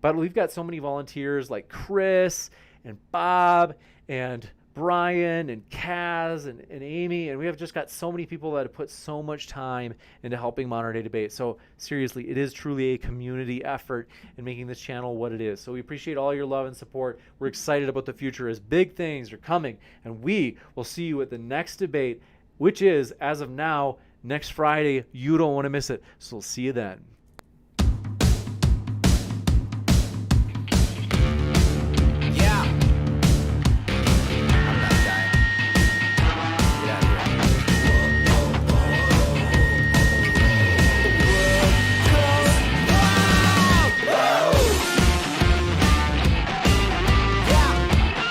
but we've got so many volunteers like Chris and Bob and Brian and Kaz and Amy, and we have just got so many people that have put so much time into helping Modern Day Debate. So seriously, it is truly a community effort in making this channel what it is. So we appreciate all your love and support. We're excited about the future as big things are coming, and we will see you at the next debate, which is, as of now, next Friday. You don't want to miss it. So we'll see you then.